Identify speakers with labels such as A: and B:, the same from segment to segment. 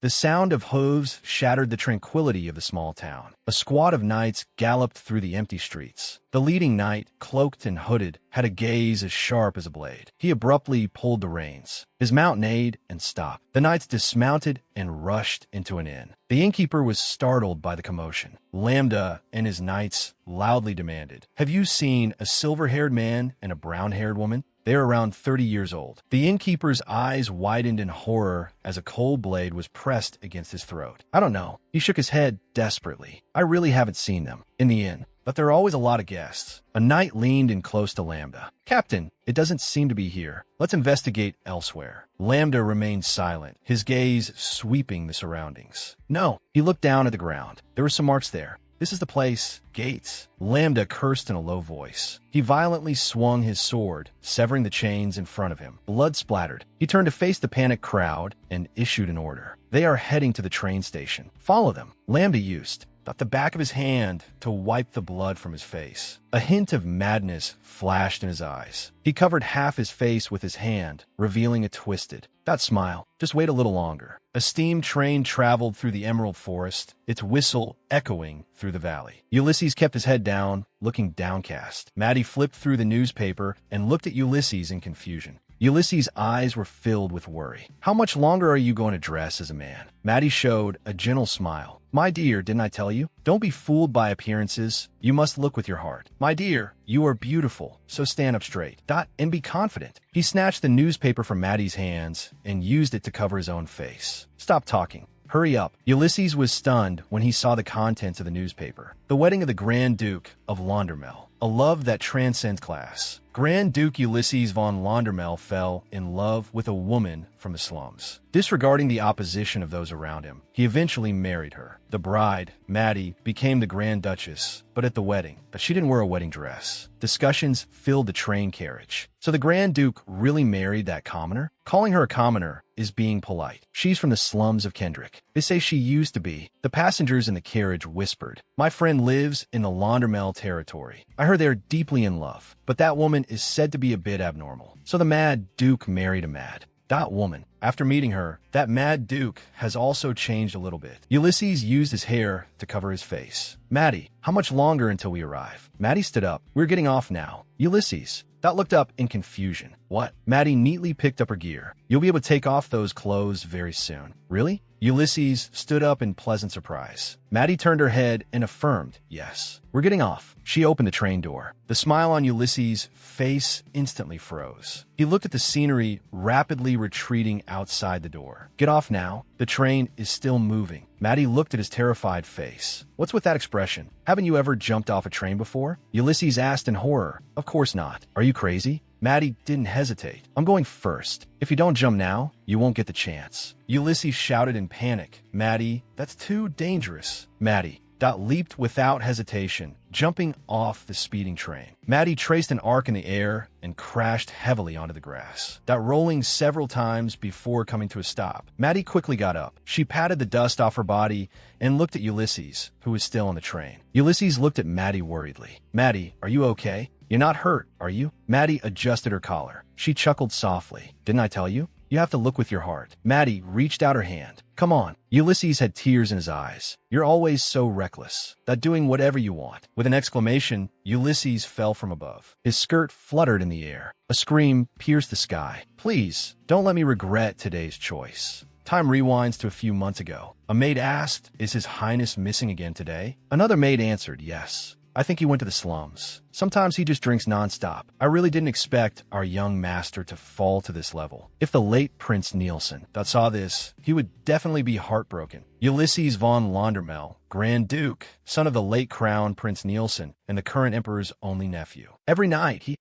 A: The sound of hooves shattered the tranquility of the small town. A squad of knights galloped through the empty streets. The leading knight, cloaked and hooded, had a gaze as sharp as a blade. He abruptly pulled the reins. His mount neighed and stopped. The knights dismounted and rushed into an inn. The innkeeper was startled by the commotion. Lambda and his knights loudly demanded, "Have you seen a silver-haired man and a brown-haired woman?" They are around 30 years old. The innkeeper's eyes widened in horror as a cold blade was pressed against his throat. "I don't know." He shook his head desperately. "I really haven't seen them in the inn, but there are always a lot of guests." A knight leaned in close to Lambda. "Captain, it doesn't seem to be here. Let's investigate elsewhere." Lambda remained silent, his gaze sweeping the surroundings. "No." He looked down at the ground. There were some marks there. "This is the place. Gates." Lambda cursed in a low voice. He violently swung his sword, severing the chains in front of him. Blood splattered. He turned to face the panicked crowd and issued an order. "They are heading to the train station. Follow them." Lambda used the back of his hand to wipe the blood from his face. A hint of madness flashed in his eyes. He covered half his face with his hand, revealing a twisted, "That smile. Just wait a little longer." A steam train traveled through the emerald forest, its whistle echoing through the valley. Ulysses kept his head down, looking downcast. Maddie flipped through the newspaper and looked at Ulysses in confusion. Ulysses' eyes were filled with worry. "How much longer are you going to dress as a man?" Maddie showed a gentle smile. "My dear, didn't I tell you? Don't be fooled by appearances. You must look with your heart. My dear, you are beautiful, so stand up straight. And be confident." He snatched the newspaper from Maddie's hands and used it to cover his own face. "Stop talking. Hurry up." Ulysses was stunned when he saw the contents of the newspaper. The wedding of the Grand Duke of Laundermel. A love that transcends class. Grand Duke Ulysses von Laundermel fell in love with a woman from the slums. Disregarding the opposition of those around him, he eventually married her. The bride, Maddie, became the Grand Duchess, but at the wedding, she didn't wear a wedding dress. Discussions filled the train carriage. So the Grand Duke really married that commoner? Calling her a commoner is being polite. She's from the slums of Kendrick. They say she used to be. The passengers in the carriage whispered, "My friend lives in the Laundermel territory. I heard they're deeply in love, but that woman is said to be a bit abnormal." So the Mad Duke married a mad woman. After meeting her, that Mad Duke has also changed a little bit. Ulysses used his hair to cover his face. "Maddie, how much longer until we arrive?" Maddie stood up. "We're getting off now." Ulysses. Dot looked up in confusion. "What?" Maddie neatly picked up her gear. "You'll be able to take off those clothes very soon." "Really?" Ulysses stood up in pleasant surprise. Maddie turned her head and affirmed, "Yes." "We're getting off." She opened the train door. The smile on Ulysses' face instantly froze. He looked at the scenery rapidly retreating outside the door. "Get off now. The train is still moving." Maddie looked at his terrified face. "What's with that expression? Haven't you ever jumped off a train before?" Ulysses asked in horror. "Of course not. Are you crazy?" Maddie didn't hesitate. "I'm going first. If you don't jump now, you won't get the chance." Ulysses shouted in panic. "Maddie, that's too dangerous." Maddie. Dot leaped without hesitation, jumping off the speeding train. Maddie traced an arc in the air and crashed heavily onto the grass, Dot rolling several times before coming to a stop. Maddie quickly got up. She patted the dust off her body and looked at Ulysses, who was still on the train. Ulysses looked at Maddie worriedly. "Maddie, are you okay? You're not hurt, are you?" Maddie adjusted her collar. She chuckled softly. "Didn't I tell you? You have to look with your heart." Maddie reached out her hand. "Come on." Ulysses had tears in his eyes. "You're always so reckless. That doing whatever you want." With an exclamation, Ulysses fell from above. His skirt fluttered in the air. A scream pierced the sky. "Please, don't let me regret today's choice." Time rewinds to a few months ago. A maid asked, "Is His Highness missing again today?" Another maid answered, "Yes. I think he went to the slums. Sometimes he just drinks nonstop." I really didn't expect our young master to fall to this level. If the late Prince Nielsen that saw this, he would definitely be heartbroken. Ulysses von Laundermel, Grand Duke, son of the late Crown Prince Nielsen, and the current emperor's only nephew. Every night, he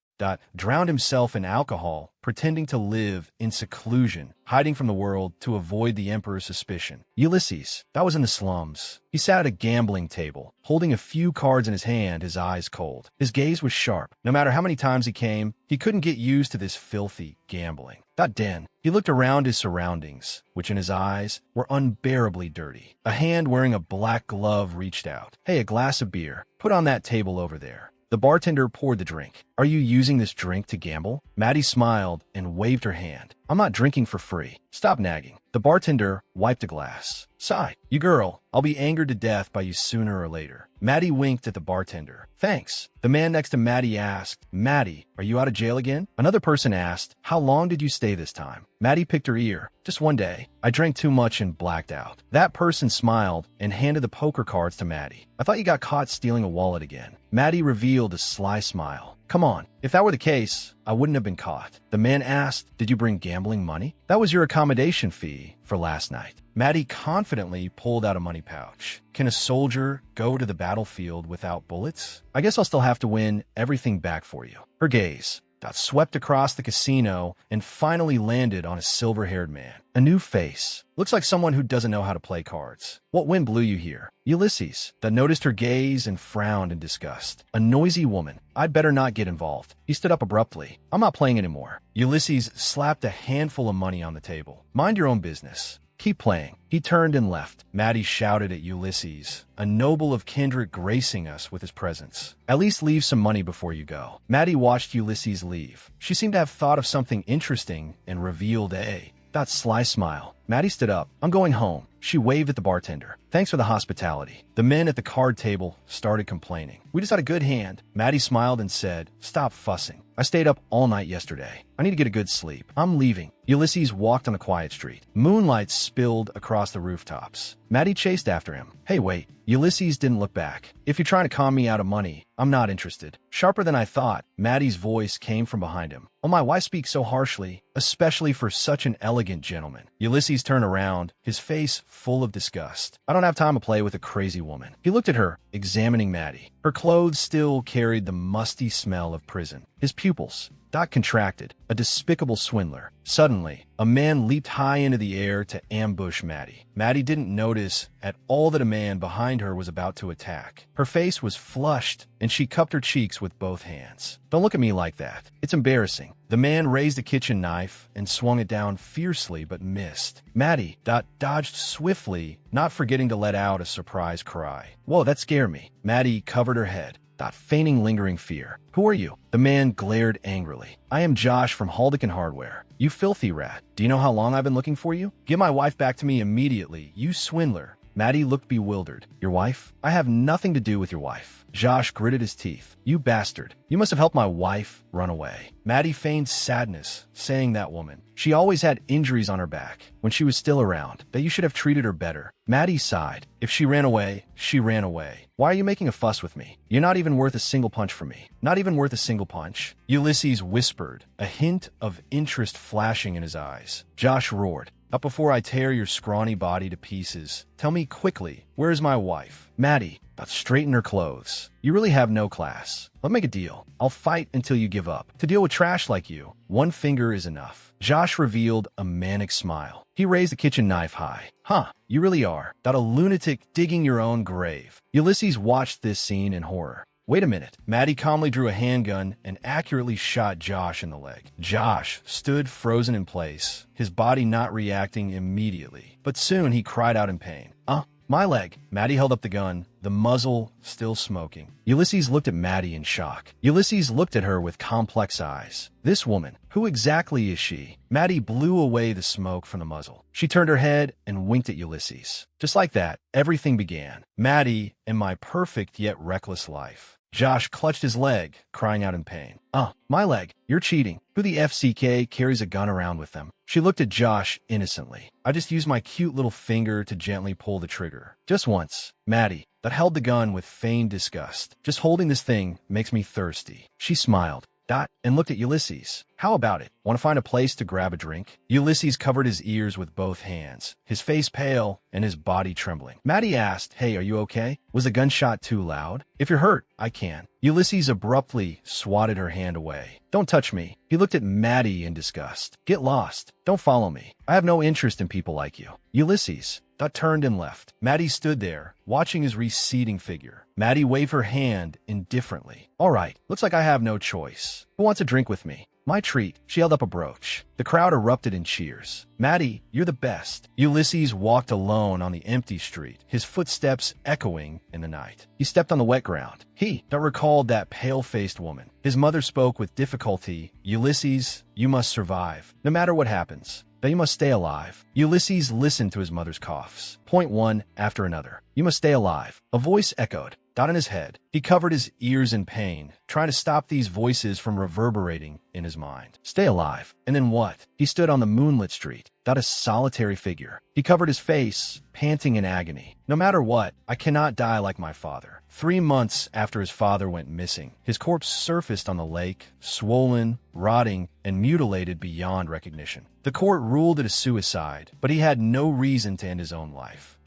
A: drowned himself in alcohol, pretending to live in seclusion, hiding from the world to avoid the emperor's suspicion. Ulysses, that was in the slums. He sat at a gambling table, holding a few cards in his hand, his eyes cold. His gaze was sharp. No matter how many times he came, he couldn't get used to this filthy gambling. That den. He looked around his surroundings, which in his eyes were unbearably dirty. A hand wearing a black glove reached out. "Hey, a glass of beer. Put on that table over there." The bartender poured the drink. "Are you using this drink to gamble?" Maddie smiled and waved her hand. I'm not drinking for free. Stop nagging. The bartender wiped a glass. Sigh. You girl, I'll be angered to death by you sooner or later. Maddie winked at the bartender. Thanks. The man next to Maddie asked, Maddie, are you out of jail again? Another person asked, how long did you stay this time? Maddie picked her ear. Just one day. I drank too much and blacked out. That person smiled and handed the poker cards to Maddie. I thought you got caught stealing a wallet again. Maddie revealed a sly smile. Come on, if that were the case, I wouldn't have been caught. The man asked, did you bring gambling money? That was your accommodation fee for last night. Maddie confidently pulled out a money pouch. Can a soldier go to the battlefield without bullets? I guess I'll still have to win everything back for you. Her gaze swept across the casino and finally landed on a silver-haired man. A new face. Looks like someone who doesn't know how to play cards. What wind blew you here? Ulysses, that noticed her gaze and frowned in disgust. A noisy woman. I'd better not get involved. He stood up abruptly. I'm not playing anymore. Ulysses slapped a handful of money on the table. Mind your own business. Keep playing. He turned and left. Maddie shouted at Ulysses, a noble of kindred gracing us with his presence. At least leave some money before you go. Maddie watched Ulysses leave. She seemed to have thought of something interesting and revealed a sly smile. Maddie stood up. I'm going home. She waved at the bartender. Thanks for the hospitality. The men at the card table started complaining. We just had a good hand. Maddie smiled and said, stop fussing. I stayed up all night yesterday. I need to get a good sleep. I'm leaving. Ulysses walked on a quiet street. Moonlight spilled across the rooftops. Maddie chased after him. Hey, wait. Ulysses didn't look back. If you're trying to con me out of money, I'm not interested. Sharper than I thought, Maddie's voice came from behind him. Oh my, why speak so harshly, especially for such an elegant gentleman? Ulysses turned around, his face full of disgust. I don't have time to play with a crazy woman. He looked at her, examining Maddie. Her clothes still carried the musty smell of prison. His pupils contracted, a despicable swindler. Suddenly, a man leaped high into the air to ambush Maddie. Maddie didn't notice at all that a man behind her was about to attack. Her face was flushed, and she cupped her cheeks with both hands. Don't look at me like that. It's embarrassing. The man raised a kitchen knife and swung it down fiercely but missed. Maddie dodged swiftly, not forgetting to let out a surprised cry. Whoa, that scared me. Maddie covered her head, feigning lingering fear. Who are you? The man glared angrily. I am Josh from Haldikin Hardware. You filthy rat. Do you know how long I've been looking for you? Give my wife back to me immediately, you swindler. Maddie looked bewildered. Your wife? I have nothing to do with your wife. Josh gritted his teeth. You bastard. You must have helped my wife run away. Maddie feigned sadness, saying that woman. She always had injuries on her back when she was still around, that you should have treated her better. Maddie sighed. If she ran away, she ran away. Why are you making a fuss with me? You're not even worth a single punch from me. Not even worth a single punch. Ulysses whispered, a hint of interest flashing in his eyes. Josh roared. Up before I tear your scrawny body to pieces, tell me quickly, where is my wife? Maddie straightened her clothes. You really have no class. Let's make a deal. I'll fight until you give up. To deal with trash like you, one finger is enough. Josh revealed a manic smile. He raised the kitchen knife high. Huh, you really are. That a lunatic digging your own grave. Ulysses watched this scene in horror. Wait a minute. Maddie calmly drew a handgun and accurately shot Josh in the leg. Josh stood frozen in place, his body not reacting immediately. But soon he cried out in pain. My leg. Maddie held up the gun, the muzzle still smoking. Ulysses looked at Maddie in shock. Ulysses looked at her with complex eyes. This woman, who exactly is she? Maddie blew away the smoke from the muzzle. She turned her head and winked at Ulysses. Just like that, everything began. Maddie and my perfect yet reckless life. Josh clutched his leg, crying out in pain. My leg. You're cheating. Who the FCK carries a gun around with them? She looked at Josh innocently. I just used my cute little finger to gently pull the trigger. Just once. Maddie, that held the gun with feigned disgust. Just holding this thing makes me thirsty. She smiled. And looked at Ulysses. How about it? Want to find a place to grab a drink? Ulysses covered his ears with both hands, his face pale and his body trembling. Maddie asked, Hey, are you okay? Was the gunshot too loud? If you're hurt, I can. Ulysses abruptly swatted her hand away. Don't touch me. He looked at Maddie in disgust. Get lost. Don't follow me. I have no interest in people like you. Ulysses turned and left. Maddie stood there, watching his receding figure. Maddie waved her hand indifferently. All right, looks like I have no choice. Who wants a drink with me? My treat. She held up a brooch. The crowd erupted in cheers. Maddie, you're the best. Ulysses walked alone on the empty street, his footsteps echoing in the night. He stepped on the wet ground. He recalled that pale-faced woman. His mother spoke with difficulty. Ulysses, you must survive, no matter what happens. That you must stay alive. Ulysses listened to his mother's coughs, point one after another. You must stay alive. A voice echoed, in his head. He covered his ears in pain, trying to stop these voices from reverberating in his mind. Stay alive. And then what? He stood on the moonlit street, a solitary figure. He covered his face, panting in agony. No matter what, I cannot die like my father. 3 months after his father went missing, his corpse surfaced on the lake, swollen, rotting, and mutilated beyond recognition. The court ruled it a suicide, but he had no reason to end his own life.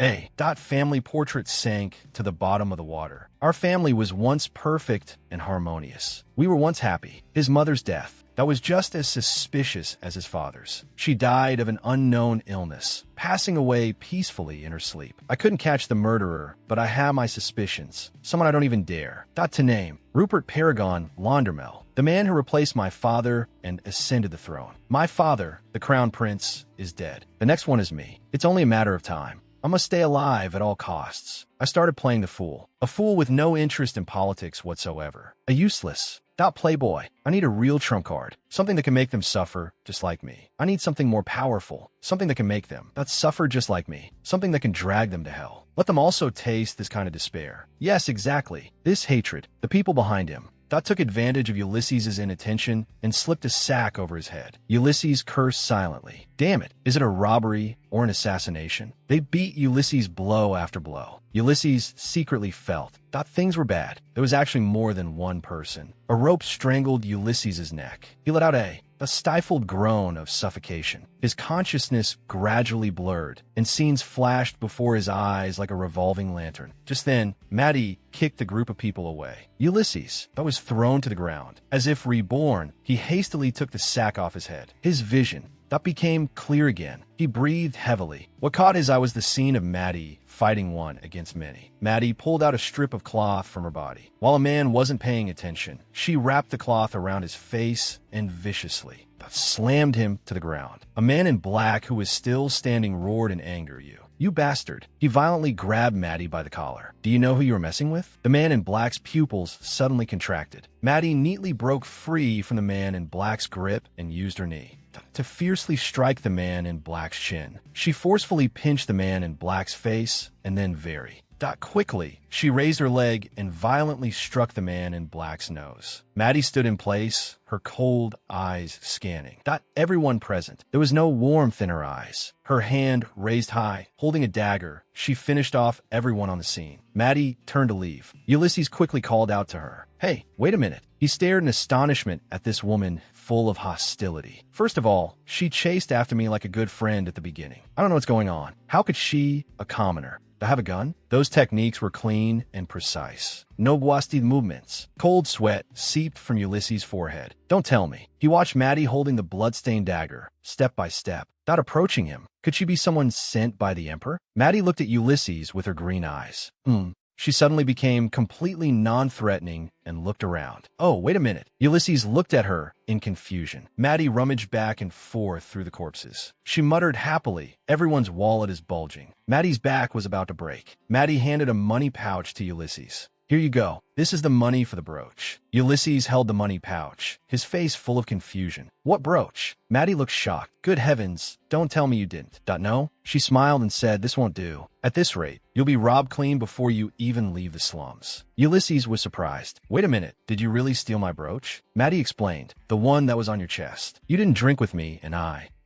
A: Family portrait sank to the bottom of the water. Our family was once perfect and harmonious. We were once happy. His mother's death, that was just as suspicious as his father's. She died of an unknown illness, passing away peacefully in her sleep. I couldn't catch the murderer, but I have my suspicions. Someone I don't even dare. To name. Rupert Paragon Laundermel, the man who replaced my father and ascended the throne. My father, the crown prince, is dead. The next one is me. It's only a matter of time. I must stay alive at all costs. I started playing the fool. A fool with no interest in politics whatsoever. A useless, playboy. I need a real trump card. Something that can make them suffer just like me. I need something more powerful. Something that can make them suffer just like me. Something that can drag them to hell. Let them also taste this kind of despair. Yes, exactly. This hatred. The people behind him. Took advantage of Ulysses' inattention and slipped a sack over his head. Ulysses cursed silently. Damn it, is it a robbery or an assassination? They beat Ulysses blow after blow. Ulysses secretly felt things were bad. There was actually more than one person. A rope strangled Ulysses' neck. He let out a stifled groan of suffocation. His consciousness gradually blurred, and scenes flashed before his eyes like a revolving lantern. Just then, Maddie kicked the group of people away. Ulysses, was thrown to the ground. As if reborn, he hastily took the sack off his head. His vision, became clear again. He breathed heavily. What caught his eye was the scene of Maddie fighting one against many. Maddie pulled out a strip of cloth from her body. While a man wasn't paying attention, she wrapped the cloth around his face and viciously slammed him to the ground. A man in black who was still standing roared in anger. You bastard. He violently grabbed Maddie by the collar. Do you know who you were messing with? The man in black's pupils suddenly contracted. Maddie neatly broke free from the man in black's grip and used her knee to fiercely strike the man in black's chin. She forcefully pinched the man in black's face and then quickly, she raised her leg and violently struck the man in black's nose. Maddie stood in place, her cold eyes scanning. Everyone present. There was no warmth in her eyes. Her hand raised high, holding a dagger, she finished off everyone on the scene. Maddie turned to leave. Ulysses quickly called out to her. Hey, wait a minute. He stared in astonishment at this woman full of hostility. First of all, she chased after me like a good friend at the beginning. I don't know what's going on. How could she, a commoner, have a gun? Those techniques were clean and precise. No wasted movements. Cold sweat seeped from Ulysses' forehead. Don't tell me. He watched Maddie holding the bloodstained dagger, step by step, not approaching him. Could she be someone sent by the emperor? Maddie looked at Ulysses with her green eyes. She suddenly became completely non-threatening and looked around. Oh, wait a minute. Ulysses looked at her in confusion. Maddie rummaged back and forth through the corpses. She muttered happily. Everyone's wallet is bulging. Maddie's back was about to break. Maddie handed a money pouch to Ulysses. Here you go. This is the money for the brooch. Ulysses held the money pouch, his face full of confusion. What brooch? Maddie looked shocked. Good heavens, don't tell me you didn't. No? She smiled and said, this won't do. At this rate, you'll be robbed clean before you even leave the slums. Ulysses was surprised. Wait a minute, did you really steal my brooch? Maddie explained, the one that was on your chest. You didn't drink with me, and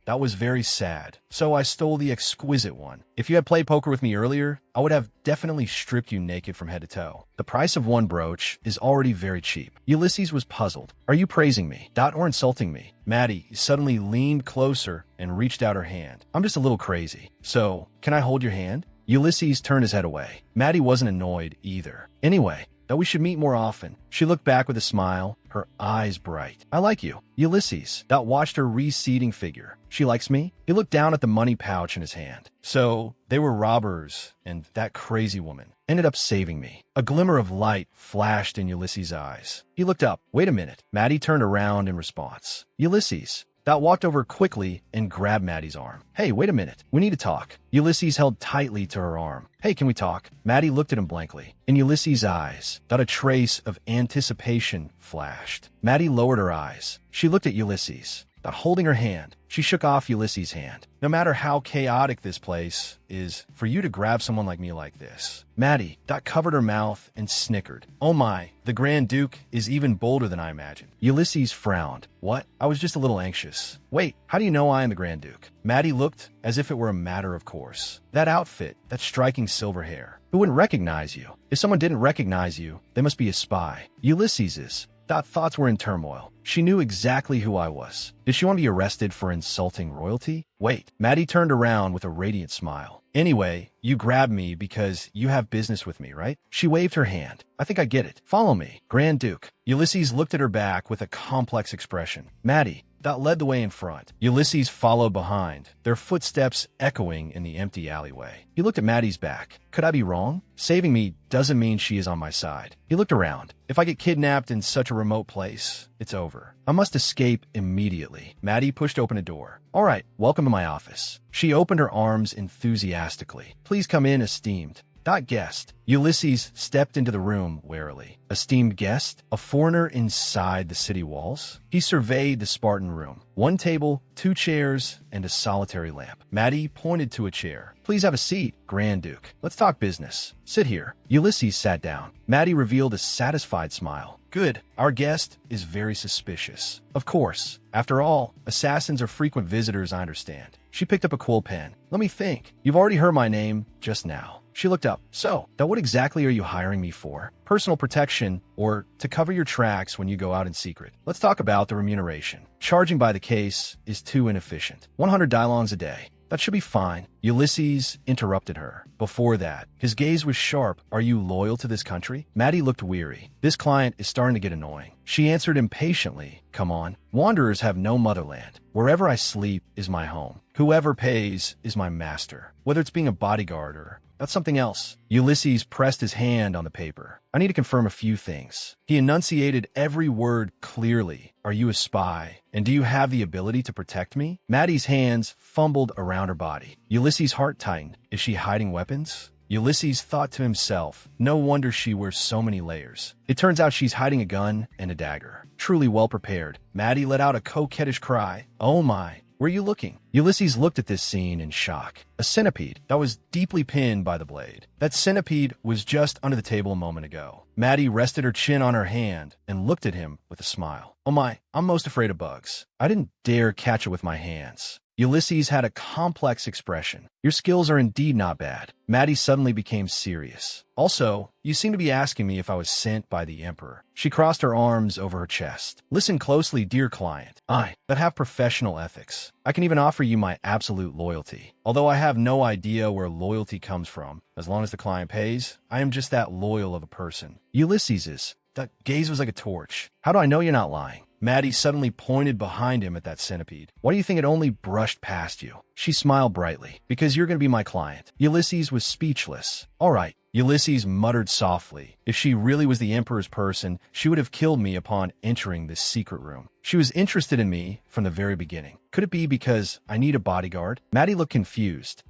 A: that was very sad. So I stole the exquisite one. If you had played poker with me earlier, I would have definitely stripped you naked from head to toe. The price of one brooch is already very cheap. Ulysses was puzzled. Are you praising me, or insulting me? Maddie suddenly leaned closer and reached out her hand. I'm just a little crazy. So, can I hold your hand? Ulysses turned his head away. Maddie wasn't annoyed either. Anyway, that we should meet more often. She looked back with a smile, her eyes bright. I like you. Ulysses watched her receding figure. She likes me? He looked down at the money pouch in his hand. So, they were robbers and that crazy woman. ended up saving me. A glimmer of light flashed in Ulysses' eyes. He looked up. Wait a minute. Maddie turned around in response. Ulysses. Dot walked over quickly and grabbed Maddie's arm. Hey, wait a minute. We need to talk. Ulysses held tightly to her arm. Hey, can we talk? Maddie looked at him blankly. In Ulysses' eyes, Dot a trace of anticipation flashed. Maddie lowered her eyes. She looked at Ulysses. Dot holding her hand, she shook off Ulysses' hand. No matter how chaotic this place is, for you to grab someone like me like this. Maddie, Dot covered her mouth and snickered. Oh my, the Grand Duke is even bolder than I imagined. Ulysses frowned. What? I was just a little anxious. Wait, how do you know I am the Grand Duke? Maddie looked as if it were a matter of course. That outfit, that striking silver hair. Who wouldn't recognize you? If someone didn't recognize you, they must be a spy. Ulysses is. Dot thoughts were in turmoil. She knew exactly who I was. Did she want to be arrested for insulting royalty? Wait. Maddie turned around with a radiant smile. Anyway, you grabbed me because you have business with me, right? She waved her hand. I think I get it. Follow me. Grand Duke. Ulysses looked at her back with a complex expression. Maddie. Dot led the way in front. Ulysses followed behind, their footsteps echoing in the empty alleyway. He looked at Maddie's back. Could I be wrong? Saving me doesn't mean she is on my side. He looked around. If I get kidnapped in such a remote place, it's over. I must escape immediately. Maddie pushed open a door. All right, welcome to my office. She opened her arms enthusiastically. Please come in, esteemed. Dot guest. Ulysses stepped into the room warily. Esteemed guest? A foreigner inside the city walls? He surveyed the Spartan room. One table, 2 chairs, and a solitary lamp. Maddie pointed to a chair. Please have a seat, Grand Duke. Let's talk business. Sit here. Ulysses sat down. Maddie revealed a satisfied smile. Good. Our guest is very suspicious. Of course. After all, assassins are frequent visitors, I understand. She picked up a quill pen. Let me think. You've already heard my name just now. She looked up. So, now what exactly are you hiring me for? Personal protection or to cover your tracks when you go out in secret? Let's talk about the remuneration. Charging by the case is too inefficient. 100 dailongs a day. That should be fine. Ulysses interrupted her. Before that, his gaze was sharp. Are you loyal to this country? Maddie looked weary. This client is starting to get annoying. She answered impatiently. Come on. Wanderers have no motherland. Wherever I sleep is my home. Whoever pays is my master. Whether it's being a bodyguard or that's something else. Ulysses pressed his hand on the paper. I need to confirm a few things. He enunciated every word clearly. Are you a spy? And do you have the ability to protect me? Maddie's hands fumbled around her body. Ulysses' heart tightened. Is she hiding weapons? Ulysses thought to himself, no wonder she wears so many layers. It turns out she's hiding a gun and a dagger. Truly well prepared. Maddie let out a coquettish cry. Oh my. Where are you looking? Ulysses looked at this scene in shock. A centipede that was deeply pinned by the blade. That centipede was just under the table a moment ago. Maddie rested her chin on her hand and looked at him with a smile. Oh my, I'm most afraid of bugs. I didn't dare catch it with my hands. Ulysses had a complex expression. Your skills are indeed not bad. Maddie suddenly became serious. Also, you seem to be asking me if I was sent by the Emperor. She crossed her arms over her chest. Listen closely, dear client. I that have professional ethics. I can even offer you my absolute loyalty. Although I have no idea where loyalty comes from, as long as the client pays, I am just that loyal of a person. Ulysses's. That gaze was like a torch. How do I know you're not lying? Maddie suddenly pointed behind him at that centipede. Why do you think it only brushed past you? She smiled brightly. Because you're going to be my client. Ulysses was speechless. All right. Ulysses muttered softly. If she really was the Emperor's person, she would have killed me upon entering this secret room. She was interested in me from the very beginning. Could it be because I need a bodyguard? Maddie looked confused.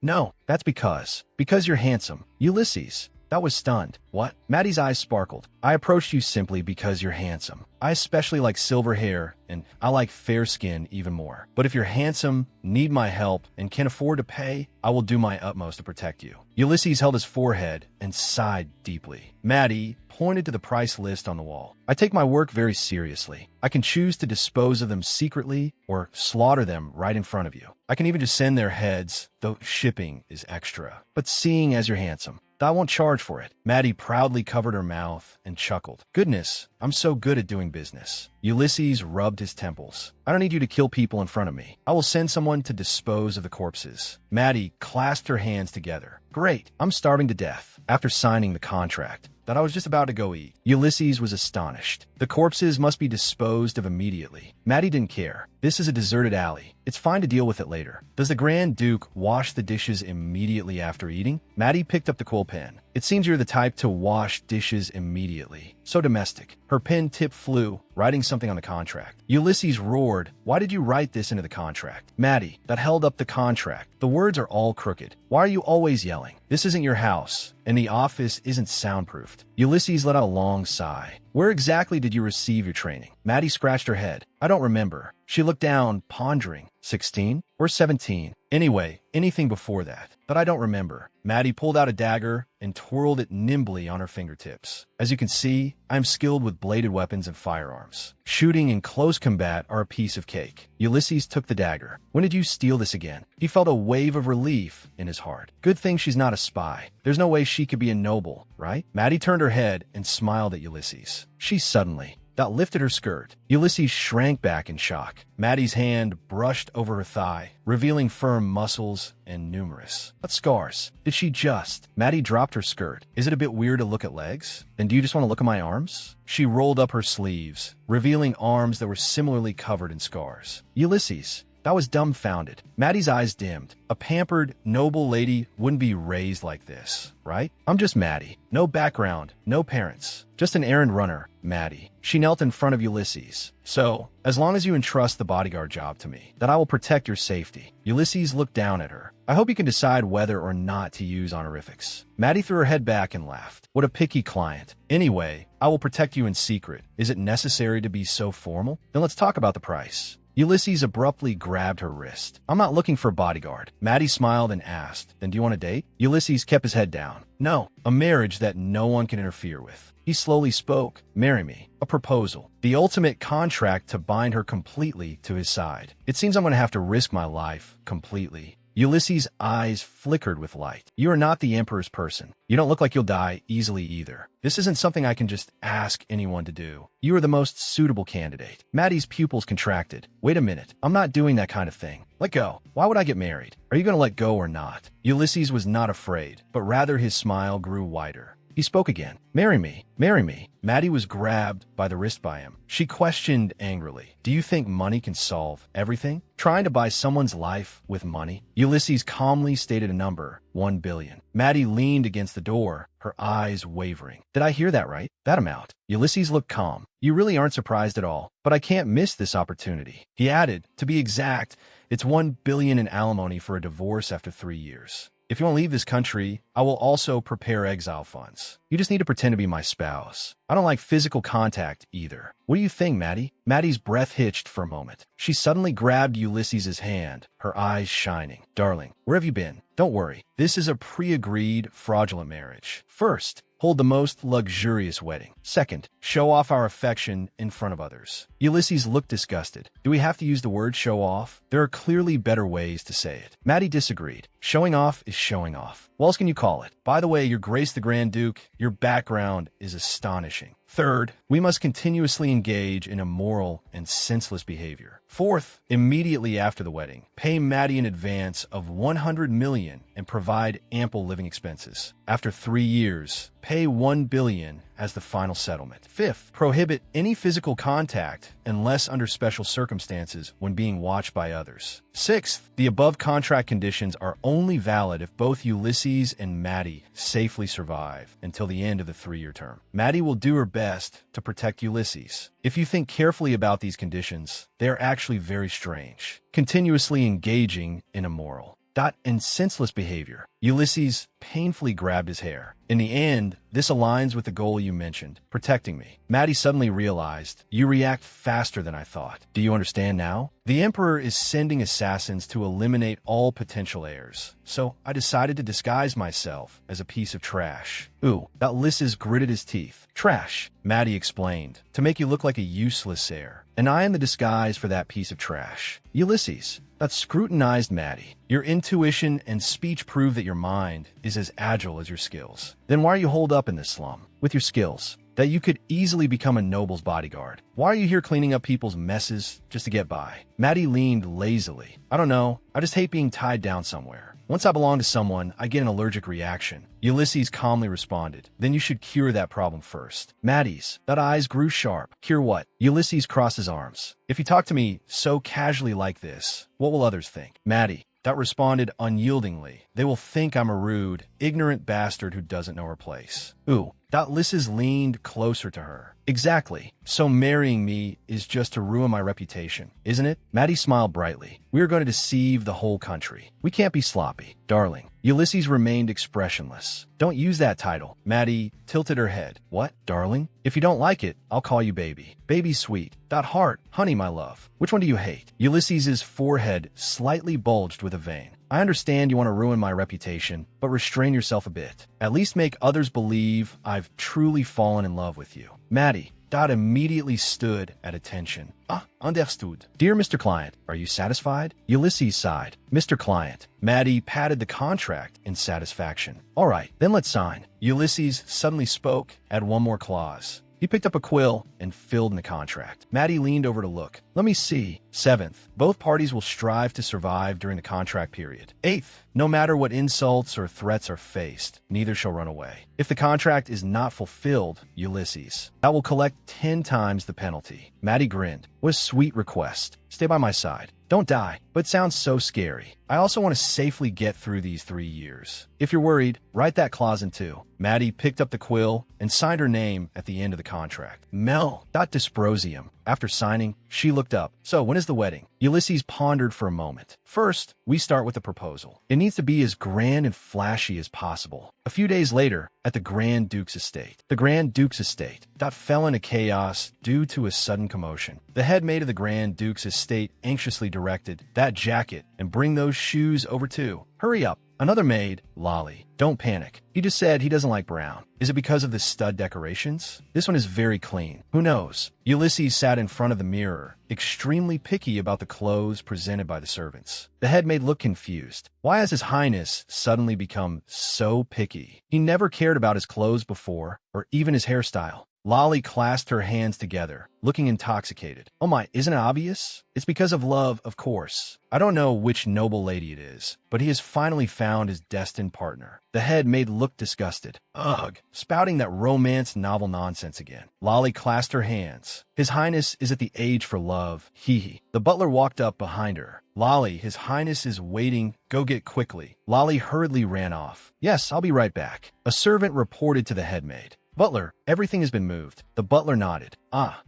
A: No, that's because you're handsome. Ulysses. That was stunned. What? Maddie's eyes sparkled. I approached you simply because you're handsome. I especially like silver hair, and I like fair skin even more. But if you're handsome, need my help, and can afford to pay, I will do my utmost to protect you. Ulysses held his forehead and sighed deeply. Maddie pointed to the price list on the wall. I take my work very seriously. I can choose to dispose of them secretly or slaughter them right in front of you. I can even just send their heads, though shipping is extra. But seeing as you're handsome, I won't charge for it. Maddie proudly covered her mouth and chuckled. Goodness, I'm so good at doing business. Ulysses rubbed his temples. I don't need you to kill people in front of me. I will send someone to dispose of the corpses. Maddie clasped her hands together. Great, I'm starving to death. After signing the contract, that I was just about to go eat. Ulysses was astonished. The corpses must be disposed of immediately. Maddie didn't care. This is a deserted alley. It's fine to deal with it later. Does the Grand Duke wash the dishes immediately after eating? Maddie picked up the quill pen. It seems you're the type to wash dishes immediately. So domestic. Her pen tip flew, writing something on the contract. Ulysses roared, "Why did you write this into the contract?" Maddie, that held up the contract. The words are all crooked. Why are you always yelling? This isn't your house, and the office isn't soundproofed. Ulysses let out a long sigh. Where exactly did you receive your training? Maddie scratched her head. I don't remember. She looked down, pondering. 16 or 17? Anyway, anything before that. But I don't remember. Maddie pulled out a dagger and twirled it nimbly on her fingertips. As you can see, I'm skilled with bladed weapons and firearms. Shooting and close combat are a piece of cake. Ulysses took the dagger. When did you steal this again? He felt a wave of relief in his heart. Good thing she's not a spy. There's no way she could be a noble, right? Maddie turned her head and smiled at Ulysses. She suddenly lifted her skirt. Ulysses shrank back in shock. Maddie's hand brushed over her thigh, revealing firm muscles and numerous scars. Did she just? Maddie dropped her skirt. Is it a bit weird to look at legs? Then do you just want to look at my arms? She rolled up her sleeves, revealing arms that were similarly covered in scars. Ulysses, that was dumbfounded. Maddie's eyes dimmed. A pampered, noble lady wouldn't be raised like this, right? I'm just Maddie. No background, no parents. Just an errand runner, Maddie. She knelt in front of Ulysses. So, as long as you entrust the bodyguard job to me, that I will protect your safety. Ulysses looked down at her. I hope you can decide whether or not to use honorifics. Maddie threw her head back and laughed. What a picky client. Anyway, I will protect you in secret. Is it necessary to be so formal? Then let's talk about the price. Ulysses abruptly grabbed her wrist. I'm not looking for a bodyguard. Maddie smiled and asked, then do you want a date? Ulysses kept his head down. No, a marriage that no one can interfere with. He slowly spoke. Marry me. A proposal. The ultimate contract to bind her completely to his side. It seems I'm going to have to risk my life completely. Ulysses' eyes flickered with light. You are not the Emperor's person. You don't look like you'll die easily either. This isn't something I can just ask anyone to do. You are the most suitable candidate. Maddie's pupils contracted. Wait a minute. I'm not doing that kind of thing. Let go. Why would I get married? Are you going to let go or not? Ulysses was not afraid, but rather his smile grew wider. He spoke again. Marry me. Marry me. Maddie was grabbed by the wrist by him. She questioned angrily. Do you think money can solve everything? Trying to buy someone's life with money? Ulysses calmly stated a number, 1 billion. Maddie leaned against the door, her eyes wavering. Did I hear that right? That amount. Ulysses looked calm. You really aren't surprised at all, but I can't miss this opportunity. He added, to be exact, it's 1 billion in alimony for a divorce after 3 years. If you want to leave this country, I will also prepare exile funds. You just need to pretend to be my spouse. I don't like physical contact either. What do you think, Maddie? Maddie's breath hitched for a moment. She suddenly grabbed Ulysses' hand, her eyes shining. Darling, where have you been? Don't worry. This is a pre-agreed fraudulent marriage. First, hold the most luxurious wedding. Second, show off our affection in front of others. Ulysses looked disgusted. Do we have to use the word show off? There are clearly better ways to say it. Maddie disagreed. Showing off is showing off. What else can you call it? By the way, Your Grace the Grand Duke, your background is astonishing. Third, we must continuously engage in immoral and senseless behavior. Fourth, immediately after the wedding, pay Maddie in advance of 100 million and provide ample living expenses. After 3 years, pay 1 billion as the final settlement. Fifth, prohibit any physical contact unless under special circumstances when being watched by others. Sixth, the above contract conditions are only valid if both Ulysses and Maddie safely survive until the end of the 3-year term. Maddie will do her best to protect Ulysses. If you think carefully about these conditions, they are actually very strange. Continuously engaging in immoral and senseless behavior. Ulysses painfully grabbed his hair. In the end, this aligns with the goal you mentioned, protecting me. Maddie suddenly realized, you react faster than I thought. Do you understand now? The Emperor is sending assassins to eliminate all potential heirs. So I decided to disguise myself as a piece of trash. Ooh, that Ulysses gritted his teeth. Trash, Maddie explained, to make you look like a useless heir. And I am the disguise for that piece of trash. Ulysses, that scrutinized Maddie. Your intuition and speech prove that your mind is as agile as your skills. Then why are you holed up in this slum? With your skills, that you could easily become a noble's bodyguard. Why are you here cleaning up people's messes just to get by? Maddie leaned lazily. I don't know. I just hate being tied down somewhere. Once I belong to someone, I get an allergic reaction. Ulysses calmly responded. Then you should cure that problem first. Maddie's eyes grew sharp. Cure what? Ulysses crossed his arms. If you talk to me so casually like this, what will others think? Maddie responded unyieldingly. They will think I'm a rude, ignorant bastard who doesn't know her place. Ooh. Ulysses leaned closer to her. Exactly. So marrying me is just to ruin my reputation, isn't it? Maddie smiled brightly. We are going to deceive the whole country. We can't be sloppy, darling. Ulysses remained expressionless. Don't use that title. Maddie tilted her head. What, darling? If you don't like it, I'll call you baby. Baby sweet. Heart. Honey, my love. Which one do you hate? Ulysses's forehead slightly bulged with a vein. I understand you want to ruin my reputation, but restrain yourself a bit. At least make others believe I've truly fallen in love with you. Maddie immediately stood at attention. Understood. Dear Mr. Client, are you satisfied? Ulysses sighed. Mr. Client. Maddie patted the contract in satisfaction. All right, then let's sign. Ulysses suddenly spoke. Add one more clause. He picked up a quill and filled in the contract. Maddie leaned over to look. Let me see. 7th, both parties will strive to survive during the contract period. 8th, no matter what insults or threats are faced, neither shall run away. If the contract is not fulfilled, Ulysses, I will collect 10 times the penalty. Maddie grinned. What a sweet request. Stay by my side. Don't die, but it sounds so scary. I also want to safely get through these 3 years. If you're worried, write that clause in too. Maddie picked up the quill and signed her name at the end of the contract. Mel. Dysprosium. After signing, she looked up. So, when is the wedding? Ulysses pondered for a moment. First, we start with the proposal. It needs to be as grand and flashy as possible. A few days later, at the Grand Duke's estate. The Grand Duke's estate fell into chaos due to a sudden commotion. The head maid of the Grand Duke's estate anxiously directed, that jacket, and bring those shoes over too. Hurry up. Another maid, Lolly. Don't panic. He just said he doesn't like brown. Is it because of the stud decorations? This one is very clean. Who knows? Ulysses sat in front of the mirror, extremely picky about the clothes presented by the servants. The head maid looked confused. Why has His Highness suddenly become so picky? He never cared about his clothes before, or even his hairstyle. Lolly clasped her hands together, looking intoxicated. Oh my, isn't it obvious? It's because of love, of course. I don't know which noble lady it is, but he has finally found his destined partner. The head maid looked disgusted. Ugh, spouting that romance novel nonsense again. Lolly clasped her hands. His Highness is at the age for love. Hee. The butler walked up behind her. Lolly, His Highness is waiting. Go get quickly. Lolly hurriedly ran off. Yes, I'll be right back. A servant reported to the head maid. Butler, everything has been moved. The butler nodded.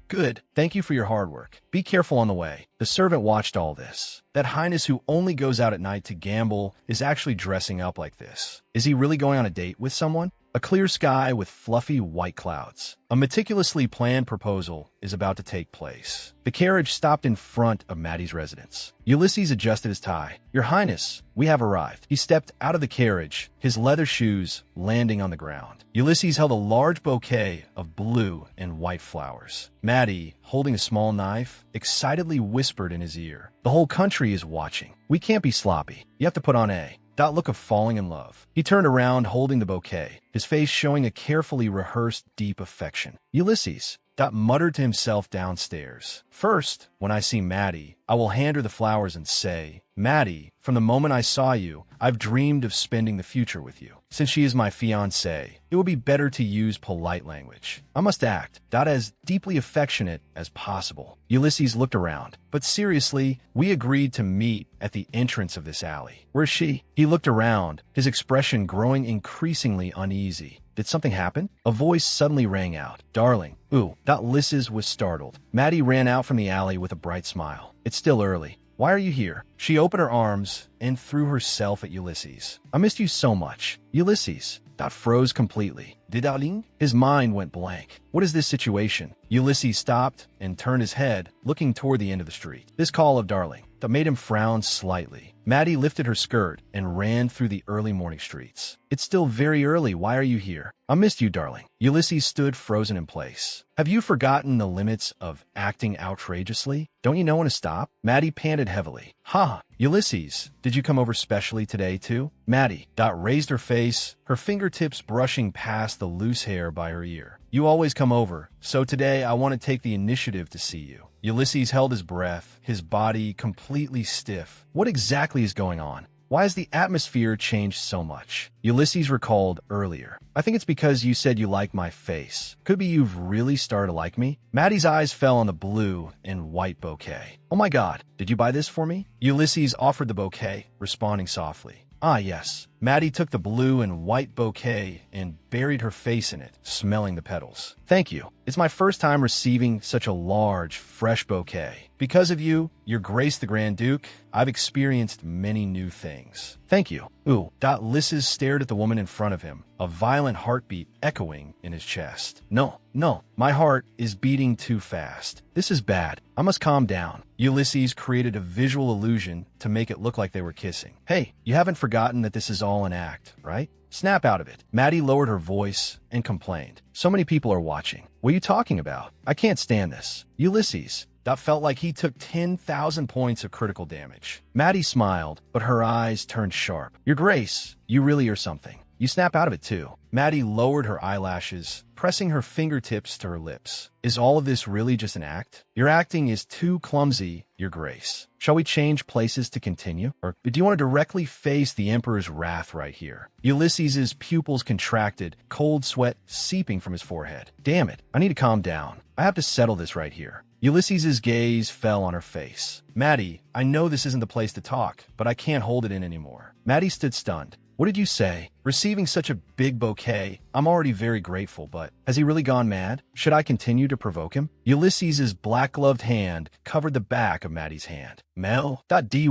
A: Good. Thank you for your hard work. Be careful on the way. The servant watched all this. That Highness who only goes out at night to gamble is actually dressing up like this. Is he really going on a date with someone? A clear sky with fluffy white clouds. A meticulously planned proposal is about to take place. The carriage stopped in front of Maddie's residence. Ulysses adjusted his tie. Your Highness, we have arrived. He stepped out of the carriage, his leather shoes landing on the ground. Ulysses held a large bouquet of blue and white flowers. Maddie, holding a small knife, excitedly whispered in his ear. The whole country is watching. We can't be sloppy. You have to put on a look of falling in love. He turned around holding the bouquet, his face showing a carefully rehearsed deep affection. Ulysses muttered to himself downstairs. First, when I see Maddie, I will hand her the flowers and say, Maddie, from the moment I saw you, I've dreamed of spending the future with you. Since she is my fiancée, it will be better to use polite language. I must act as deeply affectionate as possible. Ulysses looked around. But seriously, we agreed to meet at the entrance of this alley. Where is she? He looked around, his expression growing increasingly uneasy. Did something happen? A voice suddenly rang out. Darling. Ulysses was startled. Maddie ran out from the alley with a bright smile. It's still early. Why are you here? She opened her arms and threw herself at Ulysses. I missed you so much. Ulysses. Froze completely. Darling? His mind went blank. What is this situation? Ulysses stopped and turned his head, looking toward the end of the street. This call of darling made him frown slightly. Maddie lifted her skirt and ran through the early morning streets. It's still very early. Why are you here? I missed you, darling. Ulysses stood frozen in place. Have you forgotten the limits of acting outrageously? Don't you know when to stop? Maddie panted heavily. Ulysses, did you come over specially today, too? Maddie raised her face, her fingertips brushing past the loose hair by her ear. You always come over, so today I want to take the initiative to see you. Ulysses held his breath, his body completely stiff. What exactly is going on? Why has the atmosphere changed so much? Ulysses recalled earlier. I think it's because you said you like my face. Could be you've really started to like me? Maddie's eyes fell on the blue and white bouquet. Oh my god, did you buy this for me? Ulysses offered the bouquet, responding softly. Ah, yes. Maddie took the blue and white bouquet and buried her face in it, smelling the petals. Thank you. It's my first time receiving such a large, fresh bouquet. Because of you, Your Grace the Grand Duke, I've experienced many new things. Thank you. Ooh. Ulysses stared at the woman in front of him, a violent heartbeat echoing in his chest. No, my heart is beating too fast. This is bad. I must calm down. Ulysses created a visual illusion to make it look like they were kissing. Hey, you haven't forgotten that this is all an act, right? Snap out of it. Maddie lowered her voice and complained. So many people are watching. What are you talking about? I can't stand this. Ulysses. That felt like he took 10,000 points of critical damage. Maddie smiled, but her eyes turned sharp. Your Grace, you really are something. You snap out of it too. Maddie lowered her eyelashes, pressing her fingertips to her lips. Is all of this really just an act? Your acting is too clumsy, Your Grace. Shall we change places to continue? Or do you want to directly face the Emperor's wrath right here? Ulysses's pupils contracted, cold sweat seeping from his forehead. Damn it, I need to calm down. I have to settle this right here. Ulysses's gaze fell on her face. Maddie, I know this isn't the place to talk, but I can't hold it in anymore. Maddie stood stunned. What did you say? Receiving such a big bouquet, I'm already very grateful, but has he really gone mad? Should I continue to provoke him? Ulysses's black-gloved hand covered the back of Maddie's hand. Mel.dy,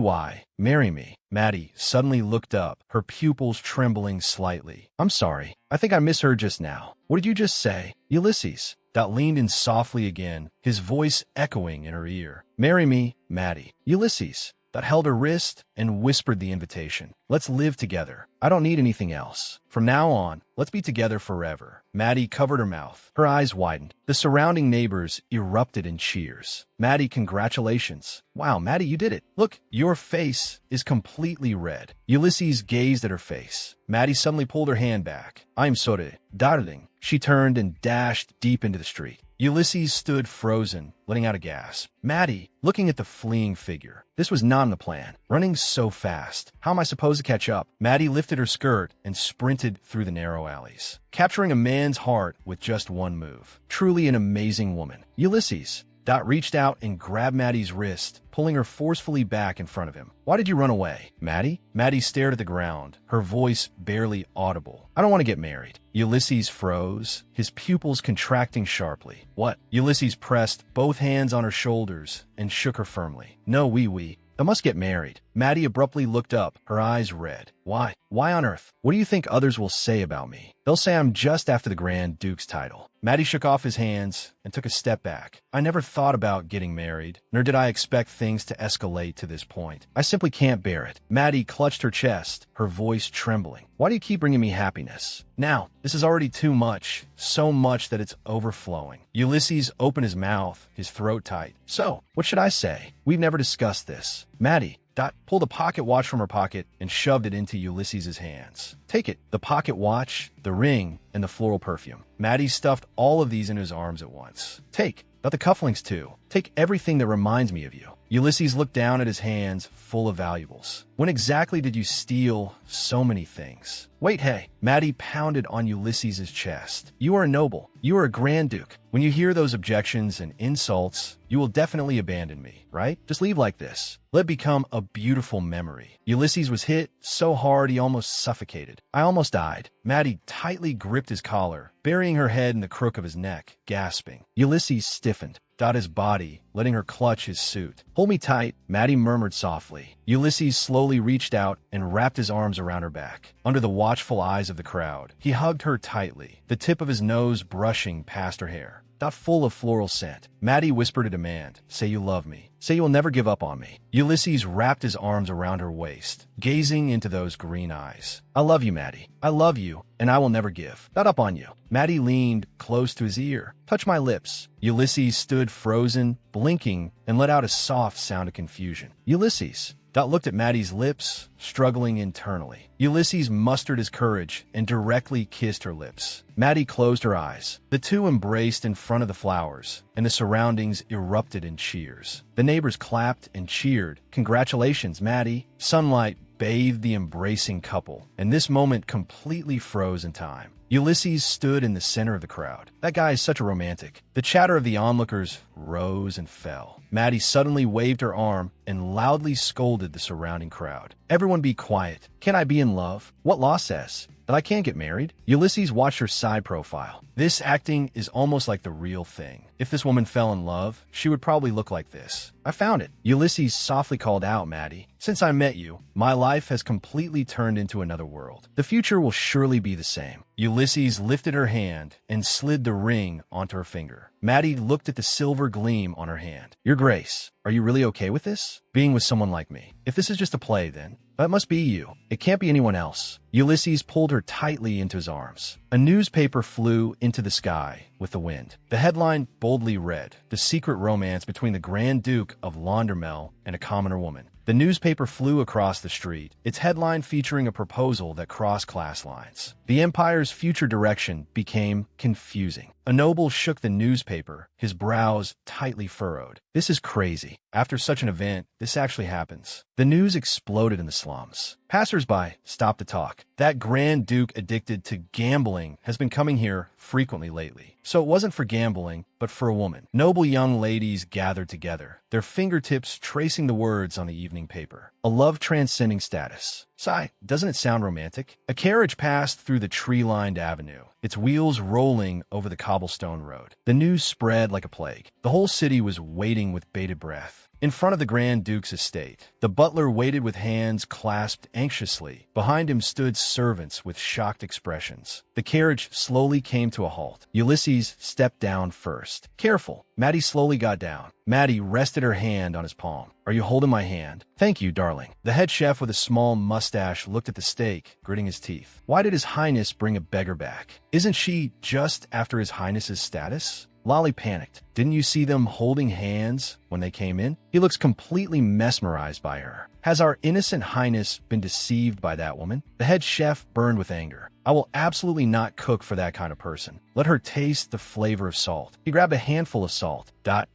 A: marry me. Maddie suddenly looked up, her pupils trembling slightly. I'm sorry. I think I misheard just now. What did you just say? Ulysses. Leaned in softly again, his voice echoing in her ear. Marry me, Maddie. Ulysses. Held her wrist and whispered the invitation. Let's live together. I don't need anything else. From now on, let's be together forever. Maddie covered her mouth. Her eyes widened. The surrounding neighbors erupted in cheers. Maddie, congratulations. Wow, Maddie, you did it. Look, your face is completely red. Ulysses gazed at her face. Maddie suddenly pulled her hand back. I'm sorry, darling. She turned and dashed deep into the street. Ulysses stood frozen, letting out a gasp. Maddie, looking at the fleeing figure. This was not in the plan. Running so fast. How am I supposed to catch up? Maddie lifted her skirt and sprinted through the narrow alleys, capturing a man's heart with just one move. Truly an amazing woman. Ulysses. Reached out and grabbed Maddie's wrist, pulling her forcefully back in front of him. Why did you run away? Maddie? Maddie stared at the ground, her voice barely audible. I don't want to get married. Ulysses froze, his pupils contracting sharply. What? Ulysses pressed both hands on her shoulders and shook her firmly. No, we. I must get married. Maddie abruptly looked up, her eyes red. Why? Why on earth? What do you think others will say about me? They'll say I'm just after the Grand Duke's title. Maddie shook off his hands and took a step back. I never thought about getting married, nor did I expect things to escalate to this point. I simply can't bear it. Maddie clutched her chest, her voice trembling. Why do you keep bringing me happiness? Now, this is already too much, so much that it's overflowing. Ulysses opened his mouth, his throat tight. So, what should I say? We've never discussed this. Maddie. Pulled a pocket watch from her pocket and shoved it into Ulysses's hands. Take it. The pocket watch, the ring, and the floral perfume. Maddie stuffed all of these in his arms at once. Take. The cufflinks too. Take everything that reminds me of you. Ulysses looked down at his hands full of valuables. When exactly did you steal so many things? Wait, hey. Maddie pounded on Ulysses's chest. You are a noble. You are a Grand Duke. When you hear those objections and insults, you will definitely abandon me, right? Just leave like this. Let it become a beautiful memory. Ulysses was hit so hard he almost suffocated. I almost died. Maddie tightly gripped his collar, burying her head in the crook of his neck, gasping. Ulysses stiffened. His body, letting her clutch his suit. Hold me tight, Maddie murmured softly. Ulysses slowly reached out and wrapped his arms around her back. Under the watchful eyes of the crowd, he hugged her tightly, the tip of his nose brushing past her hair. Full of floral scent. Maddie whispered a demand. Say you love me. Say you will never give up on me. Ulysses wrapped his arms around her waist, gazing into those green eyes. I love you, Maddie. I love you, and I will never give. Not up on you. Maddie leaned close to his ear. Touch my lips. Ulysses stood frozen, blinking, and let out a soft sound of confusion. Ulysses. Looked at Maddie's lips, struggling internally. Ulysses mustered his courage and directly kissed her lips. Maddie closed her eyes. The two embraced in front of the flowers, and the surroundings erupted in cheers. The neighbors clapped and cheered. Congratulations, Maddie. Sunlight bathed the embracing couple, and this moment completely froze in time. Ulysses stood in the center of the crowd. That guy is such a romantic. The chatter of the onlookers rose and fell. Maddie suddenly waved her arm and loudly scolded the surrounding crowd. Everyone be quiet. Can I be in love? What law says that I can't get married? Ulysses watched her side profile. This acting is almost like the real thing. If this woman fell in love, she would probably look like this. I found it. Ulysses softly called out, Maddie. Since I met you, my life has completely turned into another world. The future will surely be the same. Ulysses lifted her hand and slid the ring onto her finger. Maddie looked at the silver gleam on her hand. Your Grace, are you really okay with this? Being with someone like me? If this is just a play, then that must be you. It can't be anyone else. Ulysses pulled her tightly into his arms. A newspaper flew into the sky with the wind. The headline boldly read, "The Secret Romance Between the Grand Duke of Laundermel and a Commoner Woman." The newspaper flew across the street, its headline featuring a proposal that crossed class lines. The empire's future direction became confusing. A noble shook the newspaper, his brows tightly furrowed. This is crazy. After such an event, this actually happens. The news exploded in the slums. Passers-by stopped to talk. That Grand Duke addicted to gambling has been coming here frequently lately. So it wasn't for gambling, but for a woman. Noble young ladies gathered together, their fingertips tracing the words on the evening paper. A love transcending status. Sigh, doesn't it sound romantic? A carriage passed through the tree-lined avenue, its wheels rolling over the cobblestone road. The news spread like a plague. The whole city was waiting with bated breath. In front of the Grand Duke's estate, the butler waited with hands clasped anxiously. Behind him stood servants with shocked expressions. The carriage slowly came to a halt. Ulysses stepped down first. Careful. Maddie slowly got down. Maddie rested her hand on his palm. Are you holding my hand? Thank you, darling. The head chef with a small mustache looked at the steak, gritting his teeth. Why did His Highness bring a beggar back? Isn't she just after His Highness's status? Lolly panicked. Didn't you see them holding hands when they came in? He looks completely mesmerized by her. Has our innocent highness been deceived by that woman? The head chef burned with anger. I will absolutely not cook for that kind of person. Let her taste the flavor of salt. He grabbed a handful of salt,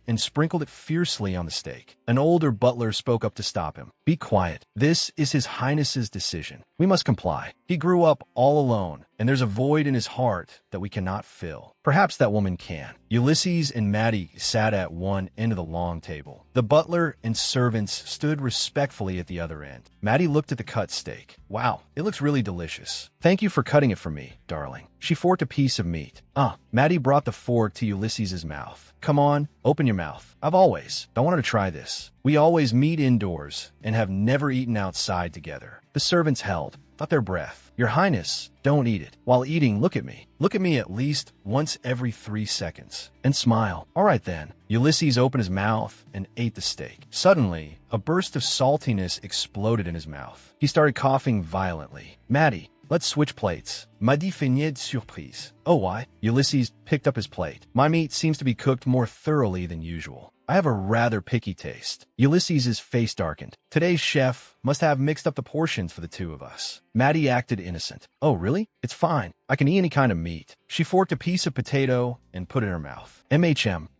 A: and sprinkled it fiercely on the steak. An older butler spoke up to stop him. Be quiet. This is His Highness's decision. We must comply. He grew up all alone, and there's a void in his heart that we cannot fill. Perhaps that woman can. Ulysses and Maddie sat at one end of the long table. The butler and servants stood respectfully at the other end. Maddie looked at the cut steak. Wow, it looks really delicious. Thank you for cutting it for me, darling. She forked a piece of meat. Maddie brought the fork to Ulysses' mouth. Come on, open your mouth. I wanted to try this. We always meet indoors and have never eaten outside together. The servants held their breath. Your Highness, don't eat it. While eating, look at me. Look at me at least once every 3 seconds. And smile. All right then. Ulysses opened his mouth and ate the steak. Suddenly, a burst of saltiness exploded in his mouth. He started coughing violently. Maddie, let's switch plates. Maddie feignait de surprise. Oh, why? Ulysses picked up his plate. My meat seems to be cooked more thoroughly than usual. I have a rather picky taste. Ulysses' face darkened. Today's chef must have mixed up the portions for the two of us. Maddie acted innocent. Oh, really? It's fine. I can eat any kind of meat. She forked a piece of potato and put it in her mouth.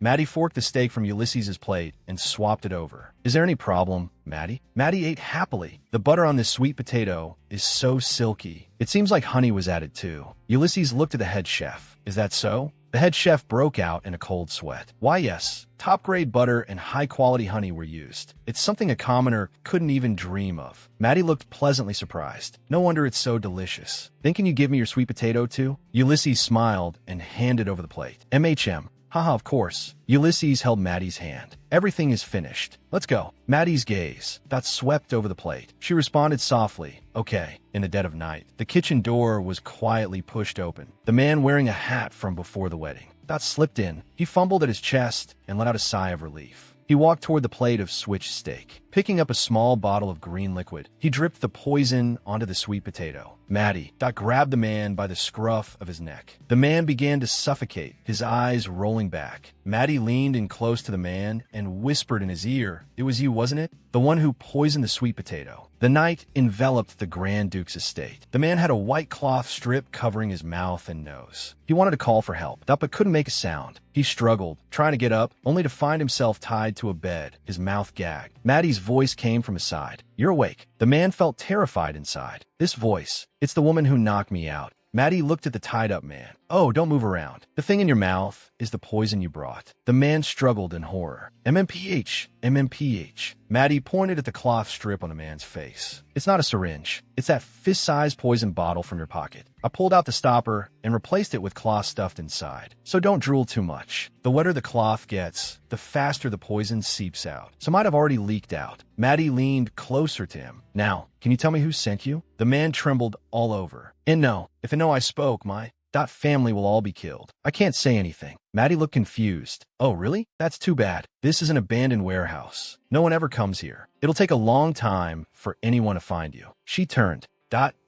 A: Maddie forked the steak from Ulysses' plate and swapped it over. Is there any problem, Maddie? Maddie ate happily. The butter on this sweet potato is so silky. It seems like honey was added too. Ulysses looked at the head chef. Is that so? The head chef broke out in a cold sweat. Why, yes. Top-grade butter and high-quality honey were used. It's something a commoner couldn't even dream of. Maddie looked pleasantly surprised. No wonder it's so delicious. Then can you give me your sweet potato, too? Ulysses smiled and handed over the plate. Haha, of course. Ulysses held Maddie's hand. Everything is finished. Let's go. Maddie's gaze swept over the plate. She responded softly. Okay. In the dead of night, the kitchen door was quietly pushed open. The man wearing a hat from before the wedding slipped in. He fumbled at his chest and let out a sigh of relief. He walked toward the plate of switch steak. Picking up a small bottle of green liquid, he dripped the poison onto the sweet potato. Maddie grabbed the man by the scruff of his neck. The man began to suffocate, his eyes rolling back. Maddie leaned in close to the man and whispered in his ear, "It was you, wasn't it?" the one who poisoned the sweet potato. The night enveloped the Grand Duke's estate. The man had a white cloth strip covering his mouth and nose. He wanted to call for help, but couldn't make a sound. He struggled, trying to get up, only to find himself tied to a bed, his mouth gagged. Maddie's voice came from his side. "You're awake." The man felt terrified inside. This voice, it's the woman who knocked me out. Maddie looked at the tied-up man. "Oh, don't move around. The thing in your mouth is the poison you brought." The man struggled in horror. MMPH, MMPH. Maddie pointed at the cloth strip on the man's face. "It's not a syringe. It's that fist-sized poison bottle from your pocket. I pulled out the stopper and replaced it with cloth stuffed inside. So don't drool too much. The wetter the cloth gets, the faster the poison seeps out. So might have already leaked out." Maddie leaned closer to him. "Now, can you tell me who sent you?" The man trembled all over. "And no, if I know I spoke, my family will all be killed. I can't say anything." Maddie looked confused. "Oh, really? That's too bad. This is an abandoned warehouse. No one ever comes here. It'll take a long time for anyone to find you." She turned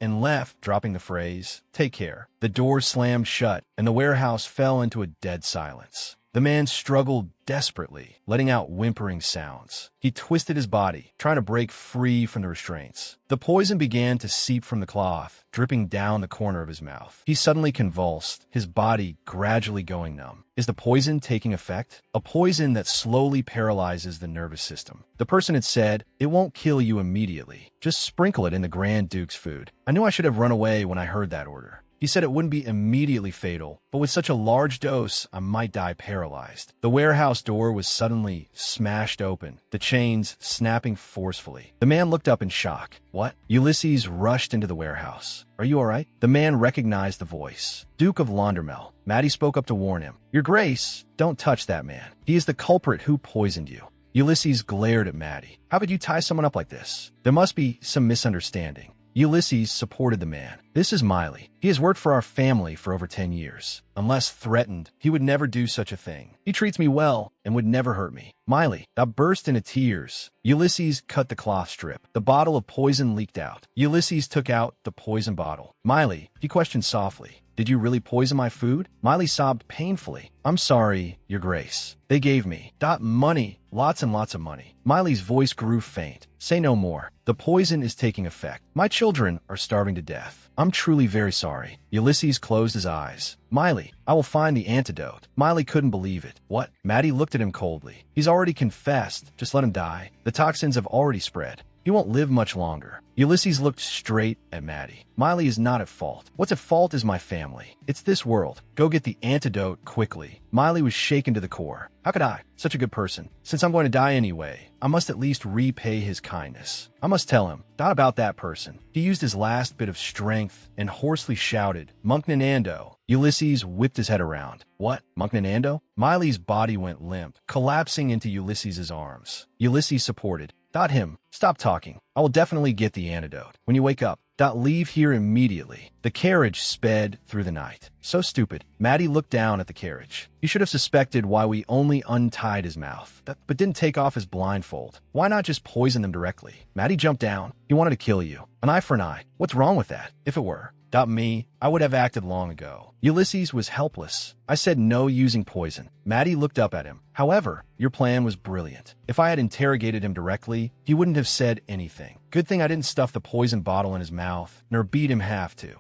A: and left, dropping the phrase, "Take care." The door slammed shut, and the warehouse fell into a dead silence. The man struggled desperately, letting out whimpering sounds. He twisted his body, trying to break free from the restraints. The poison began to seep from the cloth, dripping down the corner of his mouth. He suddenly convulsed, his body gradually going numb. Is the poison taking effect? A poison that slowly paralyzes the nervous system. The person had said, "It won't kill you immediately. Just sprinkle it in the Grand Duke's food." I knew I should have run away when I heard that order. He said it wouldn't be immediately fatal, but with such a large dose, I might die paralyzed. The warehouse door was suddenly smashed open, the chains snapping forcefully. The man looked up in shock. "What?" Ulysses rushed into the warehouse. "Are you all right?" The man recognized the voice. Duke of Laundermel. Maddie spoke up to warn him. "Your Grace, don't touch that man. He is the culprit who poisoned you." Ulysses glared at Maddie. "How could you tie someone up like this? There must be some misunderstanding." Ulysses supported the man. "This is Miley. He has worked for our family for over 10 years. Unless threatened, he would never do such a thing. He treats me well and would never hurt me." Miley burst into tears. Ulysses cut the cloth strip. The bottle of poison leaked out. Ulysses took out the poison bottle. "Miley," he questioned softly, "did you really poison my food?" Miley sobbed painfully. "I'm sorry, Your Grace. They gave me money, lots and lots of money." Miley's voice grew faint. "Say no more. The poison is taking effect. My children are starving to death. I'm truly very sorry." Ulysses closed his eyes. "Miley, I will find the antidote." Miley couldn't believe it. "What?" Maddie looked at him coldly. "He's already confessed. Just let him die. The toxins have already spread. He won't live much longer." Ulysses looked straight at Maddie. "Miley is not at fault. What's at fault is my family. It's this world. Go get the antidote quickly." Miley was shaken to the core. "How could I? Such a good person. Since I'm going to die anyway, I must at least repay his kindness. I must tell him, not about that person." He used his last bit of strength and hoarsely shouted, "Munknanando." Ulysses whipped his head around. "What? Munknanando?" Miley's body went limp, collapsing into Ulysses's arms. Ulysses supported. "Him. Stop talking. I will definitely get the antidote. When you wake up, leave here immediately." The carriage sped through the night. "So stupid." Maddie looked down at the carriage. "You should have suspected why we only untied his mouth, but didn't take off his blindfold. Why not just poison them directly?" Maddie jumped down. "He wanted to kill you. An eye for an eye. What's wrong with that? If it were me, I would have acted long ago." Ulysses was helpless. "I said no using poison." Maddie looked up at him. "However, your plan was brilliant. If I had interrogated him directly, he wouldn't have said anything. Good thing I didn't stuff the poison bottle in his mouth, nor beat him have to.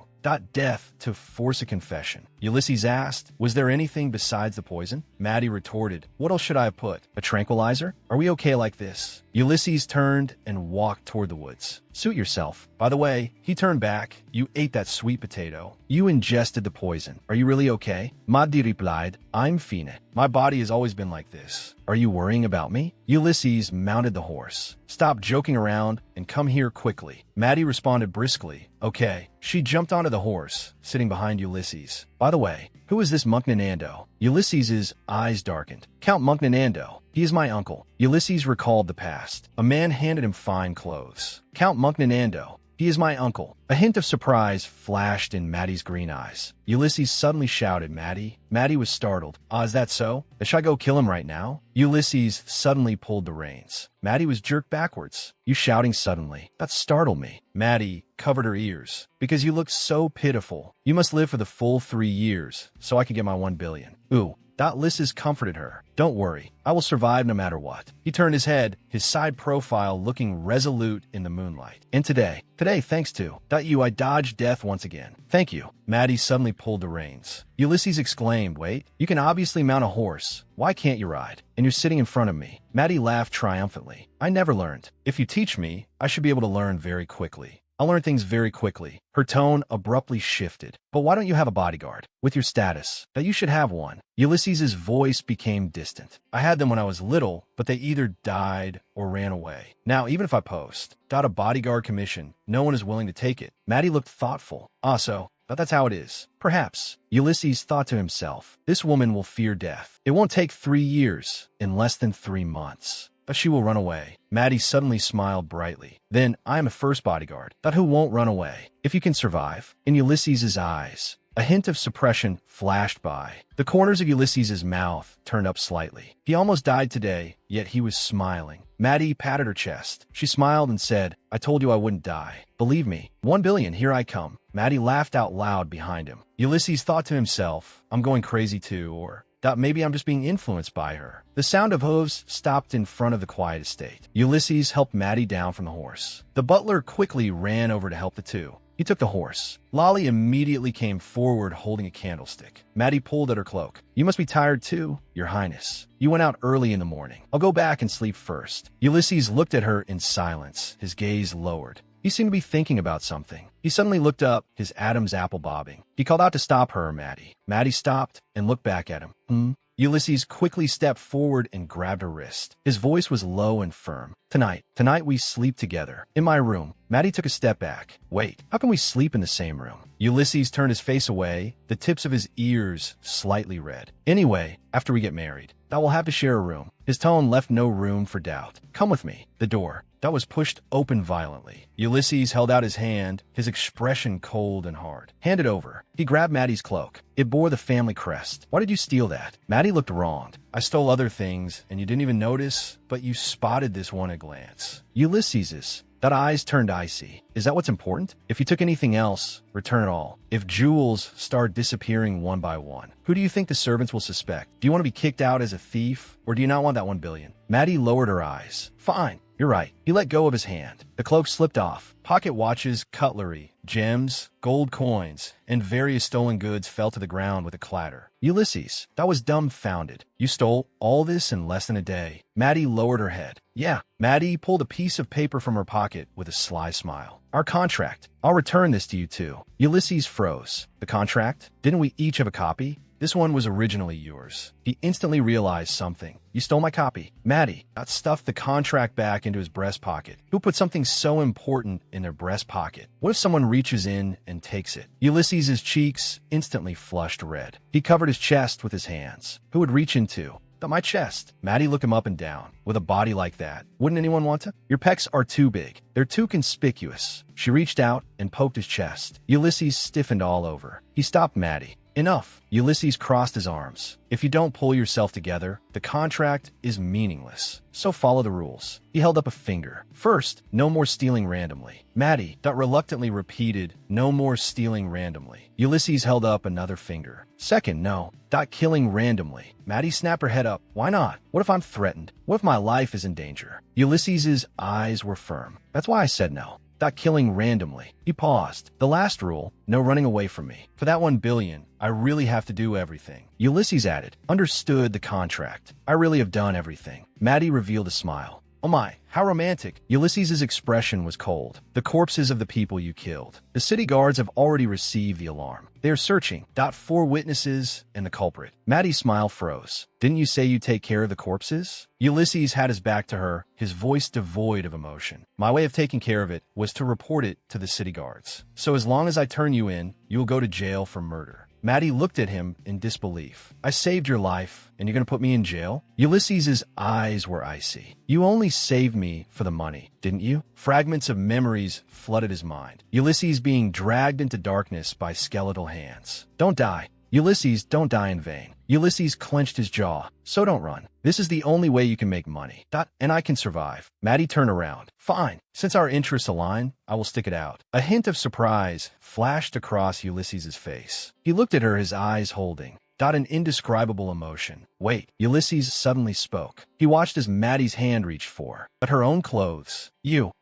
A: Death to force a confession." Ulysses asked, "Was there anything besides the poison?" Maddie retorted, "What else should I have put? A tranquilizer? Are we okay like this?" Ulysses turned and walked toward the woods. "Suit yourself. By the way," he turned back, "you ate that sweet potato. You ingested the poison. Are you really okay?" Maddie replied, "I'm fine. My body has always been like this. Are you worrying about me?" Ulysses mounted the horse. "Stop joking around and come here quickly." Maddie responded briskly, "Okay." She jumped onto the horse, sitting behind Ulysses. "By the way, who is this Munknanando?" Ulysses's eyes darkened. "Count Munknanando. He is my uncle." Ulysses recalled the past. A man handed him fine clothes. "Count Munknanando. He is my uncle." A hint of surprise flashed in Maddie's green eyes. Ulysses suddenly shouted, "Maddie." Maddie was startled. Is that so? Should I go kill him right now?" Ulysses suddenly pulled the reins. Maddie was jerked backwards. "You shouting suddenly? That startled me." Maddie covered her ears. "Because you look so pitiful. You must live for the full 3 years, so I can get my 1 billion. Ooh, Ulysses comforted her. Don't worry, I will survive no matter what. He turned his head, his side profile looking resolute in the moonlight. And today, thanks to you, I dodged death once again. Thank you. Maddie suddenly pulled the reins. Ulysses exclaimed, wait, you can obviously mount a horse. Why can't you ride? And you're sitting in front of me. Maddie laughed triumphantly. I never learned. If you teach me, I should be able to learn very quickly. I'll learn things very quickly. Her tone abruptly shifted. But why don't you have a bodyguard? With your status, that you should have one. Ulysses's voice became distant. I had them when I was little, but they either died or ran away. Now, even if I post, a bodyguard commission, no one is willing to take it. Maddie looked thoughtful. But that's how it is. Perhaps. Ulysses thought to himself, this woman will fear death. It won't take 3 years, in less than 3 months. But she will run away. Maddie suddenly smiled brightly. Then I am a first bodyguard. Who won't run away. If you can survive. In Ulysses's eyes, a hint of suppression flashed by. The corners of Ulysses's mouth turned up slightly. He almost died today, yet he was smiling. Maddie patted her chest. She smiled and said, I told you I wouldn't die. Believe me, 1 billion, here I come. Maddie laughed out loud behind him. Ulysses thought to himself, I'm going crazy too, or maybe I'm just being influenced by her. The sound of hooves stopped in front of the quiet estate. Ulysses helped Maddie down from the horse. The butler quickly ran over to help the two. He took the horse. Lolly immediately came forward holding a candlestick. Maddie pulled at her cloak. You must be tired too, Your Highness. You went out early in the morning. I'll go back and sleep first. Ulysses looked at her in silence, his gaze lowered. He seemed to be thinking about something. He suddenly looked up, his Adam's apple bobbing. He called out to stop her, Maddie. Maddie stopped and looked back at him. Ulysses quickly stepped forward and grabbed her wrist. His voice was low and firm. Tonight we sleep together. In my room. Maddie took a step back. Wait, how can we sleep in the same room? Ulysses turned his face away, the tips of his ears slightly red. Anyway, after we get married, we'll have to share a room. His tone left no room for doubt. Come with me. The door was pushed open violently. Ulysses held out his hand, his expression cold and hard. Hand it over. He grabbed Maddie's cloak. It bore the family crest. Why did you steal that? Maddie looked wronged. I stole other things, and you didn't even notice, but you spotted this one at a glance. Ulysses's. That eyes turned icy. Is that what's important? If you took anything else, return it all. If jewels start disappearing one by one, who do you think the servants will suspect? Do you want to be kicked out as a thief, or do you not want that 1 billion? Maddie lowered her eyes. Fine. You're right. He let go of his hand. The cloak slipped off. Pocket watches, cutlery, gems, gold coins, and various stolen goods fell to the ground with a clatter. Ulysses, that was dumbfounded. You stole all this in less than a day. Maddie lowered her head. Yeah. Maddie pulled a piece of paper from her pocket with a sly smile. Our contract. I'll return this to you too. Ulysses froze. The contract? Didn't we each have a copy? This one was originally yours. He instantly realized something. You stole my copy. Maddie stuffed the contract back into his breast pocket. Who put something so important in their breast pocket? What if someone reaches in and takes it? Ulysses's cheeks instantly flushed red. He covered his chest with his hands. Who would reach into? My chest. Maddie looked him up and down. With a body like that, wouldn't anyone want to? Your pecs are too big. They're too conspicuous. She reached out and poked his chest. Ulysses stiffened all over. He stopped Maddie. Enough. Ulysses crossed his arms. If you don't pull yourself together, the contract is meaningless. So follow the rules. He held up a finger. First, no more stealing randomly. Maddie reluctantly repeated, no more stealing randomly. Ulysses held up another finger. Second, no. Killing randomly. Maddie snapped her head up. Why not? What if I'm threatened? What if my life is in danger? Ulysses's eyes were firm. That's why I said no. Killing randomly. He paused. The last rule, no running away from me. For that 1 billion, I really have to do everything. Ulysses added, understood the contract. I really have done everything. Maddie revealed a smile. Oh my, how romantic. Ulysses's expression was cold. The corpses of the people you killed. The city guards have already received the alarm. They are searching. 4 witnesses and the culprit. Maddie's smile froze. Didn't you say you'd take care of the corpses? Ulysses had his back to her, his voice devoid of emotion. My way of taking care of it was to report it to the city guards. So as long as I turn you in, you will go to jail for murder. Maddie looked at him in disbelief. I saved your life, and you're going to put me in jail? Ulysses's eyes were icy. You only saved me for the money, didn't you? Fragments of memories flooded his mind. Ulysses being dragged into darkness by skeletal hands. Don't die. Ulysses, don't die in vain. Ulysses clenched his jaw. So don't run. This is the only way you can make money. And I can survive. Maddie turned around. Fine. Since our interests align, I will stick it out. A hint of surprise flashed across Ulysses's face. He looked at her, his eyes holding. An indescribable emotion. Wait, Ulysses suddenly spoke. He watched as Maddie's hand reached for her own clothes.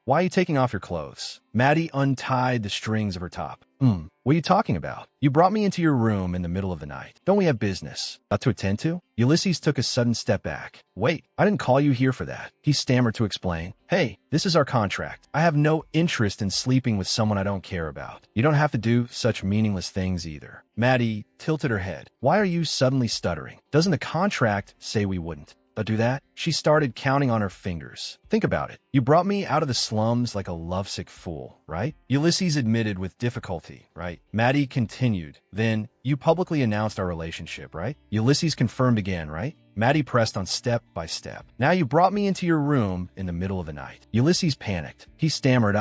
A: Why are you taking off your clothes? Maddie untied the strings of her top. What are you talking about? You brought me into your room in the middle of the night. Don't we have business not to attend to? Ulysses took a sudden step back. Wait, I didn't call you here for that. He stammered to explain. Hey, this is our contract. I have no interest in sleeping with someone I don't care about. You don't have to do such meaningless things either. Maddie tilted her head. Why are you suddenly stuttering? Doesn't the contract say we wouldn't? Do that? She started counting on her fingers. Think about it. You brought me out of the slums like a lovesick fool, right? Ulysses admitted with difficulty, right? Maddie continued. Then, you publicly announced our relationship, right? Ulysses confirmed again, right? Maddie pressed on step by step. Now you brought me into your room in the middle of the night. Ulysses panicked. He stammered,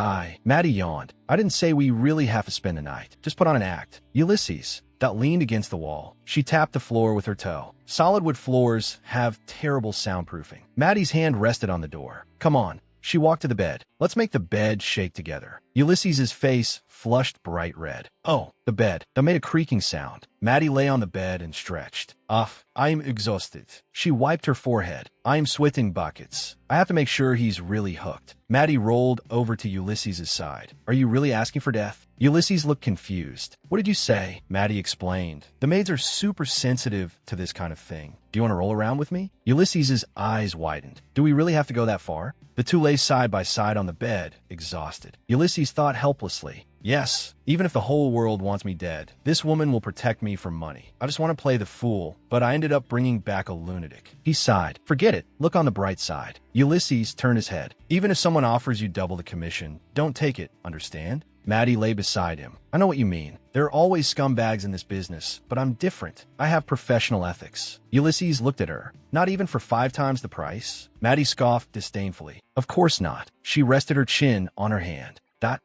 A: Maddie yawned. I didn't say we really have to spend the night. Just put on an act. Ulysses leaned against the wall. She tapped the floor with her toe. Solid wood floors have terrible soundproofing. Maddie's hand rested on the door. Come on. She walked to the bed. Let's make the bed shake together. Ulysses's face flushed bright red. Oh, the bed. That made a creaking sound. Maddie lay on the bed and stretched. I'm exhausted. She wiped her forehead. I'm sweating buckets. I have to make sure he's really hooked. Maddie rolled over to Ulysses's side. Are you really asking for death? Ulysses looked confused. What did you say? Maddie explained. The maids are super sensitive to this kind of thing. Do you want to roll around with me? Ulysses's eyes widened. Do we really have to go that far? The two lay side by side on the bed, exhausted. Ulysses thought helplessly. Yes, even if the whole world wants me dead, this woman will protect me from money. I just want to play the fool, but I ended up bringing back a lunatic. He sighed. Forget it. Look on the bright side. Ulysses turned his head. Even if someone offers you double the commission, don't take it, understand? Maddie lay beside him. I know what you mean. There are always scumbags in this business, but I'm different. I have professional ethics. Ulysses looked at her. Not even for 5 times the price? Maddie scoffed disdainfully. Of course not. She rested her chin on her hand.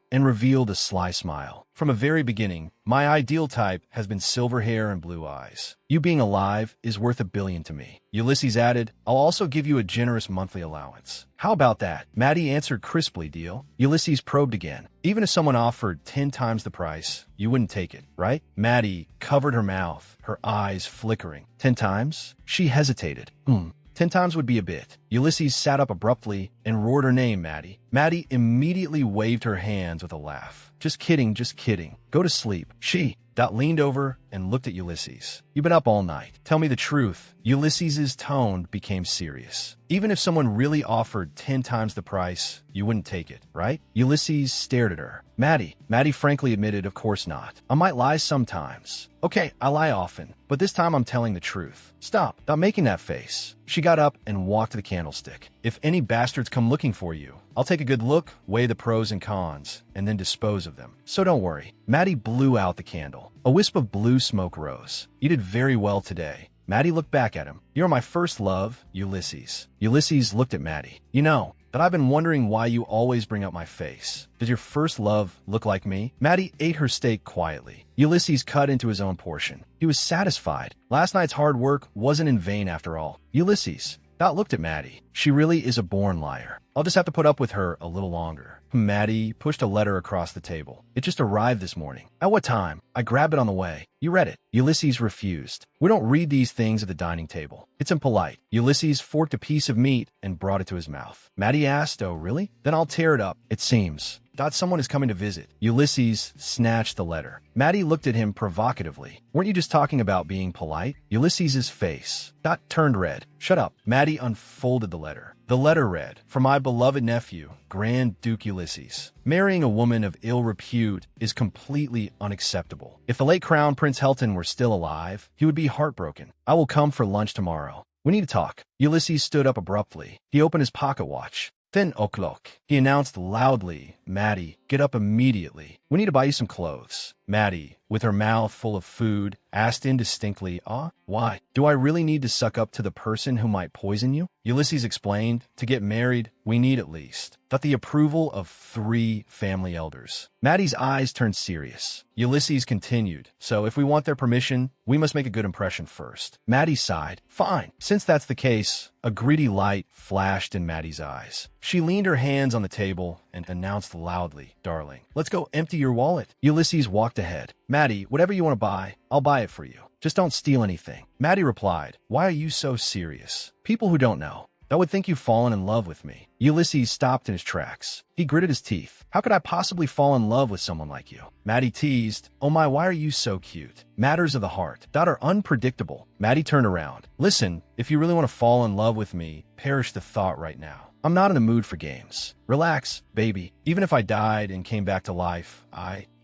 A: And revealed a sly smile. From a very beginning, my ideal type has been silver hair and blue eyes. You being alive is worth $1 billion to me. Ulysses added, I'll also give you a generous monthly allowance. How about that? Maddie answered crisply, deal. Ulysses probed again. Even if someone offered 10 times the price, you wouldn't take it, right? Maddie covered her mouth, her eyes flickering. 10 times? She hesitated. 10 times would be a bit. Ulysses sat up abruptly and roared her name, Maddie. Maddie immediately waved her hands with a laugh. Just kidding, just kidding. Go to sleep. She leaned over and looked at Ulysses. You've been up all night. Tell me the truth. Ulysses's tone became serious. Even if someone really offered 10 times the price, you wouldn't take it, right? Ulysses stared at her. Maddie frankly admitted, of course not. I might lie sometimes. Okay, I lie often, but this time I'm telling the truth. Stop making that face. She got up and walked to the candlestick. If any bastards come looking for you, I'll take a good look, weigh the pros and cons, and then dispose of them. So don't worry. Maddie blew out the candle. A wisp of blue smoke rose. You did very well today. Maddie looked back at him. You're my first love, Ulysses. Ulysses looked at Maddie. You know that I've been wondering why you always bring up my face. Does your first love look like me? Maddie ate her steak quietly. Ulysses cut into his own portion. He was satisfied. Last night's hard work wasn't in vain after all. Ulysses looked at Maddie. She really is a born liar. I'll just have to put up with her a little longer. Maddie pushed a letter across the table. It just arrived this morning. At what time? I grabbed it on the way. You read it. Ulysses refused. We don't read these things at the dining table. It's impolite. Ulysses forked a piece of meat and brought it to his mouth. Maddie asked, oh, really? Then I'll tear it up. It seems. Someone is coming to visit. Ulysses snatched the letter. Maddie looked at him provocatively. Weren't you just talking about being polite? Ulysses's face turned red. Shut up. Maddie unfolded the letter. The letter read, For my beloved nephew, Grand Duke Ulysses. Marrying a woman of ill repute is completely unacceptable. If the late Crown Prince Helton were still alive, he would be heartbroken. I will come for lunch tomorrow. We need to talk. Ulysses stood up abruptly. He opened his pocket watch. 10 o'clock. He announced loudly, Maddie, get up immediately. We need to buy you some clothes. Maddie, with her mouth full of food, asked indistinctly, why? Do I really need to suck up to the person who might poison you? Ulysses explained, to get married, we need at least the approval of 3 family elders. Maddie's eyes turned serious. Ulysses continued, so if we want their permission, we must make a good impression first. Maddie sighed. Fine. Since that's the case, a greedy light flashed in Maddie's eyes. She leaned her hands on the table and announced loudly, "Darling, let's go empty your wallet." Ulysses walked ahead. "Maddie, whatever you want to buy, I'll buy it for you. Just don't steal anything." Maddie replied, "Why are you so serious? People who don't know, that would think you've fallen in love with me." Ulysses stopped in his tracks. He gritted his teeth. "How could I possibly fall in love with someone like you?" Maddie teased, "Oh my, why are you so cute? Matters of the heart that are unpredictable." Maddie turned around. "Listen, if you really want to fall in love with me, perish the thought right now. I'm not in the mood for games. Relax, baby. Even if I died and came back to life,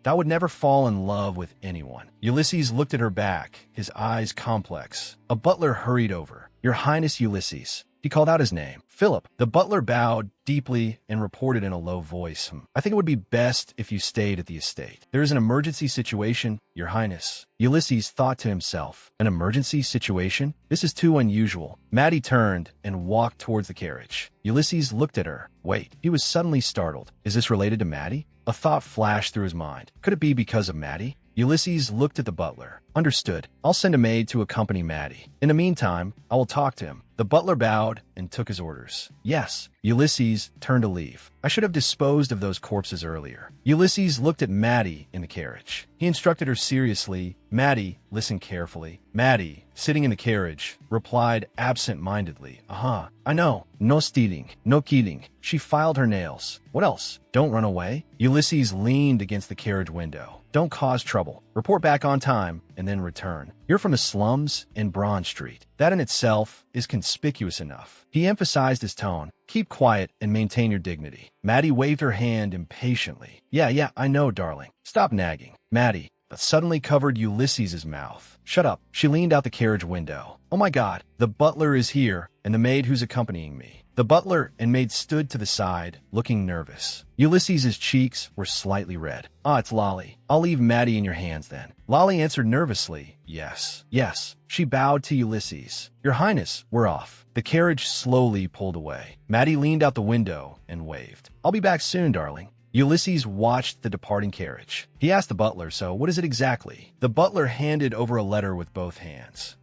A: that would never fall in love with anyone." Ulysses looked at her back, his eyes complex. A butler hurried over. "Your Highness Ulysses." He called out his name. "Philip." The butler bowed deeply and reported in a low voice, "I think it would be best if you stayed at the estate. There is an emergency situation, Your Highness." Ulysses thought to himself, "An emergency situation? This is too unusual." Maddie turned and walked towards the carriage. Ulysses looked at her. Wait, he was suddenly startled. Is this related to Maddie? A thought flashed through his mind. Could it be because of Maddie? Ulysses looked at the butler. "Understood. I'll send a maid to accompany Maddie. In the meantime, I will talk to him." The butler bowed and took his orders. "Yes." Ulysses turned to leave. "I should have disposed of those corpses earlier." Ulysses looked at Maddie in the carriage. He instructed her seriously. Maddie listened carefully. Maddie, sitting in the carriage, replied absent-mindedly, I know. No stealing. No kidding." She filed her nails. "What else? Don't run away." Ulysses leaned against the carriage window. "Don't cause trouble. Report back on time, and then return. You're from the slums in Bronze Street. That in itself is conspicuous enough." He emphasized his tone. "Keep quiet and maintain your dignity." Maddie waved her hand impatiently. Yeah, I know, darling. Stop nagging." Maddie, that suddenly covered Ulysses's mouth. "Shut up." She leaned out the carriage window. "Oh my God, the butler is here, and the maid who's accompanying me." The butler and maid stood to the side, looking nervous. Ulysses's cheeks were slightly red. It's Lolly. I'll leave Maddie in your hands then." Lolly answered nervously, Yes. She bowed to Ulysses. "Your Highness, we're off." The carriage slowly pulled away. Maddie leaned out the window and waved. "I'll be back soon, darling." Ulysses watched the departing carriage. He asked the butler, "So what is it exactly?" The butler handed over a letter with both hands.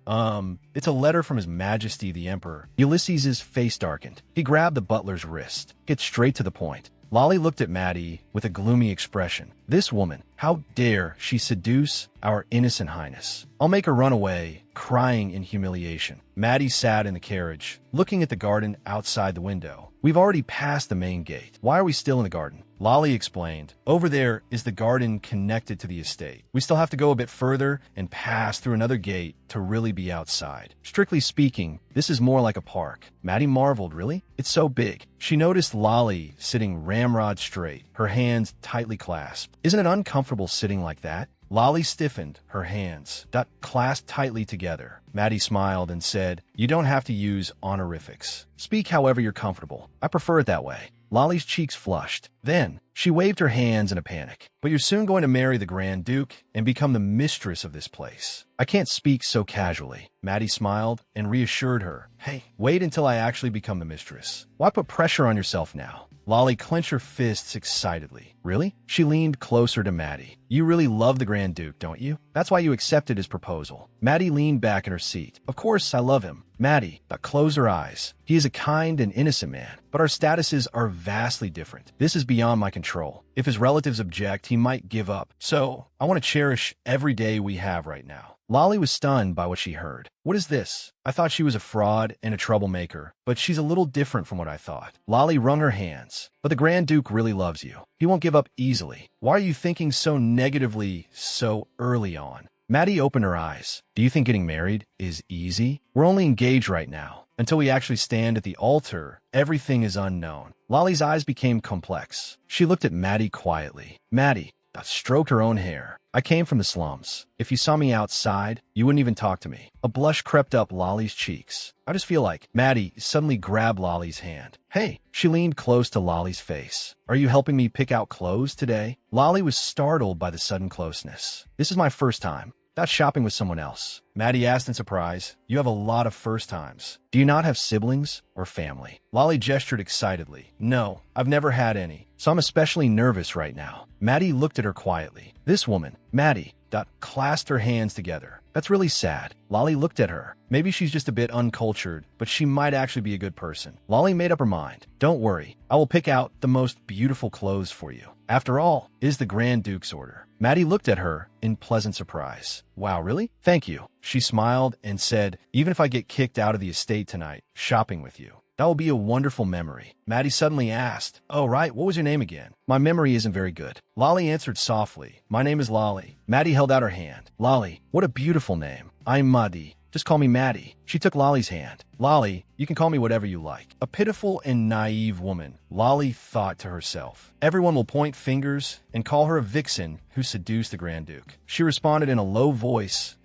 A: It's a letter from His Majesty the Emperor." Ulysses's face darkened. He grabbed the butler's wrist. "Get straight to the point." Lolly looked at Maddie with a gloomy expression. "This woman, how dare she seduce our innocent highness? I'll make her run away, crying in humiliation." Maddie sat in the carriage, looking at the garden outside the window. "We've already passed the main gate. Why are we still in the garden?" Lolly explained. "Over there is the garden connected to the estate. We still have to go a bit further and pass through another gate to really be outside. Strictly speaking, this is more like a park." Maddie marveled, "Really? It's so big." She noticed Lolly sitting ramrod straight, her hands tightly clasped. "Isn't it uncomfortable sitting like that?" Lolly stiffened, her hands clasped tightly together. Maddie smiled and said, "You don't have to use honorifics. Speak however you're comfortable. I prefer it that way." Lolly's cheeks flushed. Then she waved her hands in a panic. "But you're soon going to marry the Grand Duke and become the mistress of this place. I can't speak so casually." Maddie smiled and reassured her. "Hey, wait until I actually become the mistress. Why put pressure on yourself now?" Lolly clenched her fists excitedly. "Really?" She leaned closer to Maddie. "You really love the Grand Duke, don't you? That's why you accepted his proposal." Maddie leaned back in her seat. "Of course, I love him." Maddie closed her eyes. "He is a kind and innocent man, but our statuses are vastly different. This is beyond my control. If his relatives object, he might give up. So I want to cherish every day we have right now." Lolly was stunned by what she heard. "What is this? I thought she was a fraud and a troublemaker, but she's a little different from what I thought." Lolly wrung her hands. "But the Grand Duke really loves you. He won't give up easily. Why are you thinking so negatively so early on?" Maddie opened her eyes. "Do you think getting married is easy? We're only engaged right now. Until we actually stand at the altar, everything is unknown." Lolly's eyes became complex. She looked at Maddie quietly. Maddie stroked her own hair. "I came from the slums. If you saw me outside, you wouldn't even talk to me." A blush crept up Lolly's cheeks. "I just feel like..." Maddie suddenly grabbed Lolly's hand. "Hey!" She leaned close to Lolly's face. "Are you helping me pick out clothes today?" Lolly was startled by the sudden closeness. "This is my first time. Not shopping with someone else." Maddie asked in surprise. "You have a lot of first times. Do you not have siblings or family?" Lolly gestured excitedly. "No, I've never had any, so I'm especially nervous right now." Maddie looked at her quietly. This woman, Maddie, clasped her hands together. That's really sad. Lolly looked at her. Maybe she's just a bit uncultured, but she might actually be a good person. Lolly made up her mind. Don't worry, I will pick out the most beautiful clothes for you. After all, it is the Grand Duke's order. Maddie looked at her in pleasant surprise. Wow, really? Thank you. She smiled and said, even if I get kicked out of the estate tonight, shopping with you, that will be a wonderful memory. Maddie suddenly asked, oh, right, what was your name again? My memory isn't very good. Lolly answered softly, my name is Lolly. Maddie held out her hand. Lolly, what a beautiful name. I'm Maddie. Just call me Maddie. She took Lolly's hand. Lolly, you can call me whatever you like. A pitiful and naive woman, Lolly thought to herself. Everyone will point fingers and call her a vixen who seduced the Grand Duke. She responded in a low voice.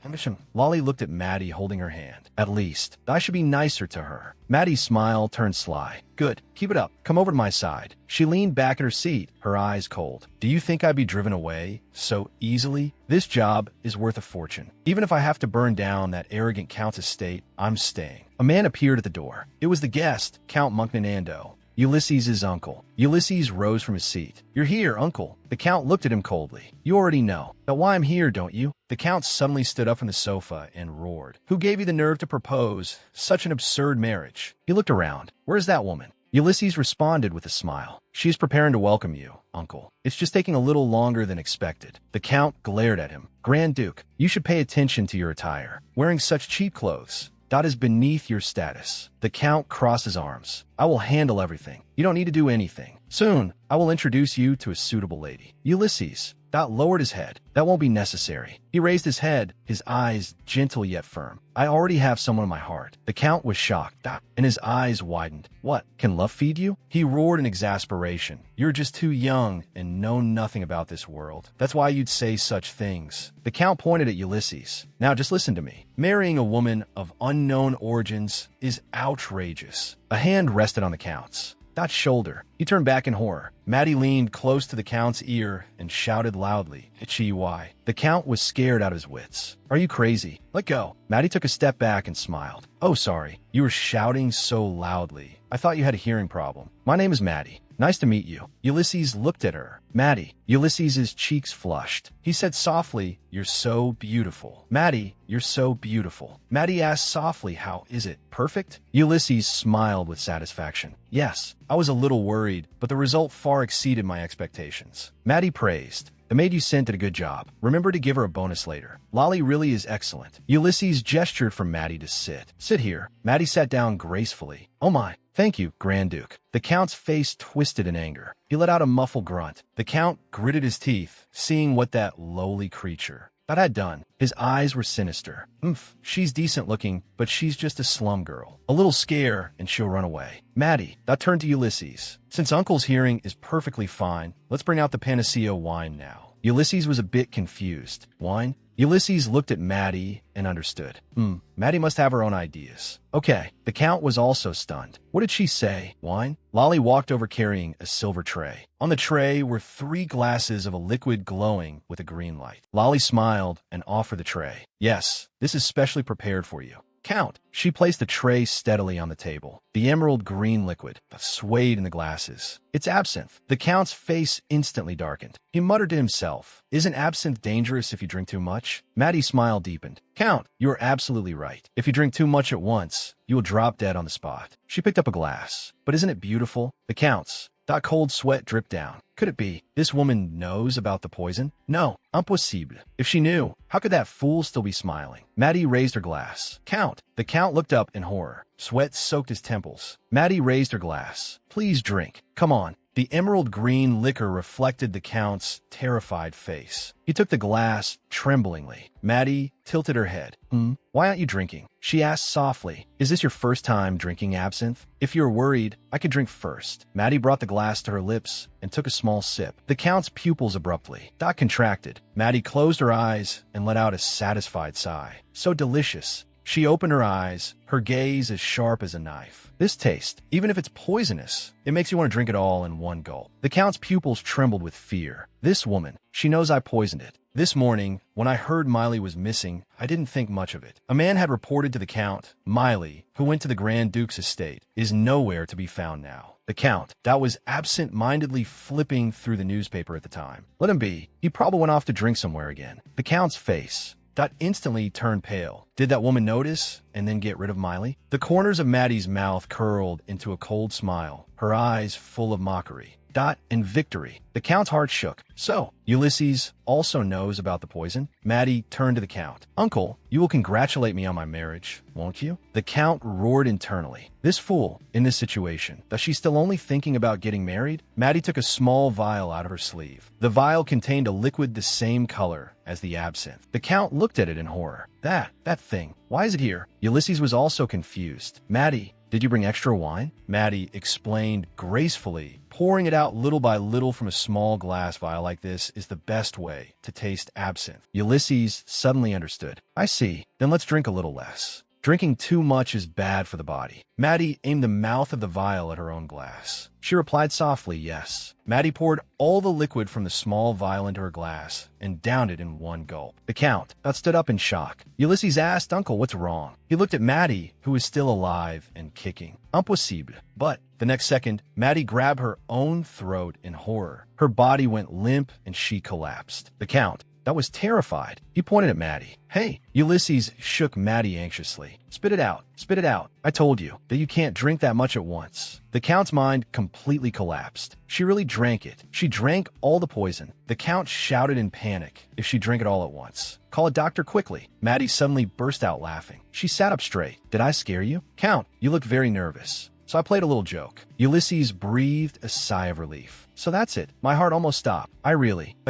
A: Lolly looked at Maddie holding her hand. At least, I should be nicer to her. Maddie's smile turned sly. Good, keep it up. Come over to my side. She leaned back in her seat, her eyes cold. Do you think I'd be driven away so easily? This job is worth a fortune. Even if I have to burn down that arrogant count's estate, I'm staying. A man appeared at the door. It was the guest, Count Munknanando, Ulysses' uncle. Ulysses rose from his seat. You're here, uncle. The count looked at him coldly. You already know. But why I'm here, don't you? The count suddenly stood up from the sofa and roared. Who gave you the nerve to propose such an absurd marriage? He looked around. Where's that woman? Ulysses responded with a smile. She is preparing to welcome you, uncle. It's just taking a little longer than expected. The count glared at him. Grand Duke, you should pay attention to your attire. Wearing such cheap clothes, that is beneath your status. The count crossed his arms. I will handle everything. You don't need to do anything. Soon, I will introduce you to a suitable lady. Ulysses, Dot lowered his head. That won't be necessary. He raised his head, his eyes gentle yet firm. I already have someone in my heart. The count was shocked, Dot, and his eyes widened. What? Can love feed you? He roared in exasperation. You're just too young and know nothing about this world. That's why you'd say such things. The count pointed at Ulysses. Now just listen to me. Marrying a woman of unknown origins is outrageous. A hand rested on the count's shoulder. He turned back in horror. Maddie leaned close to the count's ear and shouted loudly, Ichiwai. The count was scared out of his wits. Are you crazy? Let go. Maddie took a step back and smiled. Oh, sorry. You were shouting so loudly. I thought you had a hearing problem. My name is Maddie. Nice to meet you. Ulysses looked at her. Maddie. Ulysses' cheeks flushed. He said softly, You're so beautiful. Maddie, you're so beautiful. Maddie asked softly, How is it? Perfect? Ulysses smiled with satisfaction. Yes, I was a little worried, but the result far exceeded my expectations. Maddie praised. The maid you sent did a good job. Remember to give her a bonus later. Lolly really is excellent. Ulysses gestured for Maddie to sit. Sit here. Maddie sat down gracefully. Oh my. Thank you, Grand Duke. The count's face twisted in anger. He let out a muffled grunt. The count gritted his teeth, seeing what that lowly creature had done. His eyes were sinister. She's decent looking, but she's just a slum girl. A little scare, and she'll run away. Maddie, that turned to Ulysses. Since Uncle's hearing is perfectly fine, let's bring out the Panacea wine now. Ulysses was a bit confused. Wine? Ulysses looked at Maddie and understood. Maddie must have her own ideas. Okay, the count was also stunned. What did she say? Wine? Lolly walked over carrying a silver tray. On the tray were 3 glasses of a liquid glowing with a green light. Lolly smiled and offered the tray. Yes, this is specially prepared for you. Count. She placed the tray steadily on the table. The emerald green liquid swayed in the glasses. It's absinthe. The count's face instantly darkened. He muttered to himself, Isn't absinthe dangerous if you drink too much? Maddie's smile deepened. Count, you are absolutely right. If you drink too much at once, you will drop dead on the spot. She picked up a glass. But isn't it beautiful? The count's cold sweat dripped down. Could it be this woman knows about the poison? No, impossible. If she knew, how could that fool still be smiling? Maddie raised her glass. Count. The count looked up in horror. Sweat soaked his temples. Maddie raised her glass. Please drink. Come on. The emerald green liquor reflected the count's terrified face. He took the glass tremblingly. Maddie tilted her head. Why aren't you drinking? She asked softly. Is this your first time drinking absinthe? If you're worried, I could drink first. Maddie brought the glass to her lips and took a small sip. The count's pupils abruptly contracted. Maddie closed her eyes and let out a satisfied sigh. So delicious. She opened her eyes, her gaze as sharp as a knife. This taste, even if it's poisonous, it makes you want to drink it all in one gulp. The count's pupils trembled with fear. This woman, she knows I poisoned it. This morning, when I heard Miley was missing, I didn't think much of it. A man had reported to the count, Miley, who went to the Grand Duke's estate, is nowhere to be found now. The count, was absent-mindedly flipping through the newspaper at the time. Let him be. He probably went off to drink somewhere again. The count's face Instantly turned pale. Did that woman notice and then get rid of Miley? The corners of Maddie's mouth curled into a cold smile, her eyes full of mockery. And victory. The Count's heart shook. So, Ulysses also knows about the poison? Maddie turned to the Count. Uncle, you will congratulate me on my marriage, won't you? The Count roared internally. This fool, in this situation, does she still only thinking about getting married? Maddie took a small vial out of her sleeve. The vial contained a liquid the same color as the absinthe. The Count looked at it in horror. That thing, why is it here? Ulysses was also confused. Maddie, did you bring extra wine? Maddie explained gracefully. Pouring it out little by little from a small glass vial like this is the best way to taste absinthe. Ulysses suddenly understood. I see. Then let's drink a little less. Drinking too much is bad for the body. Maddie aimed the mouth of the vial at her own glass. She replied softly, yes. Maddie poured all the liquid from the small vial into her glass and downed it in one gulp. The Count stood up in shock. Ulysses asked, Uncle, what's wrong? He looked at Maddie, who was still alive and kicking. Impossible. But the next second, Maddie grabbed her own throat in horror. Her body went limp and she collapsed. The Count was terrified. He pointed at Maddie. Hey! Ulysses shook Maddie anxiously. Spit it out. Spit it out. I told you that you can't drink that much at once. The Count's mind completely collapsed. She really drank it. She drank all the poison. The Count shouted in panic if she drank it all at once. Call a doctor quickly. Maddie suddenly burst out laughing. She sat up straight. Did I scare you? Count, you look very nervous. So I played a little joke. Ulysses breathed a sigh of relief. So that's it. My heart almost stopped. I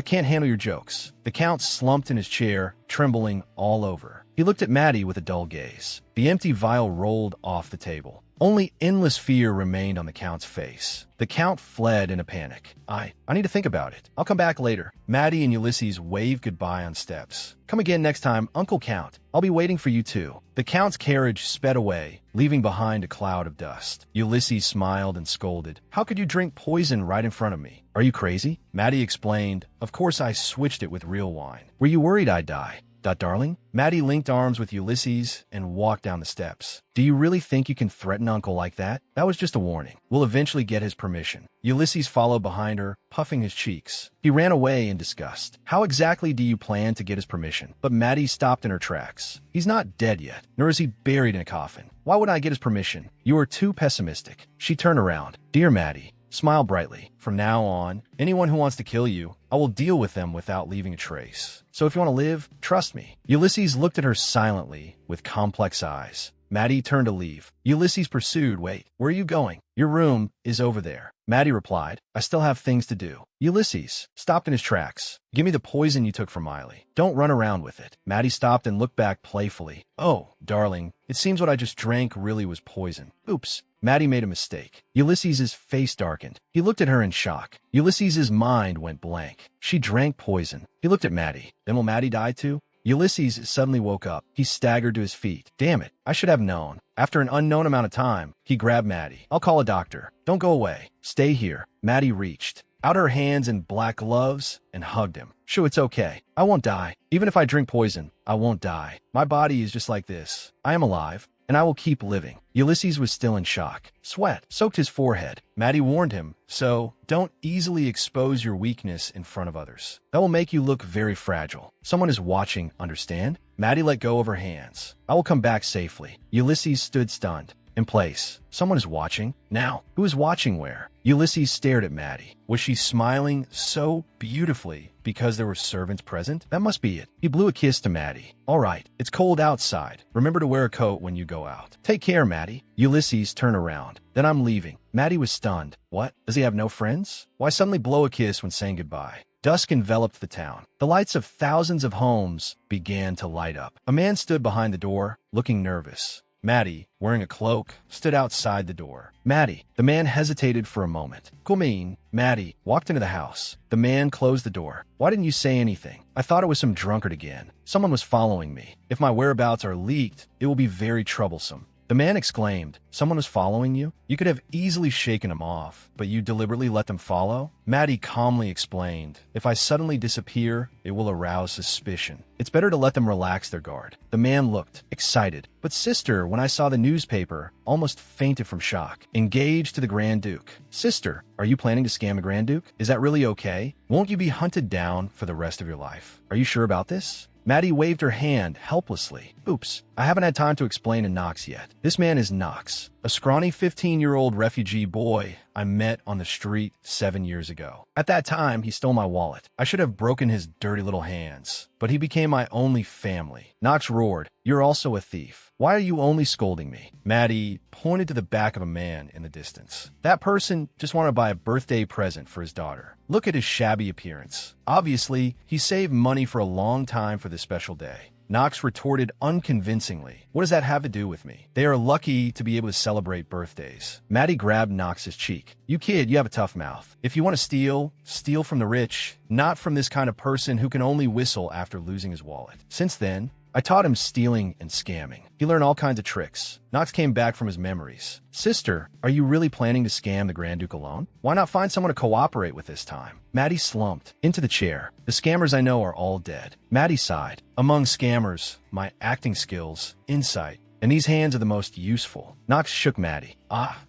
A: can't handle your jokes. The Count slumped in his chair, trembling all over. He looked at Maddie with a dull gaze. The empty vial rolled off the table. Only endless fear remained on the Count's face. The Count fled in a panic. I need to think about it. I'll come back later. Maddie and Ulysses waved goodbye on steps. Come again next time, Uncle Count. I'll be waiting for you too. The Count's carriage sped away, leaving behind a cloud of dust. Ulysses smiled and scolded. How could you drink poison right in front of me? Are you crazy? Maddie explained. Of course I switched it with real wine. Were you worried I'd die? Darling? Maddie linked arms with Ulysses and walked down the steps. Do you really think you can threaten Uncle like that? That was just a warning. We'll eventually get his permission. Ulysses followed behind her, puffing his cheeks. He ran away in disgust. How exactly do you plan to get his permission? But Maddie stopped in her tracks. He's not dead yet, nor is he buried in a coffin. Why would I get his permission? You are too pessimistic. She turned around. Dear Maddie, smile brightly. From now on, anyone who wants to kill you, I will deal with them without leaving a trace. So if you want to live, trust me. Ulysses looked at her silently with complex eyes. Maddie turned to leave. Ulysses pursued. Wait, where are you going? Your room is over there. Maddie replied, I still have things to do. Ulysses stopped in his tracks. Give me the poison you took from Miley. Don't run around with it. Maddie stopped and looked back playfully. Oh, darling, it seems what I just drank really was poison. Oops. Maddie made a mistake. Ulysses' face darkened. He looked at her in shock. Ulysses' mind went blank. She drank poison. He looked at Maddie. Then will Maddie die too? Ulysses suddenly woke up. He staggered to his feet. Damn it, I should have known. After an unknown amount of time, he grabbed Maddie. I'll call a doctor. Don't go away. Stay here. Maddie reached out her hands in black gloves and hugged him. Sure, it's okay. I won't die. Even if I drink poison, I won't die. My body is just like this. I am alive, and I will keep living. Ulysses was still in shock. Sweat soaked his forehead. Maddie warned him, so don't easily expose your weakness in front of others. That will make you look very fragile. Someone is watching, understand? Maddie let go of her hands. I will come back safely. Ulysses stood stunned. In place. Someone is watching. Now, who is watching where? Ulysses stared at Maddie. Was she smiling so beautifully because there were servants present? That must be it. He blew a kiss to Maddie. All right, it's cold outside. Remember to wear a coat when you go out. Take care, Maddie. Ulysses turned around. Then I'm leaving. Maddie was stunned. What? Does he have no friends? Why suddenly blow a kiss when saying goodbye? Dusk enveloped the town. The lights of thousands of homes began to light up. A man stood behind the door, looking nervous. Maddie, wearing a cloak, stood outside the door. Maddie, the man hesitated for a moment. Come in. Maddie walked into the house. The man closed the door. Why didn't you say anything? I thought it was some drunkard again. Someone was following me. If my whereabouts are leaked, it will be very troublesome. The man exclaimed, someone was following you? You could have easily shaken him off, but you deliberately let them follow? Maddie calmly explained, if I suddenly disappear, it will arouse suspicion. It's better to let them relax their guard. The man looked excited. But sister, when I saw the newspaper, almost fainted from shock. Engaged to the Grand Duke. Sister, are you planning to scam a Grand Duke? Is that really okay? Won't you be hunted down for the rest of your life? Are you sure about this? Maddie waved her hand helplessly. Oops, I haven't had time to explain to Knox yet. This man is Knox, a scrawny 15-year-old refugee boy I met on the street 7 years ago. At that time, he stole my wallet. I should have broken his dirty little hands, but he became my only family. Knox roared, "You're also a thief. Why are you only scolding me?" Maddie pointed to the back of a man in the distance. That person just wanted to buy a birthday present for his daughter. Look at his shabby appearance. Obviously, he saved money for a long time for this special day. Knox retorted unconvincingly, "What does that have to do with me? They are lucky to be able to celebrate birthdays." Maddie grabbed Knox's cheek. "You kid, you have a tough mouth. If you want to steal, steal from the rich, not from this kind of person who can only whistle after losing his wallet." Since then, I taught him stealing and scamming. He learned all kinds of tricks. Knox came back from his memories. "Sister, are you really planning to scam the Grand Duke alone? Why not find someone to cooperate with this time?" Maddie slumped into the chair. "The scammers I know are all dead." Maddie sighed. "Among scammers, my acting skills, insight, and these hands are the most useful." Knox shook Maddie.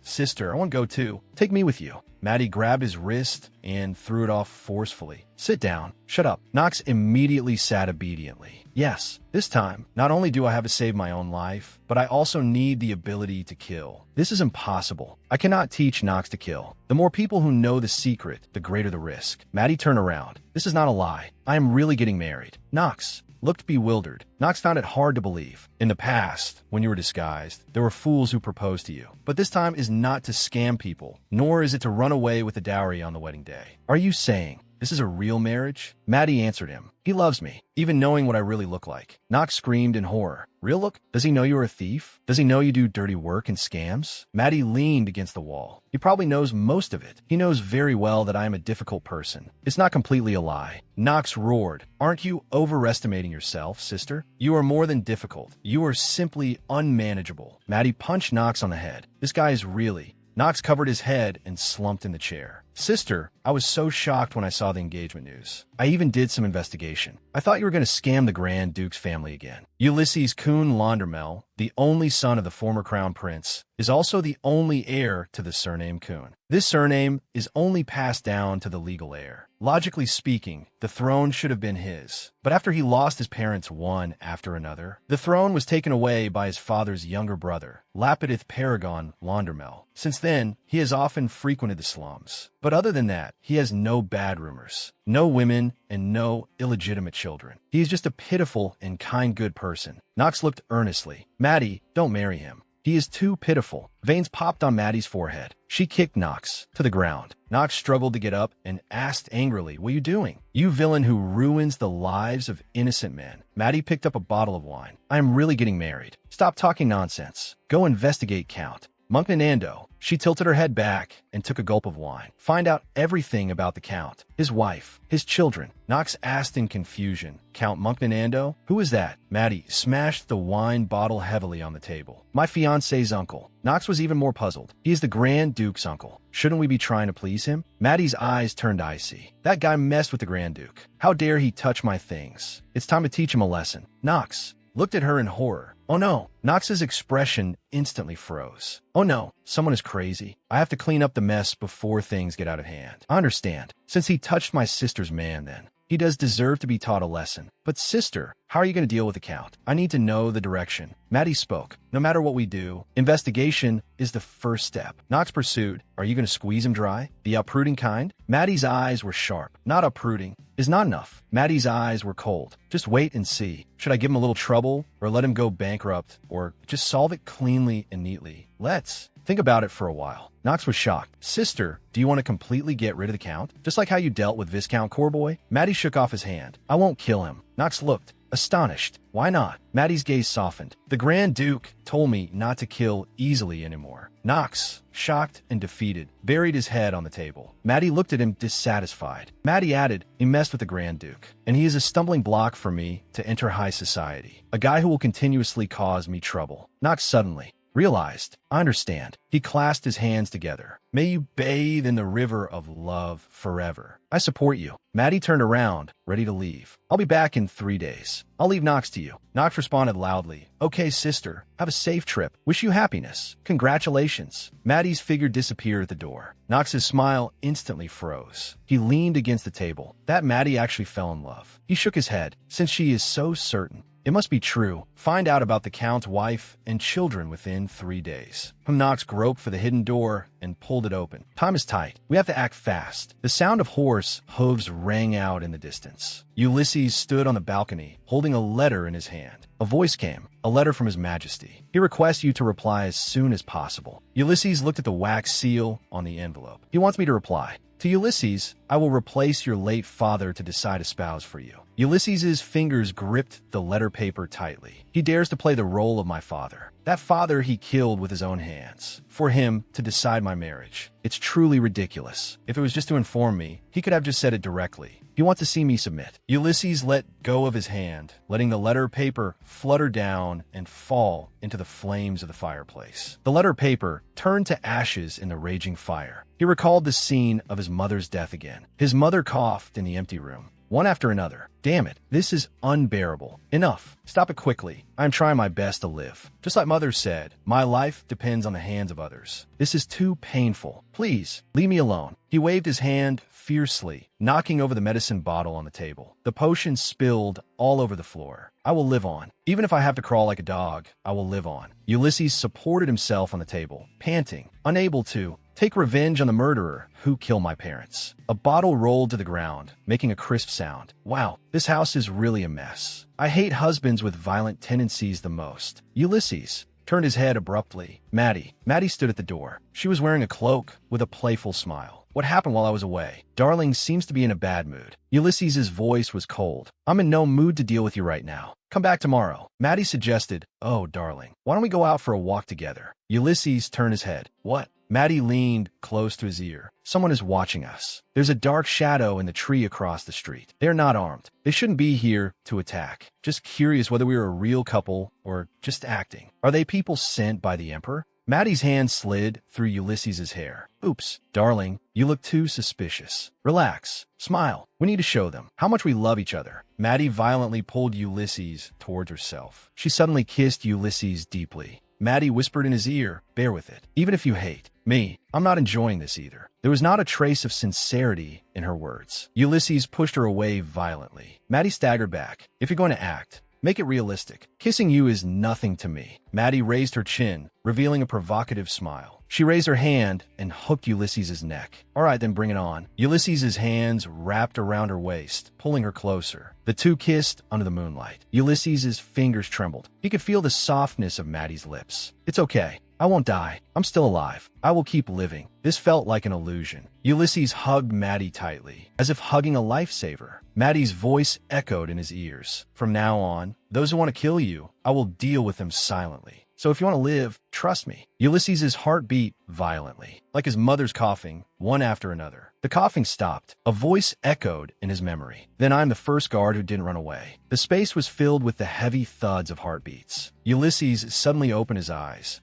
A: Sister, I want to go too. Take me with you." Maddie grabbed his wrist and threw it off forcefully. "Sit down. Shut up." Knox immediately sat obediently. "Yes, this time, not only do I have to save my own life, but I also need the ability to kill. This is impossible. I cannot teach Knox to kill. The more people who know the secret, the greater the risk." Maddie turned around. "This is not a lie. I am really getting married." Knox looked bewildered. Knox found it hard to believe. "In the past, when you were disguised, there were fools who proposed to you. But this time is not to scam people, nor is it to run away with the dowry on the wedding day. Are you saying this is a real marriage?" Maddie answered him. "He loves me, even knowing what I really look like." Knox screamed in horror. "Real look? Does he know you're a thief? Does he know you do dirty work and scams?" Maddie leaned against the wall. "He probably knows most of it. He knows very well that I am a difficult person. It's not completely a lie." Knox roared. "Aren't you overestimating yourself, sister? You are more than difficult. You are simply unmanageable." Maddie punched Knox on the head. "This guy is really..." Knox covered his head and slumped in the chair. "Sister, I was so shocked when I saw the engagement news. I even did some investigation. I thought you were going to scam the Grand Duke's family again. Ulysses Kuhn Laundermel, the only son of the former crown prince, is also the only heir to the surname Kuhn. This surname is only passed down to the legal heir. Logically speaking, the throne should have been his. But after he lost his parents one after another, the throne was taken away by his father's younger brother, Lapidith Paragon Laundermel. Since then, he has often frequented the slums. But other than that, he has no bad rumors, no women, and no illegitimate children. He is just a pitiful and kind good person." Knox looked earnestly. "Maddie, don't marry him. He is too pitiful." Veins popped on Maddie's forehead. She kicked Knox to the ground. Knox struggled to get up and asked angrily, "What are you doing? You villain who ruins the lives of innocent men." Maddie picked up a bottle of wine. "I am really getting married. Stop talking nonsense. Go investigate Count Monknando." She tilted her head back and took a gulp of wine. "Find out everything about the Count, his wife, his children." Knox asked in confusion. "Count Monknando? Who is that?" Maddie smashed the wine bottle heavily on the table. "My fiancé's uncle." Knox was even more puzzled. "He is the Grand Duke's uncle. Shouldn't we be trying to please him?" Maddie's eyes turned icy. "That guy messed with the Grand Duke. How dare he touch my things? It's time to teach him a lesson." Knox looked at her in horror. "Oh no." Knox's expression instantly froze. "Oh no, someone is crazy. I have to clean up the mess before things get out of hand." "I understand. Since he touched my sister's man then, he does deserve to be taught a lesson. But sister, how are you going to deal with the Count? I need to know the direction." Maddie spoke. "No matter what we do, investigation is the first step." Knox pursued. "Are you going to squeeze him dry? The uprooting kind?" Maddie's eyes were sharp. "Not uprooting is not enough." Maddie's eyes were cold. "Just wait and see. Should I give him a little trouble, or let him go bankrupt, or just solve it cleanly and neatly? Let's think about it for a while." Knox was shocked. "Sister, do you want to completely get rid of the Count? Just like how you dealt with Viscount Corboy?" Maddie shook off his hand. "I won't kill him." Knox looked astonished. "Why not?" Maddie's gaze softened. "The Grand Duke told me not to kill easily anymore." Knox, shocked and defeated, buried his head on the table. Maddie looked at him dissatisfied. Maddie added, "He messed with the Grand Duke, and he is a stumbling block for me to enter high society. A guy who will continuously cause me trouble." Knox suddenly realized, I understand. He clasped his hands together. May you bathe in the river of love forever. I support you. Maddie turned around, ready to leave. I'll be back in 3 days. I'll leave Knox to you. Knox responded loudly. Okay, sister. Have a safe trip. Wish you happiness. Congratulations. Maddie's figure disappeared at the door. Knox's smile instantly froze. He leaned against the table. That Maddie actually fell in love. He shook his head. Since she is so certain, it must be true. Find out about the Count's wife and children within 3 days. Knox groped for the hidden door and pulled it open. Time is tight. We have to act fast. The sound of horse hooves rang out in the distance. Ulysses stood on the balcony, holding a letter in his hand. A voice came, a letter from His Majesty. He requests you to reply as soon as possible. Ulysses looked at the wax seal on the envelope. He wants me to reply. To Ulysses, I will replace your late father to decide a spouse for you. Ulysses's fingers gripped the letter paper tightly. He dares to play the role of my father. That father he killed with his own hands. For him to decide my marriage. It's truly ridiculous. If it was just to inform me, he could have just said it directly. He wants to see me submit. Ulysses let go of his hand, letting the letter paper flutter down and fall into the flames of the fireplace. The letter paper turned to ashes in the raging fire. He recalled the scene of his mother's death again. His mother coughed in the empty room, one after another. Damn it, this is unbearable. Enough. Stop it quickly. I'm trying my best to live. Just like Mother said, my life depends on the hands of others. This is too painful. Please, leave me alone. He waved his hand fiercely, knocking over the medicine bottle on the table. The potion spilled all over the floor. I will live on. Even if I have to crawl like a dog, I will live on. Ulysses supported himself on the table, panting, unable to take revenge on the murderer who killed my parents. A bottle rolled to the ground, making a crisp sound. Wow, this house is really a mess. I hate husbands with violent tendencies the most. Ulysses turned his head abruptly. Maddie stood at the door. She was wearing a cloak with a playful smile. What happened while I was away? Darling seems to be in a bad mood. Ulysses's voice was cold. I'm in no mood to deal with you right now. Come back tomorrow. Maddie suggested, oh, darling, why don't we go out for a walk together? Ulysses turned his head. What? Maddie leaned close to his ear. Someone is watching us. There's a dark shadow in the tree across the street. They're not armed. They shouldn't be here to attack. Just curious whether we are a real couple or just acting. Are they people sent by the Emperor? Maddie's hand slid through Ulysses's hair. Oops, darling, you look too suspicious. Relax. Smile. We need to show them how much we love each other. Maddie violently pulled Ulysses towards herself. She suddenly kissed Ulysses deeply. Maddie whispered in his ear, bear with it. Even if you hate me, I'm not enjoying this either. There was not a trace of sincerity in her words. Ulysses pushed her away violently. Maddie staggered back. If you're going to act, make it realistic. Kissing you is nothing to me. Maddie raised her chin, revealing a provocative smile. She raised her hand and hooked Ulysses's neck. All right, then bring it on. Ulysses's hands wrapped around her waist, pulling her closer. The two kissed under the moonlight. Ulysses's fingers trembled. He could feel the softness of Maddie's lips. It's okay. I won't die. I'm still alive. I will keep living. This felt like an illusion. Ulysses hugged Maddie tightly, as if hugging a lifesaver. Maddie's voice echoed in his ears. From now on, those who want to kill you, I will deal with them silently. So if you want to live, trust me. Ulysses's heart beat violently, like his mother's coughing, one after another. The coughing stopped. A voice echoed in his memory. Then I'm the first guard who didn't run away. The space was filled with the heavy thuds of heartbeats. Ulysses suddenly opened his eyes.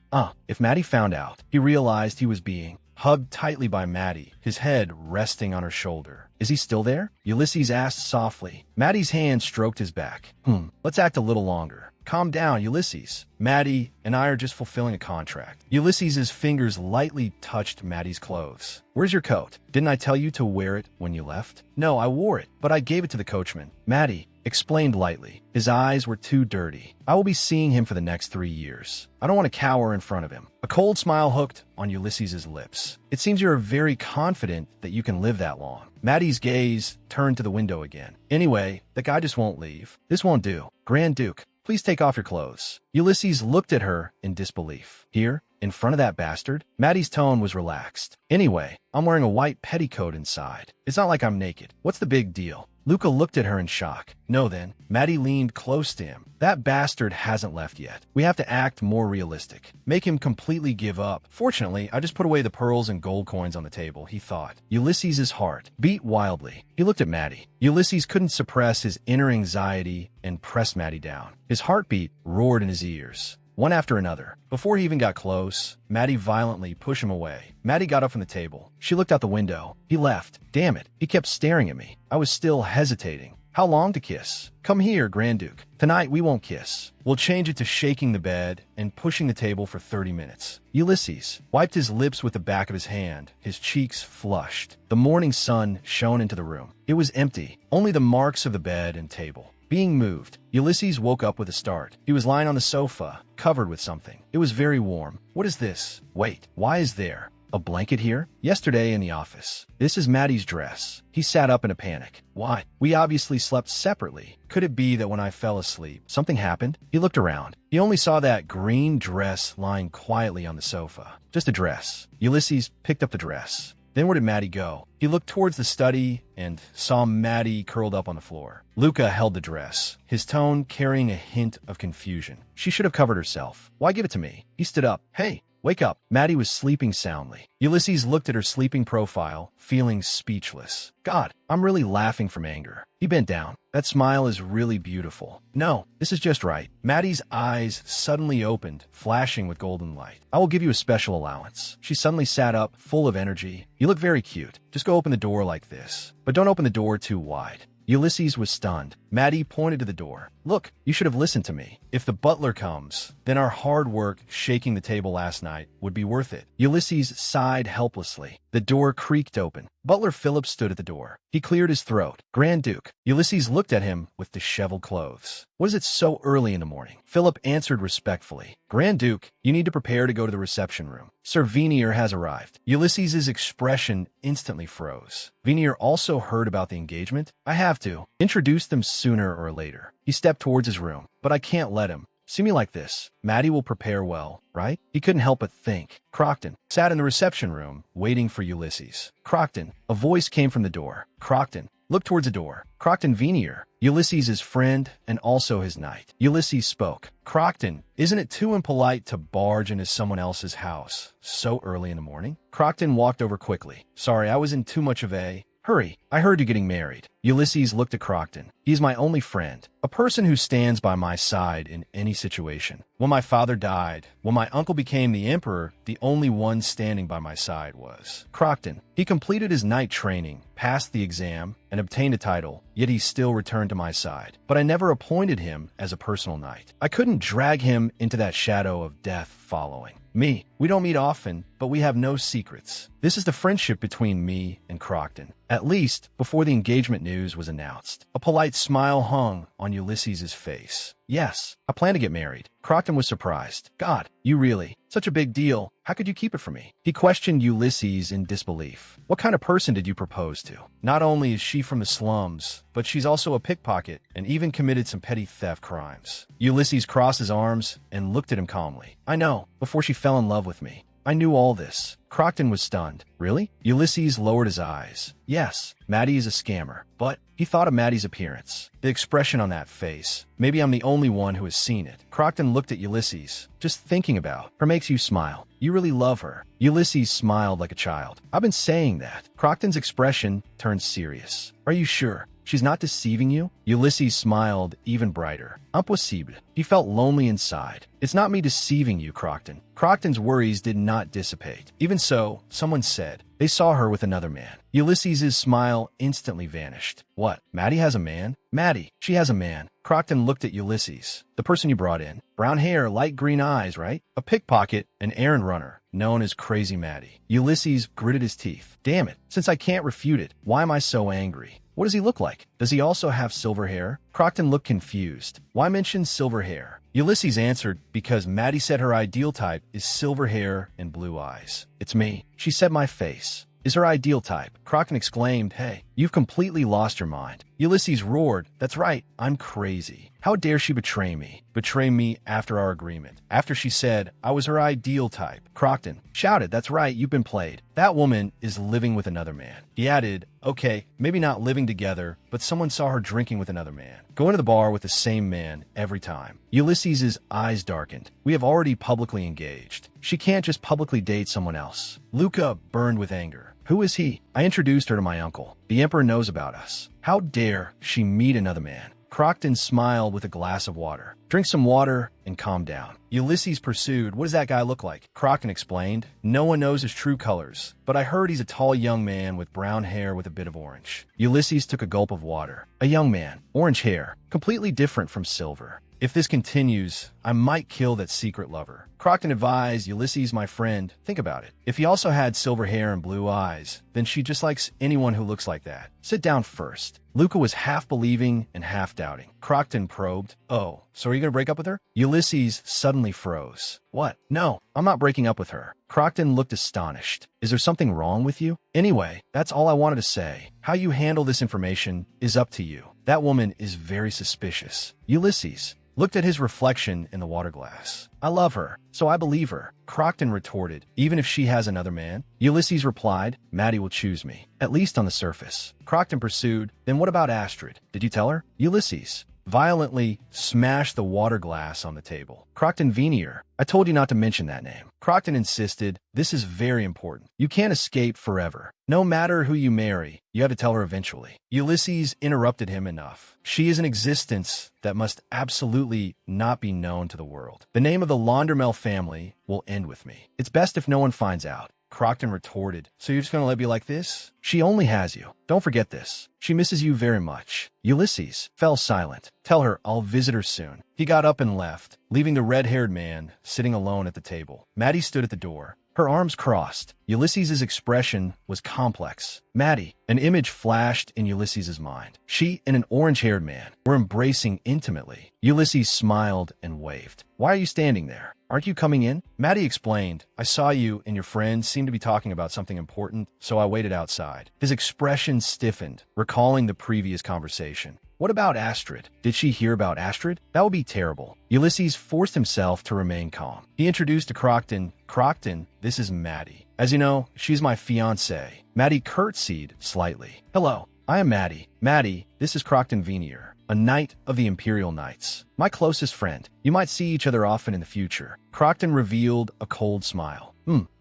A: If Maddie found out, he realized he was being hugged tightly by Maddie, his head resting on her shoulder. Is he still there? Ulysses asked softly. Maddie's hand stroked his back. Let's act a little longer. Calm down, Ulysses. Maddie and I are just fulfilling a contract. Ulysses's fingers lightly touched Maddie's clothes. Where's your coat? Didn't I tell you to wear it when you left? No, I wore it, but I gave it to the coachman. Maddie explained lightly. His eyes were too dirty. I will be seeing him for the next 3 years. I don't want to cower in front of him. A cold smile hooked on Ulysses's lips. It seems you're very confident that you can live that long. Maddie's gaze turned to the window again. Anyway, the guy just won't leave. This won't do. Grand Duke, please take off your clothes. Ulysses looked at her in disbelief. Here, in front of that bastard? Maddie's tone was relaxed. Anyway, I'm wearing a white petticoat inside. It's not like I'm naked. What's the big deal? Luca looked at her in shock. No then. Maddie leaned close to him. That bastard hasn't left yet. We have to act more realistic. Make him completely give up. Fortunately, I just put away the pearls and gold coins on the table, he thought. Ulysses's heart beat wildly. He looked at Maddie. Ulysses couldn't suppress his inner anxiety and pressed Maddie down. His heartbeat roared in his ears. one after another. Before he even got close, Maddie violently pushed him away. Maddie got up from the table. She looked out the window. He left. Damn it. He kept staring at me. I was still hesitating. How long to kiss? Come here, Grand Duke. Tonight we won't kiss. We'll change it to shaking the bed and pushing the table for 30 minutes. Ulysses wiped his lips with the back of his hand, his cheeks flushed. The morning sun shone into the room. It was empty, only the marks of the bed and table. Being moved, Ulysses woke up with a start. He was lying on the sofa, covered with something. It was very warm. What is this? Wait, why is there a blanket here? Yesterday in the office. This is Maddie's dress. He sat up in a panic. Why? We obviously slept separately. Could it be that when I fell asleep, something happened? He looked around. He only saw that green dress lying quietly on the sofa. Just a dress. Ulysses picked up the dress. Then where did Maddie go? He looked towards the study and saw Maddie curled up on the floor. Luca held the dress, his tone carrying a hint of confusion. She should have covered herself. Why give it to me? He stood up. Hey, wake up. Maddie was sleeping soundly. Ulysses looked at her sleeping profile, feeling speechless. God, I'm really laughing from anger. He bent down. That smile is really beautiful. No, this is just right. Maddie's eyes suddenly opened, flashing with golden light. I will give you a special allowance. She suddenly sat up, full of energy. You look very cute. Just go open the door like this. But don't open the door too wide. Ulysses was stunned. Maddie pointed to the door. Look, you should have listened to me. If the butler comes, then our hard work shaking the table last night would be worth it. Ulysses sighed helplessly. The door creaked open. Butler Philip stood at the door. He cleared his throat. Grand Duke. Ulysses looked at him with disheveled clothes. What is it so early in the morning? Philip answered respectfully. Grand Duke, you need to prepare to go to the reception room. Sir Venier has arrived. Ulysses's expression instantly froze. Venier also heard about the engagement? I have to. Introduce them sooner or later. He stepped towards his room. But I can't let him. See me like this. Maddie will prepare well, right? He couldn't help but think. Crockton sat in the reception room, waiting for Ulysses. Crockton. A voice came from the door. Crockton. Look towards the door. Crockton Venier. Ulysses' his friend and also his knight. Ulysses spoke. Crockton, isn't it too impolite to barge into someone else's house so early in the morning? Crockton walked over quickly. Sorry, I was in too much of a hurry. I heard you getting married. Ulysses looked at Crockton. He's my only friend, a person who stands by my side in any situation. When my father died, when my uncle became the emperor, the only one standing by my side was Crockton. He completed his knight training, passed the exam, and obtained a title, yet he still returned to my side. But I never appointed him as a personal knight. I couldn't drag him into that shadow of death following me. We don't meet often, but we have no secrets. This is the friendship between me and Crockton, at least before the engagement news was announced. A polite smile hung on Ulysses's face. Yes, I plan to get married. Crockton was surprised. God, you really? Such a big deal. How could you keep it from me? He questioned Ulysses in disbelief. What kind of person did you propose to? Not only is she from the slums, but she's also a pickpocket and even committed some petty theft crimes. Ulysses crossed his arms and looked at him calmly. I know, before she fell in love with me. I knew all this. Crockton was stunned. Really? Ulysses lowered his eyes. Yes, Maddie is a scammer. But he thought of Maddie's appearance. The expression on that face. Maybe I'm the only one who has seen it. Crockton looked at Ulysses. Just thinking about her makes you smile. You really love her. Ulysses smiled like a child. I've been saying that. Crockton's expression turned serious. Are you sure? She's not deceiving you? Ulysses smiled even brighter. Impossible. He felt lonely inside. It's not me deceiving you, Crockton. Crockton's worries did not dissipate. Even so, someone said, they saw her with another man. Ulysses's smile instantly vanished. What? Maddie has a man? Maddie, she has a man. Crockton looked at Ulysses. The person you brought in. Brown hair, light green eyes, right? A pickpocket, an errand runner, known as Crazy Maddie. Ulysses gritted his teeth. Damn it. Since I can't refute it, why am I so angry? What does he look like? Does he also have silver hair? Crockton looked confused. Why mention silver hair? Ulysses answered, because Maddie said her ideal type is silver hair and blue eyes. It's me. She said my face is her ideal type. Crockton exclaimed, hey, you've completely lost your mind. Ulysses roared, that's right, I'm crazy. How dare she betray me? Betray me after our agreement. After she said I was her ideal type. Crockton shouted, that's right, you've been played. That woman is living with another man. He added, okay, maybe not living together, but someone saw her drinking with another man. Going to the bar with the same man every time. Ulysses's eyes darkened. We have already publicly engaged. She can't just publicly date someone else. Luca burned with anger. Who is he? I introduced her to my uncle. The emperor knows about us. How dare she meet another man? Crockton smiled with a glass of water. Drink some water and calm down. Ulysses pursued, what does that guy look like? Crockton explained, no one knows his true colors, but I heard he's a tall young man with brown hair with a bit of orange. Ulysses took a gulp of water. A young man, orange hair, completely different from Silver. If this continues, I might kill that secret lover. Crockton advised, Ulysses, my friend, think about it. If he also had silver hair and blue eyes, then she just likes anyone who looks like that. Sit down first. Luca was half believing and half doubting. Crockton probed, oh, so are you going to break up with her? Ulysses suddenly froze. What? No, I'm not breaking up with her. Crockton looked astonished. Is there something wrong with you? Anyway, that's all I wanted to say. How you handle this information is up to you. That woman is very suspicious. Ulysses looked at his reflection in the water glass. I love her, so I believe her. Crockton retorted, even if she has another man? Ulysses replied, Maddie will choose me, at least on the surface. Crockton pursued, then what about Astrid? Did you tell her? Ulysses violently smashed the water glass on the table. Crockton Venier, I told you not to mention that name. Crockton insisted, this is very important. You can't escape forever. No matter who you marry, you have to tell her eventually. Ulysses interrupted him enough. She is an existence that must absolutely not be known to the world. The name of the Laundermel family will end with me. It's best if no one finds out. Crockton retorted, so you're just going to let me like this? She only has you. Don't forget this. She misses you very much. Ulysses fell silent. Tell her I'll visit her soon. He got up and left, leaving the red-haired man sitting alone at the table. Maddie stood at the door, her arms crossed. Ulysses's expression was complex. Maddie, an image flashed in Ulysses's mind. She and an orange-haired man were embracing intimately. Ulysses smiled and waved. Why are you standing there? Aren't you coming in? Maddie explained, I saw you and your friends seemed to be talking about something important, so I waited outside. His expression stiffened, recalling the previous conversation. What about Astrid? Did she hear about Astrid? That would be terrible. Ulysses forced himself to remain calm. He introduced to Crockton, Crockton, this is Maddie. As you know, she's my fiancée. Maddie curtsied slightly. Hello, I am Maddie. Maddie, this is Crockton Venier, a knight of the Imperial Knights. My closest friend. You might see each other often in the future. Crockton revealed a cold smile.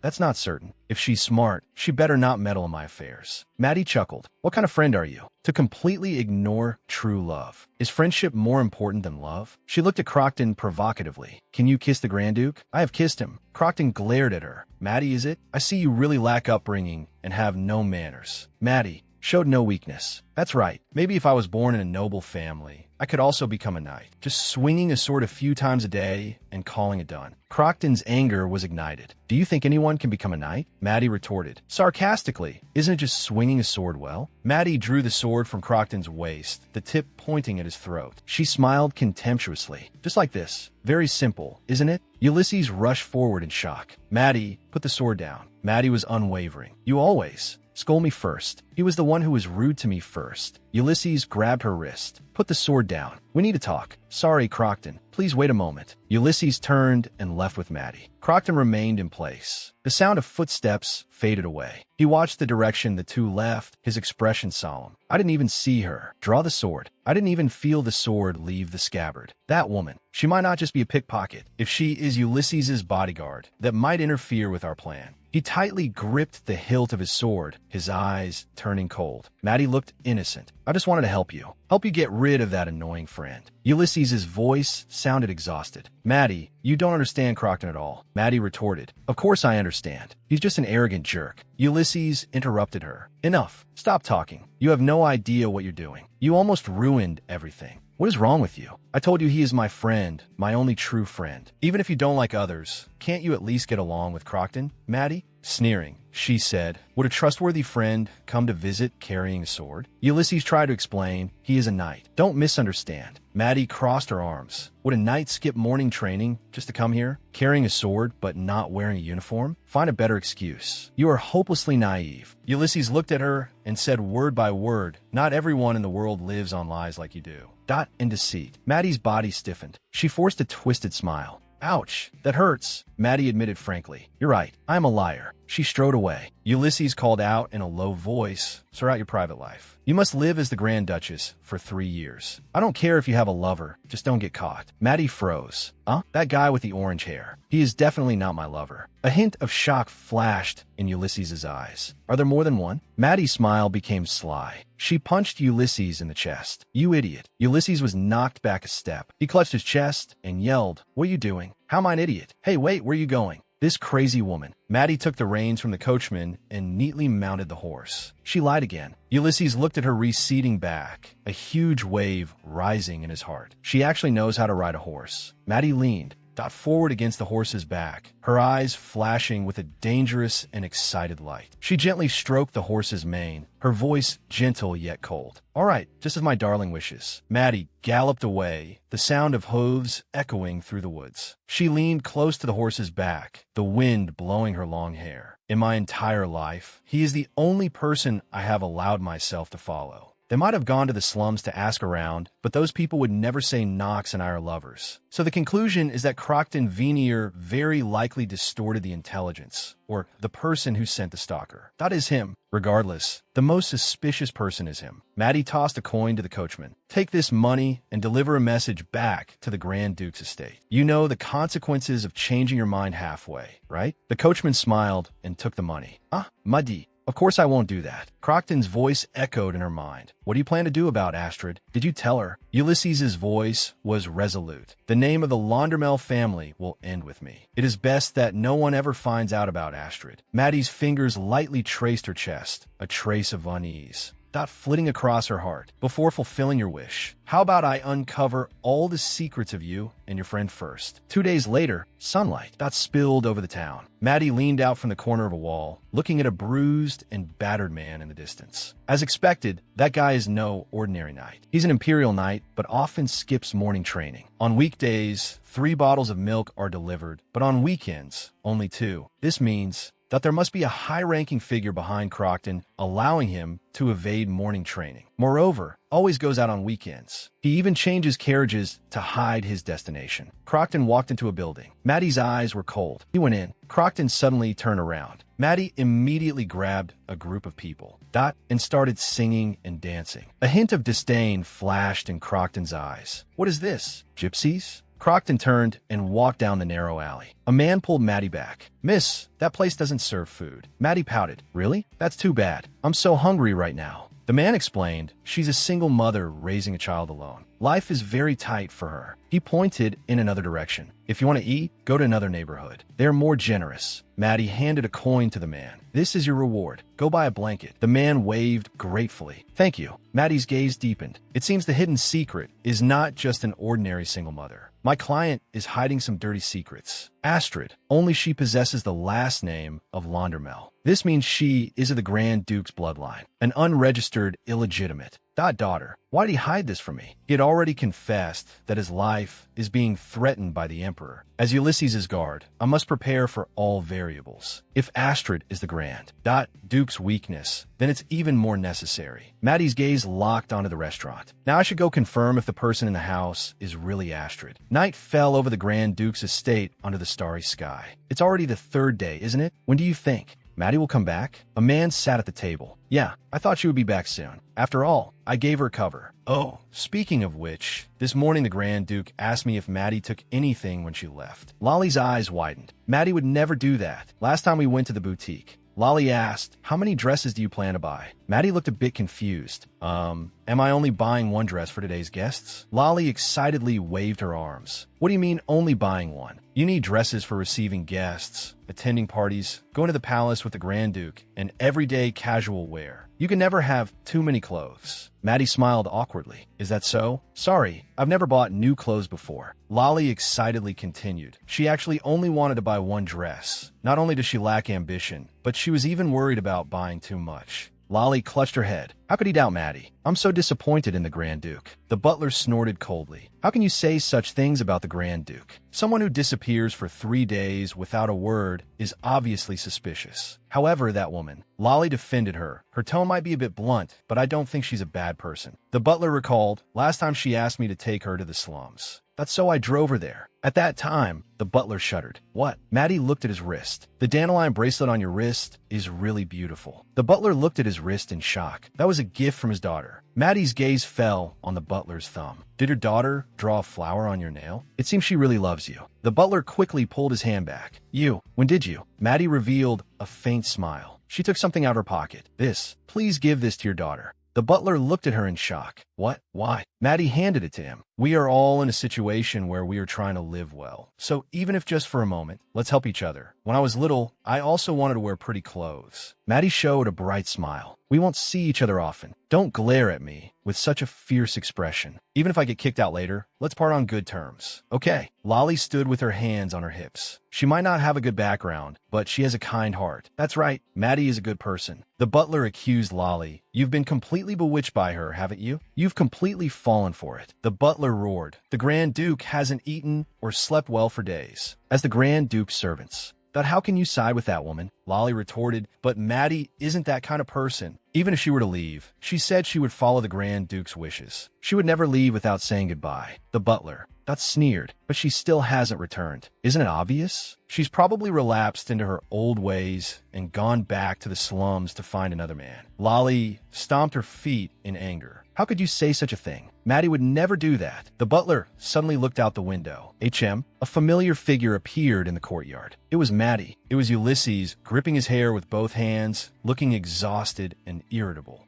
A: That's not certain. If she's smart, she better not meddle in my affairs. Maddie chuckled. What kind of friend are you? To completely ignore true love. Is friendship more important than love? She looked at Crockton provocatively. Can you kiss the Grand Duke? I have kissed him. Crockton glared at her. Maddie, is it? I see you really lack upbringing and have no manners. Maddie showed no weakness. That's right. Maybe if I was born in a noble family, I could also become a knight. Just swinging a sword a few times a day and calling it done. Crockton's anger was ignited. Do you think anyone can become a knight? Maddie retorted, sarcastically. Isn't it just swinging a sword well? Maddie drew the sword from Crockton's waist, the tip pointing at his throat. She smiled contemptuously. Just like this. Very simple, isn't it? Ulysses rushed forward in shock. Maddie put the sword down. Maddie was unwavering. You always scold me first. He was the one who was rude to me first. Ulysses grabbed her wrist. Put the sword down. We need to talk. Sorry, Crockton. Please wait a moment. Ulysses turned and left with Maddie. Crockton remained in place. The sound of footsteps faded away. He watched the direction the two left, his expression solemn. I didn't even see her draw the sword. I didn't even feel the sword leave the scabbard. That woman, she might not just be a pickpocket. If she is Ulysses's bodyguard, that might interfere with our plan. He tightly gripped the hilt of his sword, his eyes turning cold. Maddie looked innocent. I just wanted to help you. Help you get rid of that annoying friend. Ulysses's voice sounded exhausted. Maddie, you don't understand Crockton at all. Maddie retorted. Of course I understand. He's just an arrogant jerk. Ulysses interrupted her. Enough. Stop talking. You have no idea what you're doing. You almost ruined everything. What is wrong with you? I told you he is my friend, my only true friend. Even if you don't like others, can't you at least get along with Crockton? Maddie? Sneering, she said, would a trustworthy friend come to visit carrying a sword? Ulysses tried to explain, he is a knight. Don't misunderstand. Maddie crossed her arms. Would a knight skip morning training just to come here, carrying a sword but not wearing a uniform? Find a better excuse. You are hopelessly naive. Ulysses looked at her and said word by word, not everyone in the world lives on lies like you do. Dot and deceit. Maddie's body stiffened. She forced a twisted smile. Ouch, that hurts. Maddie admitted frankly. You're right, I'm a liar. She strode away. Ulysses called out in a low voice, "Sort out your private life. You must live as the Grand Duchess for 3 years. I don't care if you have a lover, just don't get caught." Maddie froze. That guy with the orange hair. He is definitely not my lover. A hint of shock flashed in Ulysses' eyes. Are there more than one? Maddie's smile became sly. She punched Ulysses in the chest. "You idiot." Ulysses was knocked back a step. He clutched his chest and yelled, "What are you doing? How am I an idiot? Hey, wait, where are you going?" This crazy woman. Maddie took the reins from the coachman and neatly mounted the horse. She lied again. Ulysses looked at her receding back, a huge wave rising in his heart. She actually knows how to ride a horse. Maddie leaned, got forward against the horse's back, her eyes flashing with a dangerous and excited light. She gently stroked the horse's mane, her voice gentle yet cold. "All right, just as my darling wishes." Maddie galloped away, the sound of hooves echoing through the woods. She leaned close to the horse's back, the wind blowing her long hair. In my entire life, he is the only person I have allowed myself to follow. They might have gone to the slums to ask around, but those people would never say Knox and I are lovers. So the conclusion is that Crockton Venier very likely distorted the intelligence, or the person who sent the stalker. That is him. Regardless, the most suspicious person is him. Maddie tossed a coin to the coachman. "Take this money and deliver a message back to the Grand Duke's estate. You know the consequences of changing your mind halfway, right?" The coachman smiled and took the money. Muddy. "Of course I won't do that." Crockton's voice echoed in her mind. "What do you plan to do about Astrid? Did you tell her?" Ulysses' voice was resolute. "The name of the Laundermel family will end with me. It is best that no one ever finds out about Astrid." Maddie's fingers lightly traced her chest, a trace of unease. Dot flitting across her heart. "Before fulfilling your wish, how about I uncover all the secrets of you and your friend first?" 2 days later, sunlight Dot spilled over the town. Maddie leaned out from the corner of a wall, looking at a bruised and battered man in the distance. As expected, that guy is no ordinary knight. He's an imperial knight, but often skips morning training. On weekdays, 3 bottles of milk are delivered, but on weekends, only 2. This means that there must be a high-ranking figure behind Crockton, allowing him to evade morning training. Moreover, always goes out on weekends. He even changes carriages to hide his destination. Crockton walked into a building. Maddie's eyes were cold. He went in. Crockton suddenly turned around. Maddie immediately grabbed a group of people, and started singing and dancing. A hint of disdain flashed in Crockton's eyes. "What is this? Gypsies?" Crockton turned and walked down the narrow alley. A man pulled Maddie back. "Miss, that place doesn't serve food." Maddie pouted. "Really? That's too bad. I'm so hungry right now." The man explained, she's a single mother raising a child alone. Life is very tight for her. He pointed in another direction. "If you want to eat, go to another neighborhood. They're more generous." Maddie handed a coin to the man. "This is your reward. Go buy a blanket." The man waved gratefully. "Thank you." Maddie's gaze deepened. It seems the hidden secret is not just an ordinary single mother. My client is hiding some dirty secrets. Astrid, only she possesses the last name of Laundermel. This means she is of the Grand Duke's bloodline, an unregistered illegitimate. Daughter, why did he hide this from me? He had already confessed that his life is being threatened by the Emperor. As Ulysses' guard, I must prepare for all variables. If Astrid is the Grand Duke's weakness, then it's even more necessary. Maddie's gaze locked onto the restaurant. Now I should go confirm if the person in the house is really Astrid. Night fell over the Grand Duke's estate under the starry sky. It's already the 3rd day, isn't it? When do you think Maddie will come back? A man sat at the table. "Yeah, I thought she would be back soon. After all, I gave her cover." "Oh, speaking of which, this morning the Grand Duke asked me if Maddie took anything when she left." Lolly's eyes widened. "Maddie would never do that. Last time we went to the boutique, Lolly asked, 'How many dresses do you plan to buy?' Maddie looked a bit confused. Am I only buying one dress for today's guests?" Lolly excitedly waved her arms. "What do you mean only buying one? You need dresses for receiving guests, attending parties, going to the palace with the Grand Duke, and everyday casual wear. You can never have too many clothes." Maddie smiled awkwardly. "Is that so?" "Sorry, I've never bought new clothes before." Lolly excitedly continued. She actually only wanted to buy one dress. Not only does she lack ambition, but she was even worried about buying too much. Lolly clutched her head. How could he doubt Maddie? "I'm so disappointed in the Grand Duke." The butler snorted coldly. "How can you say such things about the Grand Duke? Someone who disappears for 3 days without a word is obviously suspicious." However, that woman, Lolly defended her. Her tone might be a bit blunt, but I don't think she's a bad person. The butler recalled, "Last time she asked me to take her to the slums. That's so I drove her there. At that time, the butler shuddered. What? Maddie looked at his wrist. The dandelion bracelet on your wrist is really beautiful. The butler looked at his wrist in shock. That was a gift from his daughter. Maddie's gaze fell on the butler's thumb. Did your daughter draw a flower on your nail? It seems she really loves you. The butler quickly pulled his hand back. When did you? Maddie revealed a faint smile. She took something out of her pocket. Please give this to your daughter. The butler looked at her in shock. What? Why? Maddie handed it to him. We are all in a situation where we are trying to live well. So even if just for a moment, let's help each other. When I was little, I also wanted to wear pretty clothes. Maddie showed a bright smile. We won't see each other often. Don't glare at me with such a fierce expression. Even if I get kicked out later, let's part on good terms. Okay. Lolly stood with her hands on her hips. She might not have a good background, but she has a kind heart. That's right. Maddie is a good person. The butler accused Lolly. You've been completely bewitched by her, haven't you? You've completely fallen for it. The butler roared. The Grand Duke hasn't eaten or slept well for days. As the Grand Duke's servants. But how can you side with that woman? Lolly retorted, but Maddie isn't that kind of person. Even if she were to leave, she said she would follow the Grand Duke's wishes. She would never leave without saying goodbye. The butler. That's sneered, but she still hasn't returned. Isn't it obvious? She's probably relapsed into her old ways and gone back to the slums to find another man. Lolly stomped her feet in anger. How could you say such a thing? Maddie would never do that. The butler suddenly looked out the window. A familiar figure appeared in the courtyard. It was Maddie. It was Ulysses, gripping his hair with both hands, looking exhausted and irritable.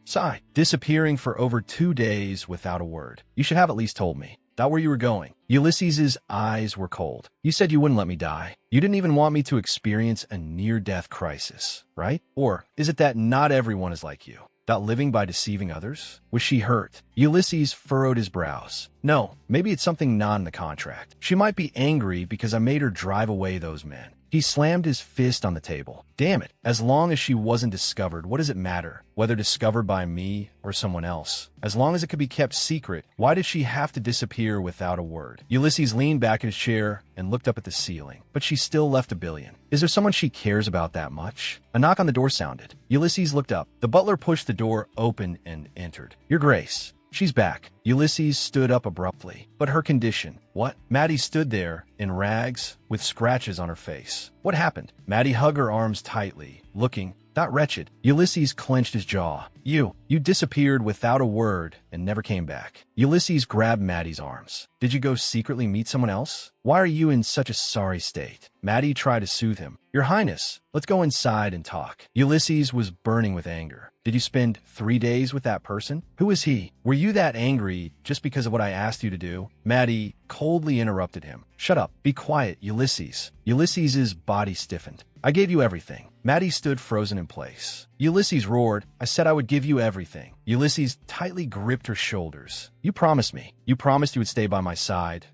A: Disappearing for over 2 days without a word. You should have at least told me. That where you were going. Ulysses's eyes were cold. You said you wouldn't let me die. You didn't even want me to experience a near-death crisis, right? Or is it that not everyone is like you? That living by deceiving others? Was she hurt? Ulysses furrowed his brows. No, maybe it's something not in the contract. She might be angry because I made her drive away those men. He slammed his fist on the table. Damn it. As long as she wasn't discovered, what does it matter? Whether discovered by me or someone else. As long as it could be kept secret, why did she have to disappear without a word? Ulysses leaned back in his chair and looked up at the ceiling. But she still left $1 billion. Is there someone she cares about that much? A knock on the door sounded. Ulysses looked up. The butler pushed the door open and entered. Your Grace. She's back. Ulysses stood up abruptly. But her condition. What? Maddie stood there, in rags, with scratches on her face. What happened? Maddie hugged her arms tightly, looking, that wretched. Ulysses clenched his jaw. You disappeared without a word and never came back. Ulysses grabbed Maddie's arms. Did you go secretly meet someone else? Why are you in such a sorry state? Maddie tried to soothe him. Your Highness, let's go inside and talk. Ulysses was burning with anger. Did you spend 3 days with that person? Who is he? Were you that angry just because of what I asked you to do? Maddie coldly interrupted him. Shut up. Be quiet, Ulysses. Ulysses's body stiffened. I gave you everything. Maddie stood frozen in place. Ulysses roared, I said I would give you everything. Ulysses tightly gripped her shoulders. You promised me. You promised you would stay by my side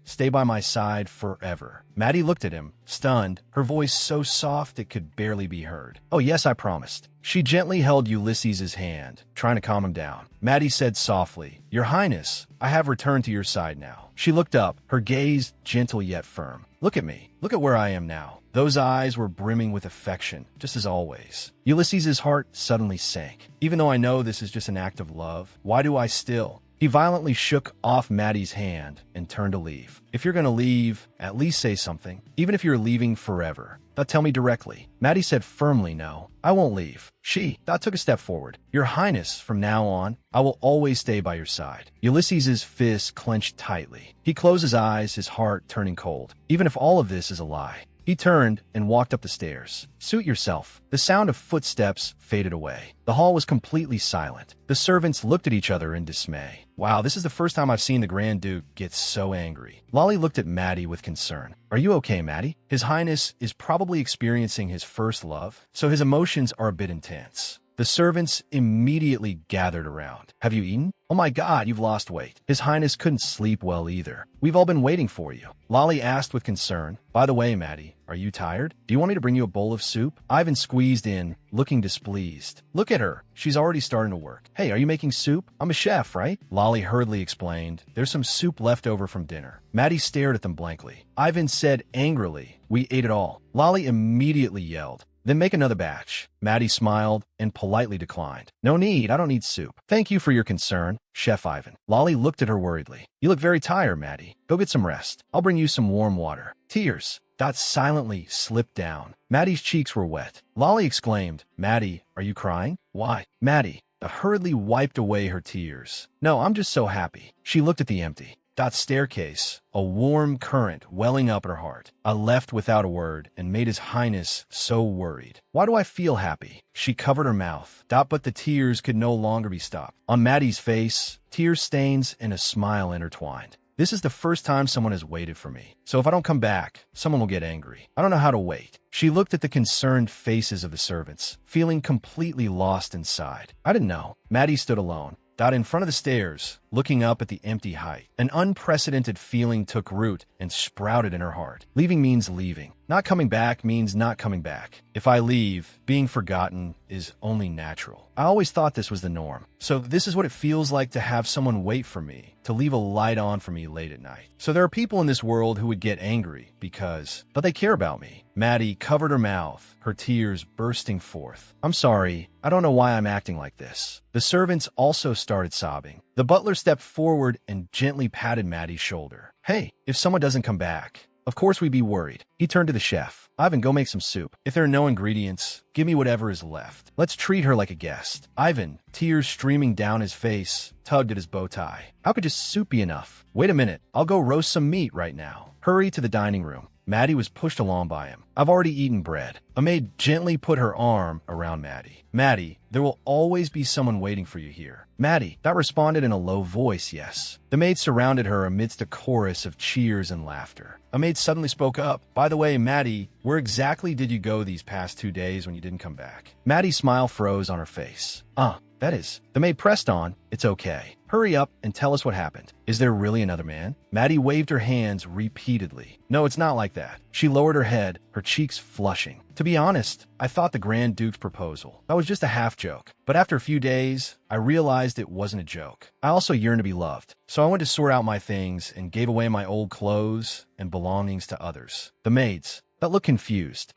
A: forever. Maddie looked at him, stunned, her voice so soft it could barely be heard. Oh yes, I promised. She gently held Ulysses's hand, trying to calm him down. Maddie said softly, Your Highness, I have returned to your side now. She looked up, her gaze gentle yet firm. Look at me. Look at where I am now. Those eyes were brimming with affection, just as always. Ulysses's heart suddenly sank. Even though I know this is just an act of love, why do I still? He violently shook off Maddie's hand and turned to leave. If you're going to leave, at least say something, even if you're leaving forever. But tell me directly. Maddie said firmly, no, I won't leave. Dot took a step forward. Your Highness, from now on, I will always stay by your side. Ulysses's fist clenched tightly. He closed his eyes, his heart turning cold. Even if all of this is a lie. He turned and walked up the stairs. Suit yourself. The sound of footsteps faded away. The hall was completely silent. The servants looked at each other in dismay. Wow, this is the first time I've seen the Grand Duke get so angry. Lolly looked at Maddie with concern. Are you okay, Maddie? His Highness is probably experiencing his first love, so his emotions are a bit intense. The servants immediately gathered around. Have you eaten? Oh my God, you've lost weight. His Highness couldn't sleep well either. We've all been waiting for you. Lolly asked with concern. By the way, Maddie, are you tired? Do you want me to bring you a bowl of soup? Ivan squeezed in, looking displeased. Look at her. She's already starting to work. Hey, are you making soup? I'm a chef, right? Lolly hurriedly explained. There's some soup left over from dinner. Maddie stared at them blankly. Ivan said angrily, we ate it all. Lolly immediately yelled. Then make another batch. Maddie smiled and politely declined. No need, I don't need soup. Thank you for your concern, Chef Ivan. Lolly looked at her worriedly. You look very tired, Maddie. Go get some rest. I'll bring you some warm water. Tears. Dot silently slipped down. Maddie's cheeks were wet. Lolly exclaimed, Maddie, are you crying? Why? Maddie hurriedly wiped away her tears. No, I'm just so happy. She looked at the empty Dot staircase, a warm current welling up her heart. I left without a word and made His Highness so worried. Why do I feel happy? She covered her mouth. Dot, but the tears could no longer be stopped. On Maddie's face, tear stains and a smile intertwined. This is the first time someone has waited for me. So if I don't come back, someone will get angry. I don't know how to wait. She looked at the concerned faces of the servants, feeling completely lost inside. I didn't know. Maddie stood alone. Dot in front of the stairs, looking up at the empty height. An unprecedented feeling took root and sprouted in her heart. Leaving means leaving. Not coming back means not coming back. If I leave, being forgotten is only natural. I always thought this was the norm. So this is what it feels like to have someone wait for me, to leave a light on for me late at night. So there are people in this world who would get angry but they care about me. Maddie covered her mouth, her tears bursting forth. I'm sorry. I don't know why I'm acting like this. The servants also started sobbing. The butler stepped forward and gently patted Maddie's shoulder. Hey, if someone doesn't come back, of course we'd be worried. He turned to the chef. Ivan, go make some soup. If there are no ingredients, give me whatever is left. Let's treat her like a guest. Ivan, tears streaming down his face, tugged at his bow tie. How could just soup be enough? Wait a minute. I'll go roast some meat right now. Hurry to the dining room. Maddie was pushed along by him. I've already eaten bread. A maid gently put her arm around Maddie. Maddie, there will always be someone waiting for you here. Maddie, that responded in a low voice, yes. The maid surrounded her amidst a chorus of cheers and laughter. A maid suddenly spoke up. By the way, Maddie, where exactly did you go these past 2 days when you didn't come back? Maddie's smile froze on her face. That is. The maid pressed on. It's okay. Hurry up and tell us what happened. Is there really another man? Maddie waved her hands repeatedly. No, it's not like that. She lowered her head, her cheeks flushing. To be honest, I thought the Grand Duke's proposal. That was just a half joke. But after a few days, I realized it wasn't a joke. I also yearn to be loved. So I went to sort out my things and gave away my old clothes and belongings to others. The maids. That looked confused.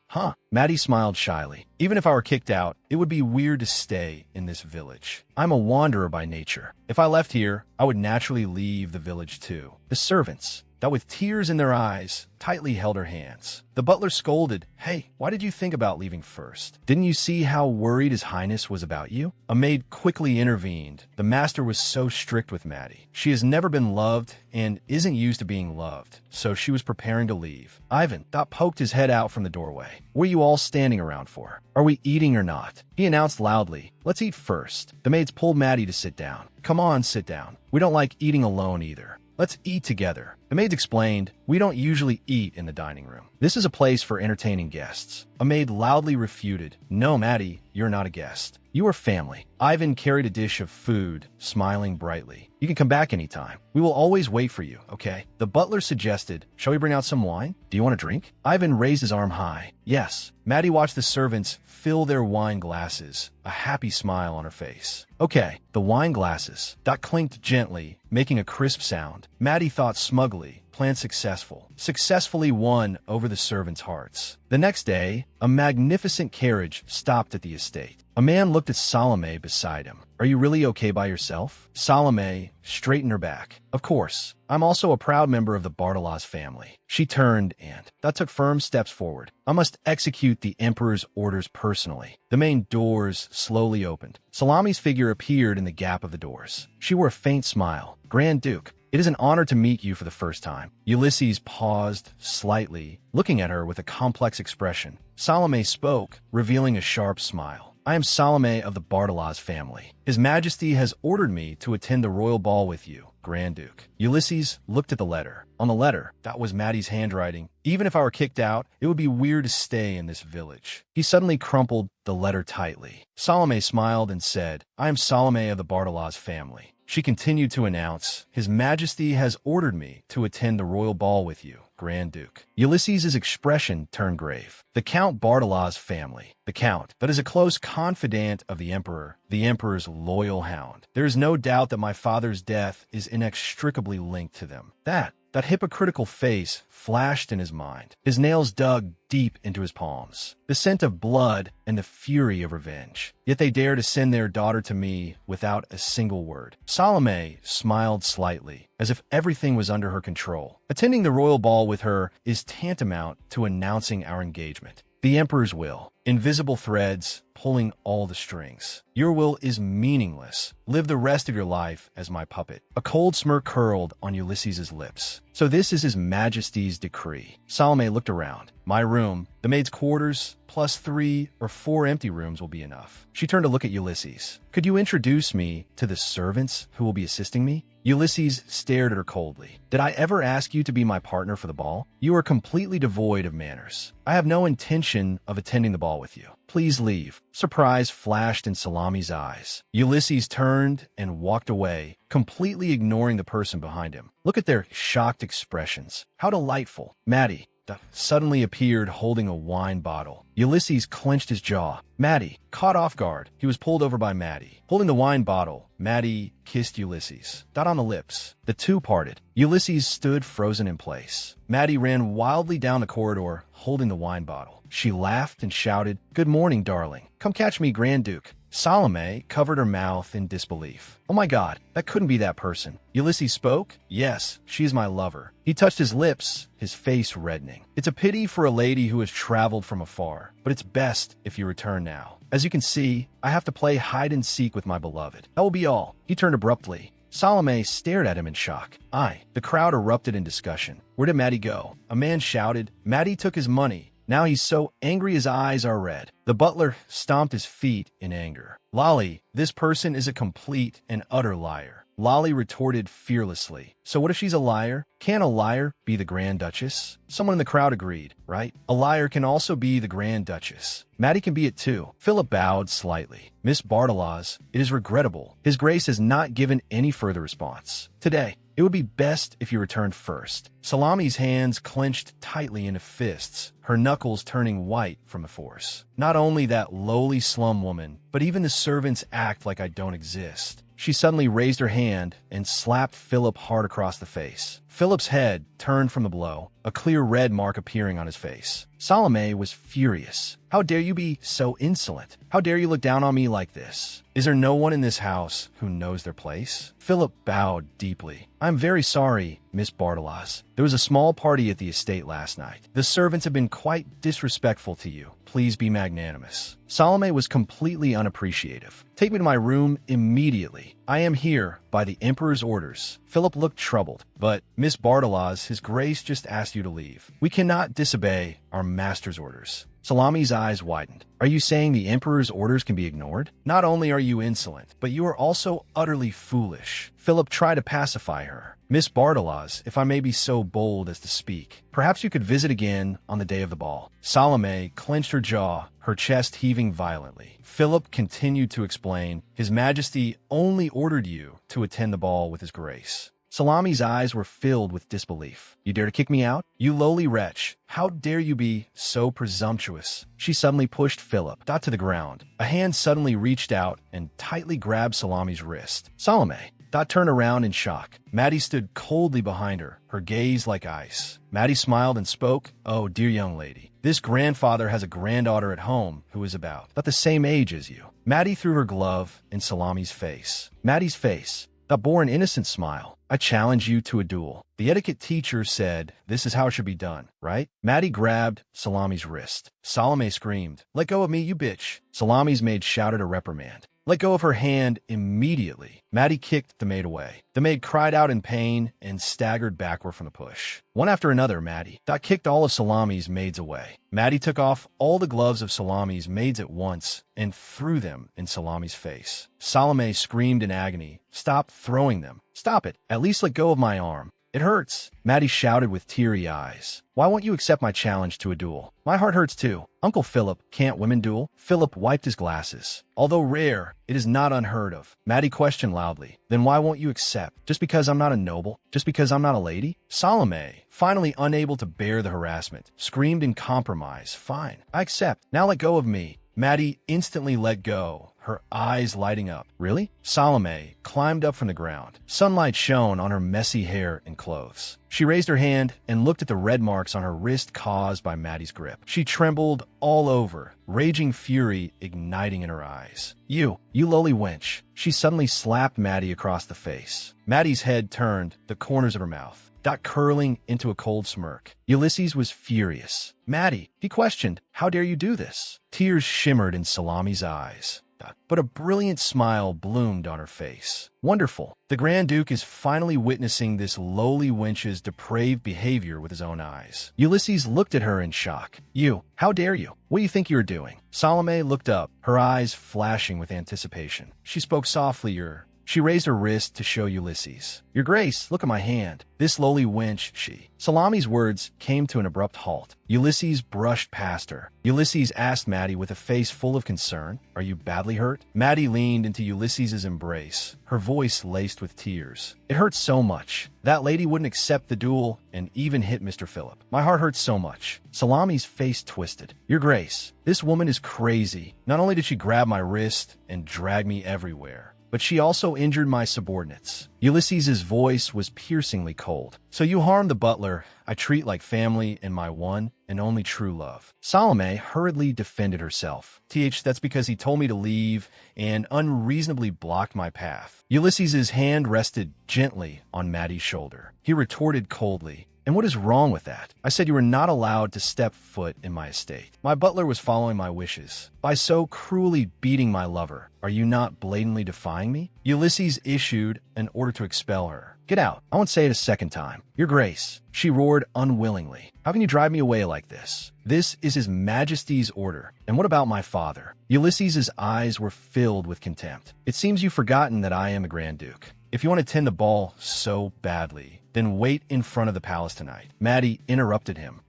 A: Maddie smiled shyly. Even if I were kicked out, it would be weird to stay in this village. I'm a wanderer by nature. If I left here, I would naturally leave the village too. The servants, that with tears in their eyes, tightly held her hands. The butler scolded, Hey, why did you think about leaving first? Didn't you see how worried His Highness was about you? A maid quickly intervened. The master was so strict with Maddie. She has never been loved and isn't used to being loved, so she was preparing to leave. Ivan, Dot poked his head out from the doorway. What are you all standing around for? Are we eating or not? He announced loudly, Let's eat first. The maids pulled Maddie to sit down. Come on, sit down. We don't like eating alone either. Let's eat together. The maids explained, We don't usually eat in the dining room. This is a place for entertaining guests. A maid loudly refuted, No, Maddie, you're not a guest. You are family. Ivan carried a dish of food, smiling brightly. You can come back anytime. We will always wait for you, okay? The butler suggested, Shall we bring out some wine? Do you want a drink? Ivan raised his arm high. Yes. Maddie watched the servants fill their wine glasses, a happy smile on her face. Okay, the wine glasses. Dot clinked gently, making a crisp sound. Maddie thought smugly, plan successful. Successfully won over the servants' hearts. The next day, a magnificent carriage stopped at the estate. A man looked at Salome beside him. Are you really okay by yourself? Salome straightened her back. Of course. I'm also a proud member of the Bartolas family. She turned and Dot took firm steps forward. I must execute the Emperor's orders personally. The main doors slowly opened. Salome's figure appeared in the gap of the doors. She wore a faint smile. Grand Duke, it is an honor to meet you for the first time. Ulysses paused slightly, looking at her with a complex expression. Salome spoke, revealing a sharp smile. I am Salome of the Bartolas family. His Majesty has ordered me to attend the royal ball with you, Grand Duke. Ulysses looked at the letter. On the letter, that was Maddie's handwriting. Even if I were kicked out, it would be weird to stay in this village. He suddenly crumpled the letter tightly. Salome smiled and said, I am Salome of the Bartolas family. She continued to announce, His Majesty has ordered me to attend the royal ball with you, Grand Duke. Ulysses' expression turned grave. The Count Bartolas family. The Count, that is a close confidant of the Emperor's loyal hound. There is no doubt that my father's death is inextricably linked to them. That That hypocritical face flashed in his mind. His nails dug deep into his palms. The scent of blood and the fury of revenge. Yet they dare to send their daughter to me without a single word. Salome smiled slightly, as if everything was under her control. Attending the royal ball with her is tantamount to announcing our engagement. The Emperor's will. Invisible threads pulling all the strings. Your will is meaningless. Live the rest of your life as my puppet. A cold smirk curled on Ulysses' lips. So this is His Majesty's decree. Salome looked around. My room, the maid's quarters, plus 3 or 4 empty rooms will be enough. She turned to look at Ulysses. Could you introduce me to the servants who will be assisting me? Ulysses stared at her coldly. Did I ever ask you to be my partner for the ball? You are completely devoid of manners. I have no intention of attending the ball with you. Please leave. Surprise flashed in Salame's eyes. Ulysses turned and walked away, completely ignoring the person behind him. Look at their shocked expressions. How delightful. Maddie suddenly appeared holding a wine bottle. Ulysses clenched his jaw. Maddie, caught off guard, he was pulled over by Maddie. Holding the wine bottle, Maddie kissed Ulysses. Dot on the lips. The two parted. Ulysses stood frozen in place. Maddie ran wildly down the corridor, holding the wine bottle. She laughed and shouted, "Good morning, darling. Come catch me, Grand Duke." Salome covered her mouth in disbelief. Oh my God, that couldn't be that person. Ulysses spoke. Yes, she's my lover. He touched his lips, his face reddening. It's a pity for a lady who has traveled from afar, but it's best if you return now. As you can see, I have to play hide and seek with my beloved. That will be all. He turned abruptly. Salome stared at him in shock. The crowd erupted in discussion. Where did Maddie go? A man shouted. Maddie took his money. Now he's so angry his eyes are red. The butler stomped his feet in anger. Lolly, this person is a complete and utter liar. Lolly retorted fearlessly. So what if she's a liar? Can a liar be the Grand Duchess? Someone in the crowd agreed, right? A liar can also be the Grand Duchess. Maddie can be it too. Philip bowed slightly. Miss Bartolaz, it is regrettable. His Grace has not given any further response. Today, it would be best if you returned first. Salame's hands clenched tightly into fists, her knuckles turning white from the force. Not only that lowly slum woman, but even the servants act like I don't exist. She suddenly raised her hand and slapped Philip hard across the face. Philip's head turned from the blow, a clear red mark appearing on his face. Salome was furious. How dare you be so insolent? How dare you look down on me like this? Is there no one in this house who knows their place? Philip bowed deeply. I'm very sorry, Miss Bartolaz. There was a small party at the estate last night. The servants have been quite disrespectful to you. Please be magnanimous. Salome was completely unappreciative. Take me to my room immediately. I am here by the Emperor's orders. Philip looked troubled. But, Miss Bartolaz, His Grace just asked you to leave. We cannot disobey our master's orders. Salame's eyes widened. Are you saying the Emperor's orders can be ignored? Not only are you insolent, but you are also utterly foolish. Philip tried to pacify her. Miss Bartolaz, if I may be so bold as to speak, perhaps you could visit again on the day of the ball. Salome clenched her jaw, her chest heaving violently. Philip continued to explain, His Majesty only ordered you to attend the ball with His Grace. Salame's eyes were filled with disbelief. You dare to kick me out? You lowly wretch. How dare you be so presumptuous? She suddenly pushed Philip to the ground. A hand suddenly reached out and tightly grabbed Salame's wrist. Salome. Dot turned around in shock. Maddie stood coldly behind her, her gaze like ice. Maddie smiled and spoke, Oh, dear young lady, this grandfather has a granddaughter at home who is about the same age as you. Maddie threw her glove in Salame's face. Maddie's face that bore an innocent smile. I challenge you to a duel. The etiquette teacher said this is how it should be done, right? Maddie grabbed Salame's wrist. Salome screamed, Let go of me, you bitch. Salame's maid shouted a reprimand. Let go of her hand immediately. Maddie kicked the maid away. The maid cried out in pain and staggered backward from the push. One after another, Maddie kicked all of Salame's maids away. Maddie took off all the gloves of Salame's maids at once and threw them in Salame's face. Salome screamed in agony. Stop throwing them. Stop it. At least let go of my arm. It hurts, Maddie shouted with teary eyes. Why won't you accept my challenge to a duel? My heart hurts too. Uncle Philip, can't women duel? Philip wiped his glasses. Although rare, it is not unheard of. Maddie questioned loudly. Then why won't you accept? Just because I'm not a noble? Just because I'm not a lady? Salome, finally unable to bear the harassment, screamed in compromise. Fine, I accept. Now let go of me. Maddie instantly let go, her eyes lighting up. Really? Salome climbed up from the ground. Sunlight shone on her messy hair and clothes. She raised her hand and looked at the red marks on her wrist caused by Maddie's grip. She trembled all over, raging fury igniting in her eyes. You lowly wench. She suddenly slapped Maddie across the face. Maddie's head turned, the corners of her mouth curling into a cold smirk. Ulysses was furious. Maddie, he questioned, how dare you do this? Tears shimmered in Salame's eyes, but a brilliant smile bloomed on her face. Wonderful. The Grand Duke is finally witnessing this lowly wench's depraved behavior with his own eyes. Ulysses looked at her in shock. You, how dare you? What do you think you're doing? Salome looked up, her eyes flashing with anticipation. She spoke softly, She raised her wrist to show Ulysses. Your Grace, look at my hand. This lowly wench, she. Salame's words came to an abrupt halt. Ulysses brushed past her. Ulysses asked Maddie with a face full of concern, are you badly hurt? Maddie leaned into Ulysses's embrace, her voice laced with tears. It hurts so much. That lady wouldn't accept the duel and even hit Mr. Philip. My heart hurts so much. Salame's face twisted. Your Grace, this woman is crazy. Not only did she grab my wrist and drag me everywhere, but she also injured my subordinates. Ulysses's voice was piercingly cold. So you harmed the butler I treat like family and my one and only true love. Salome hurriedly defended herself. That's because he told me to leave and unreasonably blocked my path. Ulysses's hand rested gently on Maddie's shoulder. He retorted coldly, and what is wrong with that? I said you were not allowed to step foot in my estate. My butler was following my wishes. By so cruelly beating my lover, are you not blatantly defying me? Ulysses issued an order to expel her. Get out. I won't say it a second time. Your Grace, she roared unwillingly. How can you drive me away like this? This is His Majesty's order. And what about my father? Ulysses's eyes were filled with contempt. It seems you've forgotten that I am a Grand Duke. If you want to tend the ball so badly, then wait in front of the palace tonight. Maddie interrupted him.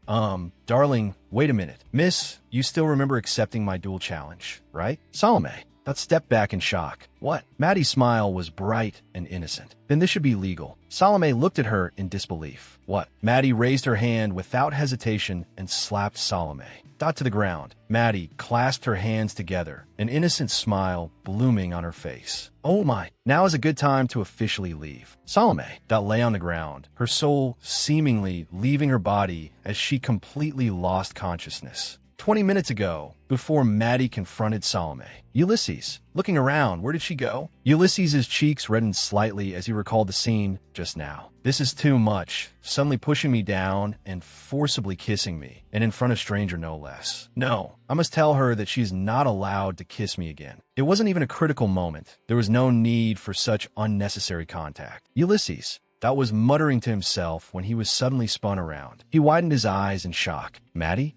A: Darling, wait a minute. Miss, you still remember accepting my duel challenge, right? Salome stepped back in shock. What? Maddie's smile was bright and innocent. Then this should be legal. Salome looked at her in disbelief. What? Maddie raised her hand without hesitation and slapped Salome. To the ground. Maddie clasped her hands together, an innocent smile blooming on her face. Oh my, now is a good time to officially leave. Salome lay on the ground, her soul seemingly leaving her body as she completely lost consciousness. 20 minutes ago, before Maddie confronted Salome. Ulysses, looking around, where did she go? Ulysses's cheeks reddened slightly as he recalled the scene just now. This is too much, suddenly pushing me down and forcibly kissing me, and in front of a stranger no less. No, I must tell her that she is not allowed to kiss me again. It wasn't even a critical moment. There was no need for such unnecessary contact. Ulysses was muttering to himself when he was suddenly spun around. He widened his eyes in shock. Maddie?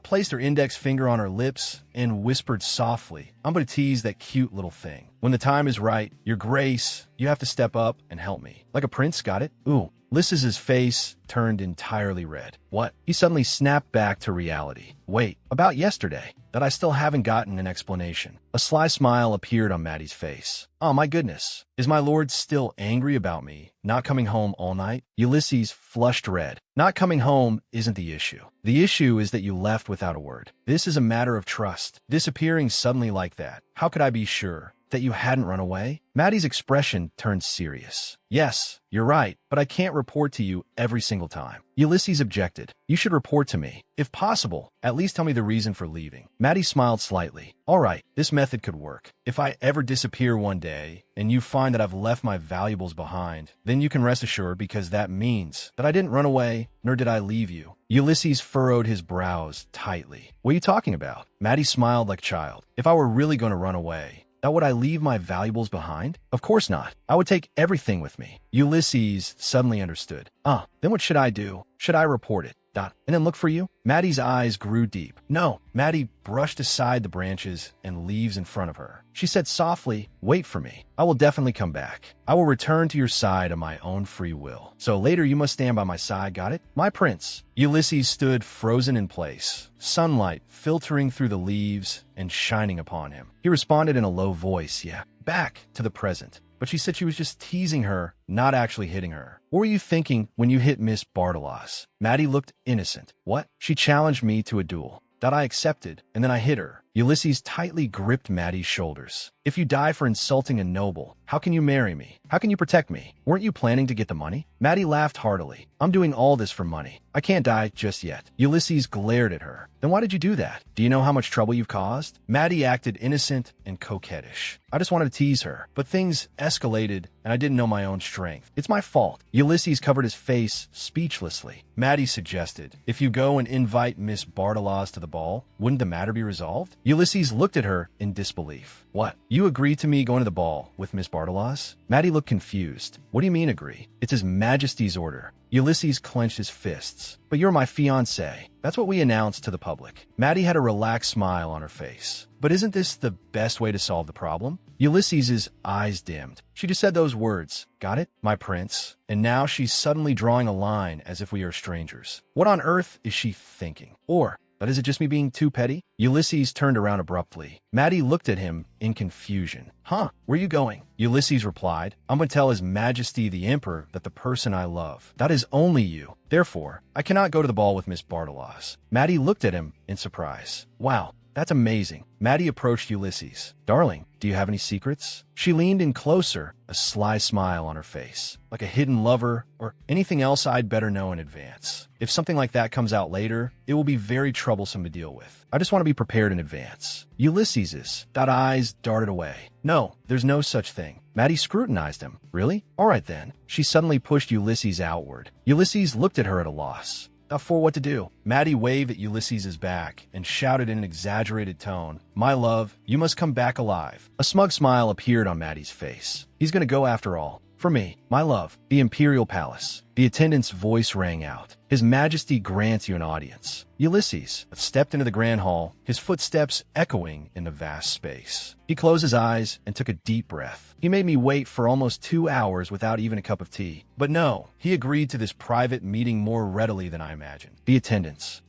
A: Placed her index finger on her lips and whispered softly, I'm going to tease that cute little thing. When the time is right, Your Grace, you have to step up and help me. Like a prince, got it? Ooh. Ulysses's face turned entirely red. What? He suddenly snapped back to reality. Wait, about yesterday, that I still haven't gotten an explanation. A sly smile appeared on Maddie's face. Oh my goodness. Is my lord still angry about me not coming home all night? Ulysses flushed red. Not coming home isn't the issue. The issue is that you left without a word. This is a matter of trust. Disappearing suddenly like that. How could I be sure that you hadn't run away? Maddie's expression turned serious. Yes, you're right, but I can't report to you every single time. Ulysses objected. You should report to me. If possible, at least tell me the reason for leaving. Maddie smiled slightly. All right, this method could work. If I ever disappear one day and you find that I've left my valuables behind, then you can rest assured because that means that I didn't run away, nor did I leave you. Ulysses furrowed his brows tightly. What are you talking about? Maddie smiled like a child. If I were really going to run away, now would I leave my valuables behind? Of course not. I would take everything with me. Ulysses suddenly understood. Then what should I do? Should I report it? And then look for you? Maddie's eyes grew deep. No. Maddie brushed aside the branches and leaves in front of her. She said softly, wait for me. I will definitely come back. I will return to your side of my own free will. So later you must stand by my side, got it? My prince. Ulysses stood frozen in place, sunlight filtering through the leaves and shining upon him. He responded in a low voice, yeah, back to the present. But she said she was just teasing her, not actually hitting her. What were you thinking when you hit Miss Bartolos? Maddie looked innocent. What? She challenged me to a duel. That I accepted, and then I hit her. Ulysses tightly gripped Maddie's shoulders. If you die for insulting a noble, how can you marry me? How can you protect me? Weren't you planning to get the money? Maddie laughed heartily. I'm doing all this for money. I can't die just yet. Ulysses glared at her. Then why did you do that? Do you know how much trouble you've caused? Maddie acted innocent and coquettish. I just wanted to tease her. But things escalated, and I didn't know my own strength. It's my fault. Ulysses covered his face speechlessly. Maddie suggested, if you go and invite Miss Bartolaz to the ball, wouldn't the matter be resolved? Ulysses looked at her in disbelief. What? You agree to me going to the ball with Miss Bartolaz? Maddie looked confused. What do you mean agree? It's His Majesty's order. Ulysses clenched his fists. But you're my fiancé. That's what we announced to the public. Maddie had a relaxed smile on her face. But isn't this the best way to solve the problem? Ulysses's eyes dimmed. She just said those words. Got it? My prince. And now she's suddenly drawing a line as if we are strangers. What on earth is she thinking? But is it just me being too petty? Ulysses turned around abruptly. Maddie looked at him in confusion. Huh? Where are you going? Ulysses replied, I'm going to tell His Majesty the Emperor that the person I love, that is only you. Therefore, I cannot go to the ball with Miss Bartolaz. Maddie looked at him in surprise. Wow. That's amazing. Maddie approached Ulysses. Darling, do you have any secrets? She leaned in closer, a sly smile on her face. Like a hidden lover or anything else I'd better know in advance. If something like that comes out later, it will be very troublesome to deal with. I just want to be prepared in advance. Ulysses's eyes darted away. No, there's no such thing. Maddie scrutinized him. Really? All right then. She suddenly pushed Ulysses outward. Ulysses looked at her at a loss. For what to do? Maddie waved at Ulysses's back and shouted in an exaggerated tone, My love, you must come back alive. A smug smile appeared on Maddie's face. He's gonna go after all. For me, my love, the Imperial Palace. The attendant's voice rang out. His Majesty grants you an audience. Ulysses stepped into the grand hall, his footsteps echoing in the vast space. He closed his eyes and took a deep breath. He made me wait for almost 2 hours without even a cup of tea. But no, he agreed to this private meeting more readily than I imagined. The attendants.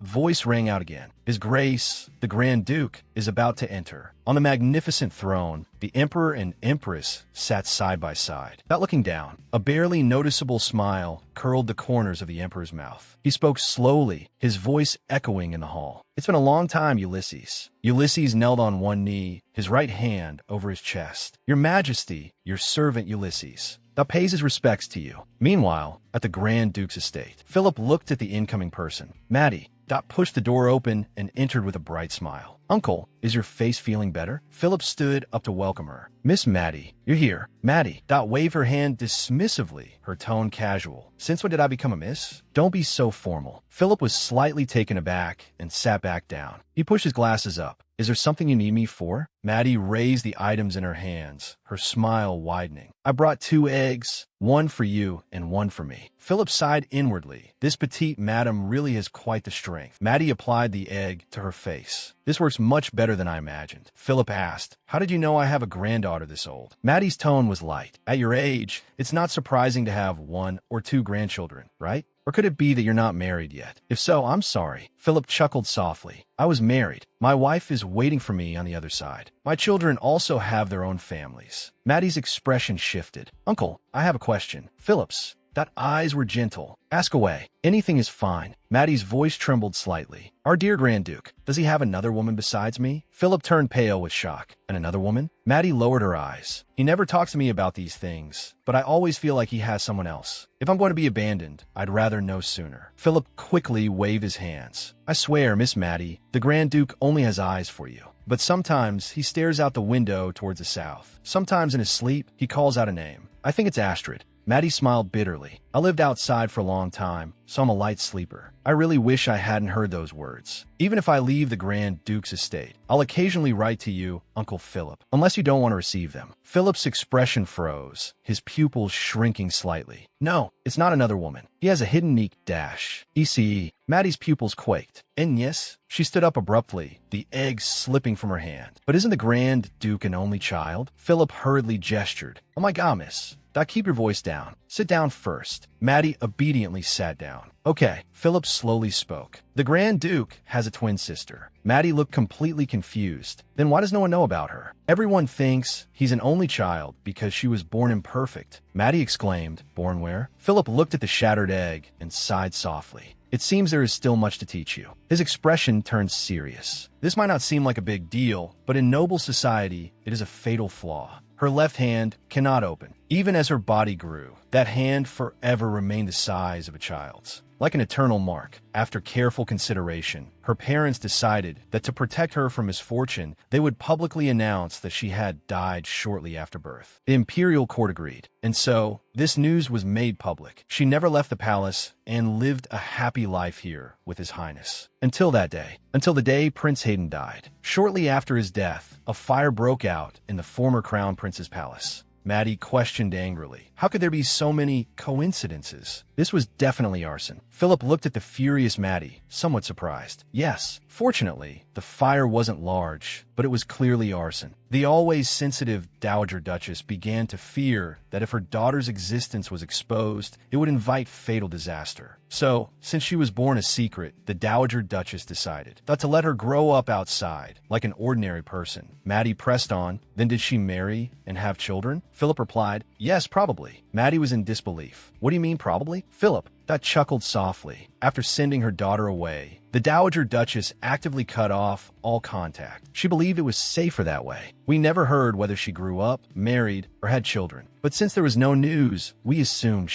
A: Voice rang out again. His Grace, the Grand Duke, is about to enter. On the magnificent throne, the Emperor and Empress sat side by side. Without looking down, a barely noticeable smile curled the corners of the Emperor's mouth. He spoke slowly, his voice echoing in the hall. It's been a long time, Ulysses. Ulysses knelt on one knee, his right hand over his chest. Your Majesty, your servant Ulysses. Thou pays his respects to you. Meanwhile, at the Grand Duke's estate, Philip looked at the incoming person. Maddie. Pushed the door open and entered with a bright smile. Uncle, is your face feeling better? Philip stood up to welcome her. Miss Maddie, you're here. Maddie. Waved her hand dismissively, her tone casual. Since when did I become a miss? Don't be so formal. Philip was slightly taken aback and sat back down. He pushed his glasses up. Is there something you need me for? Maddie raised the items in her hands, her smile widening. I brought 2 eggs, one for you and one for me. Philip sighed inwardly. This petite madam really has quite the strength. Maddie applied the egg to her face. This works much better than I imagined. Philip asked, how did you know I have a granddaughter this old? Maddie's tone was light. At your age, it's not surprising to have 1 or 2 grandchildren, right? Or could it be that you're not married yet? If so, I'm sorry. Philip chuckled softly. I was married. My wife is waiting for me on the other side. My children also have their own families. Maddie's expression shifted. Uncle, I have a question. Philip's. Eyes were gentle. Ask away. Anything is fine. Maddie's voice trembled slightly. Our dear Grand Duke, does he have another woman besides me? Philip turned pale with shock. And another woman? Maddie lowered her eyes. He never talks to me about these things, but I always feel like he has someone else. If I'm going to be abandoned, I'd rather know sooner. Philip quickly waved his hands. I swear, Miss Maddie, the Grand Duke only has eyes for you. But sometimes he stares out the window towards the south. Sometimes in his sleep, he calls out a name. I think it's Astrid. Maddie smiled bitterly. I lived outside for a long time, so I'm a light sleeper. I really wish I hadn't heard those words. Even if I leave the Grand Duke's estate, I'll occasionally write to you, Uncle Philip, unless you don't want to receive them. Philip's expression froze, his pupils shrinking slightly. No, it's not another woman. He has a hidden neat dash. ECE. Maddie's pupils quaked. And yes, she stood up abruptly, the egg slipping from her hand. But isn't the Grand Duke an only child? Philip hurriedly gestured. Oh my God, miss. Keep your voice down. Sit down first. Maddie obediently sat down. Okay, Philip slowly spoke. The Grand Duke has a twin sister. Maddie looked completely confused. Then why does no one know about her? Everyone thinks he's an only child because she was born imperfect. Maddie exclaimed, born where? Philip looked at the shattered egg and sighed softly. It seems there is still much to teach you. His expression turned serious. This might not seem like a big deal, but in noble society, it is a fatal flaw. Her left hand cannot open. Even as her body grew, that hand forever remained the size of a child's. Like an eternal mark, after careful consideration, her parents decided that to protect her from misfortune, they would publicly announce that she had died shortly after birth. The imperial court agreed, and so this news was made public. She never left the palace and lived a happy life here with His Highness. Until that day. Until the day Prince Hayden died. Shortly after his death, a fire broke out in the former crown prince's palace. Maddie questioned angrily. How could there be so many coincidences? This was definitely arson. Philip looked at the furious Maddie, somewhat surprised. Yes, fortunately, the fire wasn't large, but it was clearly arson. The always sensitive Dowager Duchess began to fear that if her daughter's existence was exposed, it would invite fatal disaster. So, since she was born a secret, the Dowager Duchess decided that to let her grow up outside, like an ordinary person. Maddie pressed on. Then did she marry and have children? Philip replied, yes, probably. Maddie was in disbelief. What do you mean, probably? Philip, that chuckled softly. After sending her daughter away, the Dowager Duchess actively cut off all contact. She believed it was safer that way. We never heard whether she grew up, married, or had children. But since there was no news, we assumed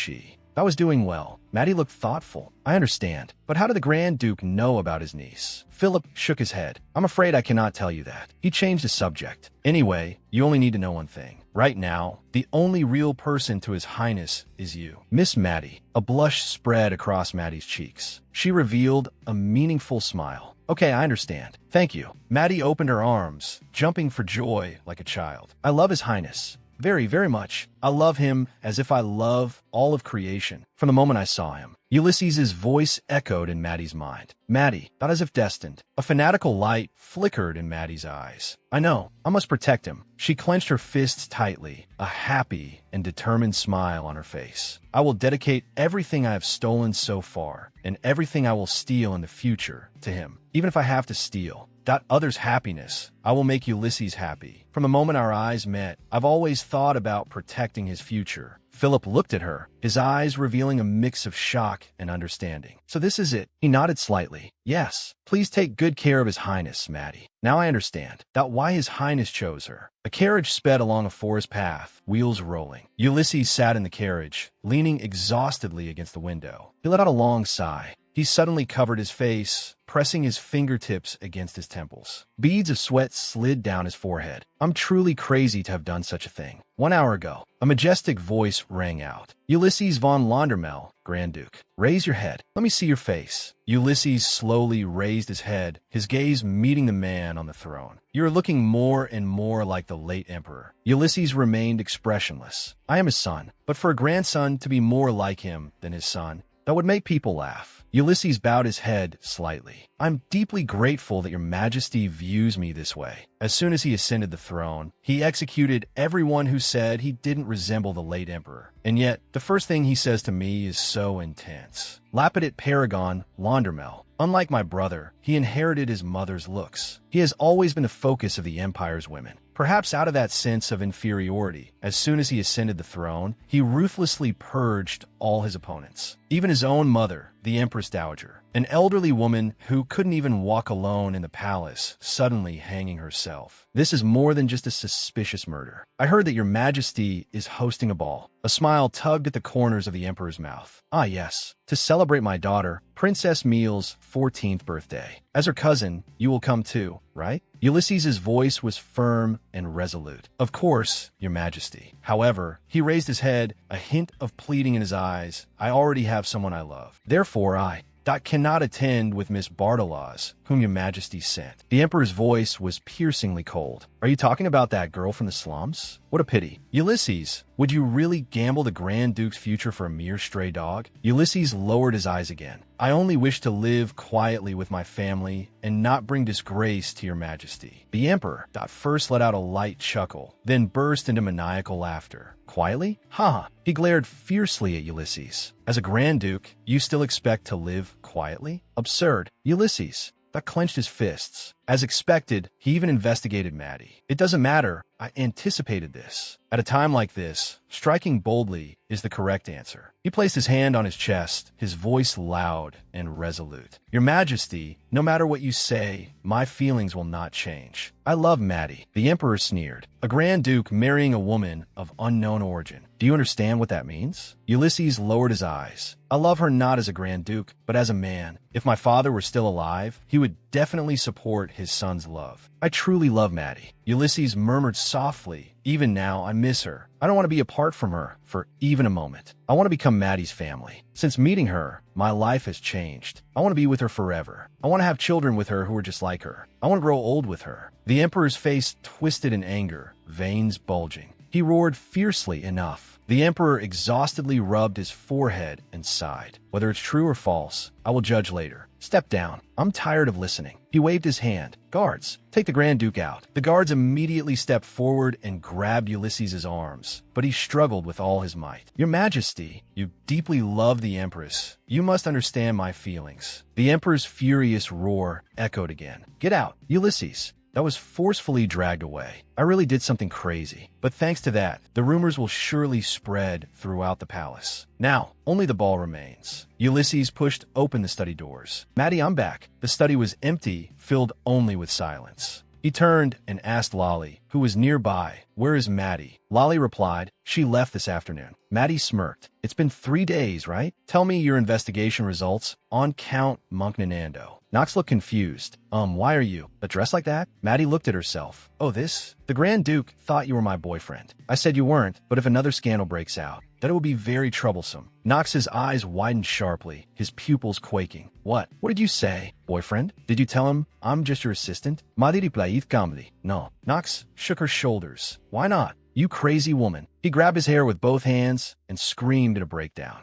A: I was doing well. Maddie looked thoughtful. I understand. But how did the Grand Duke know about his niece? Philip shook his head. I'm afraid I cannot tell you that. He changed the subject. Anyway, you only need to know one thing. Right now, the only real person to His Highness is you. Miss Maddie. A blush spread across Maddie's cheeks. She revealed a meaningful smile. Okay, I understand. Thank you. Maddie opened her arms, jumping for joy like a child. I love His Highness. Very, very much. I love him as if I love all of creation. From the moment I saw him. Ulysses' voice echoed in Maddie's mind. Maddie, not as if destined. A fanatical light flickered in Maddie's eyes. I know. I must protect him. She clenched her fists tightly, a happy and determined smile on her face. I will dedicate everything I have stolen so far, and everything I will steal in the future, to him. Even if I have to steal that other's happiness, I will make Ulysses happy. From the moment our eyes met, I've always thought about protecting his future. Philip looked at her, his eyes revealing a mix of shock and understanding. So this is it. He nodded slightly. Yes. Please take good care of His Highness, Maddie. Now I understand that why His Highness chose her. A carriage sped along a forest path, wheels rolling. Ulysses sat in the carriage, leaning exhaustedly against the window. He let out a long sigh. He suddenly covered his face, pressing his fingertips against his temples. Beads of sweat slid down his forehead. I'm truly crazy to have done such a thing. 1 hour ago, a majestic voice rang out. Ulysses von Londermel, Grand Duke. Raise your head. Let me see your face. Ulysses slowly raised his head, his gaze meeting the man on the throne. You're looking more and more like the late emperor. Ulysses remained expressionless. I am his son, but for a grandson to be more like him than his son, that would make people laugh. Ulysses bowed his head slightly. I'm deeply grateful that your majesty views me this way. As soon as he ascended the throne, he executed everyone who said he didn't resemble the late emperor. And yet, the first thing he says to me is so intense. Lapidate Paragon Londermel. Unlike my brother, he inherited his mother's looks. He has always been the focus of the empire's women. Perhaps out of that sense of inferiority, as soon as he ascended the throne, he ruthlessly purged all his opponents. Even his own mother, the Empress Dowager, an elderly woman who couldn't even walk alone in the palace, suddenly hanging herself. This is more than just a suspicious murder. I heard that your majesty is hosting a ball. A smile tugged at the corners of the emperor's mouth. Ah, yes. To celebrate my daughter, Princess Meal's 14th birthday. As her cousin, you will come too, right? Ulysses' voice was firm and resolute. Of course, your majesty. However, he raised his head, a hint of pleading in his eyes. I already have someone I love. Therefore, I cannot attend with Miss Bartolaz, whom your majesty sent. The emperor's voice was piercingly cold. Are you talking about that girl from the slums? What a pity. Ulysses, would you really gamble the Grand Duke's future for a mere stray dog? Ulysses lowered his eyes again. I only wish to live quietly with my family and not bring disgrace to your majesty. The emperor first let out a light chuckle, then burst into maniacal laughter. Quietly? Ha! He glared fiercely at Ulysses. As a Grand Duke, you still expect to live quietly? Absurd. Ulysses clenched his fists. As expected, he even investigated Maddie. It doesn't matter. I anticipated this. At a time like this, striking boldly is the correct answer. He placed his hand on his chest, his voice loud and resolute. Your Majesty, no matter what you say, my feelings will not change. I love Maddie. The Emperor sneered. A Grand Duke marrying a woman of unknown origin. Do you understand what that means? Ulysses lowered his eyes. I love her not as a Grand Duke, but as a man. If my father were still alive, he would definitely support his son's love. I truly love Maddie. Ulysses murmured softly. Even now, I miss her. I don't want to be apart from her for even a moment. I want to become Maddie's family. Since meeting her, my life has changed. I want to be with her forever. I want to have children with her who are just like her. I want to grow old with her. The Emperor's face twisted in anger, veins bulging. He roared fiercely enough. The Emperor exhaustedly rubbed his forehead and sighed. Whether it's true or false, I will judge later. Step down. I'm tired of listening. He waved his hand. Guards, take the Grand Duke out. The guards immediately stepped forward and grabbed Ulysses' arms, but he struggled with all his might. Your Majesty, you deeply love the Empress. You must understand my feelings. The Emperor's furious roar echoed again. Get out, Ulysses. That was forcefully dragged away. I really did something crazy. But thanks to that, the rumors will surely spread throughout the palace. Now, only the ball remains. Ulysses pushed open the study doors. Maddie, I'm back. The study was empty, filled only with silence. He turned and asked Lolly, who was nearby, where is Maddie? Lolly replied, she left this afternoon. Maddie smirked. It's been 3 days, right? Tell me your investigation results on Count Munknanando. Knox looked confused. Why are you dressed like that? Maddie looked at herself. Oh, this? The Grand Duke thought you were my boyfriend. I said you weren't, but if another scandal breaks out, that it will be very troublesome. Knox's eyes widened sharply, his pupils quaking. What? What did you say? Boyfriend? Did you tell him I'm just your assistant? Madiri plaith kamli. No. Knox shook her shoulders. Why not? You crazy woman. He grabbed his hair with both hands and screamed at a breakdown.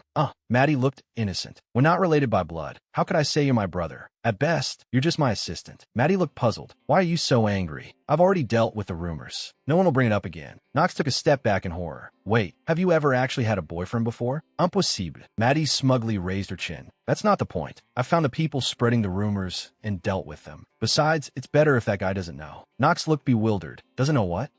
A: Maddie looked innocent. We're not related by blood. How could I say you're my brother? At best, you're just my assistant. Maddie looked puzzled. Why are you so angry? I've already dealt with the rumors. No one will bring it up again. Knox took a step back in horror. Wait, have you ever actually had a boyfriend before? Impossible. Maddie smugly raised her chin. That's not the point. I found the people spreading the rumors and dealt with them. Besides, it's better if that guy doesn't know. Knox looked bewildered. Doesn't know what?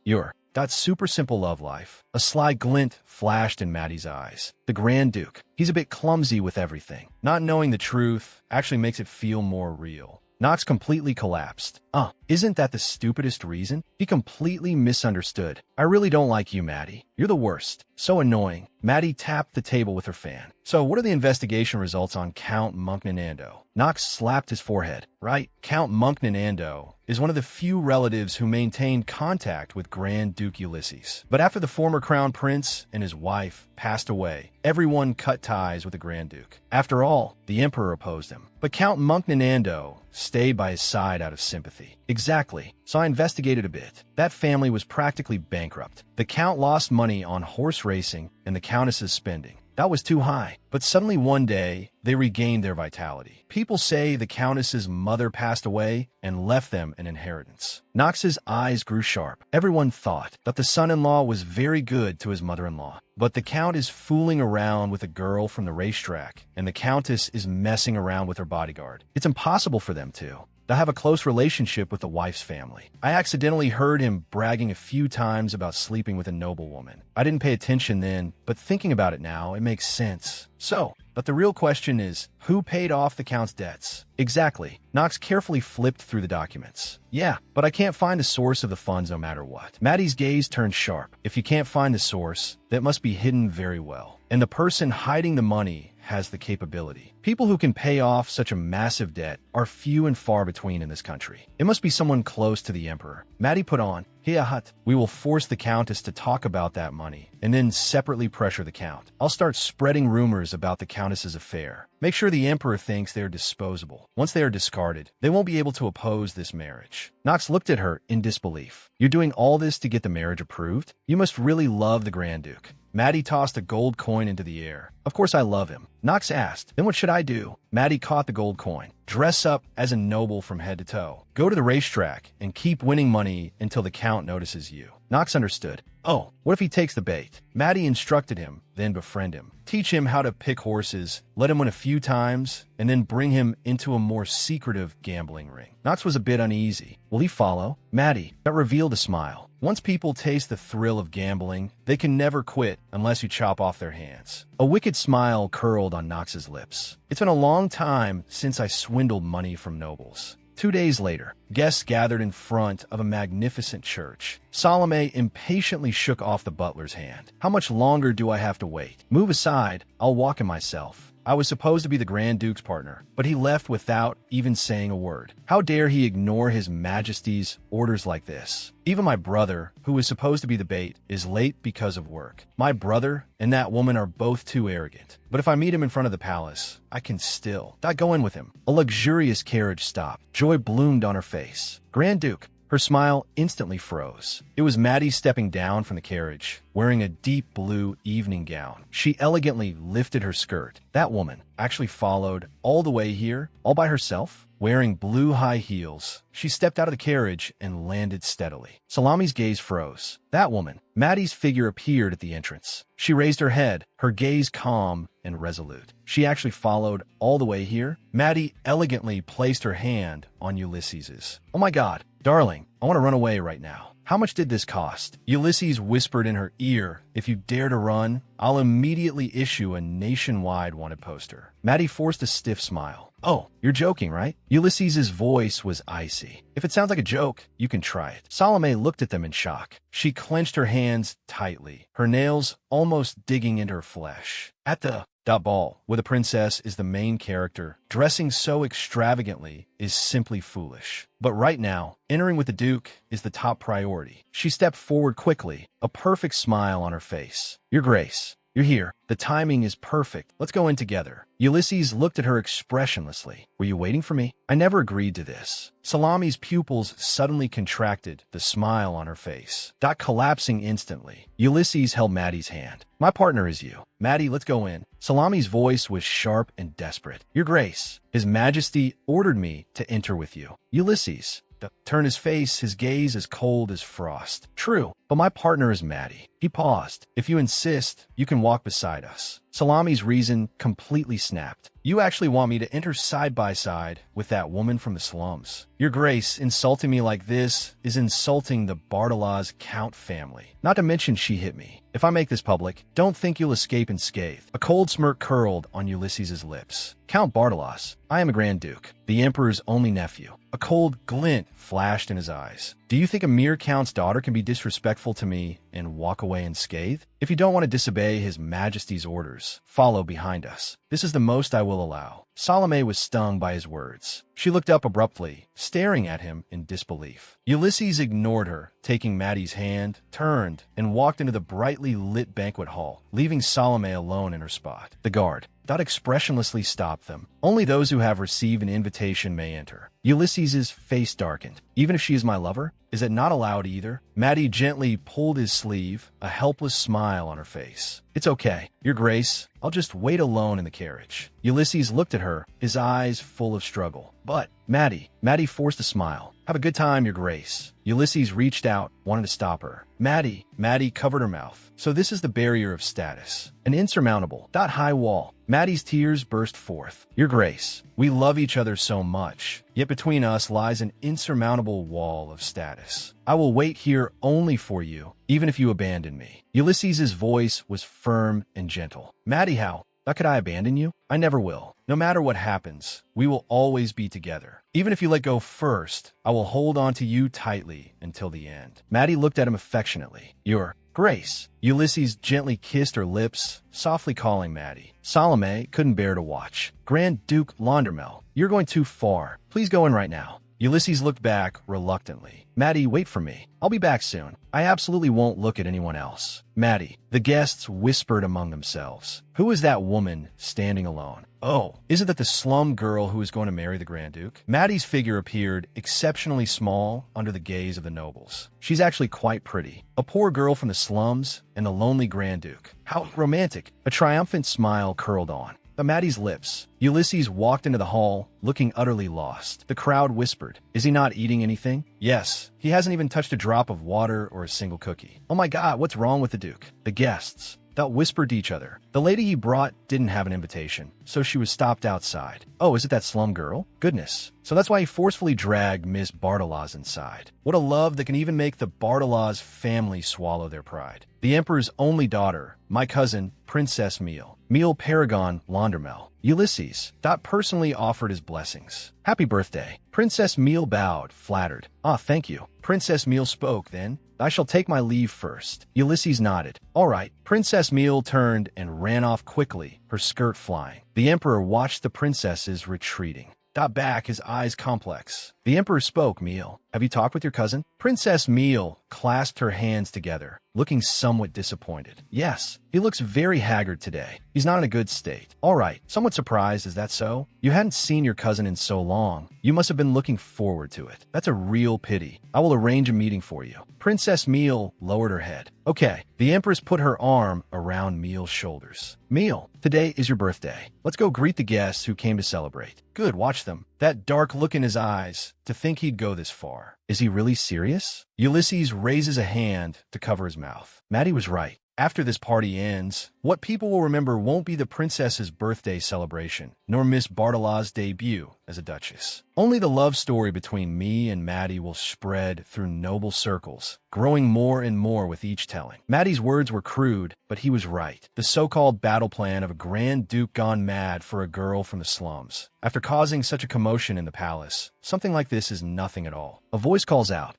A: That super simple love life. A sly glint flashed in Maddie's eyes. The Grand Duke. He's a bit clumsy with everything. Not knowing the truth actually makes it feel more real. Knox completely collapsed. Isn't that the stupidest reason? He completely misunderstood. I really don't like you, Maddie. You're the worst. So annoying. Maddie tapped the table with her fan. So what are the investigation results on Count Munknanando? Knox slapped his forehead. Right, Count Munknanando is one of the few relatives who maintained contact with Grand Duke Ulysses. But after the former crown prince and his wife passed away, everyone cut ties with the Grand Duke. After all, the emperor opposed him. But Count Munknanando stayed by his side out of sympathy. Exactly. So I investigated a bit. That family was practically bankrupt. The count lost money on horse racing and the countess's spending. That was too high. But suddenly one day, they regained their vitality. People say the countess's mother passed away and left them an inheritance. Knox's eyes grew sharp. Everyone thought that the son-in-law was very good to his mother-in-law. But the count is fooling around with a girl from the racetrack, and the countess is messing around with her bodyguard. It's impossible for them to. They'll have a close relationship with the wife's family. I accidentally heard him bragging a few times about sleeping with a noblewoman. I didn't pay attention then, but thinking about it now, it makes sense. But the real question is, who paid off the count's debts? Exactly. Knox carefully flipped through the documents. Yeah, but I can't find the source of the funds no matter what. Maddie's gaze turned sharp. If you can't find the source, that must be hidden very well. And the person hiding the money has the capability. People who can pay off such a massive debt are few and far between in this country. It must be someone close to the emperor. Maddie put on, "Hiahat, we will force the countess to talk about that money, and then separately pressure the count. I'll start spreading rumors about the countess's affair. Make sure the emperor thinks they're disposable. Once they are discarded, they won't be able to oppose this marriage." Knox looked at her in disbelief. You're doing all this to get the marriage approved? You must really love the Grand Duke. Maddie tossed a gold coin into the air. Of course I love him. Knox asked. Then what should I do? Maddie caught the gold coin. Dress up as a noble from head to toe. Go to the racetrack and keep winning money until the count notices you. Knox understood. Oh, what if he takes the bait? Maddie instructed him, then befriend him. Teach him how to pick horses, let him win a few times, and then bring him into a more secretive gambling ring. Knox was a bit uneasy. Will he follow? Maddie, that revealed a smile. Once people taste the thrill of gambling, they can never quit unless you chop off their hands. A wicked smile curled on Knox's lips. It's been a long time since I swindled money from nobles. 2 days later, guests gathered in front of a magnificent church. Salome impatiently shook off the butler's hand. How much longer do I have to wait? Move aside, I'll walk him myself. I was supposed to be the Grand Duke's partner, but he left without even saying a word. How dare he ignore His Majesty's orders like this? Even my brother, who was supposed to be the bait, is late because of work. My brother and that woman are both too arrogant. But if I meet him in front of the palace, I can still go in with him. A luxurious carriage stopped. Joy bloomed on her face. Grand Duke. Her smile instantly froze. It was Maddie stepping down from the carriage, wearing a deep blue evening gown. She elegantly lifted her skirt. That woman actually followed all the way here, all by herself, wearing blue high heels. She stepped out of the carriage and landed steadily. Salami's gaze froze. That woman. Maddie's figure appeared at the entrance. She raised her head, her gaze calm and resolute. She actually followed all the way here. Maddie elegantly placed her hand on Ulysses's. Oh my God. Darling, I want to run away right now. How much did this cost? Ulysses whispered in her ear, if you dare to run, I'll immediately issue a nationwide wanted poster. Maddie forced a stiff smile. Oh, you're joking, right? Ulysses's voice was icy. If it sounds like a joke, you can try it. Salome looked at them in shock. She clenched her hands tightly, her nails almost digging into her flesh. At the ball, where the princess is the main character, dressing so extravagantly is simply foolish. But right now, entering with the Duke is the top priority. She stepped forward quickly, a perfect smile on her face. Your Grace, you're here. The timing is perfect. Let's go in together. Ulysses looked at her expressionlessly. Were you waiting for me? I never agreed to this. Salame's pupils suddenly contracted, the smile on her face. Collapsing instantly. Ulysses held Maddie's hand. My partner is you. Maddie, let's go in. Salame's voice was sharp and desperate. Your Grace, His Majesty ordered me to enter with you. Ulysses turned his face, his gaze as cold as frost. True, but my partner is Maddie. He paused. If you insist, you can walk beside us. Salame's reason completely snapped. You actually want me to enter side by side with that woman from the slums. Your Grace, insulting me like this is insulting the Bartolaz Count family. Not to mention she hit me. If I make this public, don't think you'll escape unscathed. A cold smirk curled on Ulysses's lips. Count Bartolaz, I am a Grand Duke, the Emperor's only nephew. A cold glint flashed in his eyes. Do you think a mere Count's daughter can be disrespectful to me and walk away unscathed? If you don't want to disobey His Majesty's orders, follow behind us. This is the most I will allow. Salome was stung by his words. She looked up abruptly, staring at him in disbelief. Ulysses ignored her, taking Maddie's hand, turned, and walked into the brightly lit banquet hall, leaving Salome alone in her spot. The guard expressionlessly stopped them. Only those who have received an invitation may enter. Ulysses's face darkened. Even if she is my lover, is it not allowed either? Maddie gently pulled his sleeve, a helpless smile on her face. It's okay, Your Grace. I'll just wait alone in the carriage. Ulysses looked at her, his eyes full of struggle. But, Maddie forced a smile. Have a good time, Your Grace. Ulysses reached out, wanted to stop her. Maddie covered her mouth. So this is the barrier of status. An insurmountable, high wall. Maddie's tears burst forth. Your Grace, we love each other so much, yet between us lies an insurmountable wall of status. I will wait here only for you, even if you abandon me. Ulysses's voice was firm and gentle. Maddie, how could I abandon you? I never will. No matter what happens, we will always be together. Even if you let go first, I will hold on to you tightly until the end. Maddie looked at him affectionately. Your Grace. Ulysses gently kissed her lips, softly calling Maddie. Salome couldn't bear to watch. Grand Duke Laundermel, you're going too far. Please go in right now. Ulysses looked back reluctantly. Maddie, wait for me. I'll be back soon. I absolutely won't look at anyone else. Maddie, the guests whispered among themselves. Who is that woman standing alone? Oh, isn't that the slum girl who is going to marry the Grand Duke? Maddie's figure appeared exceptionally small under the gaze of the nobles. She's actually quite pretty. A poor girl from the slums and the lonely Grand Duke. How romantic. A triumphant smile curled on Maddie's lips. Ulysses walked into the hall, looking utterly lost. The crowd whispered, "Is he not eating anything?" "Yes, he hasn't even touched a drop of water or a single cookie." "Oh my God, what's wrong with the Duke?" The guests that whispered to each other. The lady he brought didn't have an invitation, so she was stopped outside. "Oh, is it that slum girl? Goodness. So that's why he forcefully dragged Miss Bartolaz inside. What a love that can even make the Bartolaz family swallow their pride. The Emperor's only daughter, my cousin, Princess Meal Paragon Laundermel. Ulysses, Dot personally offered his blessings. "Happy birthday." Princess Meal bowed, flattered. "Ah, thank you." Princess Meal spoke then. "I shall take my leave first." Ulysses nodded. "All right." Princess Meal turned and ran off quickly, her skirt flying. The Emperor watched the princesses retreating. Dot back, his eyes complex. The Emperor spoke. "Meal, have you talked with your cousin?" Princess Meal clasped her hands together, looking somewhat disappointed. "Yes, he looks very haggard today. He's not in a good state." "All right, somewhat surprised, is that so? You hadn't seen your cousin in so long. You must have been looking forward to it. That's a real pity. I will arrange a meeting for you." Princess Meal lowered her head. "Okay." The Empress put her arm around Meal's shoulders. "Meal, today is your birthday. Let's go greet the guests who came to celebrate." "Good, watch them." That dark look in his eyes, to think he'd go this far. Is he really serious? Ulysses raises a hand to cover his mouth. Maddie was right. After this party ends, what people will remember won't be the princess's birthday celebration, nor Miss Bartolaz's debut as a duchess. Only the love story between me and Maddie will spread through noble circles, growing more and more with each telling. Maddie's words were crude, but he was right. The so-called battle plan of a Grand Duke gone mad for a girl from the slums. After causing such a commotion in the palace, something like this is nothing at all. A voice calls out,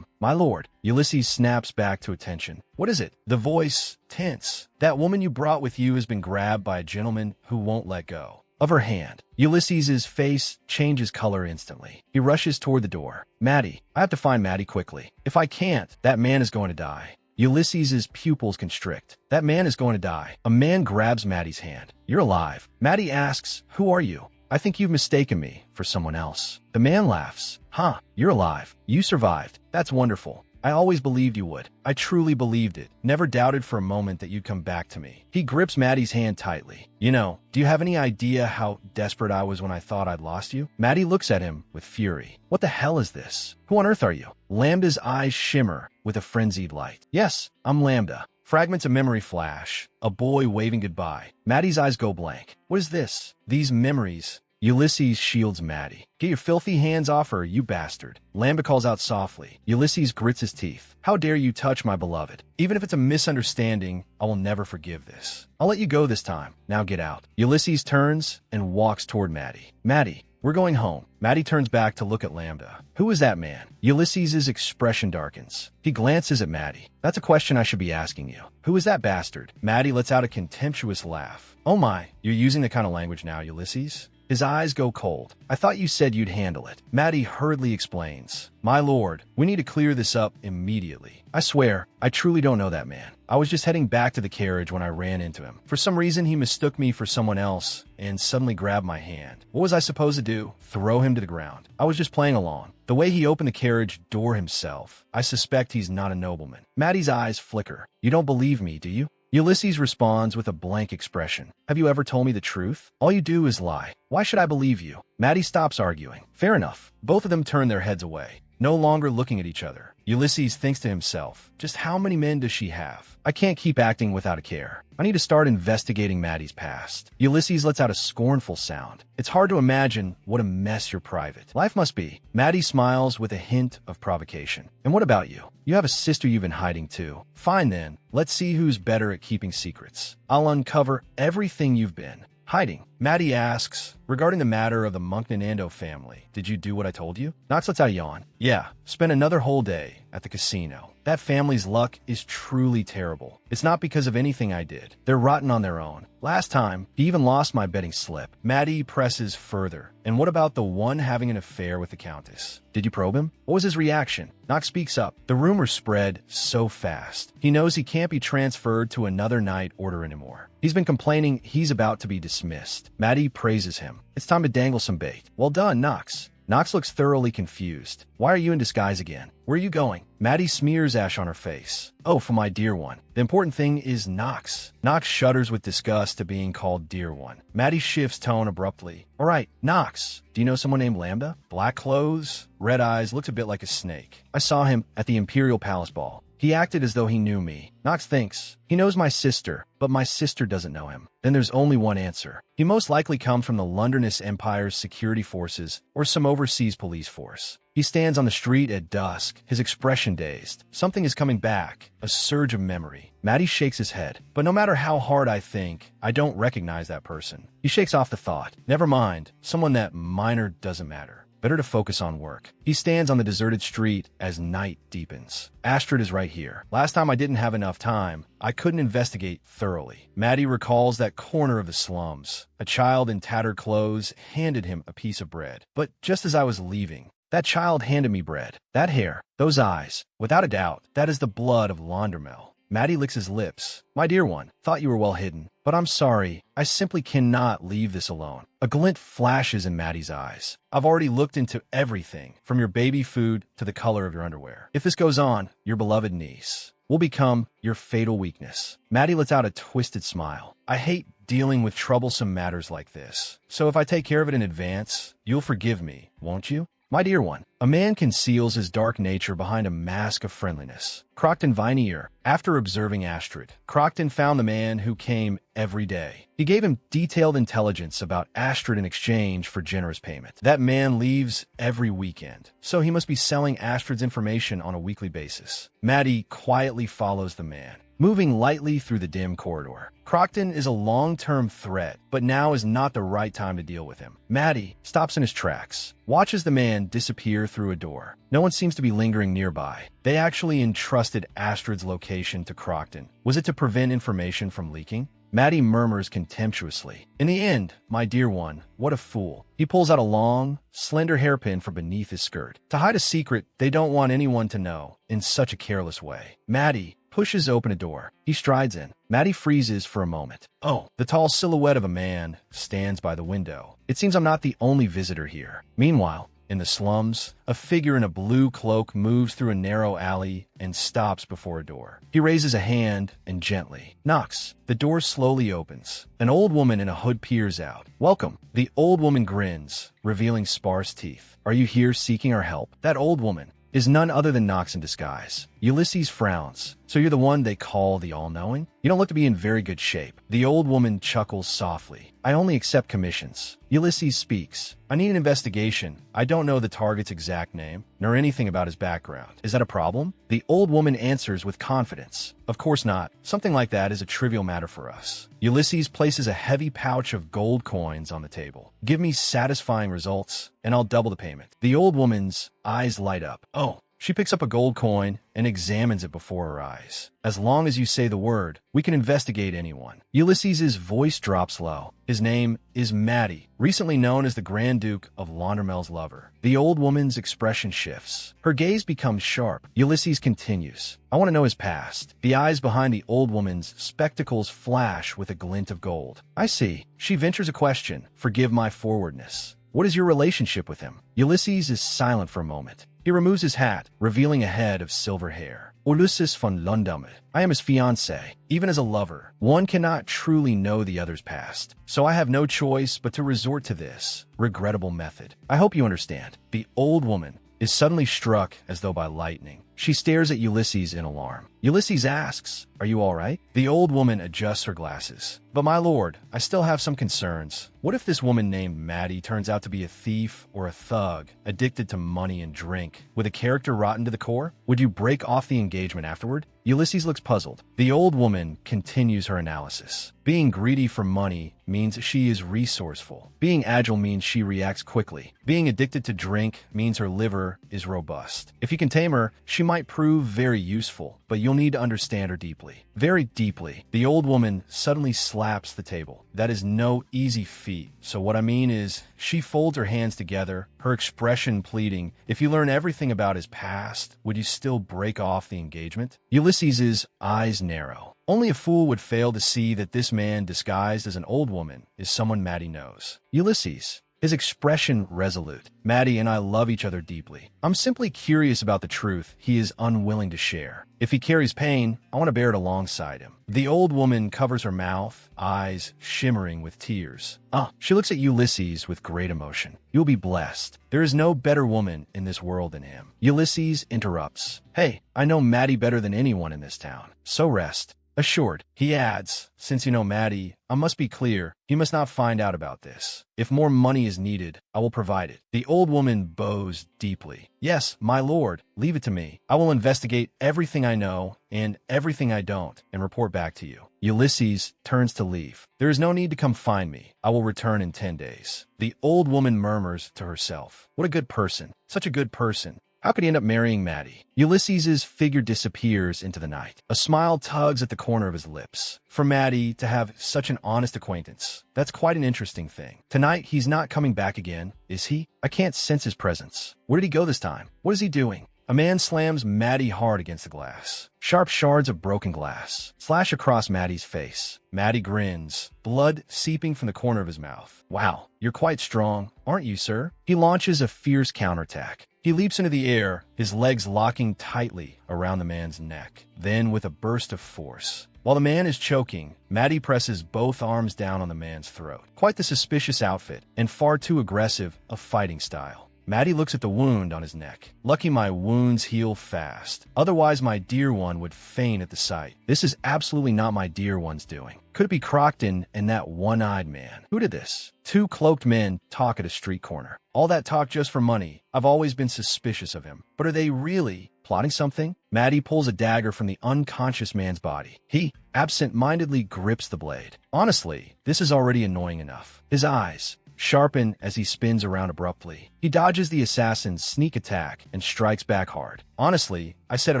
A: My lord." Ulysses snaps back to attention. "What is it?" The voice, tense. "That woman you brought with you has been grabbed by a gentleman who won't let go of her hand." Ulysses's face changes color instantly. He rushes toward the door. "Maddie, I have to find Maddie quickly. If I can't, that man is going to die." Ulysses's pupils constrict. That man is going to die. A man grabs Maddie's hand. "You're alive." Maddie asks, "Who are you?" "I think you've mistaken me for someone else." The man laughs. "Huh, you're alive. You survived. That's wonderful. I always believed you would. I truly believed it. Never doubted for a moment that you'd come back to me." He grips Maddie's hand tightly. Do you have any idea how desperate I was when I thought I'd lost you?" Maddie looks at him with fury. "What the hell is this? Who on earth are you?" Lambda's eyes shimmer with a frenzied light. "Yes, I'm Lambda." Fragments of memory flash. A boy waving goodbye. Maddie's eyes go blank. What is this? These memories. Ulysses shields Maddie. "Get your filthy hands off her, you bastard." Lambda calls out softly. Ulysses grits his teeth. "How dare you touch my beloved? Even if it's a misunderstanding, I will never forgive this. I'll let you go this time. Now get out." Ulysses turns and walks toward Maddie. "Maddie, we're going home." Maddie turns back to look at Lambda. "Who is that man?" Ulysses's expression darkens. He glances at Maddie. "That's a question I should be asking you. Who is that bastard?" Maddie lets out a contemptuous laugh. "Oh my, you're using the kind of language now, Ulysses?" His eyes go cold. "I thought you said you'd handle it." Maddie hurriedly explains. "My lord, we need to clear this up immediately. I swear, I truly don't know that man. I was just heading back to the carriage when I ran into him. For some reason, he mistook me for someone else and suddenly grabbed my hand. What was I supposed to do? Throw him to the ground? I was just playing along. The way he opened the carriage door himself, I suspect he's not a nobleman." Maddie's eyes flicker. "You don't believe me, do you?" Ulysses responds with a blank expression. "Have you ever told me the truth? All you do is lie. Why should I believe you?" Maddie stops arguing. Fair enough. Both of them turn their heads away, no longer looking at each other. Ulysses thinks to himself, just how many men does she have? I can't keep acting without a care. I need to start investigating Maddie's past. Ulysses lets out a scornful sound. It's hard to imagine what a mess your private life must be. Maddie smiles with a hint of provocation. And what about you? You have a sister you've been hiding too. Fine then, let's see who's better at keeping secrets. I'll uncover everything you've been hiding. Maddie asks, regarding the matter of the Monknanando family, did you do what I told you? Knox lets out a yawn. Yeah, spent another whole day at the casino. That family's luck is truly terrible. It's not because of anything I did. They're rotten on their own. Last time, he even lost my betting slip. Maddie presses further. And what about the one having an affair with the Countess? Did you probe him? What was his reaction? Knox speaks up. The rumor spread so fast. He knows he can't be transferred to another night order anymore. He's been complaining he's about to be dismissed. Maddie praises him. It's time to dangle some bait. Well done, Knox. Knox looks thoroughly confused. Why are you in disguise again? Where are you going? Maddie smears ash on her face. Oh, for my dear one. The important thing is Knox. Knox shudders with disgust to being called dear one. Maddie shifts tone abruptly. All right, Knox. Do you know someone named Lambda? Black clothes, red eyes, looks a bit like a snake. I saw him at the Imperial Palace Ball. He acted as though he knew me. Knox thinks. He knows my sister, but my sister doesn't know him. Then there's only one answer. He most likely comes from the Londonist Empire's security forces or some overseas police force. He stands on the street at dusk, his expression dazed. Something is coming back, a surge of memory. Maddie shakes his head. But no matter how hard I think, I don't recognize that person. He shakes off the thought. Never mind, someone that minor doesn't matter. Better to focus on work. He stands on the deserted street as night deepens. Astrid is right here. Last time I didn't have enough time. I couldn't investigate thoroughly. Maddie recalls that corner of the slums. A child in tattered clothes handed him a piece of bread. But just as I was leaving, that child handed me bread. That hair, those eyes. Without a doubt, that is the blood of Laundermel. Maddie licks his lips. My dear one, thought you were well hidden. But I'm sorry, I simply cannot leave this alone. A glint flashes in Maddie's eyes. I've already looked into everything, from your baby food to the color of your underwear. If this goes on, your beloved niece will become your fatal weakness. Maddie lets out a twisted smile. I hate dealing with troublesome matters like this. So if I take care of it in advance, you'll forgive me, won't you? My dear one, a man conceals his dark nature behind a mask of friendliness. Crockton Vinear. After observing Astrid, Crockton found the man who came every day. He gave him detailed intelligence about Astrid in exchange for generous payment. That man leaves every weekend, so he must be selling Astrid's information on a weekly basis. Maddie quietly follows the man, moving lightly through the dim corridor. Crockton is a long-term threat, but now is not the right time to deal with him. Maddie stops in his tracks, watches the man disappear through a door. No one seems to be lingering nearby. They actually entrusted Astrid's location to Crockton. Was it to prevent information from leaking? Maddie murmurs contemptuously. In the end, my dear one, what a fool. He pulls out a long, slender hairpin from beneath his skirt. To hide a secret they don't want anyone to know in such a careless way. Maddie pushes open a door. He strides in. Maddie freezes for a moment. Oh, the tall silhouette of a man stands by the window. It seems I'm not the only visitor here. Meanwhile, in the slums, a figure in a blue cloak moves through a narrow alley and stops before a door. He raises a hand and gently knocks. The door slowly opens. An old woman in a hood peers out. Welcome. The old woman grins, revealing sparse teeth. Are you here seeking our help? That old woman is none other than Knox in disguise. Ulysses frowns. So you're the one they call the all-knowing? You don't look to be in very good shape. The old woman chuckles softly. I only accept commissions. Ulysses speaks. I need an investigation. I don't know the target's exact name, nor anything about his background. Is that a problem? The old woman answers with confidence. Of course not. Something like that is a trivial matter for us. Ulysses places a heavy pouch of gold coins on the table. Give me satisfying results, and I'll double the payment. The old woman's eyes light up. Oh. She picks up a gold coin and examines it before her eyes. As long as you say the word, we can investigate anyone. Ulysses' voice drops low. His name is Maddie, recently known as the Grand Duke of Laundermel's lover. The old woman's expression shifts. Her gaze becomes sharp. Ulysses continues. I want to know his past. The eyes behind the old woman's spectacles flash with a glint of gold. I see. She ventures a question. Forgive my forwardness. What is your relationship with him? Ulysses is silent for a moment. He removes his hat, revealing a head of silver hair. Ulysses von Lundamme. I am his fiancé. Even as a lover, one cannot truly know the other's past. So I have no choice but to resort to this regrettable method. I hope you understand. The old woman is suddenly struck as though by lightning. She stares at Ulysses in alarm. Ulysses asks, "Are you all right?" The old woman adjusts her glasses. But my lord, I still have some concerns. What if this woman named Maddie turns out to be a thief or a thug, addicted to money and drink, with a character rotten to the core? Would you break off the engagement afterward? Ulysses looks puzzled. The old woman continues her analysis. Being greedy for money means she is resourceful. Being agile means she reacts quickly. Being addicted to drink means her liver is robust. If you can tame her, she might prove very useful, but you'll need to understand her deeply. Very deeply. The old woman suddenly slaps the table. That is no easy feat. So what I mean is, she folds her hands together, her expression pleading, if you learn everything about his past, would you still break off the engagement? Ulysses' eyes narrow. Only a fool would fail to see that this man disguised as an old woman is someone Maddie knows. Ulysses. His expression resolute. Maddie and I love each other deeply. I'm simply curious about the truth he is unwilling to share. If he carries pain, I want to bear it alongside him. The old woman covers her mouth, eyes shimmering with tears. She looks at Ulysses with great emotion. You'll be blessed. There is no better woman in this world than him. Ulysses interrupts. Hey, I know Maddie better than anyone in this town. So rest assured. He adds, since you know Maddie, I must be clear, he must not find out about this. If more money is needed, I will provide it. The old woman bows deeply. Yes, my lord, leave it to me. I will investigate everything I know and everything I don't and report back to you. Ulysses turns to leave. There is no need to come find me. I will return in 10 days. The old woman murmurs to herself. What a good person. Such a good person. How could he end up marrying Maddie? Ulysses's figure disappears into the night. A smile tugs at the corner of his lips. For Maddie to have such an honest acquaintance, that's quite an interesting thing. Tonight, he's not coming back again, is he? I can't sense his presence. Where did he go this time? What is he doing? A man slams Maddie hard against the glass. Sharp shards of broken glass slash across Maddie's face. Maddie grins, blood seeping from the corner of his mouth. Wow, you're quite strong, aren't you, sir? He launches a fierce counterattack. He leaps into the air, his legs locking tightly around the man's neck. Then, with a burst of force, while the man is choking, Maddie presses both arms down on the man's throat. Quite the suspicious outfit, and far too aggressive a fighting style. Maddie looks at the wound on his neck. Lucky my wounds heal fast. Otherwise, my dear one would faint at the sight. This is absolutely not my dear one's doing. Could it be Crockton and that one-eyed man? Who did this? Two cloaked men talk at a street corner. All that talk just for money. I've always been suspicious of him. But are they really plotting something? Maddie pulls a dagger from the unconscious man's body. He absent-mindedly grips the blade. Honestly, this is already annoying enough. His eyes sharpen as he spins around abruptly. He dodges the assassin's sneak attack and strikes back hard. Honestly, I said it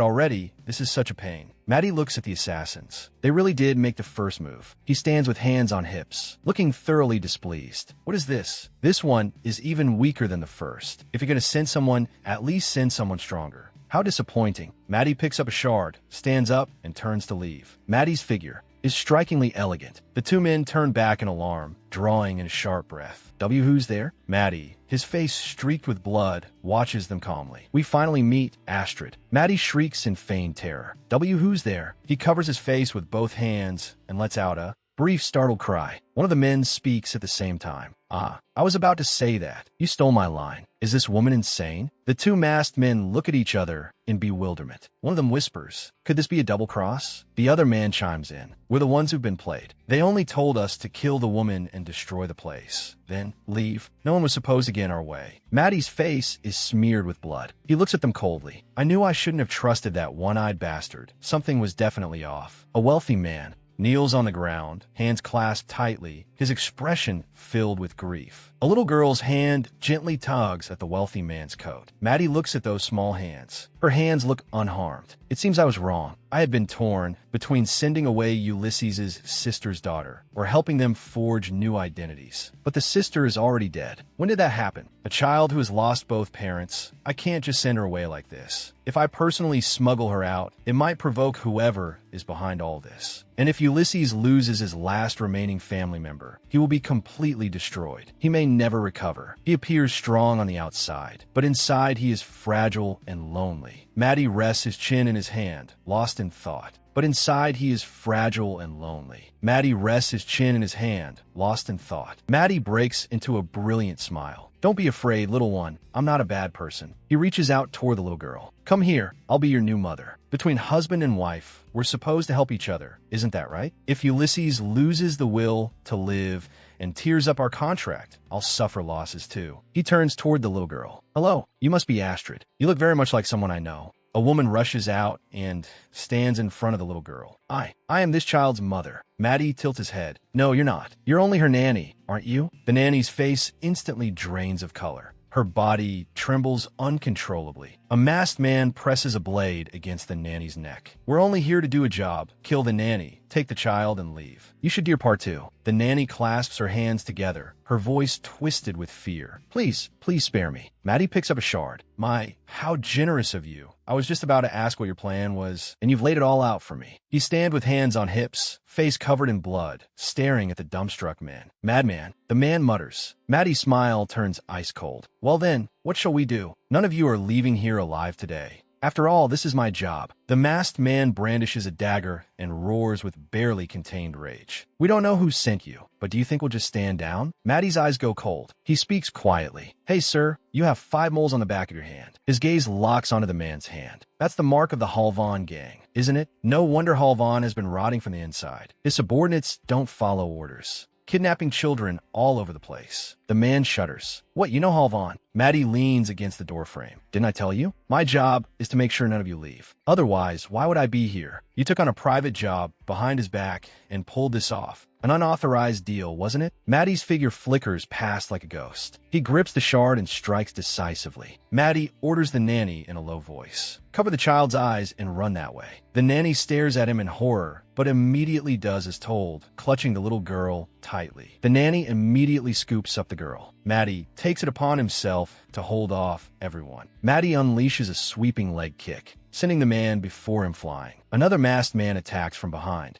A: already, this is such a pain. Maddie looks at the assassins. They really did make the first move. He stands with hands on hips, looking thoroughly displeased. What is this? This one is even weaker than the first. If you're going to send someone, at least send someone stronger. How disappointing. Maddie picks up a shard, stands up, and turns to leave. Maddie's figure is strikingly elegant. The two men turn back in alarm, drawing in a sharp breath. Who's there? Maddie, his face streaked with blood, watches them calmly. We finally meet Astrid. Maddie shrieks in feigned terror. Who's there? He covers his face with both hands and lets out a brief startled cry. One of the men speaks at the same time. I was about to say that. You stole my line. Is this woman insane? The two masked men look at each other in bewilderment. One of them whispers, could this be a double cross? The other man chimes in, we're the ones who've been played. They only told us to kill the woman and destroy the place. Then leave. No one was supposed to get in our way. Maddie's face is smeared with blood. He looks at them coldly. I knew I shouldn't have trusted that one-eyed bastard. Something was definitely off. A wealthy man kneels on the ground, hands clasped tightly, his expression filled with grief. A little girl's hand gently tugs at the wealthy man's coat. Maddie looks at those small hands. Her hands look unharmed. It seems I was wrong. I had been torn between sending away Ulysses's sister's daughter or helping them forge new identities. But the sister is already dead. When did that happen? A child who has lost both parents. I can't just send her away like this. If I personally smuggle her out, it might provoke whoever is behind all this. And if Ulysses loses his last remaining family member, he will be completely destroyed. He may never recover. He appears strong on the outside, but inside he is fragile and lonely. Maddie rests his chin in his hand, lost in thought. But inside he is fragile and lonely. Maddie rests his chin in his hand, lost in thought. Maddie breaks into a brilliant smile. Don't be afraid, little one. I'm not a bad person. He reaches out toward the little girl. Come here. I'll be your new mother. Between husband and wife, we're supposed to help each other. Isn't that right? If Ulysses loses the will to live and tears up our contract, I'll suffer losses too. He turns toward the little girl. Hello, you must be Astrid. You look very much like someone I know. A woman rushes out and stands in front of the little girl. I am this child's mother. Maddie tilts his head. No, you're not. You're only her nanny, aren't you? The nanny's face instantly drains of color. Her body trembles uncontrollably. A masked man presses a blade against the nanny's neck. We're only here to do a job. Kill the nanny, take the child, and leave. You should do your part too. The nanny clasps her hands together, her voice twisted with fear. Please, please spare me. Maddie picks up a shard. My, how generous of you. I was just about to ask what your plan was, and you've laid it all out for me. He stands with hands on hips, face covered in blood, staring at the dumbstruck man. Madman, the man mutters. Maddie's smile turns ice cold. Well then, what shall we do? None of you are leaving here alive today. After all, this is my job. The masked man brandishes a dagger and roars with barely contained rage. We don't know who sent you, but do you think we'll just stand down? Maddie's eyes go cold. He speaks quietly. Hey, sir, you have 5 moles on the back of your hand. His gaze locks onto the man's hand. That's the mark of the Halvan gang, isn't it? No wonder Halvan has been rotting from the inside. His subordinates don't follow orders. Kidnapping children all over the place. The man shudders. What, you know Halvan? Maddie leans against the doorframe. Didn't I tell you? My job is to make sure none of you leave. Otherwise, why would I be here? You took on a private job behind his back and pulled this off. An unauthorized deal, wasn't it? Maddie's figure flickers past like a ghost. He grips the shard and strikes decisively. Maddie orders the nanny in a low voice. Cover the child's eyes and run that way. The nanny stares at him in horror, but immediately does as told, clutching the little girl tightly. The nanny immediately scoops up the girl. Maddie takes it upon himself to hold off everyone. Maddie unleashes a sweeping leg kick, sending the man before him flying. Another masked man attacks from behind.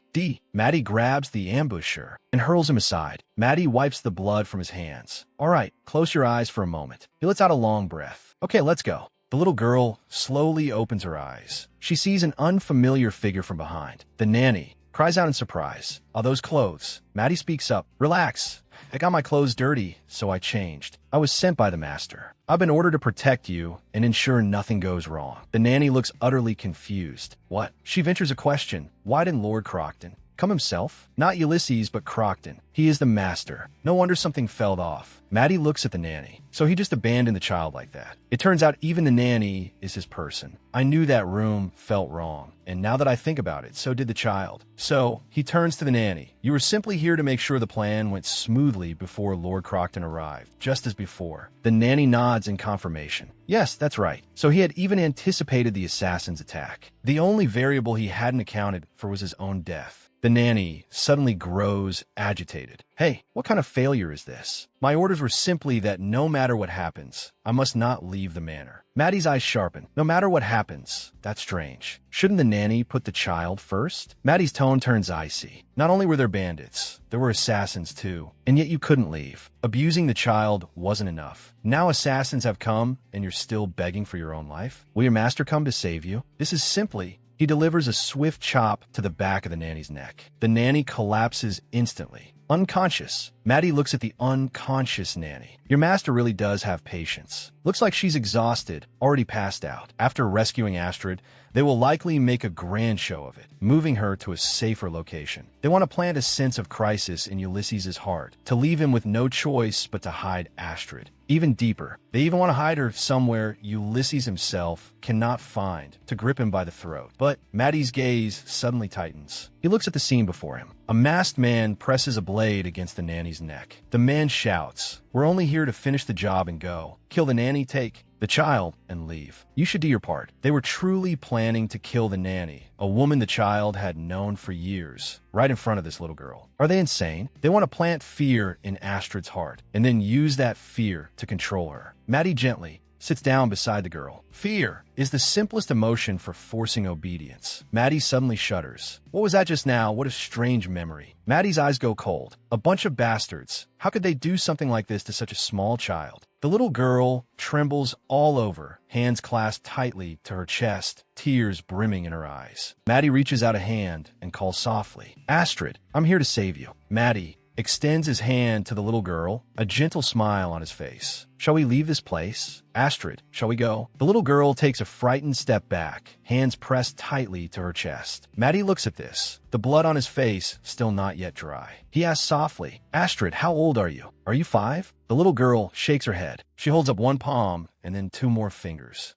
A: Maddie grabs the ambusher and hurls him aside. Maddie wipes the blood from his hands. All right, close your eyes for a moment. He lets out a long breath. Okay, let's go. The little girl slowly opens her eyes. She sees an unfamiliar figure from behind. The nanny cries out in surprise. Are those clothes? Maddie speaks up. Relax. I got my clothes dirty, so I changed. I was sent by the master. I've been ordered to protect you and ensure nothing goes wrong. The nanny looks utterly confused. What? She ventures a question. Why didn't Lord Crocton come himself? Not Ulysses, but Crocton. He is the master. No wonder something fell off. Maddie looks at the nanny. So he just abandoned the child like that. It turns out even the nanny is his person. I knew that room felt wrong. And now that I think about it, so did the child. So he turns to the nanny. You were simply here to make sure the plan went smoothly before Lord Crocton arrived, just as before. The nanny nods in confirmation. Yes, that's right. So he had even anticipated the assassin's attack. The only variable he hadn't accounted for was his own death. The nanny suddenly grows agitated. Hey, what kind of failure is this? My orders were simply that no matter what happens, I must not leave the manor. Maddie's eyes sharpen. No matter what happens. That's strange. Shouldn't the nanny put the child first? Maddie's tone turns icy. Not only were there bandits, there were assassins too. And yet you couldn't leave. Abusing the child wasn't enough. Now assassins have come and you're still begging for your own life? Will your master come to save you? This is simply... He delivers a swift chop to the back of the nanny's neck. The nanny collapses instantly. Unconscious. Maddie looks at the unconscious nanny. Your master really does have patience. Looks like she's exhausted, already passed out. After rescuing Astrid, they will likely make a grand show of it, moving her to a safer location. They want to plant a sense of crisis in Ulysses' heart, to leave him with no choice but to hide Astrid. Even deeper, they even want to hide her somewhere Ulysses himself cannot find, to grip him by the throat. But Maddie's gaze suddenly tightens. He looks at the scene before him. A masked man presses a blade against the nanny's neck. The man shouts, "We're only here to finish the job and go. Kill the nanny, take the child, and leave. You should do your part." They were truly planning to kill the nanny, a woman the child had known for years, right in front of this little girl. Are they insane? They want to plant fear in Astrid's heart, and then use that fear to control her. Maddie gently sits down beside the girl. Fear is the simplest emotion for forcing obedience. Maddie suddenly shudders. What was that just now? What a strange memory. Maddie's eyes go cold. A bunch of bastards. How could they do something like this to such a small child? The little girl trembles all over, hands clasped tightly to her chest, tears brimming in her eyes. Maddie reaches out a hand and calls softly, "Astrid, I'm here to save you." Maddie extends his hand to the little girl, a gentle smile on his face. "Shall we leave this place? Astrid, shall we go?" The little girl takes a frightened step back, hands pressed tightly to her chest. Maddie looks at this, the blood on his face still not yet dry. He asks softly, "Astrid, how old are you? Are you 5? The little girl shakes her head. She holds up one palm and then 2 more fingers.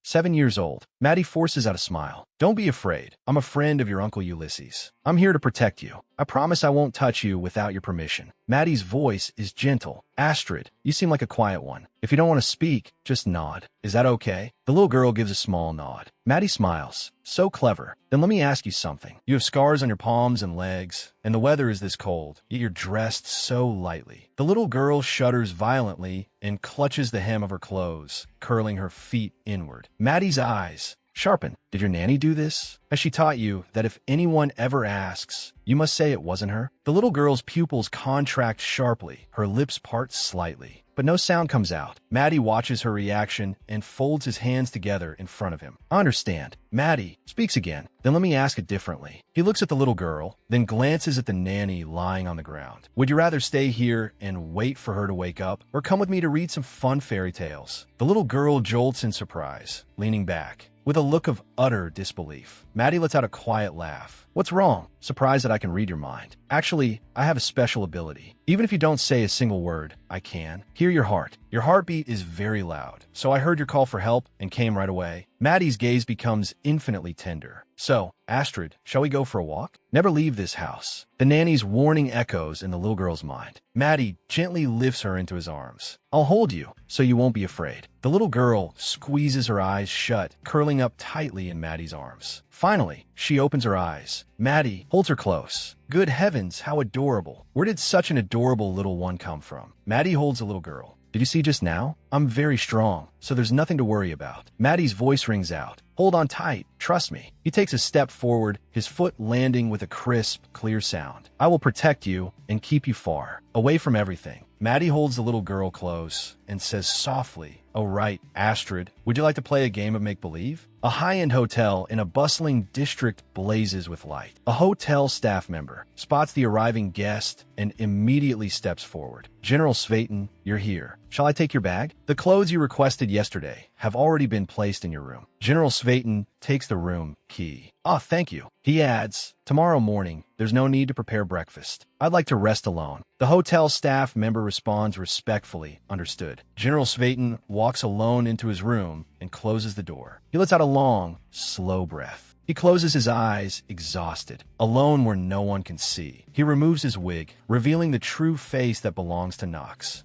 A: 7 years old. Maddie forces out a smile. Don't be afraid. I'm a friend of your Uncle Ulysses. I'm here to protect you. I promise I won't touch you without your permission. Maddie's voice is gentle. Astrid, you seem like a quiet one. If you don't want to speak, just nod. Is that okay? The little girl gives a small nod. Maddie smiles. So clever. Then let me ask you something. You have scars on your palms and legs, and the weather is this cold, yet you're dressed so lightly. The little girl shudders violently and clutches the hem of her clothes, curling her feet inward. Maddie's eyes sharpen. Did your nanny do this? Has she taught you that if anyone ever asks, you must say it wasn't her? The little girl's pupils contract sharply, her lips part slightly, but no sound comes out. Maddie watches her reaction and folds his hands together in front of him. I understand. Maddie speaks again. Then let me ask it differently. He looks at the little girl, then glances at the nanny lying on the ground. Would you rather stay here and wait for her to wake up, or come with me to read some fun fairy tales? The little girl jolts in surprise, leaning back, with a look of utter disbelief. Maddie lets out a quiet laugh. What's wrong? Surprised that I can read your mind. Actually, I have a special ability. Even if you don't say a single word, I can hear your heart. Your heartbeat is very loud, so I heard your call for help and came right away. Maddie's gaze becomes infinitely tender. So, Astrid, shall we go for a walk? Never leave this house. The nanny's warning echoes in the little girl's mind. Maddie gently lifts her into his arms. I'll hold you, so you won't be afraid. The little girl squeezes her eyes shut, curling up tightly in Maddie's arms. Finally, she opens her eyes. Maddie holds her close. Good heavens, how adorable. Where did such an adorable little one come from? Maddie holds the little girl. Did you see just now? I'm very strong, so there's nothing to worry about. Maddie's voice rings out. Hold on tight. Trust me. He takes a step forward, his foot landing with a crisp, clear sound. I will protect you and keep you far, away from everything. Maddie holds the little girl close and says softly, "Oh right, Astrid, would you like to play a game of make-believe?" A high-end hotel in a bustling district blazes with light. A hotel staff member spots the arriving guest and immediately steps forward. General Svetin, you're here. Shall I take your bag? The clothes you requested yesterday have already been placed in your room. General Svetin takes the room key. Ah, thank you. He adds, tomorrow morning, there's no need to prepare breakfast. I'd like to rest alone. The hotel staff member responds respectfully, understood. General Svetin walks alone into his room and closes the door. He lets out a long, slow breath. He closes his eyes, exhausted, alone where no one can see. He removes his wig, revealing the true face that belongs to Knox.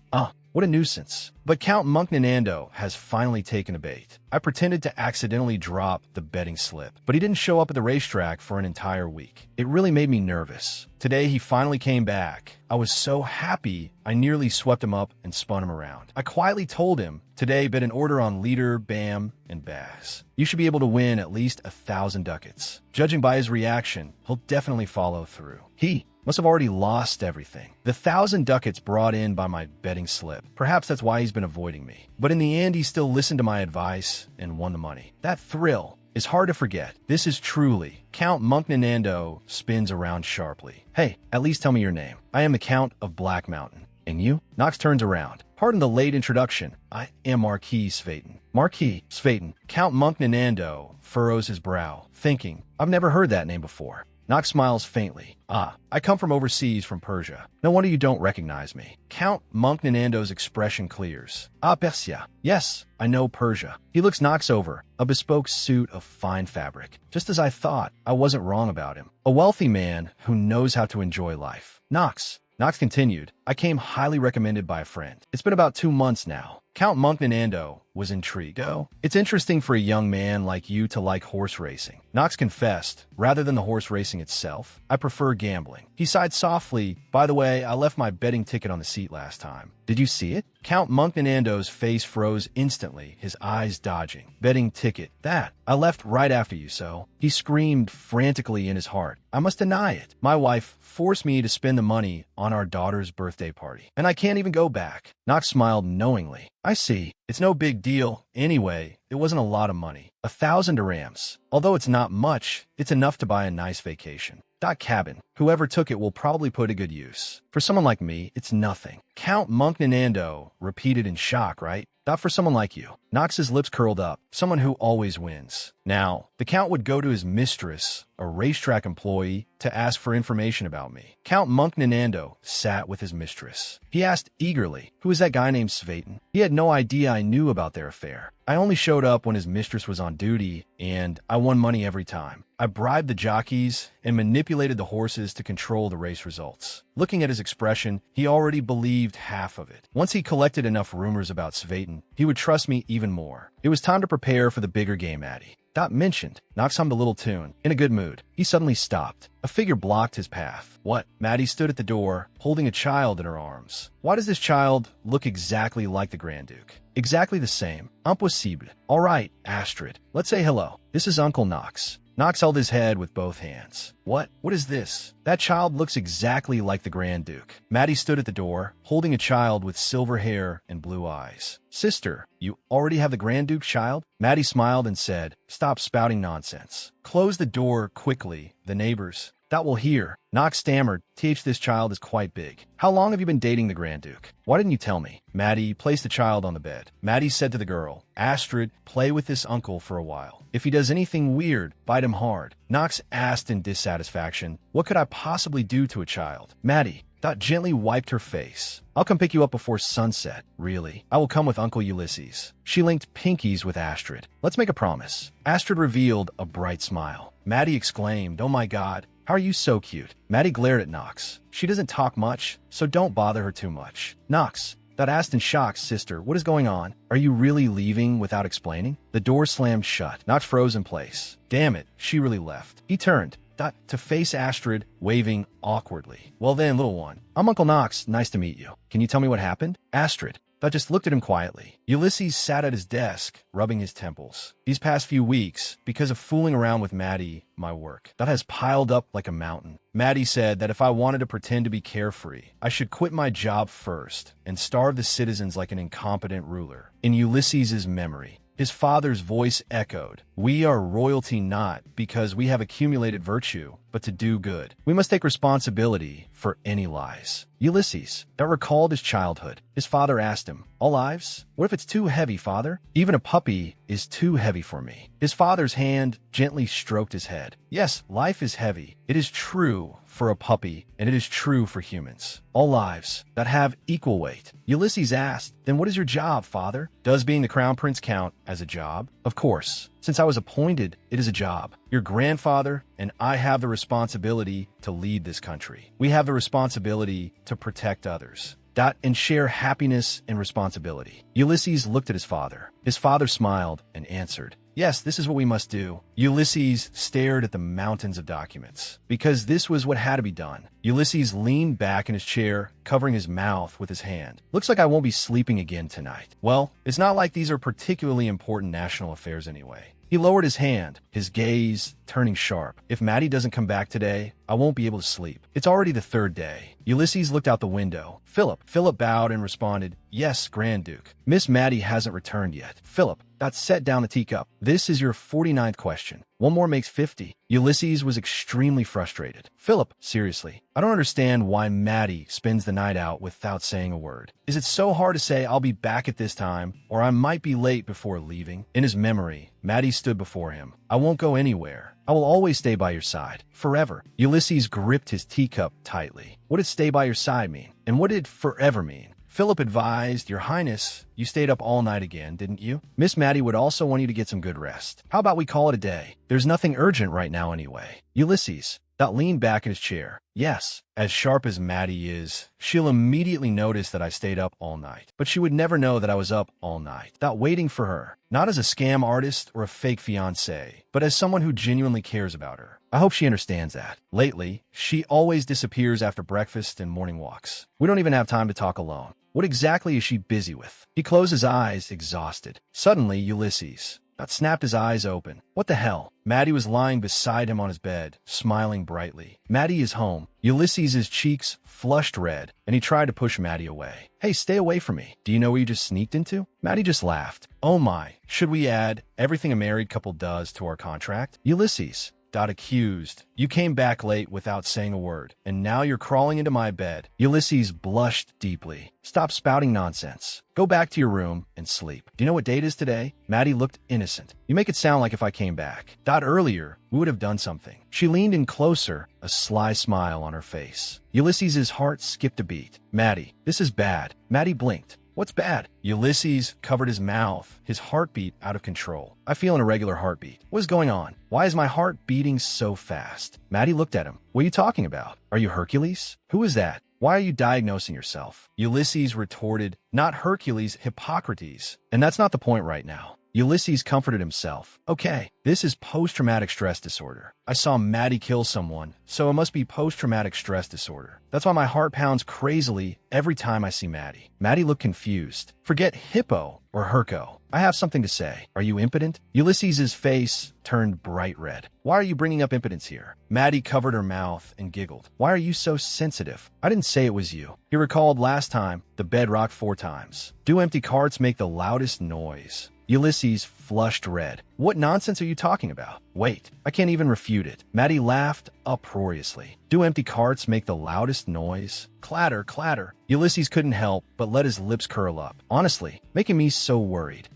A: What a nuisance. But Count Munknanando has finally taken a bait. I pretended to accidentally drop the betting slip, but he didn't show up at the racetrack for an entire week. It really made me nervous. Today he finally came back. I was so happy I nearly swept him up and spun him around. I quietly told him, today bet an order on leader, Bam, and Bass. You should be able to win at least 1,000 ducats. Judging by his reaction, he'll definitely follow through. He must have already lost everything. The 1,000 ducats brought in by my betting slip. Perhaps that's why he's been avoiding me. But in the end, he still listened to my advice and won the money. That thrill is hard to forget. This is truly. Count Munknanando spins around sharply. Hey, at least tell me your name. I am the Count of Black Mountain. And you? Knox turns around. Pardon the late introduction. I am Marquis Svetin. Marquis Svetin. Count Munknanando furrows his brow, thinking, I've never heard that name before. Knox smiles faintly. I come from overseas, from Persia. No wonder you don't recognize me. Count Munknanando's expression clears. Persia. Yes, I know Persia. He looks Knox over, a bespoke suit of fine fabric. Just as I thought, I wasn't wrong about him. A wealthy man who knows how to enjoy life. Knox continued, I came highly recommended by a friend. It's been about 2 months now. Count Munknanando was intrigued. It's interesting for a young man like you to like horse racing. Knox confessed, rather than the horse racing itself, I prefer gambling. He sighed softly, by the way, I left my betting ticket on the seat last time. Did you see it? Count Munknanando's face froze instantly, his eyes dodging. Betting ticket. That. I left right after you, so. He screamed frantically in his heart. I must deny it. My wife forced me to spend the money on our daughter's birthday party, and I can't even go back. Knox smiled knowingly. I see. It's no big deal. Anyway, it wasn't a lot of money. 1,000 dirhams. Although it's not much, it's enough to buy a nice vacation. That cabin. Whoever took it will probably put a good use. For someone like me, it's nothing. Count Munknanando repeated in shock, right? Not for someone like you. Knox's lips curled up. Someone who always wins. Now, the Count would go to his mistress, a racetrack employee, to ask for information about me. Count Monk Nanando sat with his mistress. He asked eagerly, who is that guy named Svetan? He had no idea I knew about their affair. I only showed up when his mistress was on duty, and I won money every time. I bribed the jockeys and manipulated the horses to control the race results. Looking at his expression, he already believed half of it. Once he collected enough rumors about Svetan, he would trust me even more. It was time to prepare for the bigger game, Addy. Dot mentioned. Knox hummed a little tune. In a good mood. He suddenly stopped. A figure blocked his path. What? Maddie stood at the door, holding a child in her arms. Why does this child look exactly like the Grand Duke? Exactly the same. Impossible. All right, Astrid. Let's say hello. This is Uncle Knox. Knox held his head with both hands. What? What is this? That child looks exactly like the Grand Duke. Maddie stood at the door, holding a child with silver hair and blue eyes. Sister, you already have the Grand Duke's child? Maddie smiled and said, stop spouting nonsense. Close the door quickly. The neighbors. That will hear. Knox stammered. This child is quite big. How long have you been dating the Grand Duke? Why didn't you tell me? Maddie placed the child on the bed. Maddie said to the girl, Astrid, play with this uncle for a while. If he does anything weird, bite him hard. Knox asked in dissatisfaction, what could I possibly do to a child? Maddie, Dot gently wiped her face. I'll come pick you up before sunset. Really? I will come with Uncle Ulysses. She linked pinkies with Astrid. Let's make a promise. Astrid revealed a bright smile. Maddie exclaimed, oh my god. How are you so cute? Maddie glared at Knox. She doesn't talk much, so don't bother her too much. Knox, Dot asked in shock, sister, what is going on? Are you really leaving without explaining? The door slammed shut. Knox froze in place. Damn it, she really left. He turned, Dot, to face Astrid, waving awkwardly. Well then, little one, I'm Uncle Knox. Nice to meet you. Can you tell me what happened? Astrid, Dot just looked at him quietly. Ulysses sat at his desk, rubbing his temples. These past few weeks, because of fooling around with Maddie, my work, that has piled up like a mountain. Maddie said that if I wanted to pretend to be carefree, I should quit my job first and starve the citizens like an incompetent ruler. In Ulysses's memory, his father's voice echoed, we are royalty not because we have accumulated virtue, but to do good. We must take responsibility for any lies. Ulysses, that recalled his childhood. His father asked him, all lives? What if it's too heavy, father? Even a puppy is too heavy for me. His father's hand gently stroked his head. Yes, life is heavy. It is true for a puppy, and it is true for humans. All lives that have equal weight. Ulysses asked, then what is your job, father? Does being the crown prince count as a job? Of course. Since I was appointed, it is a job. Your grandfather and I have the responsibility to lead this country. We have the responsibility to protect others. And share happiness and responsibility. Ulysses looked at his father. His father smiled and answered, yes, this is what we must do. Ulysses stared at the mountains of documents. Because this was what had to be done. Ulysses leaned back in his chair, covering his mouth with his hand. Looks like I won't be sleeping again tonight. Well, it's not like these are particularly important national affairs anyway. He lowered his hand, his gaze turning sharp. If Maddie doesn't come back today, I won't be able to sleep. It's already the third day. Ulysses looked out the window. Philip bowed and responded, yes, Grand Duke. Miss Maddie hasn't returned yet. Philip, Dot set down the teacup. This is your 49th question. One more makes 50. Ulysses was extremely frustrated. Philip, seriously, I don't understand why Maddie spends the night out without saying a word. Is it so hard to say I'll be back at this time, or I might be late before leaving? In his memory, Maddie stood before him. I won't go anywhere. I will always stay by your side. Forever. Ulysses gripped his teacup tightly. What did stay by your side mean? And what did forever mean? Philip advised, Your Highness, you stayed up all night again, didn't you? Miss Maddie would also want you to get some good rest. How about we call it a day? There's nothing urgent right now anyway. Ulysses, Dot leaned back in his chair. Yes, as sharp as Maddie is, she'll immediately notice that I stayed up all night. But she would never know that I was up all night, Dot waiting for her. Not as a scam artist or a fake fiancé, but as someone who genuinely cares about her. I hope she understands that. Lately, she always disappears after breakfast and morning walks. We don't even have time to talk alone. What exactly is she busy with? He closed his eyes, exhausted. Suddenly, Ulysses, Dot snapped his eyes open. What the hell? Maddie was lying beside him on his bed, smiling brightly. Maddie is home. Ulysses' cheeks flushed red, and he tried to push Maddie away. Hey, stay away from me. Do you know where you just sneaked into? Maddie just laughed. Oh my, should we add everything a married couple does to our contract? Ulysses, Accused. You came back late without saying a word, and now you're crawling into my bed. Ulysses blushed deeply. Stop spouting nonsense. Go back to your room and sleep. Do you know what date is today? Maddie looked innocent. You make it sound like if I came back. Earlier, we would have done something. She leaned in closer, a sly smile on her face. Ulysses's heart skipped a beat. Maddie, this is bad. Maddie blinked. What's bad? Ulysses covered his mouth, his heartbeat out of control. I feel an irregular heartbeat. What is going on? Why is my heart beating so fast? Maddie looked at him. What are you talking about? Are you Hercules? Who is that? Why are you diagnosing yourself? Ulysses retorted, not Hercules, Hippocrates. And that's not the point right now. Ulysses comforted himself. Okay, this is post-traumatic stress disorder. I saw Maddie kill someone, so it must be post-traumatic stress disorder. That's why my heart pounds crazily every time I see Maddie. Maddie looked confused. Forget hippo or Herco. I have something to say. Are you impotent? Ulysses's face turned bright red. Why are you bringing up impotence here? Maddie covered her mouth and giggled. Why are you so sensitive? I didn't say it was you. He recalled last time, the bed rocked 4 times. Do empty carts make the loudest noise? Ulysses flushed red. What nonsense are you talking about? Wait, I can't even refute it. Maddie laughed uproariously. Do empty carts make the loudest noise? Clatter, clatter. Ulysses couldn't help but let his lips curl up. Honestly, making me so worried.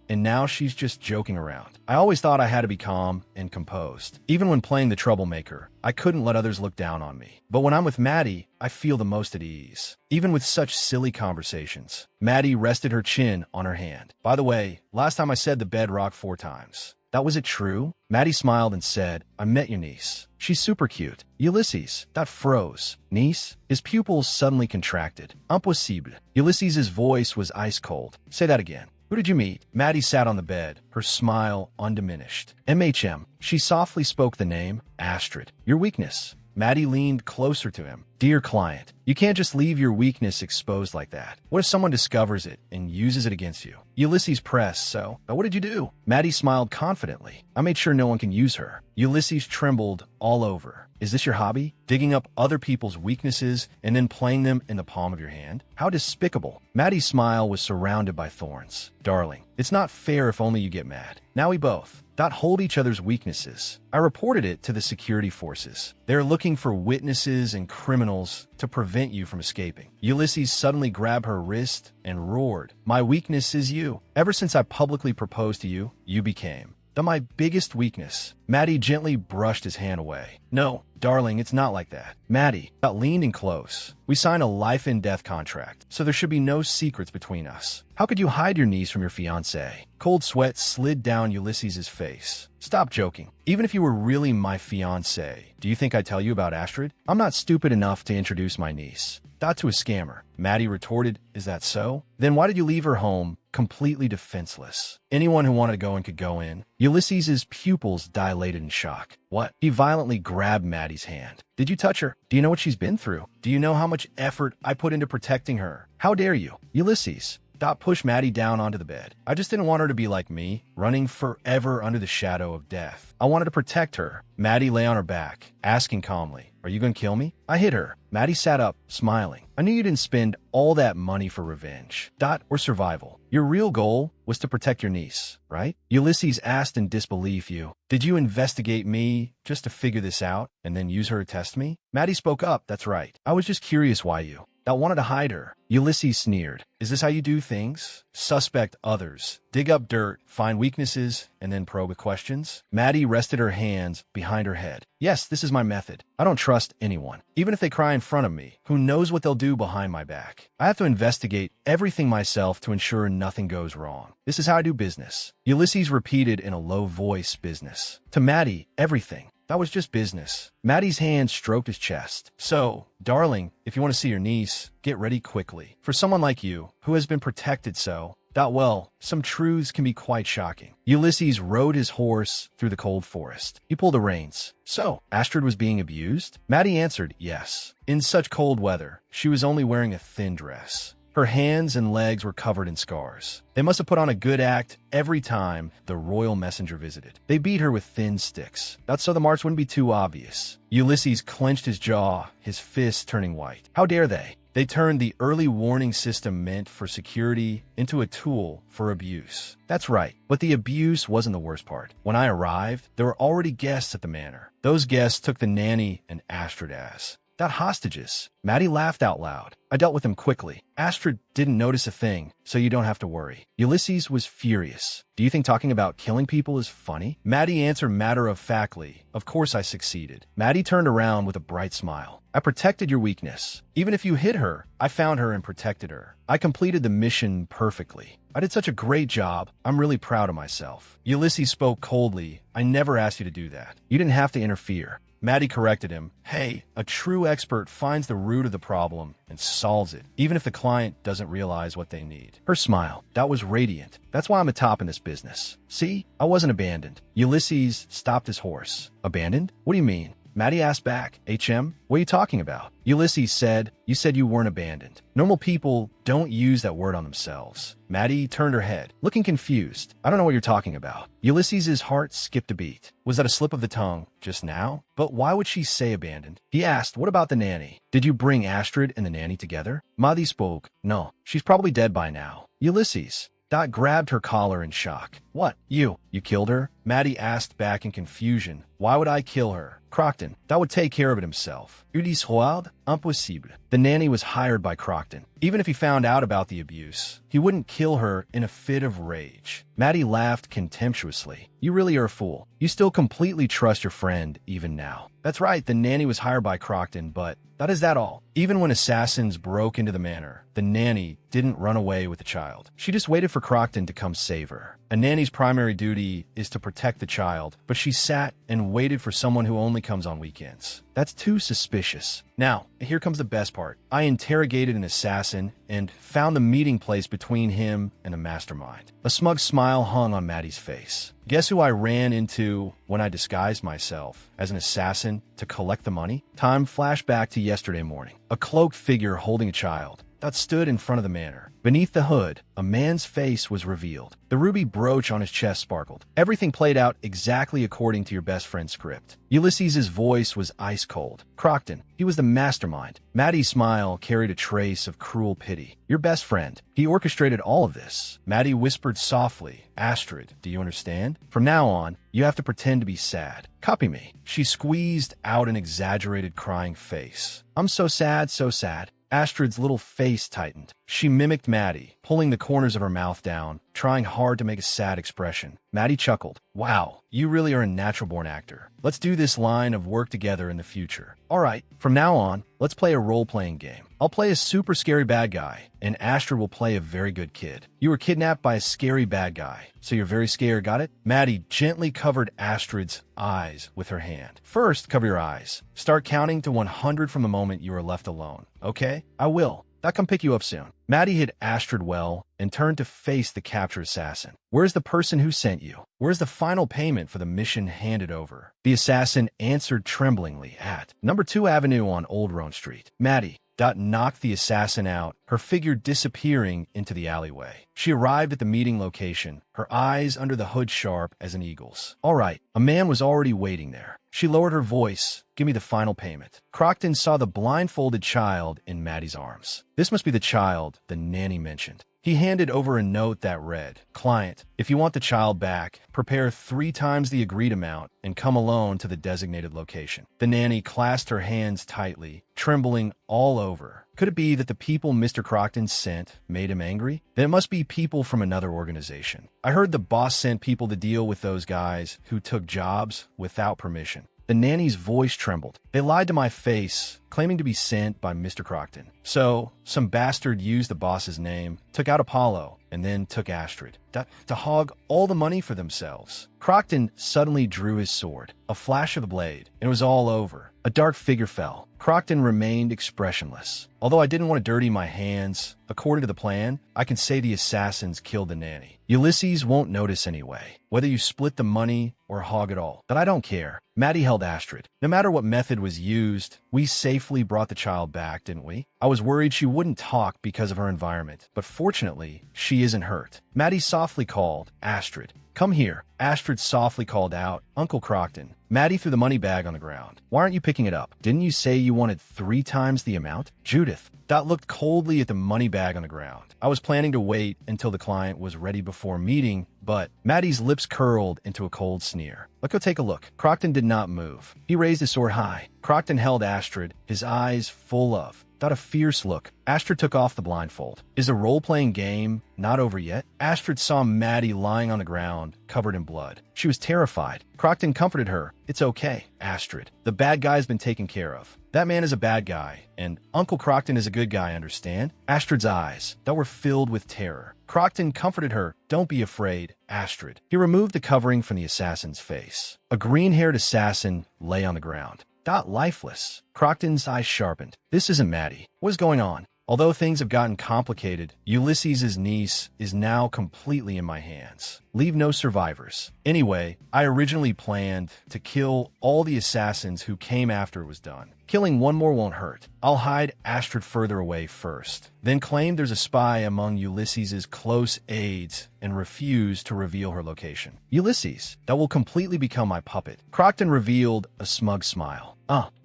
A: And now she's just joking around. I always thought I had to be calm and composed. Even when playing the troublemaker, I couldn't let others look down on me. But when I'm with Maddie, I feel the most at ease. Even with such silly conversations. Maddie rested her chin on her hand. By the way, last time I said the bed rocked 4 times. Was it true? Maddie smiled and said, I met your niece. She's super cute. Ulysses, that froze. Niece? His pupils suddenly contracted. Impossible. Ulysses's voice was ice cold. Say that again. Who did you meet? Maddie sat on the bed, her smile undiminished. MHM. She softly spoke the name. Astrid. Your weakness. Maddie leaned closer to him. Dear client, you can't just leave your weakness exposed like that. What if someone discovers it and uses it against you? Ulysses pressed, but what did you do? Maddie smiled confidently. I made sure no one can use her. Ulysses trembled all over. Is this your hobby? Digging up other people's weaknesses and then playing them in the palm of your hand? How despicable. Maddie's smile was surrounded by thorns. Darling, it's not fair if only you get mad. Now we both. Hold each other's weaknesses. I reported it to the security forces. They're looking for witnesses and criminals to prevent you from escaping. Ulysses suddenly grabbed her wrist and roared. My weakness is you. Ever since I publicly proposed to you, you became my biggest weakness. Maddie gently brushed his hand away. No, darling, it's not like that. Maddie leaned in close. We signed a life and death contract, so there should be no secrets between us. How could you hide your niece from your fiancé? Cold sweat slid down Ulysses's face. Stop joking. Even if you were really my fiancé, do you think I'd tell you about Astrid? I'm not stupid enough to introduce my niece. To a scammer. Maddie retorted, is that so? Then why did you leave her home completely defenseless? Anyone who wanted to go in could go in. Ulysses's pupils dilated in shock. What? He violently grabbed Maddie's hand. Did you touch her? Do you know what she's been through? Do you know how much effort I put into protecting her? How dare you? Ulysses. Pushed Maddie down onto the bed. I just didn't want her to be like me, running forever under the shadow of death. I wanted to protect her. Maddie lay on her back, asking calmly, are you going to kill me? I hit her. Maddie sat up, smiling. I knew you didn't spend all that money for revenge. Or survival. Your real goal was to protect your niece, right? Ulysses asked in disbelief. Did you investigate me just to figure this out and then use her to test me? Maddie spoke up. That's right. I was just curious why you wanted to hide her. Ulysses sneered. Is this how you do things? Suspect others. Dig up dirt, find weaknesses, and then probe with questions? Maddie rested her hands behind her head. Yes, this is my method. I don't trust anyone. Even if they cry in front of me, who knows what they'll do behind my back? I have to investigate everything myself to ensure nothing goes wrong. This is how I do business. Ulysses repeated in a low voice, business. To Maddie, everything. That was just business. Maddie's hand stroked his chest. So, darling, if you want to see your niece, get ready quickly. For someone like you, who has been protected some truths can be quite shocking. Ulysses rode his horse through the cold forest. He pulled the reins. So, Astrid was being abused? Maddie answered, yes. In such cold weather, she was only wearing a thin dress. Her hands and legs were covered in scars. They must have put on a good act every time the royal messenger visited. They beat her with thin sticks. That's so the marks wouldn't be too obvious. Ulysses clenched his jaw, his fists turning white. How dare they? They turned the early warning system meant for security into a tool for abuse. That's right, but the abuse wasn't the worst part. When I arrived, there were already guests at the manor. Those guests took the nanny and Astrid as that hostages. Maddie laughed out loud. I dealt with him quickly. Astrid didn't notice a thing, so you don't have to worry. Ulysses was furious. Do you think talking about killing people is funny? Maddie answered matter-of-factly. Of course I succeeded. Maddie turned around with a bright smile. I protected your weakness. Even if you hit her, I found her and protected her. I completed the mission perfectly. I did such a great job. I'm really proud of myself. Ulysses spoke coldly. I never asked you to do that. You didn't have to interfere. Maddie corrected him. Hey, a true expert finds the root of the problem and solves it, even if the client doesn't realize what they need. Her smile, that was radiant. That's why I'm a top in this business. See, I wasn't abandoned. Ulysses stopped his horse. Abandoned? What do you mean? Maddie asked back, HM, what are you talking about? Ulysses said, you said you weren't abandoned. Normal people don't use that word on themselves. Maddie turned her head, looking confused. I don't know what you're talking about. Ulysses's heart skipped a beat. Was that a slip of the tongue just now? But why would she say abandoned? He asked, what about the nanny? Did you bring Astrid and the nanny together? Maddie spoke, no, she's probably dead by now. Ulysses. Dot grabbed her collar in shock. What? You killed her? Maddie asked back in confusion. Why would I kill her? Crockton, that would take care of it himself. Udis Hoald? Impossible. The nanny was hired by Crockton. Even if he found out about the abuse, he wouldn't kill her in a fit of rage. Maddie laughed contemptuously. You really are a fool. You still completely trust your friend, even now. That's right, the nanny was hired by Crockton, but that is that all. Even when assassins broke into the manor, the nanny didn't run away with the child. She just waited for Crockton to come save her. A nanny's primary duty is to protect the child, but she sat and waited for someone who only comes on weekends. That's too suspicious. Now, here comes the best part. I interrogated an assassin and found the meeting place between him and a mastermind. A smug smile hung on Maddie's face. Guess who I ran into when I disguised myself as an assassin to collect the money? Time flashed back to yesterday morning. A cloaked figure holding a child that stood in front of the manor. Beneath the hood, a man's face was revealed. The ruby brooch on his chest sparkled. Everything played out exactly according to your best friend's script. Ulysses's voice was ice cold. Crockton, he was the mastermind. Maddie's smile carried a trace of cruel pity. Your best friend. He orchestrated all of this. Maddie whispered softly. Astrid, do you understand? From now on, you have to pretend to be sad. Copy me. She squeezed out an exaggerated crying face. I'm so sad, so sad. Astrid's little face tightened. She mimicked Maddie, pulling the corners of her mouth down, trying hard to make a sad expression. Maddie chuckled. Wow, you really are a natural-born actor. Let's do this line of work together in the future. All right, from now on, let's play a role-playing game. I'll play a super scary bad guy, and Astrid will play a very good kid. You were kidnapped by a scary bad guy, so you're very scared, got it? Maddie gently covered Astrid's eyes with her hand. First, cover your eyes. Start counting to 100 from the moment you are left alone. Okay? I will. I'll come pick you up soon. Maddie hid Astrid well and turned to face the captured assassin. Where's the person who sent you? Where's the final payment for the mission handed over? The assassin answered tremblingly at number 2 Avenue on Old Roan Street. Maddie knocked the assassin out, her figure disappearing into the alleyway. She arrived at the meeting location, her eyes under the hood sharp as an eagle's. All right, a man was already waiting there. She lowered her voice. Give me the final payment. Crockton saw the blindfolded child in Maddie's arms. This must be the child the nanny mentioned. He handed over a note that read, Client, if you want the child back, prepare 3 times the agreed amount and come alone to the designated location. The nanny clasped her hands tightly, trembling all over. Could it be that the people Mr. Crockton sent made him angry? Then it must be people from another organization. I heard the boss sent people to deal with those guys who took jobs without permission. The nanny's voice trembled. They lied to my face, claiming to be sent by Mr. Crockton. So, some bastard used the boss's name, took out Apollo, and then took Astrid to hog all the money for themselves. Crockton suddenly drew his sword, a flash of the blade, and it was all over. A dark figure fell. Crockton remained expressionless. Although I didn't want to dirty my hands, according to the plan, I can say the assassins killed the nanny. Ulysses won't notice anyway, whether you split the money or hog it all. But I don't care. Maddie held Astrid. No matter what method was used, we safely brought the child back, didn't we? I was worried she wouldn't talk because of her environment, but fortunately, she isn't hurt. Maddie softly called, Astrid. Come here. Astrid softly called out, Uncle Crockton. Maddie threw the money bag on the ground. Why aren't you picking it up? Didn't you say you wanted 3 times the amount? Judith. Dot looked coldly at the money bag on the ground. I was planning to wait until the client was ready before meeting, but Maddie's lips curled into a cold sneer. Let's go take a look. Crockton did not move. He raised his sword high. Crockton held Astrid, his eyes full of a fierce look. Astrid took off the blindfold. Is the role-playing game not over yet? Astrid saw Maddie lying on the ground, covered in blood. She was terrified. Crockton comforted her. It's okay, Astrid. The bad guy's been taken care of. That man is a bad guy, and Uncle Crockton is a good guy, understand? Astrid's eyes, that were filled with terror. Crockton comforted her. Don't be afraid, Astrid. He removed the covering from the assassin's face. A green-haired assassin lay on the ground. Lifeless. Crockton's eyes sharpened. This isn't Maddie. What is going on? Although things have gotten complicated, Ulysses' niece is now completely in my hands. Leave no survivors. Anyway, I originally planned to kill all the assassins who came after it was done. Killing one more won't hurt. I'll hide Astrid further away first, then claim there's a spy among Ulysses' close aides and refuse to reveal her location. Ulysses, that will completely become my puppet. Crockton revealed a smug smile.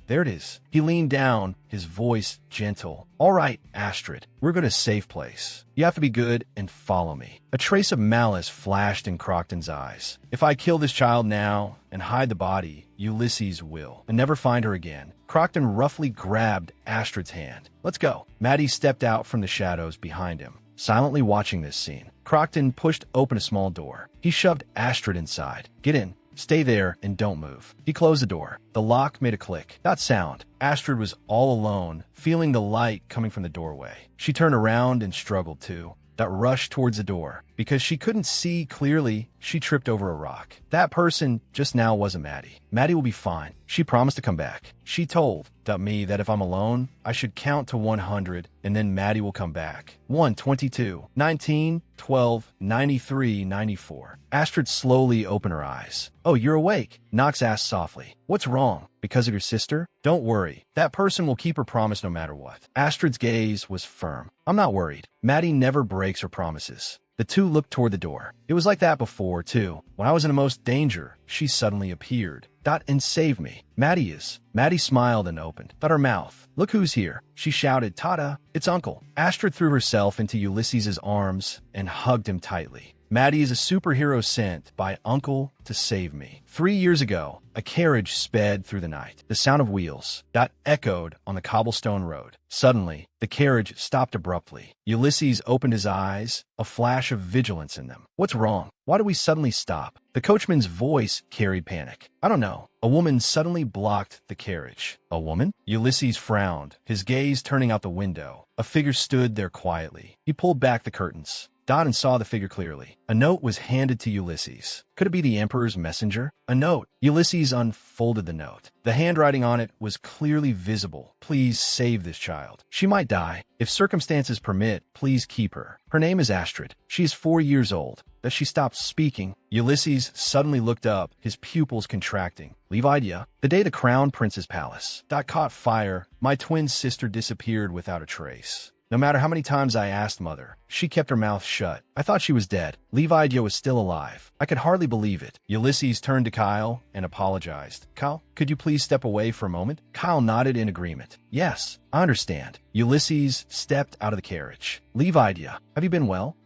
A: There it is. He leaned down, his voice gentle. All right, Astrid, we're going to safe place. You have to be good and follow me. A trace of malice flashed in Crockton's eyes. If I kill this child now and hide the body, Ulysses will, and never find her again. Crockton roughly grabbed Astrid's hand. Let's go. Maddie stepped out from the shadows behind him, silently watching this scene. Crockton pushed open a small door. He shoved Astrid inside. Get in. Stay there and don't move. He closed the door. The lock made a click. That sound. Astrid was all alone, feeling the light coming from the doorway. She turned around and struggled to. That rushed towards the door. Because she couldn't see clearly, she tripped over a rock. That person just now wasn't Maddie. Maddie will be fine. She promised to come back. She told me that if I'm alone, I should count to 100 and then Maddie will come back. 1, 22, 19, 12, 93, 94. Astrid slowly opened her eyes. Oh, you're awake, Knox asked softly. What's wrong? Because of your sister? Don't worry. That person will keep her promise no matter what. Astrid's gaze was firm. I'm not worried. Maddie never breaks her promises. The two looked toward the door. It was like that before, too. When I was in the most danger, she suddenly appeared. And saved me. Maddie is. Maddie smiled and opened. Her mouth. Look who's here. She shouted, Tada, it's Uncle. Astrid threw herself into Ulysses' arms and hugged him tightly. Maddie is a superhero sent by Uncle to save me. 3 years ago, a carriage sped through the night. The sound of wheels echoed on the cobblestone road. Suddenly, the carriage stopped abruptly. Ulysses opened his eyes, a flash of vigilance in them. What's wrong? Why do we suddenly stop? The coachman's voice carried panic. I don't know. A woman suddenly blocked the carriage. A woman? Ulysses frowned, his gaze turning out the window. A figure stood there quietly. He pulled back the curtains. And saw the figure clearly. A note was handed to Ulysses. Could it be the Emperor's messenger? A note. Ulysses unfolded the note. The handwriting on it was clearly visible. Please save this child. She might die. If circumstances permit, please keep her. Her name is Astrid. She is 4 years old. As she stopped speaking, Ulysses suddenly looked up, his pupils contracting. Leave idea. The day the crown prince's palace caught fire, my twin sister disappeared without a trace. No matter how many times I asked Mother, she kept her mouth shut. I thought she was dead. Levidia was still alive. I could hardly believe it. Ulysses turned to Kyle and apologized. Kyle, could you please step away for a moment? Kyle nodded in agreement. Yes, I understand. Ulysses stepped out of the carriage. Levidia, have you been well?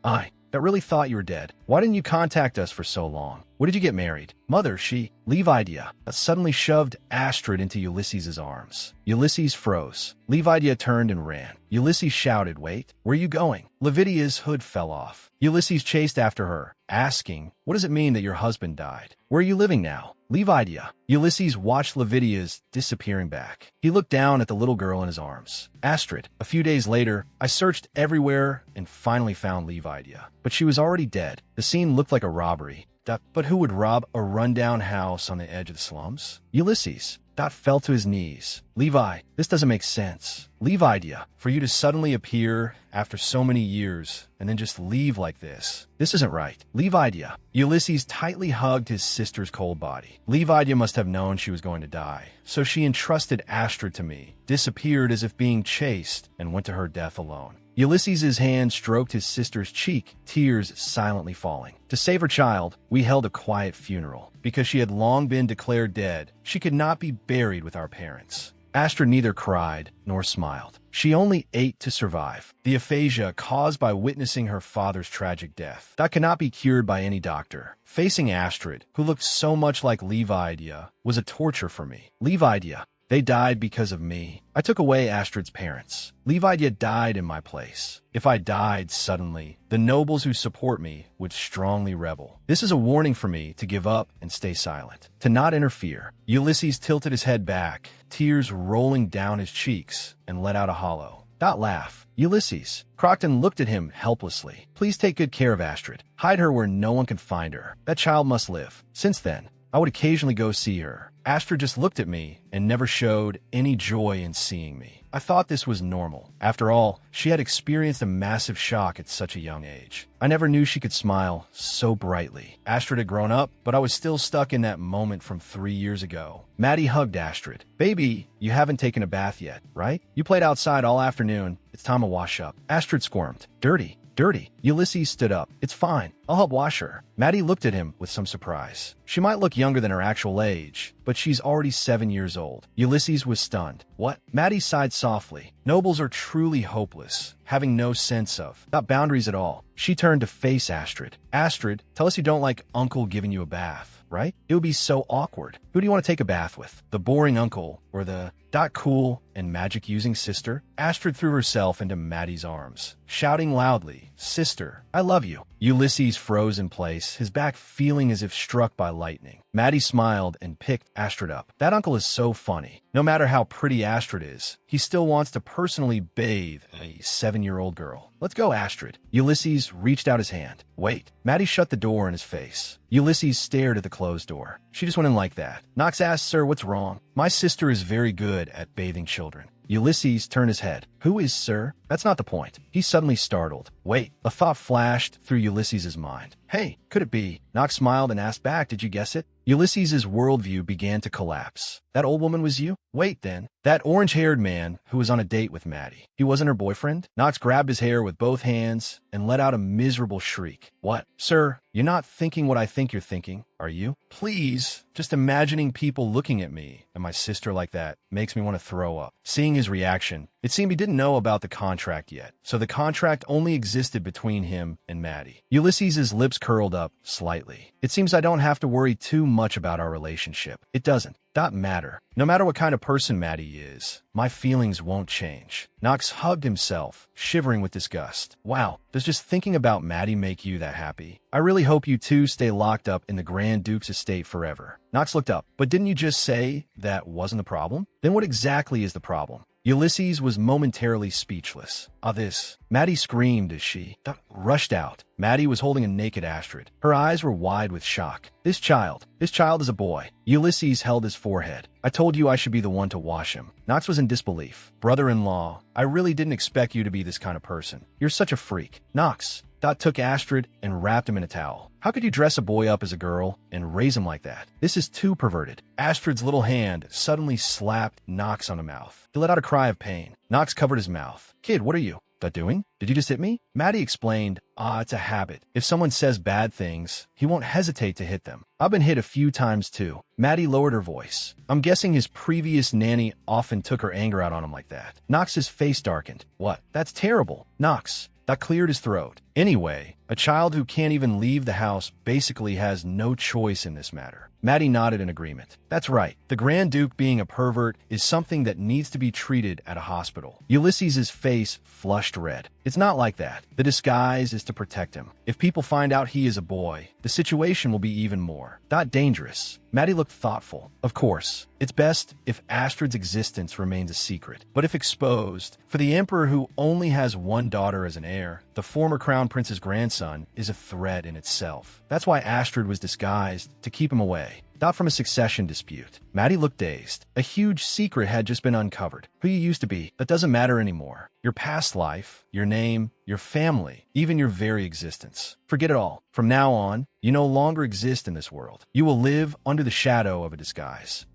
A: That really thought you were dead. Why didn't you contact us for so long? When did you get married? Mother, Levidia suddenly shoved Astrid into Ulysses' arms. Ulysses froze. Levidia turned and ran. Ulysses shouted, wait, where are you going? Levidia's hood fell off. Ulysses chased after her. asking, "What does it mean that your husband died? Where are you living now?" "Leave Idea." Ulysses watched Lavidia's disappearing back. He looked down at the little girl in his arms. Astrid. A few days later, I searched everywhere and finally found Leave Idea. But she was already dead. The scene looked like a robbery. But who would rob a rundown house on the edge of the slums? Ulysses. Dot fell to his knees. "Levi, this doesn't make sense. Leave Idea. For you to suddenly appear after so many years and then just leave like this. This isn't right. Leave Idea." Ulysses tightly hugged his sister's cold body. Leave Idea must have known she was going to die. So she entrusted Astrid to me, disappeared as if being chased, and went to her death alone. Ulysses' hand stroked his sister's cheek, tears silently falling. To save her child, we held a quiet funeral. Because she had long been declared dead, she could not be buried with our parents. Astrid neither cried nor smiled. She only ate to survive. The aphasia caused by witnessing her father's tragic death. That cannot be cured by any doctor. Facing Astrid, who looked so much like Leave Idea, was a torture for me. Leave Idea. They died because of me. I took away Astrid's parents. Leave Idea died in my place. If I died suddenly, the nobles who support me would strongly rebel. This is a warning for me to give up and stay silent, to not interfere. Ulysses tilted his head back, tears rolling down his cheeks, and let out a hollow. "Don't laugh." "Ulysses." Crockton looked at him helplessly. "Please take good care of Astrid. Hide her where no one can find her. That child must live." Since then, I would occasionally go see her. Astrid just looked at me and never showed any joy in seeing me. I thought this was normal. After all, she had experienced a massive shock at such a young age. I never knew she could smile so brightly. Astrid had grown up, but I was still stuck in that moment from 3 years ago. Maddie hugged Astrid. "Baby, you haven't taken a bath yet, right? You played outside all afternoon. It's time to wash up." Astrid squirmed. "Dirty. Dirty." Ulysses stood up. "It's fine. I'll help wash her." Maddie looked at him with some surprise. She might look younger than her actual age, but she's already 7 years old. Ulysses was stunned. "What?" Maddie sighed softly. Nobles are truly hopeless, having no sense of, not boundaries at all. She turned to face Astrid. "Astrid, tell us you don't like Uncle giving you a bath, right? It would be so awkward. Who do you want to take a bath with? The boring uncle or the cool and magic-using sister?" Astrid threw herself into Maddie's arms, shouting loudly, "Sister, I love you." Ulysses froze in place, his back feeling as if struck by lightning. Maddie smiled and picked Astrid up. "That uncle is so funny. No matter how pretty Astrid is, he still wants to personally bathe a 7-year-old girl. Let's go, Astrid." Ulysses reached out his hand. "Wait." Maddie shut the door in his face. Ulysses stared at the closed door. "She just went in like that." Knox asked, "Sir, what's wrong?" "My sister is very good at bathing children." Ulysses turned his head. "Who is, sir?" "That's not the point." He suddenly startled. "Wait." A thought flashed through Ulysses' mind. "Hey, could it be?" Knox smiled and asked back, "Did you guess it?" Ulysses' worldview began to collapse. "That old woman was you?" "Wait, then." "That orange-haired man who was on a date with Maddie. He wasn't her boyfriend?" Knox grabbed his hair with both hands and let out a miserable shriek. "What?" "Sir, you're not thinking what I think you're thinking, are you?" "Please." Just imagining people looking at me and my sister like that makes me want to throw up. Seeing his reaction, it seemed he didn't know about the contract yet, so the contract only existed between him and Maddie. Ulysses' lips curled up slightly. "It seems I don't have to worry too much about our relationship." "It doesn't matter. No matter what kind of person Maddie is, my feelings won't change." Knox hugged himself, shivering with disgust. "Wow, does just thinking about Maddie make you that happy? I really hope you two stay locked up in the Grand Duke's estate forever." Knox looked up. "But didn't you just say that wasn't the problem? Then what exactly is the problem?" Ulysses was momentarily speechless. This. Maddie screamed as she rushed out. Maddie was holding a naked Astrid. Her eyes were wide with shock. This child is a boy." Ulysses held his forehead. "I told you I should be the one to wash him." Knox was in disbelief. "Brother-in-law, I really didn't expect you to be this kind of person. You're such a freak." "Knox." Dot took Astrid and wrapped him in a towel. "How could you dress a boy up as a girl and raise him like that? This is too perverted." Astrid's little hand suddenly slapped Knox on the mouth. He let out a cry of pain. Knox covered his mouth. "Kid, what are you doing? Did you just hit me?" Maddie explained, "It's a habit. If someone says bad things, he won't hesitate to hit them. I've been hit a few times too." Maddie lowered her voice. "I'm guessing his previous nanny often took her anger out on him like that." Knox's face darkened. "What? That's terrible." "Knox." That cleared his throat. Anyway, a child who can't even leave the house basically has no choice in this matter. Maddie nodded in agreement. That's right. The Grand Duke being a pervert is something that needs to be treated at a hospital. Ulysses' face flushed red. It's not like that. The disguise is to protect him. If people find out he is a boy, the situation will be even more dangerous. Maddie looked thoughtful. Of course, it's best if Astrid's existence remains a secret. But if exposed, for the emperor who only has one daughter as an heir, the former crown prince's grandson is a threat in itself. That's why Astrid was disguised, to keep him away. Not from a succession dispute. Maddie looked dazed. A huge secret had just been uncovered. Who you used to be, that doesn't matter anymore. Your past life, your name, your family, even your very existence. Forget it all. From now on, you no longer exist in this world. You will live under the shadow of a disguise.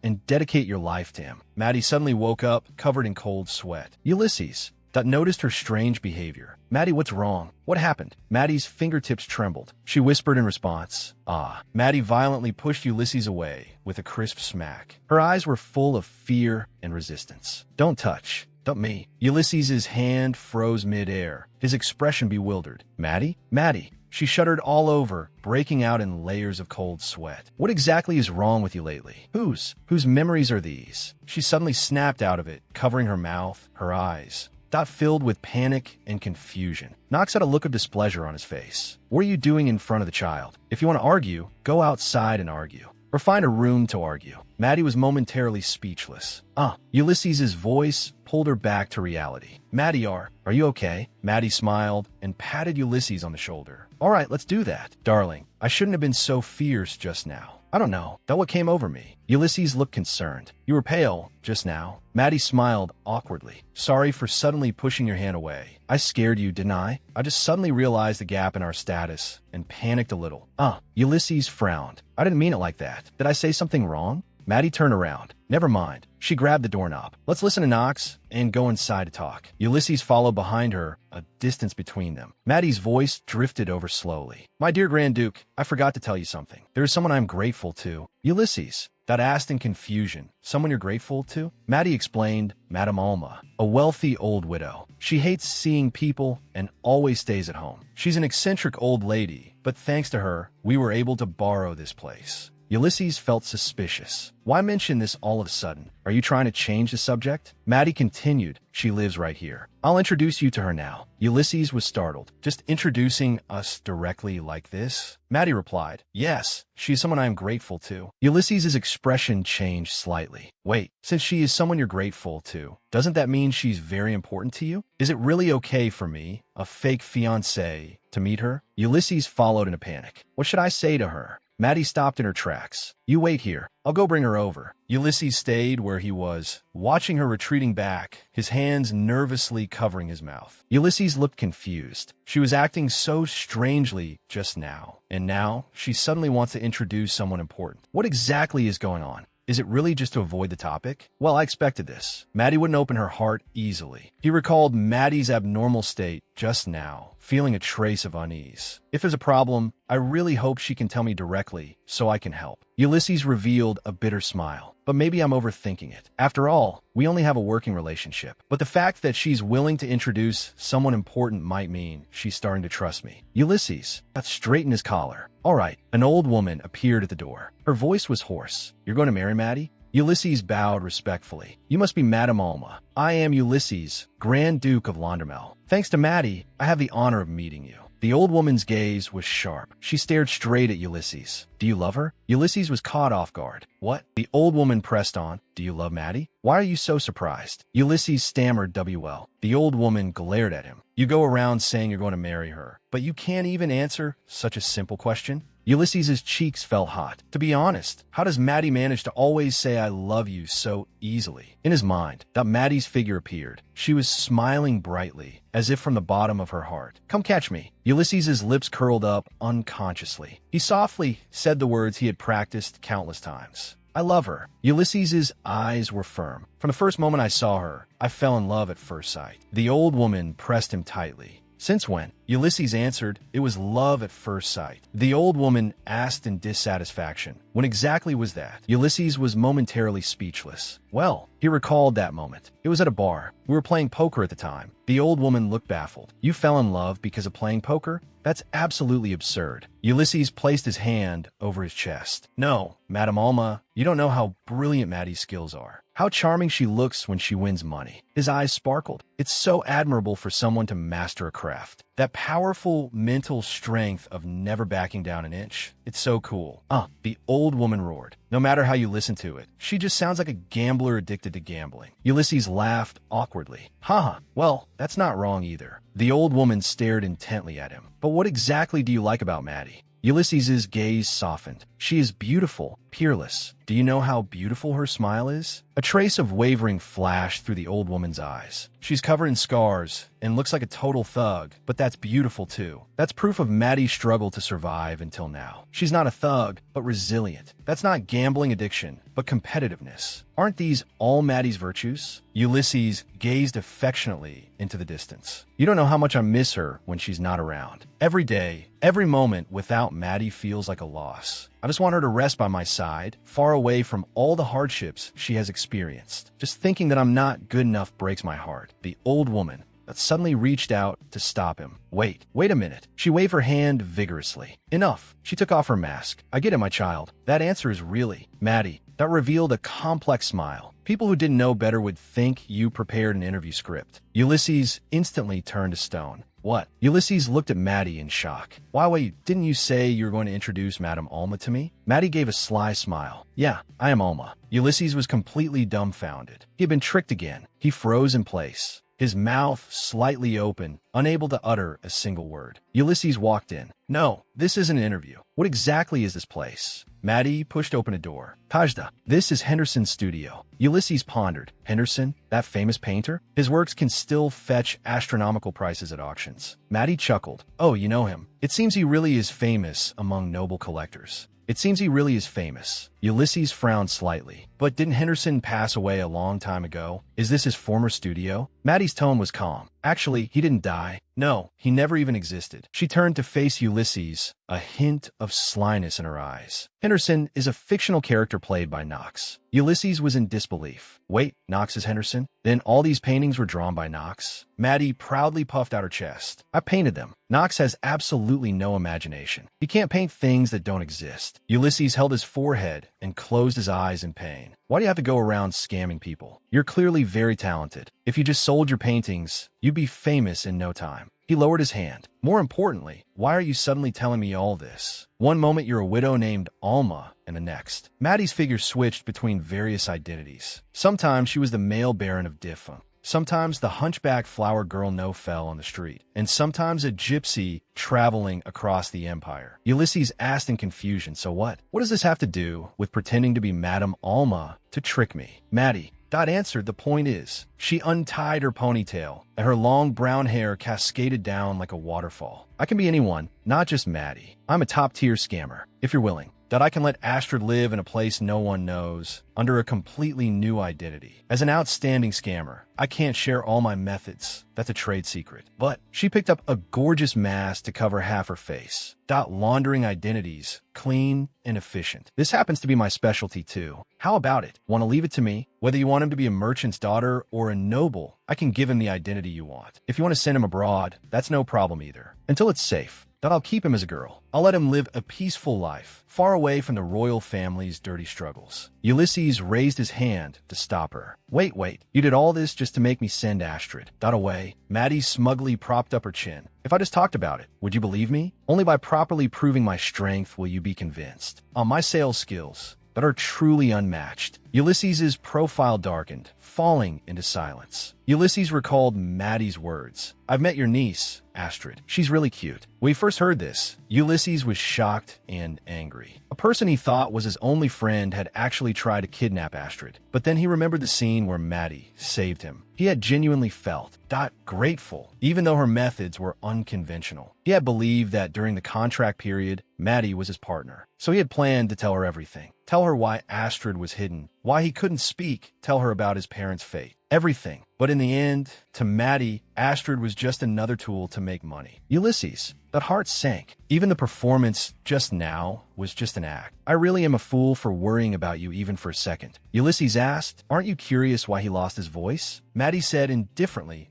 A: And dedicate your life to him. Maddie suddenly woke up, covered in cold sweat. Ulysses. Noticed her strange behavior. Maddie, what's wrong? What happened? Maddie's fingertips trembled. She whispered in response, "Ah." Maddie violently pushed Ulysses away with a crisp smack. Her eyes were full of fear and resistance. Don't touch. Don't me. Ulysses' hand froze mid-air, his expression bewildered. Maddie? Maddie. She shuddered all over, breaking out in layers of cold sweat. What exactly is wrong with you lately? Whose memories are these? She suddenly snapped out of it, covering her mouth, her eyes. Filled with panic and confusion. Knox had a look of displeasure on his face. What are you doing in front of the child? If you want to argue, go outside and argue. Or find a room to argue. Maddie was momentarily speechless. Ulysses' voice pulled her back to reality. Maddie, are you okay? Maddie smiled and patted Ulysses on the shoulder. All right, let's do that. Darling, I shouldn't have been so fierce just now. I don't know. That what came over me. Ulysses looked concerned. You were pale just now. Maddie smiled awkwardly. Sorry for suddenly pushing your hand away. I scared you, didn't I? I just suddenly realized the gap in our status and panicked a little. Ulysses frowned. I didn't mean it like that. Did I say something wrong? Maddie turned around. Never mind. She grabbed the doorknob. Let's listen to Knox and go inside to talk. Ulysses followed behind her, a distance between them. Maddie's voice drifted over slowly. My dear Grand Duke, I forgot to tell you something. There is someone I'm grateful to. Ulysses. Asked in confusion. Someone you're grateful to? Maddie explained, Madame Alma, a wealthy old widow. She hates seeing people and always stays at home. She's an eccentric old lady, but thanks to her, we were able to borrow this place. Ulysses felt suspicious. Why mention this all of a sudden? Are you trying to change the subject? Maddie continued, she lives right here. I'll introduce you to her now. Ulysses was startled. Just introducing us directly like this? Maddie replied, yes, she's someone I am grateful to. Ulysses' expression changed slightly. Wait, since she is someone you're grateful to, doesn't that mean she's very important to you? Is it really okay for me, a fake fiancé, to meet her? Ulysses followed in a panic. What should I say to her? Maddie stopped in her tracks. You wait here. I'll go bring her over. Ulysses stayed where he was, watching her retreating back, his hands nervously covering his mouth. Ulysses looked confused. She was acting so strangely just now. And now, she suddenly wants to introduce someone important. What exactly is going on? Is it really just to avoid the topic? Well, I expected this. Maddie wouldn't open her heart easily. He recalled Maddie's abnormal state just now, feeling a trace of unease. If there's a problem, I really hope she can tell me directly so I can help. Ulysses revealed a bitter smile. But maybe I'm overthinking it. After all, we only have a working relationship. But the fact that she's willing to introduce someone important might mean she's starting to trust me. Ulysses got straight in his collar. All right, an old woman appeared at the door. Her voice was hoarse. You're going to marry Maddie? Ulysses bowed respectfully. You must be Madame Alma. I am Ulysses, Grand Duke of Londermel. Thanks to Maddie, I have the honor of meeting you. The old woman's gaze was sharp. She stared straight at Ulysses. Do you love her? Ulysses was caught off guard. What? The old woman pressed on. Do you love Maddie? Why are you so surprised? Ulysses stammered WL. The old woman glared at him. You go around saying you're going to marry her, but you can't even answer such a simple question? Ulysses' cheeks felt hot. To be honest, how does Maddie manage to always say I love you so easily? In his mind, Maddie's figure appeared. She was smiling brightly, as if from the bottom of her heart. Come catch me. Ulysses' lips curled up unconsciously. He softly said the words he had practiced countless times. I love her. Ulysses' eyes were firm. From the first moment I saw her, I fell in love at first sight. The old woman pressed him tightly. Since when? Ulysses answered, it was love at first sight. The old woman asked in dissatisfaction. When exactly was that? Ulysses was momentarily speechless. Well, he recalled that moment. It was at a bar. We were playing poker at the time. The old woman looked baffled. You fell in love because of playing poker? That's absolutely absurd. Ulysses placed his hand over his chest. No, Madame Alma, you don't know how brilliant Maddie's skills are. How charming she looks when she wins money. His eyes sparkled. It's so admirable for someone to master a craft. That powerful mental strength of never backing down an inch. It's so cool. The old woman roared. No matter how you listen to it, she just sounds like a gambler addicted to gambling. Ulysses laughed awkwardly. Haha, well, that's not wrong either. The old woman stared intently at him. But what exactly do you like about Maddie? Ulysses's gaze softened. She is beautiful, peerless. Do you know how beautiful her smile is? A trace of wavering flashed through the old woman's eyes. She's covered in scars and looks like a total thug, but that's beautiful too. That's proof of Maddie's struggle to survive until now. She's not a thug, but resilient. That's not gambling addiction, but competitiveness. Aren't these all Maddie's virtues? Ulysses gazed affectionately into the distance. You don't know how much I miss her when she's not around. Every day, every moment without Maddie feels like a loss. I just want her to rest by my side, far away from all the hardships she has experienced. Just thinking that I'm not good enough breaks my heart. The old woman that suddenly reached out to stop him. Wait a minute. She waved her hand vigorously. Enough. She took off her mask. I get it, my child. That answer is really Maddie. That revealed a complex smile. People who didn't know better would think you prepared an interview script. Ulysses instantly turned to stone. What? Ulysses looked at Maddie in shock. Why, wait, didn't you say you were going to introduce Madame Alma to me? Maddie gave a sly smile. Yeah, I am Alma. Ulysses was completely dumbfounded. He had been tricked again. He froze in place, his mouth slightly open, unable to utter a single word. Ulysses walked in. No, this isn't an interview. What exactly is this place? Maddie pushed open a door. Tajda, this is Henderson's studio. Ulysses pondered. Henderson, that famous painter? His works can still fetch astronomical prices at auctions. Maddie chuckled. Oh, you know him. It seems he really is famous among noble collectors. It seems he really is famous. Ulysses frowned slightly. But didn't Henderson pass away a long time ago? Is this his former studio? Maddie's tone was calm. Actually, he didn't die. No, he never even existed. She turned to face Ulysses, a hint of slyness in her eyes. Henderson is a fictional character played by Knox. Ulysses was in disbelief. Wait, Knox is Henderson? Then all these paintings were drawn by Knox? Maddie proudly puffed out her chest. I painted them. Knox has absolutely no imagination. He can't paint things that don't exist. Ulysses held his forehead and closed his eyes in pain. Why do you have to go around scamming people? You're clearly very talented. If you just sold your paintings, you'd be famous in no time. He lowered his hand. More importantly, why are you suddenly telling me all this? One moment you're a widow named Alma, and the next. Maddie's figure switched between various identities. Sometimes she was the male baron of Diffa. Sometimes the hunchback flower girl No Fell on the street, and sometimes a gypsy traveling across the empire. Ulysses asked in confusion, so what? What does this have to do with pretending to be Madame Alma to trick me? Maddie, Dot answered, the point is, she untied her ponytail, and her long brown hair cascaded down like a waterfall. I can be anyone, not just Maddie. I'm a top-tier scammer, if you're willing. That I can let Astrid live in a place no one knows, under a completely new identity. As an outstanding scammer, I can't share all my methods. That's a trade secret. But she picked up a gorgeous mask to cover half her face. Dot laundering identities, clean and efficient. This happens to be my specialty too. How about it? Want to leave it to me? Whether you want him to be a merchant's daughter or a noble, I can give him the identity you want. If you want to send him abroad, that's no problem either. Until it's safe. That I'll keep him as a girl. I'll let him live a peaceful life, far away from the royal family's dirty struggles. Ulysses raised his hand to stop her. Wait. You did all this just to make me send Astrid. Dot away. Maddie smugly propped up her chin. If I just talked about it, would you believe me? Only by properly proving my strength will you be convinced. On my sales skills that are truly unmatched. Ulysses's profile darkened, falling into silence. Ulysses recalled Maddie's words. I've met your niece, Astrid. She's really cute. When he first heard this, Ulysses was shocked and angry. A person he thought was his only friend had actually tried to kidnap Astrid. But then he remembered the scene where Maddie saved him. He had genuinely felt, grateful, even though her methods were unconventional. He had believed that during the contract period, Maddie was his partner. So he had planned to tell her everything. Tell her why Astrid was hidden, why he couldn't speak, tell her about his parents' fate. Everything. But in the end, to Maddie, Astrid was just another tool to make money. Ulysses, That heart sank. Even the performance just now was just an act. I really am a fool for worrying about you even for a second. Ulysses asked, aren't you curious why he lost his voice? Maddie said indifferently,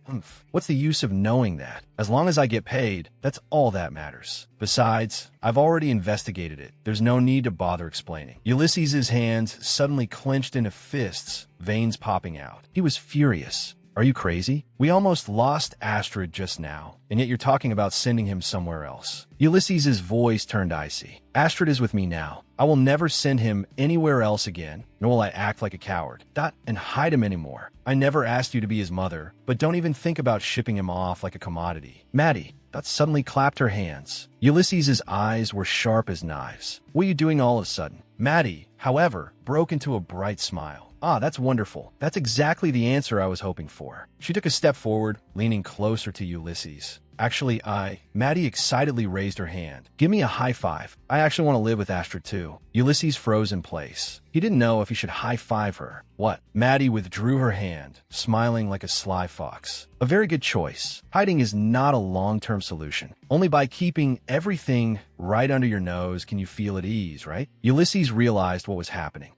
A: what's the use of knowing that? As long as I get paid, that's all that matters. Besides, I've already investigated it. There's no need to bother explaining. Ulysses' hands suddenly clenched into fists, veins popping out. He was furious. Are you crazy? We almost lost Astrid just now, and yet you're talking about sending him somewhere else. Ulysses' voice turned icy. Astrid is with me now. I will never send him anywhere else again, nor will I act like a coward. And hide him anymore. I never asked you to be his mother, but don't even think about shipping him off like a commodity. Maddie, that suddenly clapped her hands. Ulysses' eyes were sharp as knives. What are you doing all of a sudden? Maddie, however, broke into a bright smile. Ah, that's wonderful. That's exactly the answer I was hoping for. She took a step forward, leaning closer to Ulysses. Actually, Maddie excitedly raised her hand. Give me a high five. I actually want to live with Astrid too. Ulysses froze in place. He didn't know if he should high five her. What? Maddie withdrew her hand, smiling like a sly fox. A very good choice. Hiding is not a long-term solution. Only by keeping everything right under your nose can you feel at ease, right? Ulysses realized what was happening.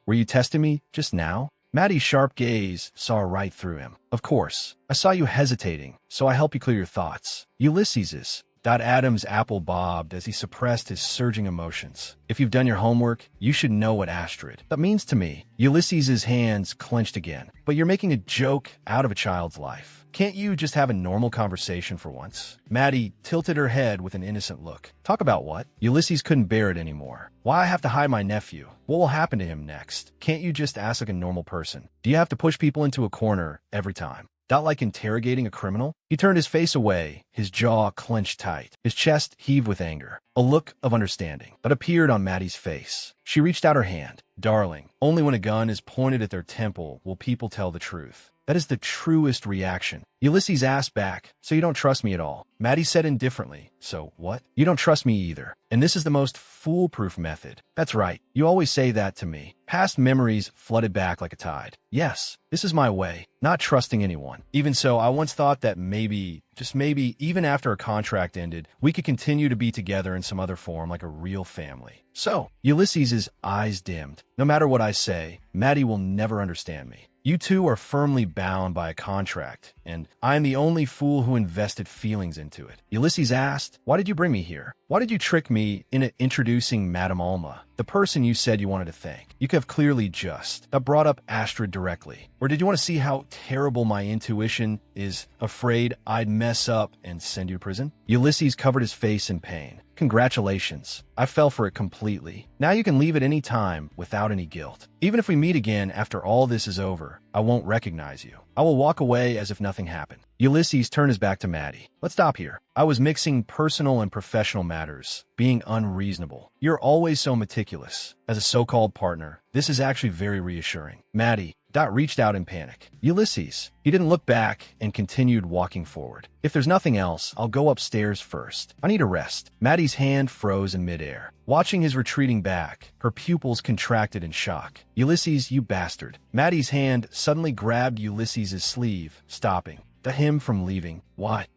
A: Were you testing me just now? Maddie's sharp gaze saw right through him. Of course. I saw you hesitating, so I help you clear your thoughts. Ulysses's. Adam's apple bobbed as he suppressed his surging emotions. If you've done your homework, you should know what Astrid. That means to me. Ulysses's hands clenched again. But you're making a joke out of a child's life. Can't you just have a normal conversation for once? Maddie tilted her head with an innocent look. Talk about what? Ulysses couldn't bear it anymore. Why I have to hide my nephew? What will happen to him next? Can't you just ask like a normal person? Do you have to push people into a corner every time? Not like interrogating a criminal? He turned his face away, his jaw clenched tight, his chest heaved with anger. A look of understanding that appeared on Maddie's face. She reached out her hand. Darling, only when a gun is pointed at their temple will people tell the truth. That is the truest reaction. Ulysses asked back, so you don't trust me at all? Maddie said indifferently, so what? You don't trust me either. And this is the most foolproof method. That's right. You always say that to me. Past memories flooded back like a tide. Yes, this is my way, not trusting anyone. Even so, I once thought that maybe, just maybe, even after a contract ended, we could continue to be together in some other form like a real family. So, Ulysses' eyes dimmed. No matter what I say, Maddie will never understand me. You two are firmly bound by a contract, and I am the only fool who invested feelings into it. Ulysses asked, why did you bring me here? Why did you trick me into introducing Madame Alma, the person you said you wanted to thank? You could have clearly just brought up Astrid directly. Or did you want to see how terrible my intuition is, afraid I'd mess up and send you to prison? Ulysses covered his face in pain. Congratulations. I fell for it completely. Now you can leave at any time without any guilt. Even if we meet again after all this is over, I won't recognize you. I will walk away as if nothing happened. Ulysses turned his back to Maddie. Let's stop here. I was mixing personal and professional matters, being unreasonable. You're always so meticulous. As a so-called partner, this is actually very reassuring. Maddie, reached out in panic. Ulysses. He didn't look back and continued walking forward. If there's nothing else, I'll go upstairs first. I need a rest. Maddie's hand froze in midair. Watching his retreating back, her pupils contracted in shock. Ulysses, you bastard. Maddie's hand suddenly grabbed Ulysses' sleeve, stopping him from leaving. Why?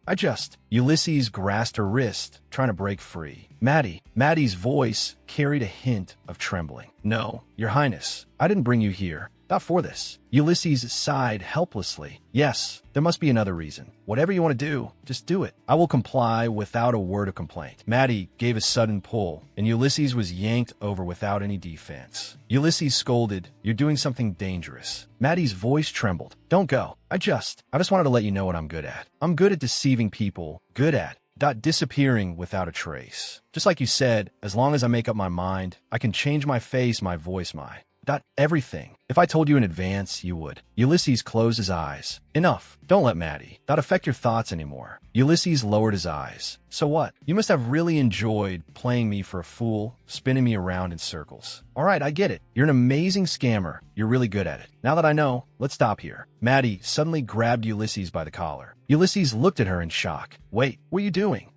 A: Ulysses grasped her wrist, trying to break free. Maddie's voice carried a hint of trembling. No, Your Highness, I didn't bring you here. Not for this. Ulysses sighed helplessly. Yes, there must be another reason. Whatever you want to do, just do it. I will comply without a word of complaint. Maddie gave a sudden pull, and Ulysses was yanked over without any defense. Ulysses scolded, you're doing something dangerous. Maddie's voice trembled. Don't go. I just wanted to let you know what I'm good at. I'm good at deceiving people. Good at disappearing without a trace. Just like you said, as long as I make up my mind, I can change my face, my voice, everything. If I told you in advance, you would. Ulysses closed his eyes. Enough. Don't let Maddie affect your thoughts anymore. Ulysses lowered his eyes. So what? You must have really enjoyed playing me for a fool, spinning me around in circles. All right, I get it. You're an amazing scammer. You're really good at it. Now that I know, let's stop here. Maddie suddenly grabbed Ulysses by the collar. Ulysses looked at her in shock. Wait, what are you doing?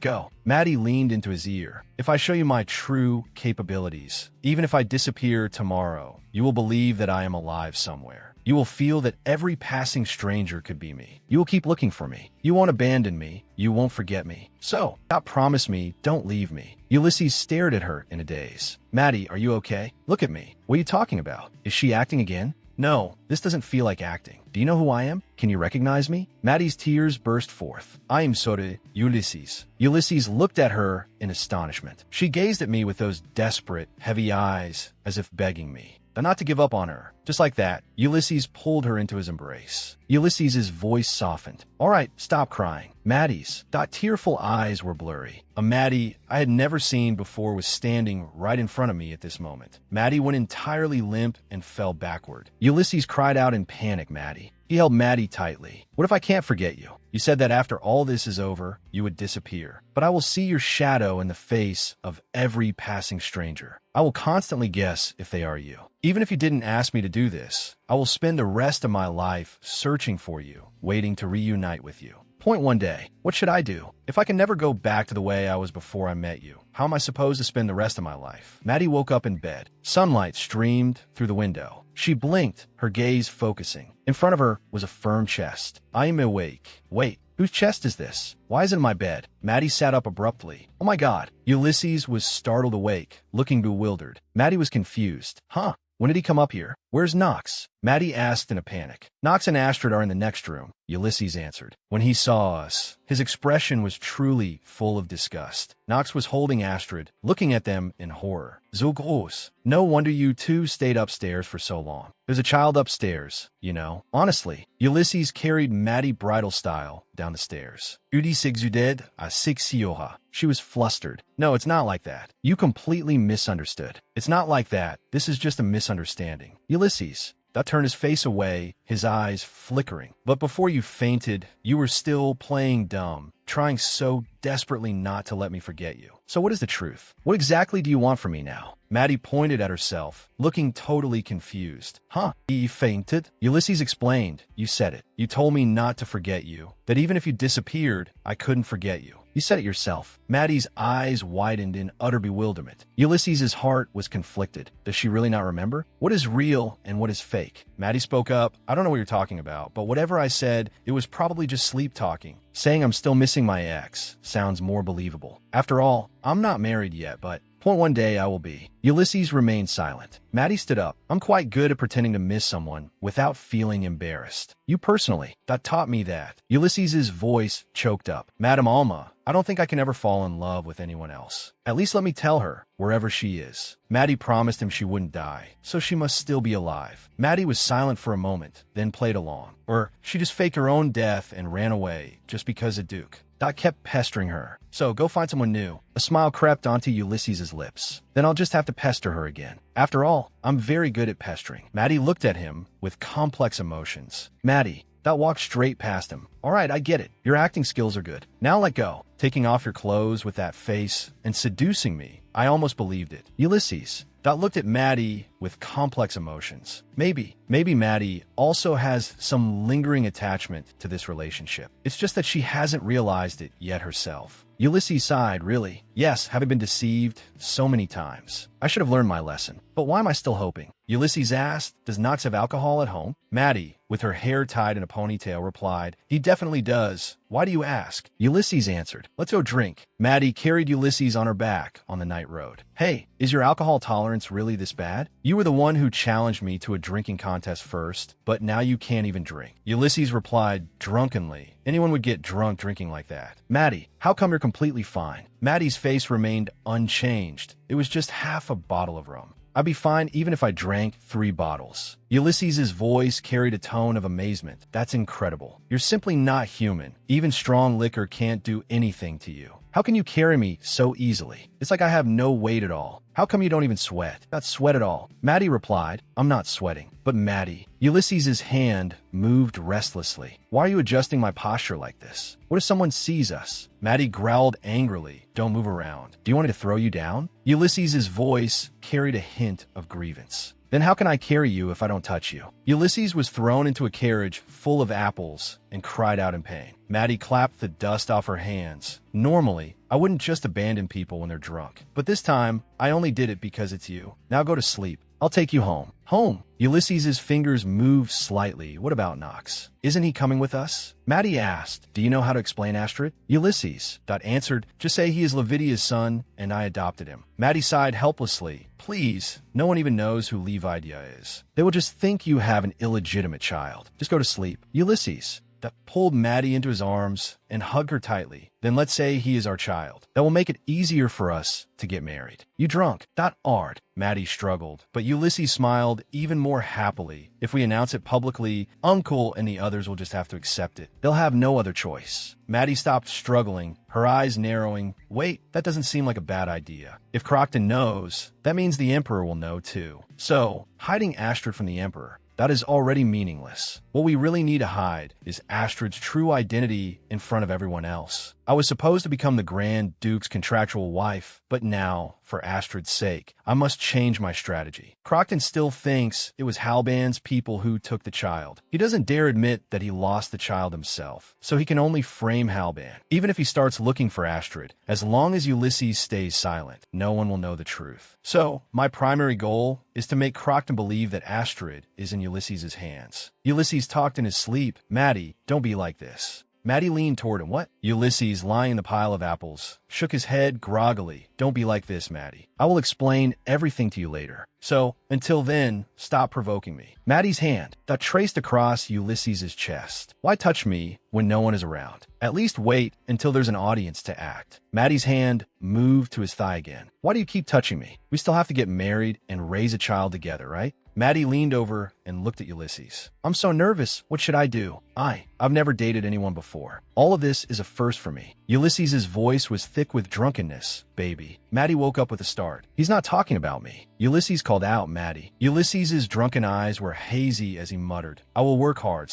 A: Go. Maddie leaned into his ear. If I show you my true capabilities, even if I disappear tomorrow, you will believe that I am alive somewhere. You will feel that every passing stranger could be me. You will keep looking for me. You won't abandon me. You won't forget me. So, God promise me, don't leave me. Ulysses stared at her in a daze. Maddie, are you okay? Look at me. What are you talking about? Is she acting again? No, this doesn't feel like acting. Do you know who I am? Can you recognize me? Maddie's tears burst forth. I am Sora, Ulysses. Ulysses looked at her in astonishment. She gazed at me with those desperate, heavy eyes, as if begging me not to give up on her. Just like that, Ulysses pulled her into his embrace. Ulysses's voice softened. All right, stop crying. Maddie's tearful eyes were blurry. A Maddie I had never seen before was standing right in front of me at this moment. Maddie went entirely limp and fell backward. Ulysses cried out in panic, Maddie. He held Maddie tightly. What if I can't forget you? You said that after all this is over, you would disappear. But I will see your shadow in the face of every passing stranger. I will constantly guess if they are you. Even if you didn't ask me to do this, I will spend the rest of my life searching for you, waiting to reunite with you. Point one day, what should I do? If I can never go back to the way I was before I met you, how am I supposed to spend the rest of my life? Maddie woke up in bed. Sunlight streamed through the window. She blinked, her gaze focusing. In front of her was a firm chest. I am awake. Wait, whose chest is this? Why is it in my bed? Maddie sat up abruptly. Oh my God. Ulysses was startled awake, looking bewildered. Maddie was confused. Huh? When did he come up here? Where's Nox? Maddie asked in a panic. Nox and Astrid are in the next room, Ulysses answered. When he saw us, his expression was truly full of disgust. Nox was holding Astrid, looking at them in horror. So gross. No wonder you two stayed upstairs for so long. There's a child upstairs, you know. Honestly, Ulysses carried Maddie bridal style down the stairs. Udi sigzuded a sigsioha. She was flustered. No, it's not like that. You completely misunderstood. It's not like that. This is just a misunderstanding. Ulysses. That turned his face away, his eyes flickering. But before you fainted, you were still playing dumb, trying so desperately not to let me forget you. So what is the truth? What exactly do you want from me now? Maddie pointed at herself, looking totally confused. Huh? You fainted? Ulysses explained. You said it. You told me not to forget you. That even if you disappeared, I couldn't forget you. You said it yourself. Maddie's eyes widened in utter bewilderment. Ulysses's heart was conflicted. Does she really not remember? What is real and what is fake? Maddie spoke up. I don't know what you're talking about, but whatever I said, it was probably just sleep talking. Saying I'm still missing my ex sounds more believable. After all, I'm not married yet, but one day I will be. Ulysses remained silent. Maddie stood up. I'm quite good at pretending to miss someone without feeling embarrassed. You personally, that taught me that. Ulysses's voice choked up. Madam Alma, I don't think I can ever fall in love with anyone else. At least let me tell her, wherever she is. Maddie promised him she wouldn't die, so she must still be alive. Maddie was silent for a moment, then played along. Or she just faked her own death and ran away just because of Duke. Dot kept pestering her. So go find someone new. A smile crept onto Ulysses's lips. Then I'll just have to pester her again. After all, I'm very good at pestering. Maddie looked at him with complex emotions. Maddie, Dot walked straight past him. All right, I get it. Your acting skills are good. Now let go. Taking off your clothes with that face and seducing me. I almost believed it. Ulysses. Dot looked at Maddie with complex emotions. Maybe Maddie also has some lingering attachment to this relationship. It's just that she hasn't realized it yet herself. Ulysses sighed, really. Yes, having been deceived so many times. I should have learned my lesson. But why am I still hoping? Ulysses asked, does Nox have alcohol at home? Maddie, with her hair tied in a ponytail, replied, he definitely does. Why do you ask? Ulysses answered, let's go drink. Maddie carried Ulysses on her back on the night road. Hey, is your alcohol tolerance really this bad? You were the one who challenged me to a drinking contest first, but now you can't even drink. Ulysses replied drunkenly. Anyone would get drunk drinking like that. Maddie, how come you're completely fine? Maddie's face remained unchanged. It was just half a bottle of rum. I'd be fine even if I drank 3 bottles. Ulysses's voice carried a tone of amazement. That's incredible. You're simply not human. Even strong liquor can't do anything to you. How can you carry me so easily? It's like I have no weight at all. How come you don't even sweat? Not sweat at all. Maddie replied, I'm not sweating. But Maddie, Ulysses's hand moved restlessly. Why are you adjusting my posture like this? What if someone sees us? Maddie growled angrily. Don't move around. Do you want me to throw you down? Ulysses's voice carried a hint of grievance. Then how can I carry you if I don't touch you? Ulysses was thrown into a carriage full of apples and cried out in pain. Maddie clapped the dust off her hands. Normally, I wouldn't just abandon people when they're drunk. But this time, I only did it because it's you. Now go to sleep. I'll take you home. Home. Ulysses' fingers moved slightly. What about Nox? Isn't he coming with us? Maddie asked, do you know how to explain Astrid? Ulysses. Answered, just say he is Levidia's son and I adopted him. Maddie sighed helplessly. Please, no one even knows who Levidia is. They will just think you have an illegitimate child. Just go to sleep. Ulysses. That pulled Maddie into his arms and hugged her tightly. Then let's say he is our child. That will make it easier for us to get married. You drunk? Ard. Maddie struggled, but Ulysses smiled even more happily. If we announce it publicly, Uncle and the others will just have to accept it. They'll have no other choice. Maddie stopped struggling, her eyes narrowing. Wait, that doesn't seem like a bad idea. If Crockton knows, that means the Emperor will know too. So, hiding Astrid from the Emperor, that is already meaningless. What we really need to hide is Astrid's true identity in front of everyone else. I was supposed to become the Grand Duke's contractual wife, but now, for Astrid's sake, I must change my strategy. Crockton still thinks it was Halban's people who took the child. He doesn't dare admit that he lost the child himself, so he can only frame Halban. Even if he starts looking for Astrid, as long as Ulysses stays silent, no one will know the truth. So, my primary goal is to make Crockton believe that Astrid is in Ulysses' hands. Ulysses talked in his sleep. Maddie, don't be like this. Maddie leaned toward him. What? Ulysses, lying in the pile of apples, shook his head groggily. Don't be like this, Maddie. I will explain everything to you later. So, until then, stop provoking me. Maddie's hand, that traced across Ulysses' chest. Why touch me when no one is around? At least wait until there's an audience to act. Maddie's hand moved to his thigh again. Why do you keep touching me? We still have to get married and raise a child together, right? Maddie leaned over and looked at Ulysses. I'm so nervous. What should I do? I've never dated anyone before. All of this is a first for me. Ulysses' voice was thick with drunkenness. Baby. Maddie woke up with a start. He's not talking about me. Ulysses called out Maddie. Ulysses' drunken eyes were hazy as he muttered, I will work hard,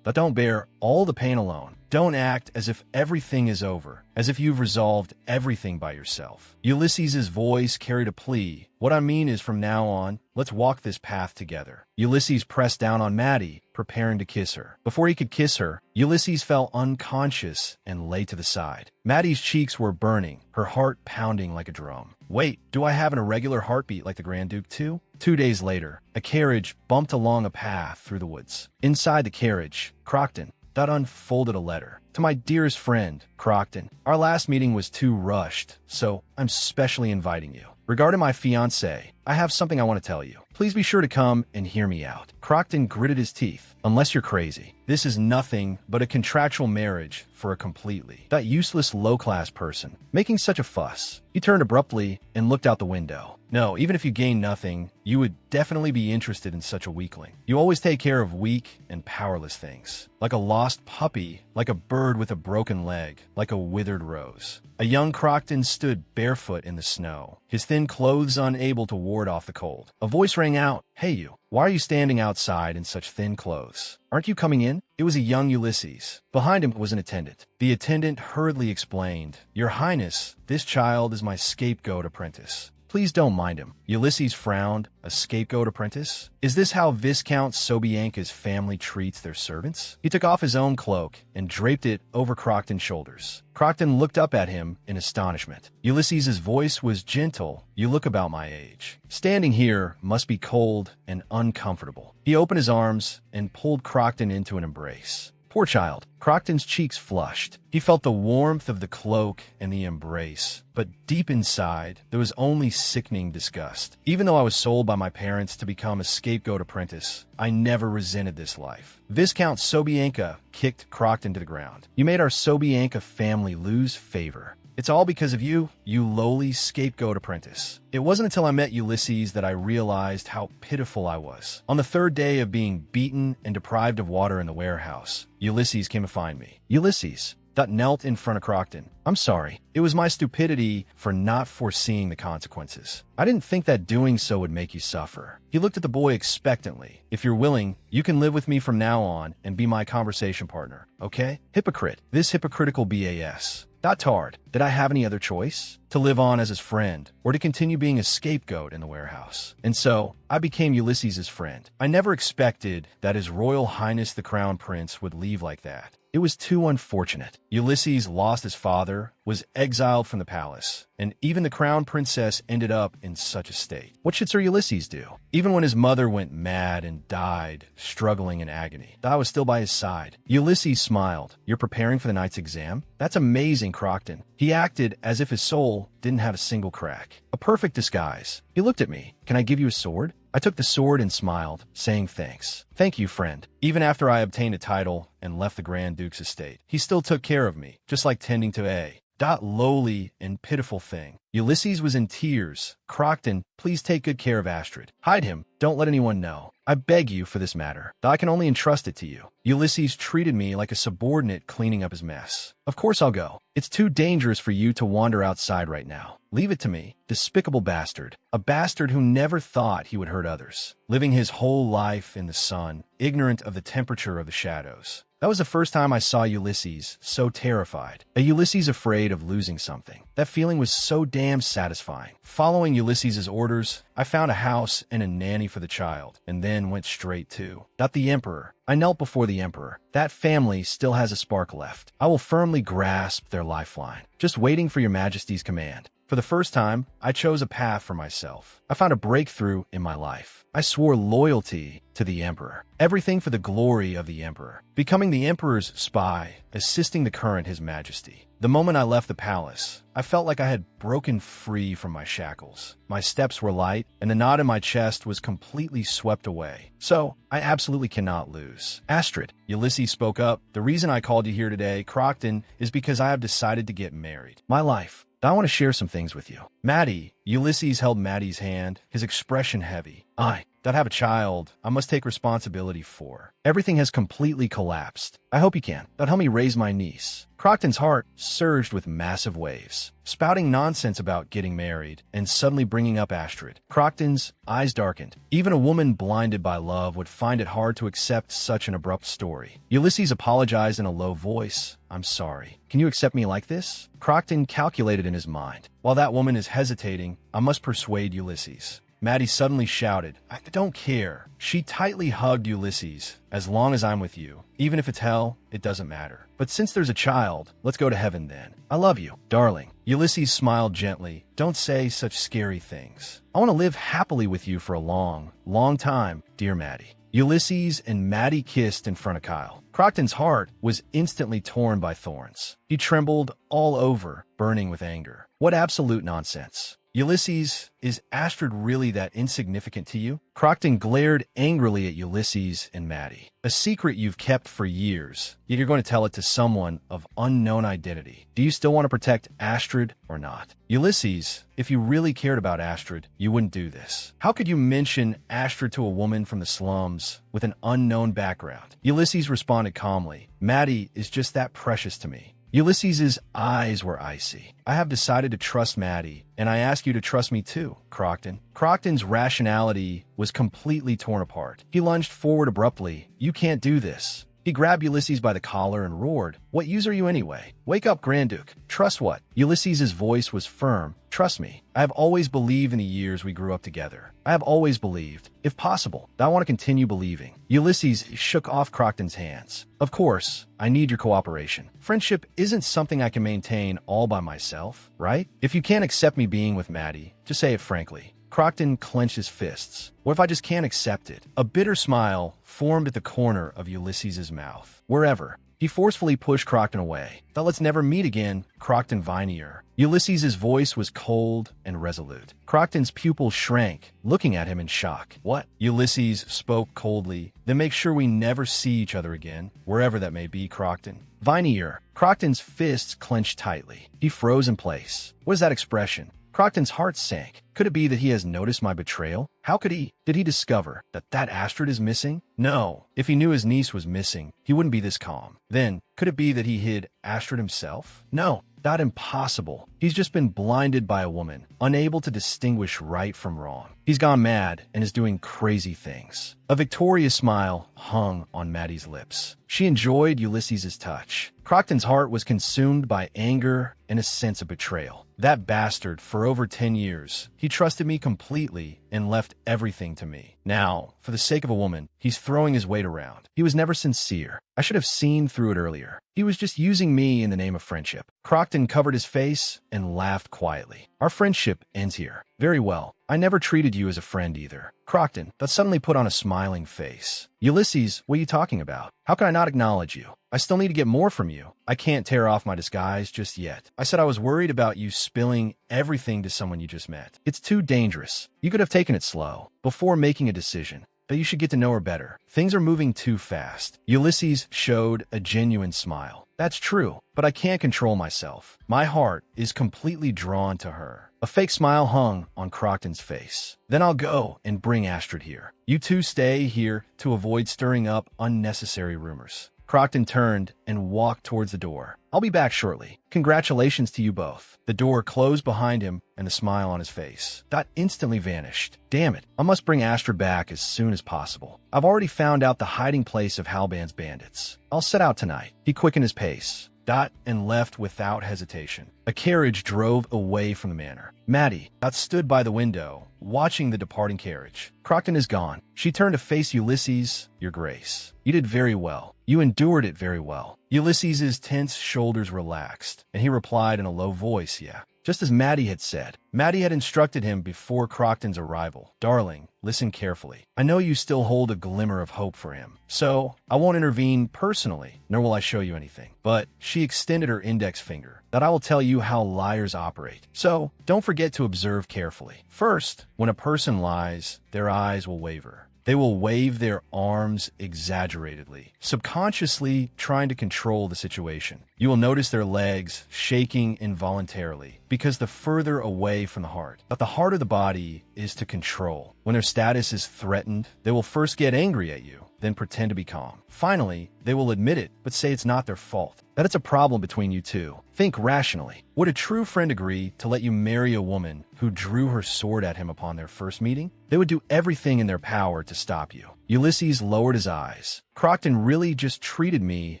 A: but don't bear all the pain alone. Don't act as if everything is over, as if you've resolved everything by yourself. Ulysses' voice carried a plea. What I mean is from now on, let's walk this path together. Ulysses pressed down on Maddie, preparing to kiss her. Before he could kiss her, Ulysses fell unconscious and lay to the side. Maddie's cheeks were burning, her heart pounding like a drum. Wait, do I have an irregular heartbeat like the Grand Duke too? 2 days later, a carriage bumped along a path through the woods. Inside the carriage, Crockton unfolded a letter. To my dearest friend, Crockton, our last meeting was too rushed, so I'm specially inviting you. Regarding my fiancée, I have something I want to tell you. Please be sure to come and hear me out. Crockton gritted his teeth. Unless you're crazy. This is nothing but a contractual marriage for a completely that useless low-class person. Making such a fuss. He turned abruptly and looked out the window. No, even if you gain nothing, you would definitely be interested in such a weakling. You always take care of weak and powerless things. Like a lost puppy, like a bird with a broken leg, like a withered rose. A young Crockton stood barefoot in the snow, his thin clothes unable to ward off the cold. A voice rang out, Hey you, why are you standing outside in such thin clothes? Aren't you coming in? It was a young Ulysses. Behind him was an attendant. The attendant hurriedly explained, Your Highness, this child is my scapegoat apprentice. Please don't mind him. Ulysses frowned. A scapegoat apprentice? Is this how Viscount Sobianka's family treats their servants? He took off his own cloak and draped it over Crockton's shoulders. Crockton looked up at him in astonishment. Ulysses' voice was gentle. You look about my age. Standing here must be cold and uncomfortable. He opened his arms and pulled Crockton into an embrace. Poor child. Crockton's cheeks flushed. He felt the warmth of the cloak and the embrace, but deep inside, there was only sickening disgust. Even though I was sold by my parents to become a scapegoat apprentice, I never resented this life. Viscount Sobianka kicked Crockton to the ground. You made our Sobianka family lose favor. It's all because of you, you lowly scapegoat apprentice. It wasn't until I met Ulysses that I realized how pitiful I was. On the third day of being beaten and deprived of water in the warehouse, Ulysses came to find me. Ulysses knelt in front of Crockton. I'm sorry. It was my stupidity for not foreseeing the consequences. I didn't think that doing so would make you suffer. He looked at the boy expectantly. If you're willing, you can live with me from now on and be my conversation partner, okay? Hypocrite. This hypocritical BAS. Tard, did I have any other choice? To live on as his friend, or to continue being a scapegoat in the warehouse? And so, I became Ulysses' friend. I never expected that His Royal Highness the Crown Prince would leave like that. It was too unfortunate. Ulysses lost his father was exiled from the palace, and even the crown princess ended up in such a state. What should Sir Ulysses do? Even when his mother went mad and died, struggling in agony, I was still by his side. Ulysses smiled. You're preparing for the night's exam? That's amazing, Crockton. He acted as if his soul didn't have a single crack. A perfect disguise. He looked at me. Can I give you a sword? I took the sword and smiled, saying thanks. Thank you, friend. Even after I obtained a title and left the Grand Duke's estate, he still took care of me, just like tending to a lowly and pitiful thing. Ulysses was in tears. Crockton, please take good care of Astrid. Hide him. Don't let anyone know. I beg you for this matter. I can only entrust it to you. Ulysses treated me like a subordinate cleaning up his mess. Of course I'll go. It's too dangerous for you to wander outside right now. Leave it to me. Despicable bastard. A bastard who never thought he would hurt others. Living his whole life in the sun, ignorant of the temperature of the shadows. That was the first time I saw Ulysses so terrified. A Ulysses afraid of losing something. That feeling was so damn satisfying. Following Ulysses' orders, I found a house and a nanny for the child, and then went straight to the Emperor. I knelt before the Emperor. That family still has a spark left. I will firmly grasp their lifeline, just waiting for your Majesty's command. For the first time, I chose a path for myself. I found a breakthrough in my life. I swore loyalty to the Emperor. Everything for the glory of the Emperor. Becoming the Emperor's spy, assisting the current His Majesty. The moment I left the palace, I felt like I had broken free from my shackles. My steps were light, and the knot in my chest was completely swept away. So, I absolutely cannot lose. Astrid, Ulysses spoke up. The reason I called you here today, Crockton, is because I have decided to get married. My life. I want to share some things with you. Maddie, Ulysses held Maddie's hand, his expression heavy. I have a child I must take responsibility for. Everything has completely collapsed. I hope you can. Help me raise my niece. Crockton's heart surged with massive waves, spouting nonsense about getting married and suddenly bringing up Astrid. Crockton's eyes darkened. Even a woman blinded by love would find it hard to accept such an abrupt story. Ulysses apologized in a low voice. I'm sorry. Can you accept me like this? Crockton calculated in his mind. While that woman is hesitating, I must persuade Ulysses. Maddie suddenly shouted, I don't care. She tightly hugged Ulysses. As long as I'm with you. Even if it's hell, it doesn't matter. But since there's a child, let's go to heaven then. I love you, darling. Ulysses smiled gently. Don't say such scary things. I want to live happily with you for a long, long time, dear Maddie. Ulysses and Maddie kissed in front of Kyle. Crockton's heart was instantly torn by thorns. He trembled all over, burning with anger. What absolute nonsense. Ulysses, is Astrid really that insignificant to you? Crockton glared angrily at Ulysses and Maddie. A secret you've kept for years, yet you're going to tell it to someone of unknown identity. Do you still want to protect Astrid or not? Ulysses, if you really cared about Astrid, you wouldn't do this. How could you mention Astrid to a woman from the slums with an unknown background? Ulysses responded calmly. Maddie is just that precious to me. Ulysses' eyes were icy. I have decided to trust Maddie, and I ask you to trust me too, Crockton. Crockton's rationality was completely torn apart. He lunged forward abruptly. You can't do this. He grabbed Ulysses by the collar and roared, What use are you anyway? Wake up, Grand Duke. Trust what? Ulysses' voice was firm. Trust me. I have always believed in the years we grew up together. I have always believed. If possible, I want to continue believing. Ulysses shook off Crockton's hands. Of course, I need your cooperation. Friendship isn't something I can maintain all by myself, right? If you can't accept me being with Maddie, just say it frankly. Crockton clenched his fists. What if I just can't accept it? A bitter smile formed at the corner of Ulysses' mouth. Wherever. He forcefully pushed Crockton away. Thought let's never meet again, Crockton Vinier. Ulysses' voice was cold and resolute. Crockton's pupils shrank, looking at him in shock. What? Ulysses spoke coldly. Then make sure we never see each other again, wherever that may be, Crockton. Vinier. Crockton's fists clenched tightly. He froze in place. What is that expression? Crockton's heart sank. Could it be that he has noticed my betrayal? How could he? Did he discover that Astrid is missing? No. If he knew his niece was missing, he wouldn't be this calm. Then, could it be that he hid Astrid himself? No. Not impossible. He's just been blinded by a woman, unable to distinguish right from wrong. He's gone mad and is doing crazy things. A victorious smile hung on Maddie's lips. She enjoyed Ulysses' touch. Crocton's heart was consumed by anger and a sense of betrayal. That bastard, for over 10 years, he trusted me completely and left everything to me. Now, for the sake of a woman, he's throwing his weight around. He was never sincere. I should have seen through it earlier. He was just using me in the name of friendship. Crocton covered his face and laughed quietly. Our friendship ends here. Very well. I never treated you as a friend either. Crocton, that suddenly put on a smiling face. Ulysses, what are you talking about? How can I not acknowledge you? I still need to get more from you. I can't tear off my disguise just yet. I said I was worried about you spilling everything to someone you just met. It's too dangerous. You could have taken it slow, before making a decision. But you should get to know her better. Things are moving too fast. Ulysses showed a genuine smile. That's true, but I can't control myself. My heart is completely drawn to her. A fake smile hung on Crocton's face. Then I'll go and bring Astrid here. You two stay here to avoid stirring up unnecessary rumors. Crocton turned and walked towards the door. I'll be back shortly. Congratulations to you both. The door closed behind him and the smile on his face. Dot instantly vanished. Damn it, I must bring Astrid back as soon as possible. I've already found out the hiding place of Halban's bandits. I'll set out tonight. He quickened his pace. Dot and left without hesitation. A carriage drove away from the manor. Maddie, Dot stood by the window, watching the departing carriage. Crocton is gone. She turned to face Ulysses. Your Grace, you did very well. You endured it very well. Ulysses's tense shoulders relaxed, and he replied in a low voice, yeah. Just as Maddie had said. Maddie had instructed him before Crocton's arrival. Darling, listen carefully. I know you still hold a glimmer of hope for him. So, I won't intervene personally, nor will I show you anything. But she extended her index finger, that I will tell you how liars operate. So, don't forget to observe carefully. First, when a person lies, their eyes will waver. They will wave their arms exaggeratedly, subconsciously trying to control the situation. You will notice their legs shaking involuntarily because the further away from the heart. But the heart of the body is to control. When their status is threatened, they will first get angry at you, then pretend to be calm. Finally, they will admit it, but say it's not their fault, that it's a problem between you two. Think rationally. Would a true friend agree to let you marry a woman who drew her sword at him upon their first meeting? They would do everything in their power to stop you. Ulysses lowered his eyes. Crocton really just treated me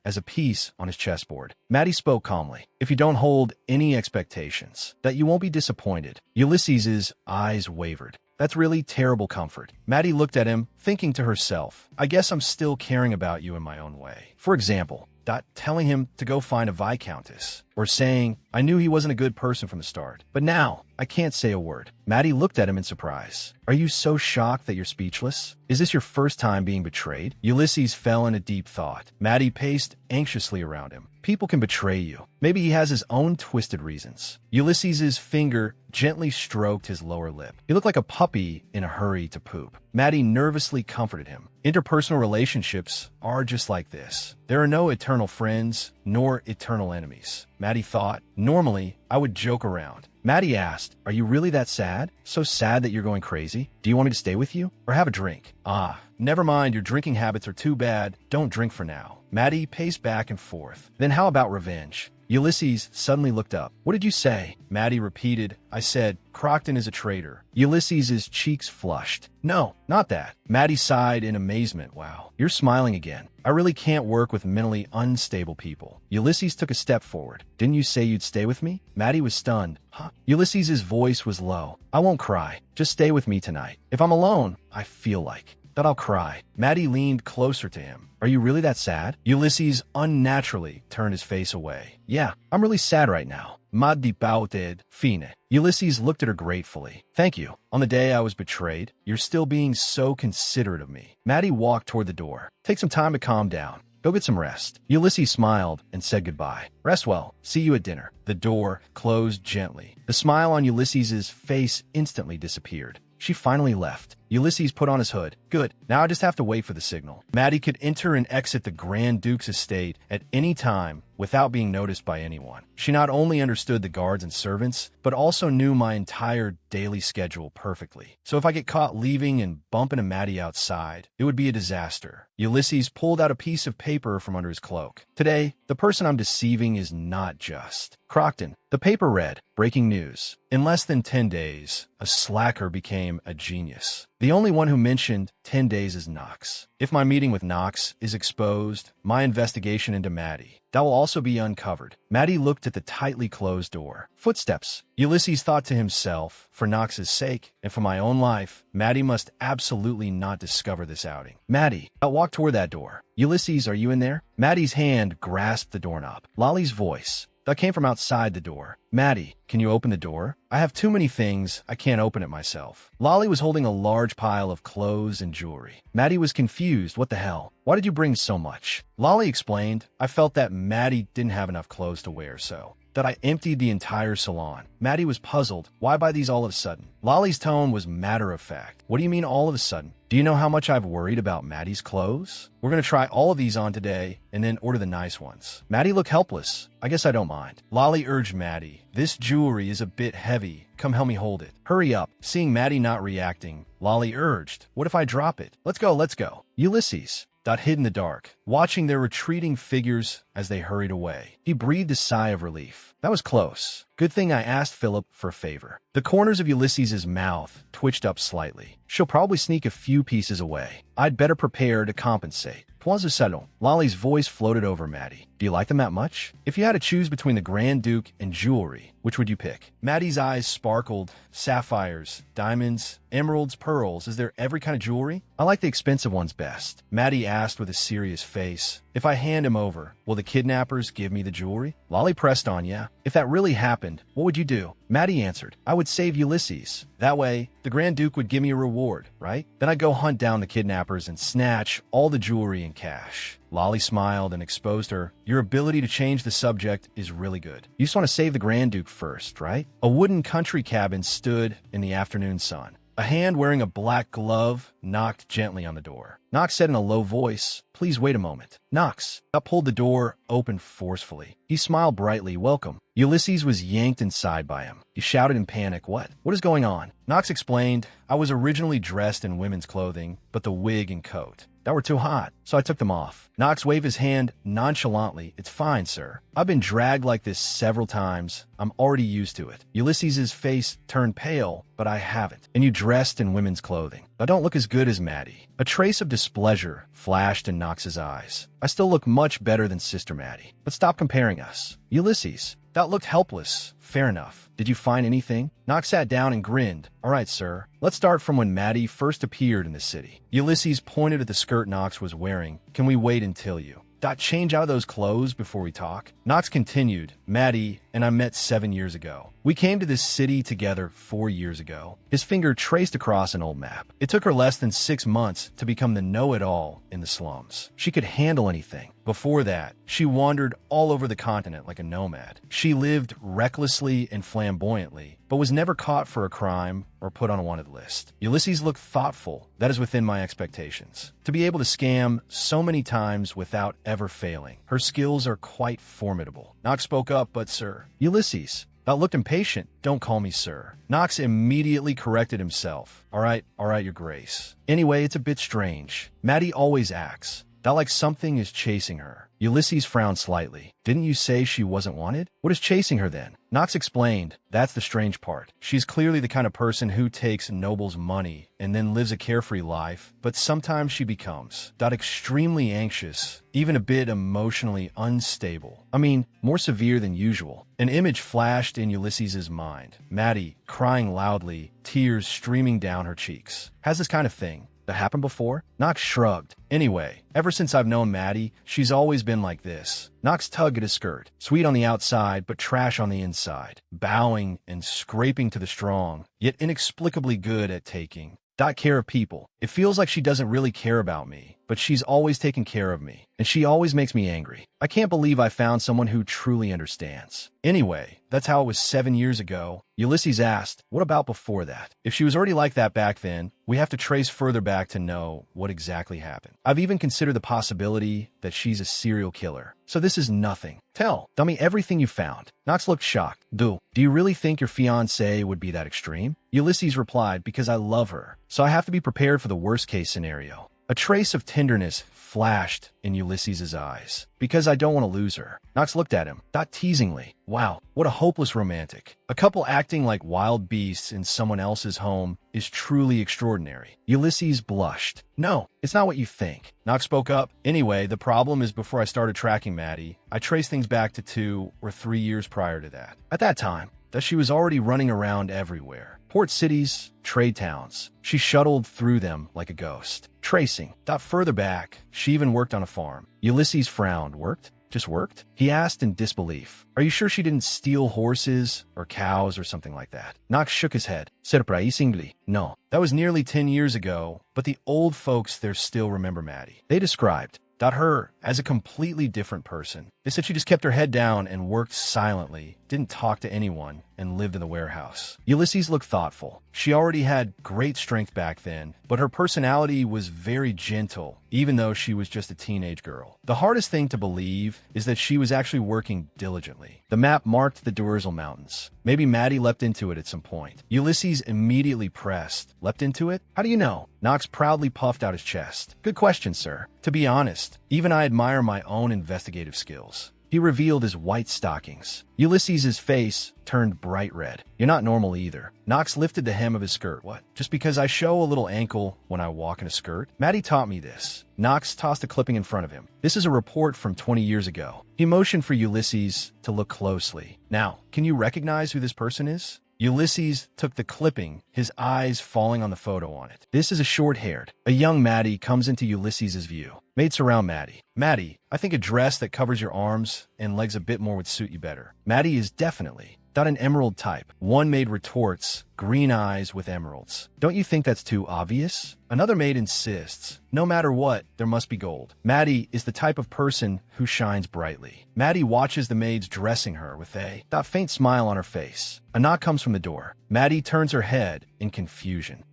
A: as a piece on his chessboard. Maddie spoke calmly. If you don't hold any expectations, that you won't be disappointed. Ulysses's eyes wavered. That's really terrible comfort. Maddie looked at him, thinking to herself, I guess I'm still caring about you in my own way. For example, telling him to go find a viscountess, or saying, I knew he wasn't a good person from the start, but now I can't say a word. Maddie looked at him in surprise. Are you so shocked that you're speechless? Is this your first time being betrayed? Ulysses fell into deep thought. Maddie paced anxiously around him. People can betray you. Maybe he has his own twisted reasons. Ulysses's finger gently stroked his lower lip. He looked like a puppy in a hurry to poop. Maddie nervously comforted him. Interpersonal relationships are just like this. There are no eternal friends, nor eternal enemies. Maddie thought, normally, I would joke around. Maddie asked, are you really that sad? So sad that you're going crazy? Do you want me to stay with you? Or have a drink? Ah, never mind, your drinking habits are too bad. Don't drink for now. Maddie paced back and forth. Then how about revenge? Ulysses suddenly looked up. What did you say? Maddie repeated. I said, Crocton is a traitor. Ulysses's cheeks flushed. No, not that. Maddie sighed in amazement. Wow, you're smiling again. I really can't work with mentally unstable people. Ulysses took a step forward. Didn't you say you'd stay with me? Maddie was stunned. Huh? Ulysses's voice was low. I won't cry. Just stay with me tonight. If I'm alone, I feel like that I'll cry. Maddie leaned closer to him. Are you really that sad? Ulysses unnaturally turned his face away. Yeah, I'm really sad right now. Maddie pouted. Fine. Ulysses looked at her gratefully. Thank you. On the day I was betrayed, you're still being so considerate of me. Maddie walked toward the door. Take some time to calm down. Go get some rest. Ulysses smiled and said goodbye. Rest well. See you at dinner. The door closed gently. The smile on Ulysses's face instantly disappeared. She finally left. Ulysses put on his hood. Good. Now I just have to wait for the signal. Maddie could enter and exit the Grand Duke's estate at any time without being noticed by anyone. She not only understood the guards and servants, but also knew my entire daily schedule perfectly. So if I get caught leaving and bump into Maddie outside, it would be a disaster. Ulysses pulled out a piece of paper from under his cloak. Today, the person I'm deceiving is not just Crocton. The paper read, breaking news. In less than 10 days, a slacker became a genius. The only one who mentioned 10 days is Knox. If my meeting with Knox is exposed, my investigation into Maddie, that will also be uncovered. Maddie looked at the tightly closed door. Footsteps. Ulysses thought to himself, for Knox's sake, and for my own life, Maddie must absolutely not discover this outing. Maddie, I'll walk toward that door. Ulysses, are you in there? Maddie's hand grasped the doorknob. Lolly's voice. That came from outside the door. Maddie, can you open the door? I have too many things, I can't open it myself. Lolly was holding a large pile of clothes and jewelry. Maddie was confused. What the hell? Why did you bring so much? Lolly explained, I felt that Maddie didn't have enough clothes to wear, so that I emptied the entire salon. Maddie was puzzled. Why buy these all of a sudden? Lolly's tone was matter of fact. What do you mean all of a sudden? Do you know how much I've worried about Maddie's clothes? We're gonna try all of these on today and then order the nice ones. Maddie looked helpless. I guess I don't mind. Lolly urged Maddie. This jewelry is a bit heavy. Come help me hold it. Hurry up. Seeing Maddie not reacting, Lolly urged. What if I drop it? Let's go, let's go. Ulysses hid in the dark, watching their retreating figures as they hurried away. He breathed a sigh of relief. That was close. Good thing I asked Philip for a favor. The corners of Ulysses's mouth twitched up slightly. She'll probably sneak a few pieces away. I'd better prepare to compensate. Trois salon. Lolly's voice floated over Maddie. Do you like them that much? If you had to choose between the Grand Duke and jewelry, which would you pick? Maddie's eyes sparkled. Sapphires, diamonds, emeralds, pearls. Is there every kind of jewelry? I like the expensive ones best. Maddie asked with a serious face. If I hand him over, will the kidnappers give me the jewelry? Lolly pressed on, yeah. If that really happened, what would you do? Maddie answered, I would save Ulysses. That way, the Grand Duke would give me a reward, right? Then I'd go hunt down the kidnappers and snatch all the jewelry and cash. Lolly smiled and exposed her. Your ability to change the subject is really good. You just want to save the Grand Duke first, right? A wooden country cabin stood in the afternoon sun. A hand wearing a black glove knocked gently on the door. Knox said in a low voice, Please wait a moment. Knox pulled the door open forcefully. He smiled brightly. Welcome. Ulysses was yanked inside by him. He shouted in panic, What is going on? Knox explained, I was originally dressed in women's clothing, but the wig and coat that were too hot, so I took them off. Knox waved his hand nonchalantly. It's fine, sir. I've been dragged like this several times. I'm already used to it. Ulysses's face turned pale, but I haven't. And you dressed in women's clothing. I don't look as good as Maddie. A trace of displeasure flashed in Knox's eyes. I still look much better than Sister Maddie. But stop comparing us. Ulysses, that looked helpless. Fair enough. Did you find anything? Knox sat down and grinned. All right, sir. Let's start from when Maddie first appeared in the city. Ulysses pointed at the skirt Knox was wearing. Can we wait until you change out of those clothes before we talk? Knox continued, Maddie and I met 7 years ago. We came to this city together 4 years ago. His finger traced across an old map. It took her less than 6 months to become the know-it-all in the slums. She could handle anything. Before that, she wandered all over the continent like a nomad. She lived recklessly and flamboyantly, but was never caught for a crime or put on a wanted list. Ulysses looked thoughtful. That is within my expectations. To be able to scam so many times without ever failing. Her skills are quite formidable. Knox spoke up, but sir, Ulysses, that looked impatient. Don't call me sir. Knox immediately corrected himself. All right, your grace. Anyway, it's a bit strange. Maddie always acts that like something is chasing her. Ulysses frowned slightly. Didn't you say she wasn't wanted? What is chasing her then? Knox explained, that's the strange part. She's clearly the kind of person who takes Noble's money and then lives a carefree life, but sometimes she becomes extremely anxious, even a bit emotionally unstable. I mean, more severe than usual. An image flashed in Ulysses's mind. Maddie, crying loudly, tears streaming down her cheeks. Has this kind of thing that happened before? Knox shrugged. Anyway, ever since I've known Maddie, she's always been like this. Knox tugged at his skirt. Sweet on the outside, but trash on the inside. Bowing and scraping to the strong, yet inexplicably good at taking care of people. It feels like she doesn't really care about me, but she's always taken care of me, and she always makes me angry. I can't believe I found someone who truly understands. Anyway, that's how it was 7 years ago. Ulysses asked, what about before that? If she was already like that back then, we have to trace further back to know what exactly happened. I've even considered the possibility that she's a serial killer. So this is nothing. Tell me everything you found. Knox looked shocked. Do you really think your fiancée would be that extreme? Ulysses replied, because I love her. So I have to be prepared for the worst case scenario. A trace of tenderness flashed in Ulysses's eyes. Because I don't want to lose her. Knox looked at him, thought teasingly. Wow, what a hopeless romantic. A couple acting like wild beasts in someone else's home is truly extraordinary. Ulysses blushed. No, it's not what you think. Knox spoke up. Anyway, the problem is before I started tracking Maddie, I traced things back to 2 or 3 years prior to that. At that time, that she was already running around everywhere. Port cities, trade towns. She shuttled through them like a ghost. Tracing. Thought further back, she even worked on a farm. Ulysses frowned. Worked? Just worked? He asked in disbelief. Are you sure she didn't steal horses or cows or something like that? Knox shook his head. Surprisingly, no. That was nearly 10 years ago, but the old folks there still remember Maddie. They described her as a completely different person. They said she just kept her head down and worked silently, didn't talk to anyone, and lived in the warehouse. Ulysses looked thoughtful. She already had great strength back then, but her personality was very gentle, even though she was just a teenage girl. The hardest thing to believe is that she was actually working diligently. The map marked the Durzal Mountains. Maybe Maddie leapt into it at some point. Ulysses immediately pressed. Leapt into it? How do you know? Knox proudly puffed out his chest. Good question, sir. To be honest, even I admire my own investigative skills. He revealed his white stockings. Ulysses's face turned bright red. You're not normal either. Knox lifted the hem of his skirt. What? Just because I show a little ankle when I walk in a skirt? Maddie taught me this. Knox tossed a clipping in front of him. This is a report from 20 years ago. He motioned for Ulysses to look closely. Now, can you recognize who this person is? Ulysses took the clipping, his eyes falling on the photo on it. This is a short-haired. A young Maddie comes into Ulysses's view. Made surround Maddie. Maddie, I think a dress that covers your arms and legs a bit more would suit you better. Maddie is definitely not an emerald type. One maid retorts, green eyes with emeralds. Don't you think that's too obvious? Another maid insists, no matter what, there must be gold. Maddie is the type of person who shines brightly. Maddie watches the maids dressing her with a faint smile on her face. A knock comes from the door. Maddie turns her head in confusion.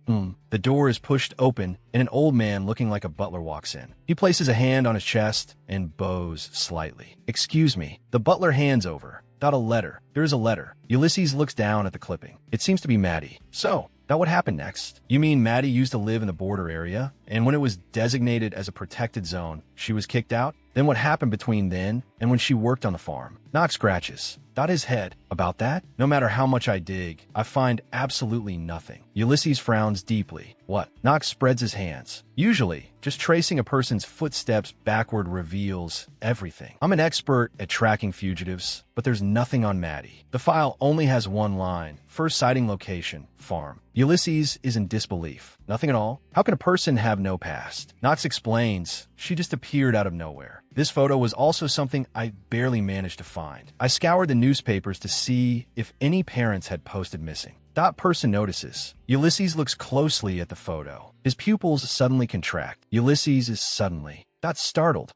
A: The door is pushed open and an old man looking like a butler walks in. He places a hand on his chest and bows slightly. Excuse me. The butler hands over. A letter. There is a letter. Ulysses looks down at the clipping. It seems to be Maddie. So, that what happened next? You mean Maddie used to live in the border area, and when it was designated as a protected zone, she was kicked out? Then what happened between then and when she worked on the farm? Knox scratches. His head. About that? No matter how much I dig, I find absolutely nothing. Ulysses frowns deeply. What? Knox spreads his hands. Usually, just tracing a person's footsteps backward reveals everything. I'm an expert at tracking fugitives, but there's nothing on Maddie. The file only has one line. First sighting location, farm. Ulysses is in disbelief. Nothing at all? How can a person have no past? Knox explains. She just appeared out of nowhere. This photo was also something I barely managed to find. I scoured the newspapers to see if any parents had posted missing. That person notices. Ulysses looks closely at the photo. His pupils suddenly contract. Ulysses is suddenly startled.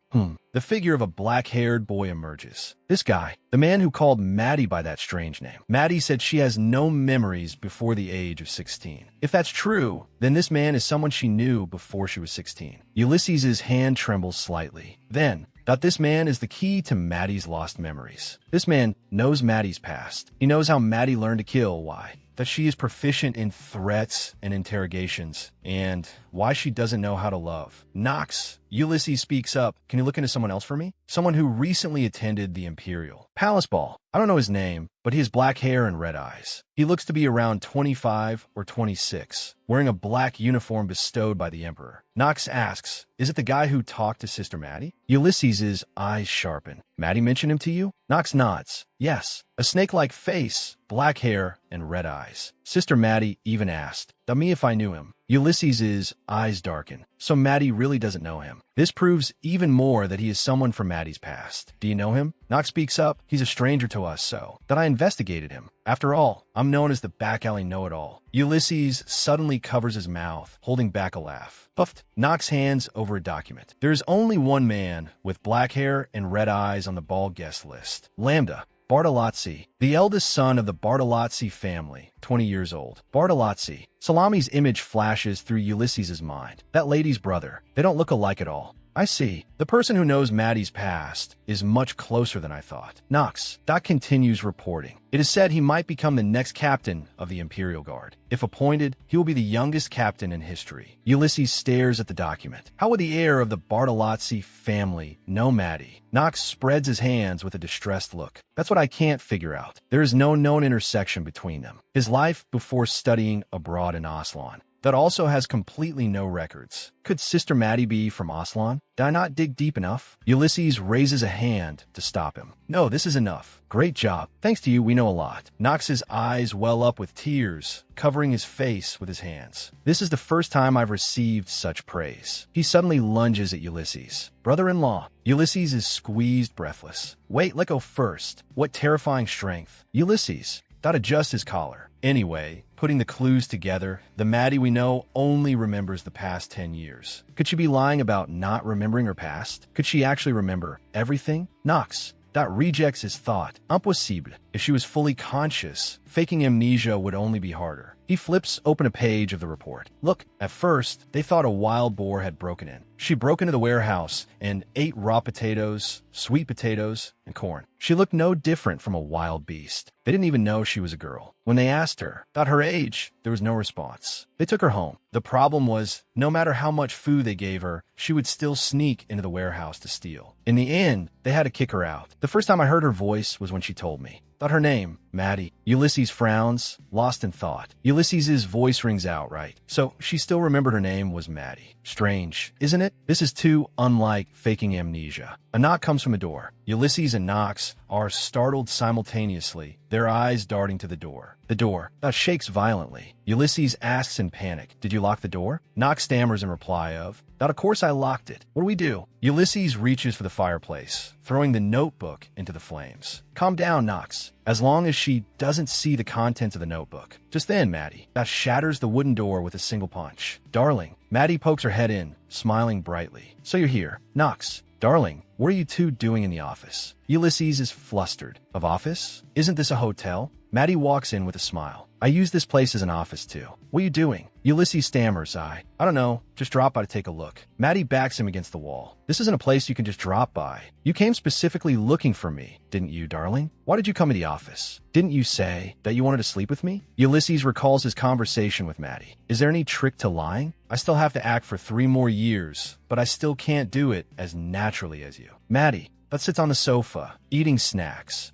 A: The figure of a black-haired boy emerges. This guy, the man who called Maddie by that strange name. Maddie said she has no memories before the age of 16. If that's true, then this man is someone she knew before she was 16. Ulysses's hand trembles slightly. Then, this man is the key to Maddie's lost memories. This man knows Maddie's past. He knows how Maddie learned to kill, why. That she is proficient in threats and interrogations, and why she doesn't know how to love. Knox, Ulysses speaks up. Can you look into someone else for me? Someone who recently attended the Imperial Palace Ball. I don't know his name, but he has black hair and red eyes. He looks to be around 25 or 26, wearing a black uniform bestowed by the Emperor. Knox asks, is it the guy who talked to Sister Maddie? Ulysses's eyes sharpen. Maddie mentioned him to you? Knox nods. Yes. A snake-like face, black hair, and red eyes. Sister Maddie even asked, me if I knew him. Ulysses's eyes darken. So Maddie really doesn't know him. This proves even more that he is someone from Maddie's past. Do you know him? Knox speaks up. He's a stranger to us, so that I investigated him. After all, I'm known as the back alley know-it-all. Ulysses suddenly covers his mouth, holding back a laugh. Puffed. Knox hands over a document. There is only one man with black hair and red eyes on the ball guest list. Lambda. Bartolozzi, the eldest son of the Bartolozzi family, 20 years old. Bartolozzi. Salami's image flashes through Ulysses's mind. That lady's brother. They don't look alike at all. I see. The person who knows Maddie's past is much closer than I thought. Knox. Dot continues reporting. It is said he might become the next captain of the Imperial Guard. If appointed, he will be the youngest captain in history. Ulysses stares at the document. How would the heir of the Bartolozzi family know Maddie? Knox spreads his hands with a distressed look. That's what I can't figure out. There is no known intersection between them. His life before studying abroad in Aslan. That also has completely no records. Could Sister Maddie be from Aslan? Did I not dig deep enough? Ulysses raises a hand to stop him. No, this is enough. Great job. Thanks to you, we know a lot. Knox's eyes well up with tears, covering his face with his hands. This is the first time I've received such praise. He suddenly lunges at Ulysses. Brother-in-law. Ulysses is squeezed breathless. Wait, let go first. What terrifying strength. Ulysses. Dot adjusts his collar. Anyway, putting the clues together, the Maddie we know only remembers the past 10 years. Could she be lying about not remembering her past? Could she actually remember everything? Knox. Dot rejects his thought. Impossible. If she was fully conscious, faking amnesia would only be harder. He flips open a page of the report. Look, at first, they thought a wild boar had broken in. She broke into the warehouse and ate raw potatoes, sweet potatoes, and corn. She looked no different from a wild beast. They didn't even know she was a girl. When they asked her about her age, there was no response. They took her home. The problem was, no matter how much food they gave her, she would still sneak into the warehouse to steal. In the end, they had to kick her out. The first time I heard her voice was when she told me. Thought her name, Maddie. Ulysses frowns, lost in thought. Ulysses's voice rings out, right? So she still remembered her name was Maddie. Strange, isn't it? This is too unlike faking amnesia. A knock comes from a door. Ulysses and Knox are startled simultaneously, their eyes darting to the door. The door shakes violently. Ulysses asks in panic, "Did you lock the door?" Knox stammers in reply of, "Of course I locked it. What do we do?" Ulysses reaches for the fireplace, throwing the notebook into the flames. Calm down, Knox. As long as she doesn't see the contents of the notebook. Just then, Maddie shatters the wooden door with a single punch. Darling. Maddie pokes her head in, smiling brightly. So you're here. Knox. Darling, what are you two doing in the office? Ulysses is flustered. Of office? Isn't this a hotel? Maddie walks in with a smile. I use this place as an office too. What are you doing? Ulysses stammers. I don't know. Just drop by to take a look. Maddie backs him against the wall. This isn't a place you can just drop by. You came specifically looking for me, didn't you, darling? Why did you come to the office? Didn't you say that you wanted to sleep with me? Ulysses recalls his conversation with Maddie. Is there any trick to lying? I still have to act for 3 more years, but I still can't do it as naturally as you. Maddie. That sits on the sofa, eating snacks.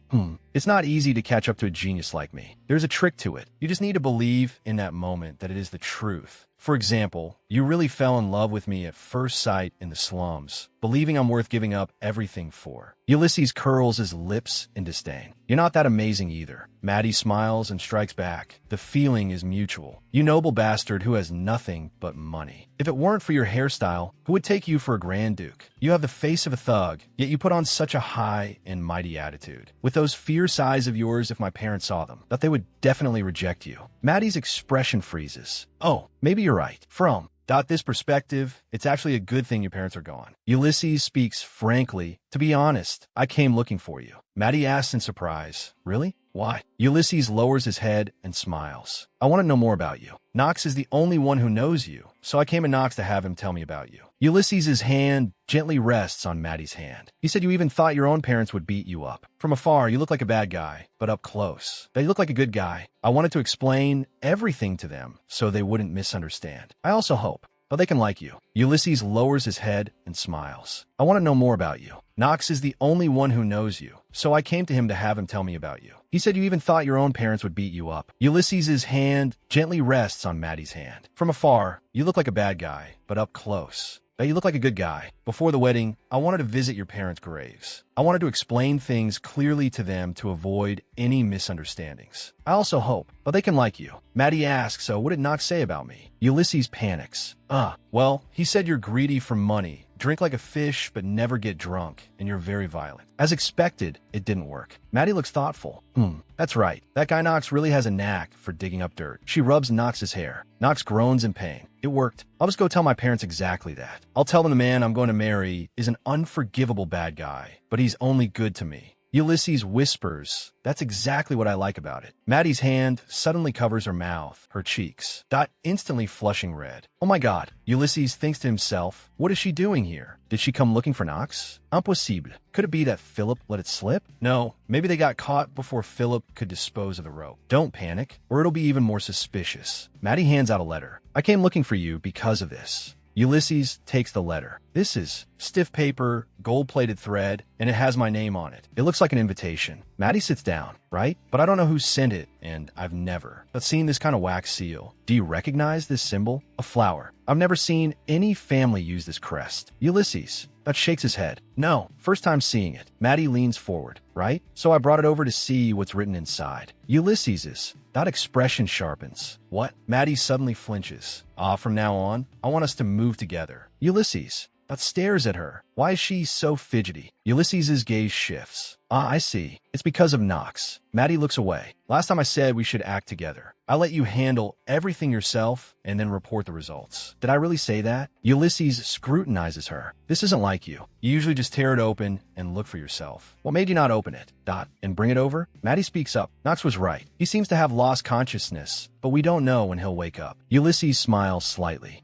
A: It's not easy to catch up to a genius like me. There's a trick to it. You just need to believe in that moment that it is the truth. For example, you really fell in love with me at first sight in the slums, believing I'm worth giving up everything for. Ulysses curls his lips in disdain. You're not that amazing either. Maddie smiles and strikes back. The feeling is mutual. You noble bastard who has nothing but money. If it weren't for your hairstyle, who would take you for a Grand Duke? You have the face of a thug, yet you put on such a high and mighty attitude. With those fierce eyes of yours, if my parents saw them, that they would definitely reject you. Maddie's expression freezes. Oh, maybe you're right. From this perspective, it's actually a good thing your parents are gone. Ulysses speaks frankly. To be honest, I came looking for you. Maddie asks in surprise, really? Why? Ulysses lowers his head and smiles. I want to know more about you. Knox is the only one who knows you, so I came to Knox to have him tell me about you. Ulysses' hand gently rests on Maddie's hand. He said you even thought your own parents would beat you up. From afar, you look like a bad guy, but up close, that you look like a good guy. I wanted to explain everything to them so they wouldn't misunderstand. I also hope, but they can like you. Ulysses lowers his head and smiles. I want to know more about you. Knox is the only one who knows you, so I came to him to have him tell me about you. He said you even thought your own parents would beat you up. Ulysses' hand gently rests on Maddie's hand. From afar, you look like a bad guy, but up close, that you look like a good guy. Before the wedding, I wanted to visit your parents' graves. I wanted to explain things clearly to them to avoid any misunderstandings. I also hope, but they can like you. Maddie asks, so what did Knox say about me? Ulysses panics. Well, he said you're greedy for money, drink like a fish but never get drunk, and you're very violent. As expected, it didn't work. Maddie looks thoughtful. That's right. That guy Knox really has a knack for digging up dirt. She rubs Knox's hair. Knox groans in pain. It worked. I'll just go tell my parents exactly that. I'll tell them the man I'm going to marry is an unforgivable bad guy, but he's only good to me. Ulysses whispers. That's exactly what I like about it. Maddie's hand suddenly covers her mouth, her cheeks, instantly flushing red. Oh my god. Ulysses thinks to himself, what is she doing here? Did she come looking for Knox? Impossible. Could it be that Philip let it slip? No, maybe they got caught before Philip could dispose of the rope. Don't panic, or it'll be even more suspicious. Maddie hands out a letter. I came looking for you because of this. Ulysses takes the letter. This is stiff paper, gold-plated thread, and it has my name on it. It looks like an invitation. Maddie sits down, right? But I don't know who sent it, and I've never seen this kind of wax seal. Do you recognize this symbol? A flower. I've never seen any family use this crest. Ulysses. That shakes his head. No, first time seeing it. Maddie leans forward, right? So I brought it over to see what's written inside. Ulysses's. That expression sharpens. What? Maddie suddenly flinches. From now on, I want us to move together. Ulysses. That stares at her. Why is she so fidgety? Ulysses's gaze shifts. I see. It's because of Knox. Maddie looks away. Last time I said we should act together. I let you handle everything yourself and then report the results. Did I really say that? Ulysses scrutinizes her. This isn't like you. You usually just tear it open and look for yourself. What made you not open it? And bring it over? Maddie speaks up. Knox was right. He seems to have lost consciousness, but we don't know when he'll wake up. Ulysses smiles slightly.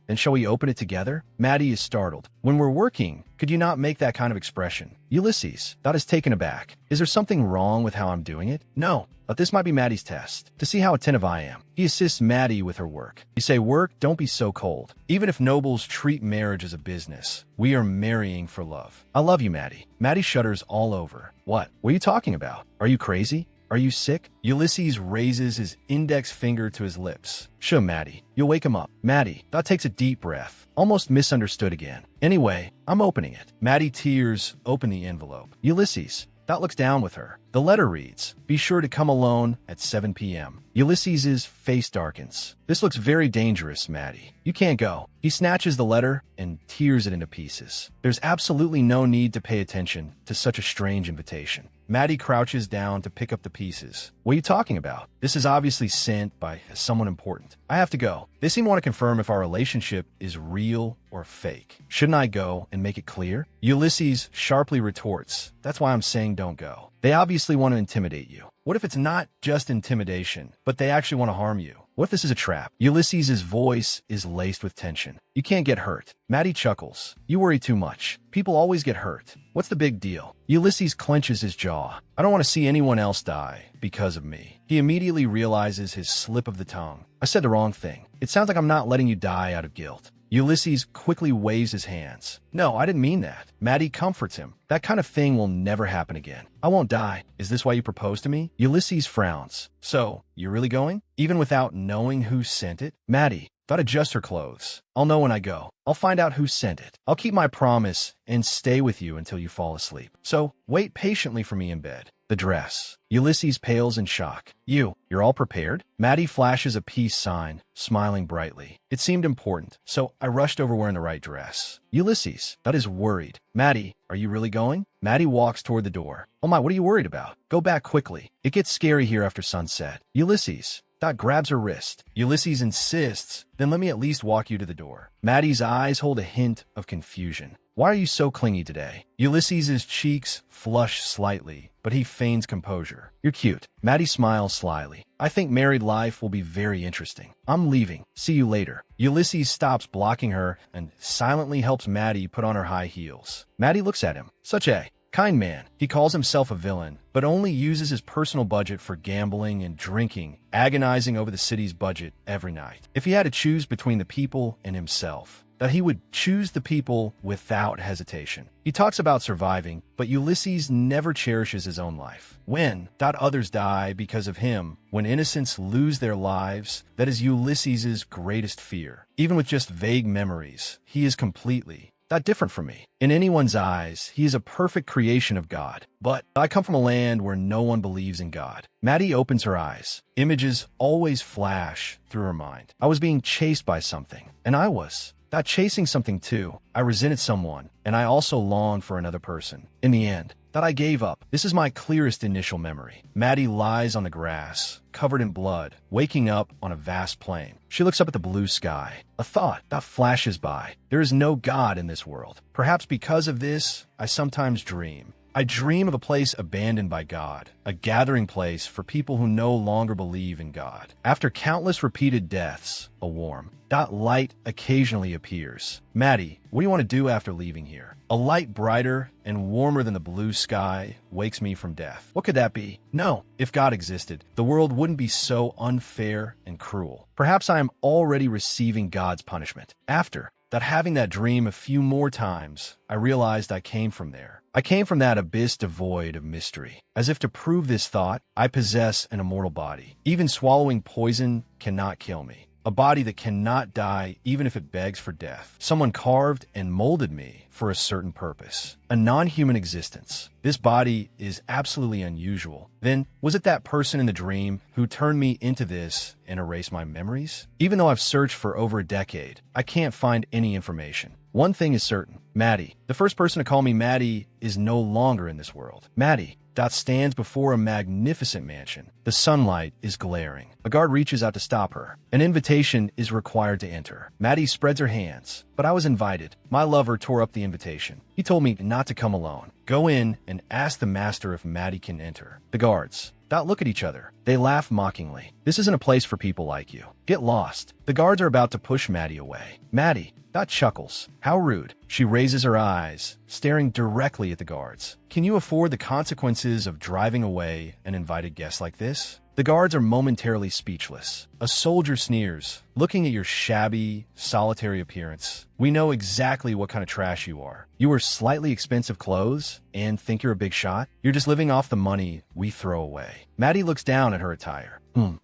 A: Then shall we open it together? Maddie is startled. When we're working, could you not make that kind of expression? Ulysses, that is taken aback. Is there something wrong with how I'm doing it? No, but this might be Maddie's test, to see how attentive I am. He assists Maddie with her work. You say, work, don't be so cold. Even if nobles treat marriage as a business, we are marrying for love. I love you, Maddie. Maddie shudders all over. What are you talking about? Are you crazy? Are you sick? Ulysses raises his index finger to his lips. Show Maddie. You'll wake him up. Maddie, that takes a deep breath. Almost misunderstood again. Anyway, I'm opening it. Maddie tears open the envelope. Ulysses, that looks down with her. The letter reads, be sure to come alone at 7 p.m. Ulysses's face darkens. This looks very dangerous, Maddie. You can't go. He snatches the letter and tears it into pieces. There's absolutely no need to pay attention to such a strange invitation. Maddie crouches down to pick up the pieces. What are you talking about? This is obviously sent by someone important. I have to go. They seem to want to confirm if our relationship is real or fake. Shouldn't I go and make it clear? Ulysses sharply retorts. That's why I'm saying don't go. They obviously want to intimidate you. What if it's not just intimidation, but they actually want to harm you? What if this is a trap? Ulysses's voice is laced with tension. You can't get hurt. Maddie chuckles. You worry too much. People always get hurt. What's the big deal? Ulysses clenches his jaw. I don't want to see anyone else die because of me. He immediately realizes his slip of the tongue. I said the wrong thing. It sounds like I'm not letting you die out of guilt. Ulysses quickly waves his hands. No, I didn't mean that. Maddie comforts him. That kind of thing will never happen again. I won't die. Is this why you proposed to me? Ulysses frowns. So, you're really going? Even without knowing who sent it? Maddie, gotta adjust her clothes. I'll know when I go. I'll find out who sent it. I'll keep my promise and stay with you until you fall asleep. So, wait patiently for me in bed. The dress. Ulysses pales in shock. You're all prepared? Maddie flashes a peace sign, smiling brightly. It seemed important, so I rushed over wearing the right dress. Ulysses, that is worried. Maddie, are you really going? Maddie walks toward the door. Oh my, what are you worried about? Go back quickly. It gets scary here after sunset. Ulysses. Dot grabs her wrist. Ulysses insists, then let me at least walk you to the door. Maddie's eyes hold a hint of confusion. Why are you so clingy today? Ulysses's cheeks flush slightly, but he feigns composure. You're cute. Maddie smiles slyly. I think married life will be very interesting. I'm leaving. See you later. Ulysses stops blocking her and silently helps Maddie put on her high heels. Maddie looks at him. Such a kind man. He calls himself a villain, but only uses his personal budget for gambling and drinking, agonizing over the city's budget every night. If he had to choose between the people and himself, that he would choose the people without hesitation. He talks about surviving, but Ulysses never cherishes his own life. When others die because of him, when innocents lose their lives, that is Ulysses's greatest fear. Even with just vague memories, he is completely different from me. In anyone's eyes, he is a perfect creation of God. But I come from a land where no one believes in God. Maddie opens her eyes. Images always flash through her mind. I was being chased by something, and I was chasing something too. I resented someone, and I also longed for another person. In the end, I gave up. This is my clearest initial memory. Maddie lies on the grass, covered in blood, waking up on a vast plain. She looks up at the blue sky. A thought flashes by. There is no God in this world. Perhaps because of this, I sometimes dream. I dream of a place abandoned by God, a gathering place for people who no longer believe in God. After countless repeated deaths, a warm light occasionally appears. Maddie, what do you want to do after leaving here? A light brighter and warmer than the blue sky wakes me from death. What could that be? No, if God existed, the world wouldn't be so unfair and cruel. Perhaps I am already receiving God's punishment. After having that dream a few more times, I realized I came from there. I came from that abyss devoid of mystery. As if to prove this thought, I possess an immortal body. Even swallowing poison cannot kill me. A body that cannot die even if it begs for death. Someone carved and molded me for a certain purpose. A non-human existence. This body is absolutely unusual. Then, was it that person in the dream who turned me into this and erased my memories? Even though I've searched for over a decade, I can't find any information. One thing is certain. Maddie, the first person to call me Maddie, is no longer in this world. Maddie stands before a magnificent mansion. The sunlight is glaring. A guard reaches out to stop her. An invitation is required to enter. Maddie spreads her hands, but I was invited. My lover tore up the invitation. He told me not to come alone. Go in and ask the master if Maddie can enter. The guards look at each other. They laugh mockingly. This isn't a place for people like you. Get lost. The guards are about to push Maddie away. Maddie chuckles. How rude. She raises her eyes, staring directly at the guards. Can you afford the consequences of driving away an invited guest like this? The guards are momentarily speechless. A soldier sneers, looking at your shabby, solitary appearance. We know exactly what kind of trash you are. You wear slightly expensive clothes and think you're a big shot? You're just living off the money we throw away. Maddie looks down at her attire.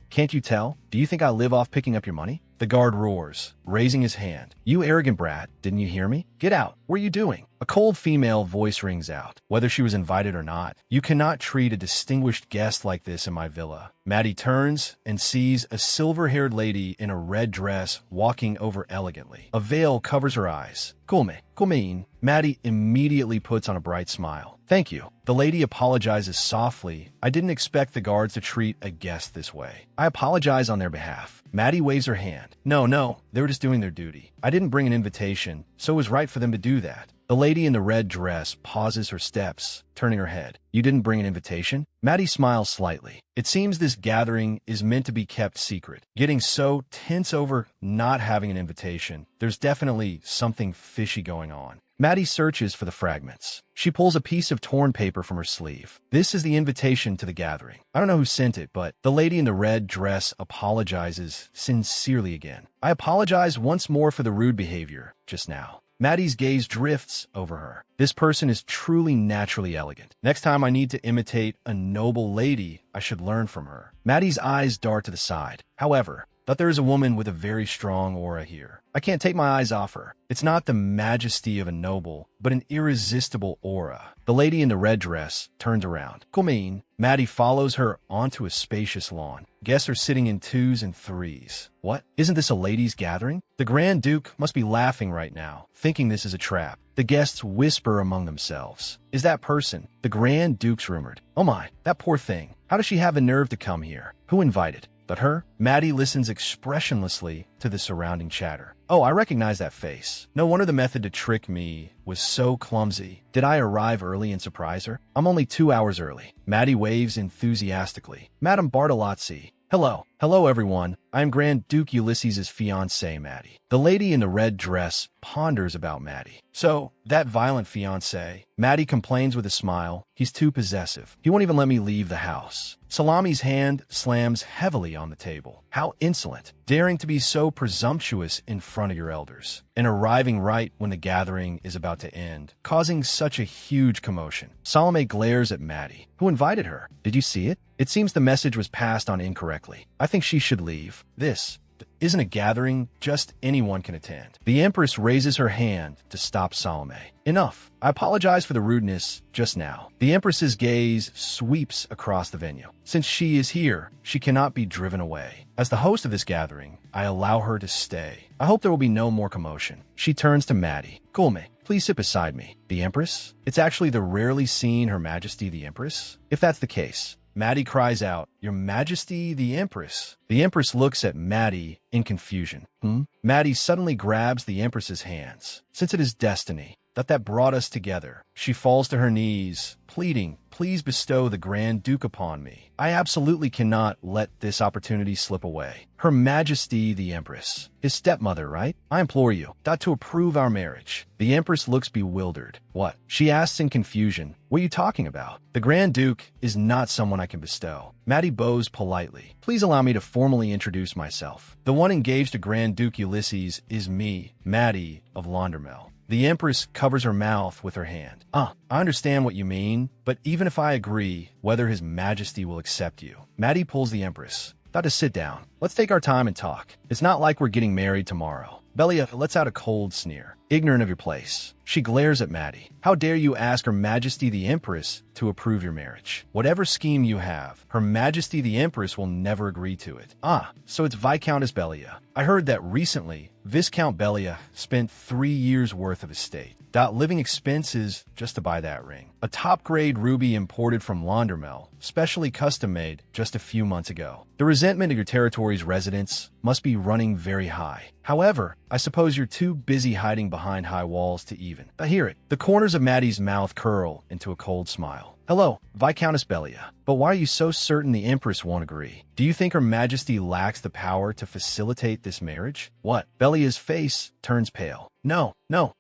A: Can't you tell? Do you think I live off picking up your money? The guard roars, raising his hand. You arrogant brat, didn't you hear me? Get out. What are you doing? A cold female voice rings out. Whether she was invited or not, you cannot treat a distinguished guest like this in my villa. Maddie turns and sees a silver-haired lady in a red dress walking over elegantly. A veil covers her eyes. Kulmein. Maddie immediately puts on a bright smile. Thank you. The lady apologizes softly. I didn't expect the guards to treat a guest this way. I apologize on their behalf. Maddie waves her hand. No, they were just doing their duty. I didn't bring an invitation, so it was right for them to do that. The lady in the red dress pauses her steps, turning her head. You didn't bring an invitation? Maddie smiles slightly. It seems this gathering is meant to be kept secret. Getting so tense over not having an invitation, there's definitely something fishy going on. Maddie searches for the fragments. She pulls a piece of torn paper from her sleeve. This is the invitation to the gathering. I don't know who sent it, but the lady in the red dress apologizes sincerely again. I apologize once more for the rude behavior just now. Maddie's gaze drifts over her. This person is truly naturally elegant. Next time I need to imitate a noble lady, I should learn from her. Maddie's eyes dart to the side. However, that there is a woman with a very strong aura here. I can't take my eyes off her. It's not the majesty of a noble, but an irresistible aura. The lady in the red dress turns around. Kulmein. Maddie follows her onto a spacious lawn. Guests are sitting in 2s and 3s. What? Isn't this a ladies' gathering? The Grand Duke must be laughing right now, thinking this is a trap. The guests whisper among themselves. Is that person? The Grand Duke's rumored. Oh my, that poor thing. How does she have the nerve to come here? Who invited? But her? Maddie listens expressionlessly to the surrounding chatter. Oh, I recognize that face. No wonder the method to trick me was so clumsy. Did I arrive early and surprise her? I'm only 2 hours early. Maddie waves enthusiastically. Madame Bartolozzi. Hello everyone. I am Grand Duke Ulysses' fiancée, Maddie. The lady in the red dress ponders about Maddie. So, that violent fiancé. Maddie complains with a smile. He's too possessive. He won't even let me leave the house. Salami's hand slams heavily on the table. How insolent. Daring to be so presumptuous in front of your elders. And arriving right when the gathering is about to end, causing such a huge commotion. Salome glares at Maddie. Who invited her? Did you see it? It seems the message was passed on incorrectly. I think she should leave. This isn't a gathering just anyone can attend. The Empress raises her hand to stop Salome. Enough. I apologize for the rudeness just now. The Empress's gaze sweeps across the venue. Since she is here, she cannot be driven away. As the host of this gathering, I allow her to stay. I hope there will be no more commotion. She turns to Maddie. Kulme, please sit beside me. The Empress? It's actually the rarely seen Her Majesty the Empress? If that's the case, Maddie cries out, Your Majesty the Empress. The Empress looks at Maddie in confusion. Maddie suddenly grabs the Empress's hands. Since it is destiny, that brought us together. She falls to her knees, pleading, please bestow the Grand Duke upon me. I absolutely cannot let this opportunity slip away. Her Majesty the Empress, his stepmother, right? I implore you, to approve our marriage. The Empress looks bewildered. What? She asks in confusion. What are you talking about? The Grand Duke is not someone I can bestow. Maddie bows politely. Please allow me to formally introduce myself. The one engaged to Grand Duke Ulysses is me, Maddie of Laundermel. The Empress covers her mouth with her hand. I understand what you mean, but even if I agree, whether His Majesty will accept you. Maddie pulls the Empress. To sit down. Let's take our time and talk. It's not like we're getting married tomorrow. Belia lets out a cold sneer. Ignorant of your place. She glares at Maddie. How dare you ask Her Majesty the Empress to approve your marriage? Whatever scheme you have, Her Majesty the Empress will never agree to it. So it's Viscountess Belia. I heard that recently, Viscount Belia spent 3 years' worth of estate. Living expenses just to buy that ring. A top-grade ruby imported from Laundermel, specially custom-made just a few months ago. The resentment of your territory's residents must be running very high. However, I suppose you're too busy hiding behind high walls to even. I hear it. The corners of Maddie's mouth curl into a cold smile. Hello, Viscountess Belia. But why are you so certain the Empress won't agree? Do you think Her Majesty lacks the power to facilitate this marriage? What? Belia's face turns pale. No.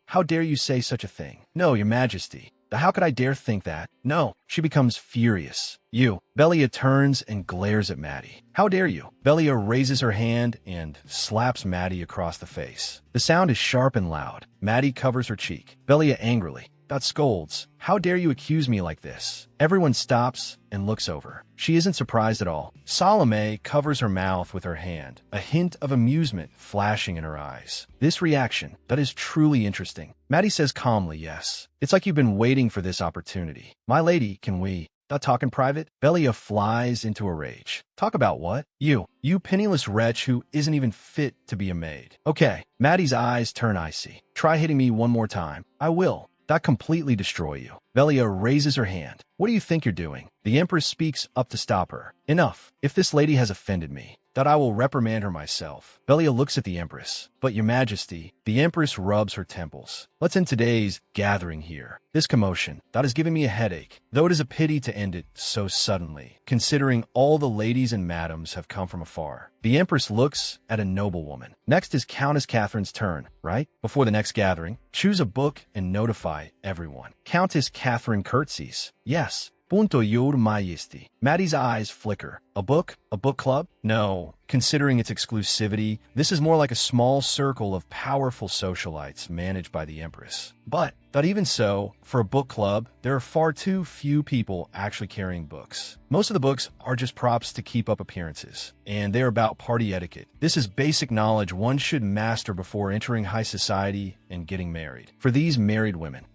A: How dare you say such a thing? No, Your Majesty. How could I dare think that? No. She becomes furious. You. Belia turns and glares at Maddie. How dare you? Belia raises her hand and slaps Maddie across the face. The sound is sharp and loud. Maddie covers her cheek. Belia angrily. Scolds. How dare you accuse me like this? Everyone stops and looks over. She isn't surprised at all. Salome covers her mouth with her hand, a hint of amusement flashing in her eyes. This reaction, that is truly interesting. Maddie says calmly, yes. It's like you've been waiting for this opportunity. My lady, can we talk in private? Belia flies into a rage. Talk about what? You penniless wretch who isn't even fit to be a maid. Okay. Maddie's eyes turn icy. Try hitting me one more time. I will. That completely destroy you. Belia raises her hand. What do you think you're doing? The Empress speaks up to stop her. Enough. If this lady has offended me, I will reprimand her myself. Belia looks at the Empress. But Your Majesty, the Empress rubs her temples. Let's end today's gathering here. This commotion, that is giving me a headache, though it is a pity to end it so suddenly, considering all the ladies and madams have come from afar. The Empress looks at a noblewoman. Next is Countess Catherine's turn, right? Before the next gathering, choose a book and notify everyone. Countess Catherine curtsies. Yes. Punto Your Majesty. Maddie's eyes flicker. A book? A book club? No. Considering its exclusivity, this is more like a small circle of powerful socialites managed by the Empress. But even so, for a book club, there are far too few people actually carrying books. Most of the books are just props to keep up appearances, and they're about party etiquette. This is basic knowledge one should master before entering high society and getting married. For these married women,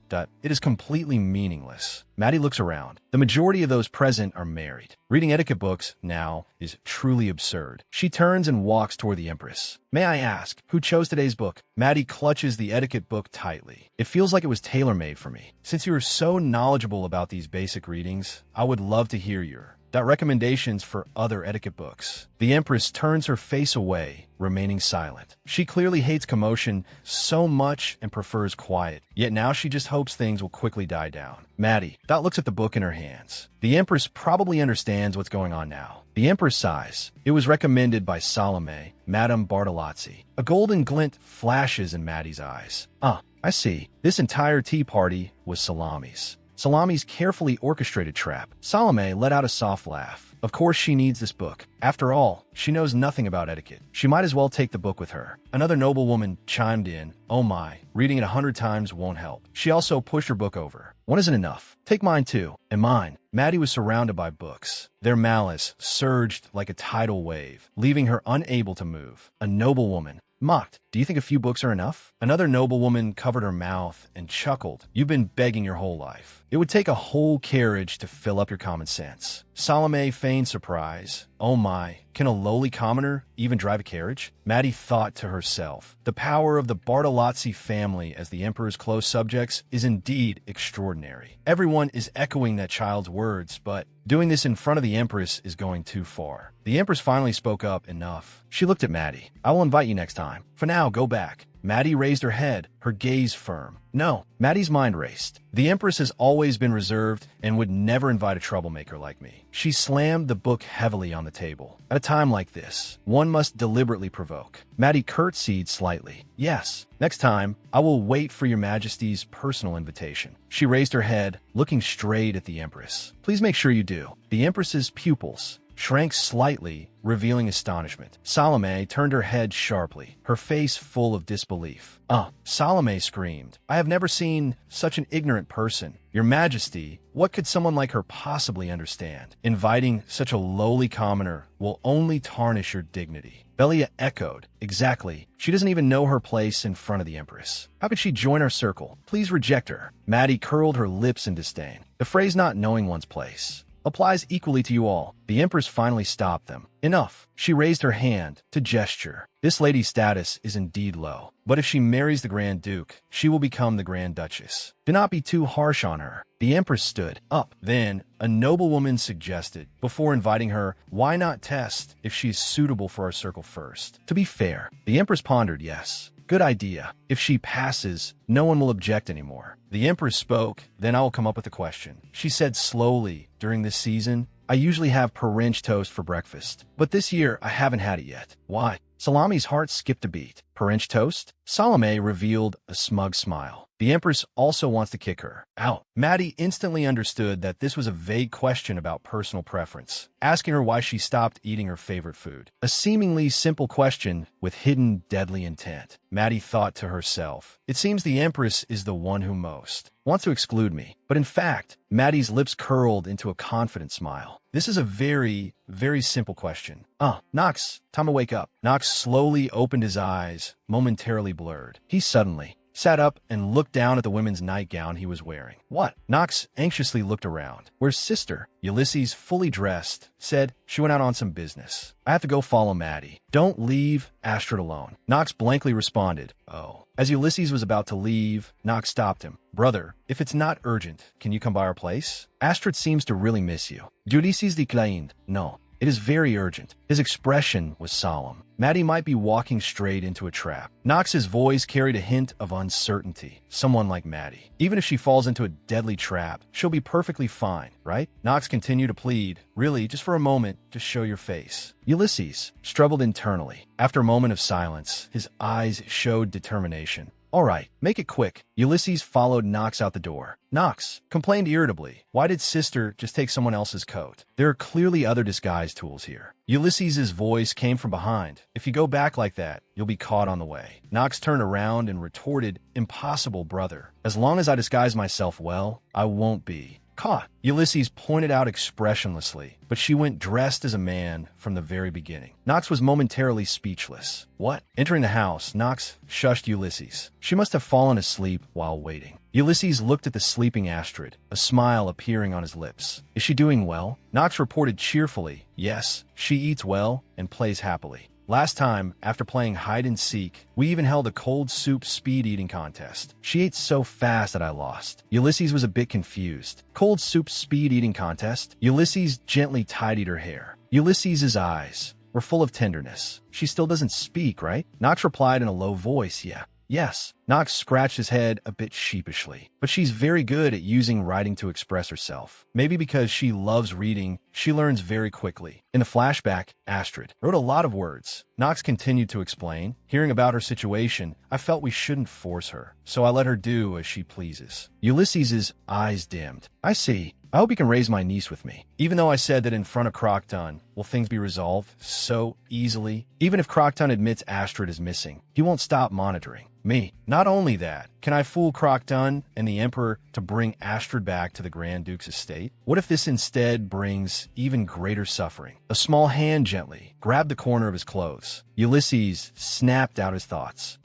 A: it is completely meaningless. Maddie looks around. The majority of those present are married. Reading etiquette books now is truly absurd. She turns and walks toward the Empress. May I ask, who chose today's book? Maddie clutches the etiquette book tightly. It feels like it was tailor-made for me. Since you are so knowledgeable about these basic readings, I would love to hear your recommendations for other etiquette books. The Empress turns her face away, remaining silent. She clearly hates commotion so much and prefers quiet, yet now she just hopes things will quickly die down. Maddie looks at the book in her hands. The Empress probably understands what's going on now. The Empress sighs. It was recommended by Salome, Madame Bartolozzi. A golden glint flashes in Maddie's eyes. I see. This entire tea party was Salami's. Salami's carefully orchestrated trap. Salome let out a soft laugh. Of course she needs this book. After all, she knows nothing about etiquette. She might as well take the book with her. Another noblewoman chimed in. Oh my, reading it 100 times won't help. She also pushed her book over. One isn't enough. Take mine too. And mine. Maddie was surrounded by books. Their malice surged like a tidal wave, leaving her unable to move. A noblewoman mocked. Do you think a few books are enough? Another noblewoman covered her mouth and chuckled. You've been begging your whole life. It would take a whole carriage to fill up your common sense. Salome feigned surprise. Oh my, can a lowly commoner even drive a carriage? Maddie thought to herself. The power of the Bartolozzi family as the Emperor's close subjects is indeed extraordinary. Everyone is echoing that child's words, but doing this in front of the Empress is going too far. The Empress finally spoke up enough. She looked at Maddie. I will invite you next time. For now, go back. Maddie raised her head, her gaze firm. No, Maddie's mind raced. The Empress has always been reserved and would never invite a troublemaker like me. She slammed the book heavily on the table. At a time like this, one must deliberately provoke. Maddie curtsied slightly. Yes, next time, I will wait for your Majesty's personal invitation. She raised her head, looking straight at the Empress. Please make sure you do. The Empress's pupils shrank slightly, revealing astonishment. Salome turned her head sharply, her face full of disbelief. Salome screamed. I have never seen such an ignorant person. Your Majesty, what could someone like her possibly understand? Inviting such a lowly commoner will only tarnish your dignity. Belia echoed. Exactly. She doesn't even know her place in front of the Empress. How could she join our circle? Please reject her. Maddie curled her lips in disdain. The phrase not knowing one's place applies equally to you all. The Empress finally stopped them. Enough. She raised her hand to gesture. This lady's status is indeed low, but if she marries the Grand Duke, she will become the Grand Duchess. Do not be too harsh on her. The Empress stood up. Then, a noblewoman suggested, before inviting her, why not test if she is suitable for our circle first? To be fair, the Empress pondered yes. Good idea. If she passes, no one will object anymore. The Empress spoke, then I will come up with a question. She said slowly, during this season, I usually have French toast for breakfast, but this year I haven't had it yet. Why? Salami's heart skipped a beat. French toast? Salome revealed a smug smile. The Empress also wants to kick her out. Maddie instantly understood that this was a vague question about personal preference, asking her why she stopped eating her favorite food. A seemingly simple question with hidden deadly intent. Maddie thought to herself, it seems the Empress is the one who most wants to exclude me. But in fact, Maddie's lips curled into a confident smile. This is a very, very simple question. Knox, time to wake up. Knox slowly opened his eyes, momentarily blurred. He suddenly sat up and looked down at the women's nightgown he was wearing. What? Knox anxiously looked around. Where's sister? Ulysses, fully dressed, said she went out on some business. I have to go follow Maddie. Don't leave Astrid alone. Knox blankly responded, oh. As Ulysses was about to leave, Knox stopped him. Brother, if it's not urgent, can you come by our place? Astrid seems to really miss you. Ulysses declined. No. It is very urgent. His expression was solemn. Maddie might be walking straight into a trap. Knox's voice carried a hint of uncertainty. Someone like Maddie. Even if she falls into a deadly trap, she'll be perfectly fine, right? Knox continued to plead. Really, just for a moment, just show your face. Ulysses struggled internally. After a moment of silence, his eyes showed determination. All right, make it quick. Ulysses followed Knox out the door. Knox complained irritably. Why did sister just take someone else's coat? There are clearly other disguise tools here. Ulysses's voice came from behind. If you go back like that, you'll be caught on the way. Knox turned around and retorted, impossible, brother. As long as I disguise myself well, I won't be caught. Ulysses pointed out expressionlessly, but she went dressed as a man from the very beginning. Knox was momentarily speechless. What? Entering the house, Knox shushed Ulysses. She must have fallen asleep while waiting. Ulysses looked at the sleeping Astrid, a smile appearing on his lips. Is she doing well? Knox reported cheerfully, yes, she eats well and plays happily. Last time, after playing hide-and-seek, we even held a cold soup speed-eating contest. She ate so fast that I lost. Ulysses was a bit confused. Cold soup speed-eating contest? Ulysses gently tidied her hair. Ulysses's eyes were full of tenderness. She still doesn't speak, right? Knox replied in a low voice, yeah. Yes. Knox scratched his head a bit sheepishly. But she's very good at using writing to express herself. Maybe because she loves reading, she learns very quickly. In the flashback, Astrid wrote a lot of words. Knox continued to explain. Hearing about her situation, I felt we shouldn't force her, so I let her do as she pleases. Ulysses's eyes dimmed. I see. I hope you can raise my niece with me. Even though I said that in front of Crocton, will things be resolved so easily? Even if Crocton admits Astrid is missing, he won't stop monitoring me. Not only that, can I fool Crocton and the Emperor to bring Astrid back to the Grand Duke's estate? What if this instead brings even greater suffering? A small hand gently grabbed the corner of his clothes. Ulysses snapped out his thoughts.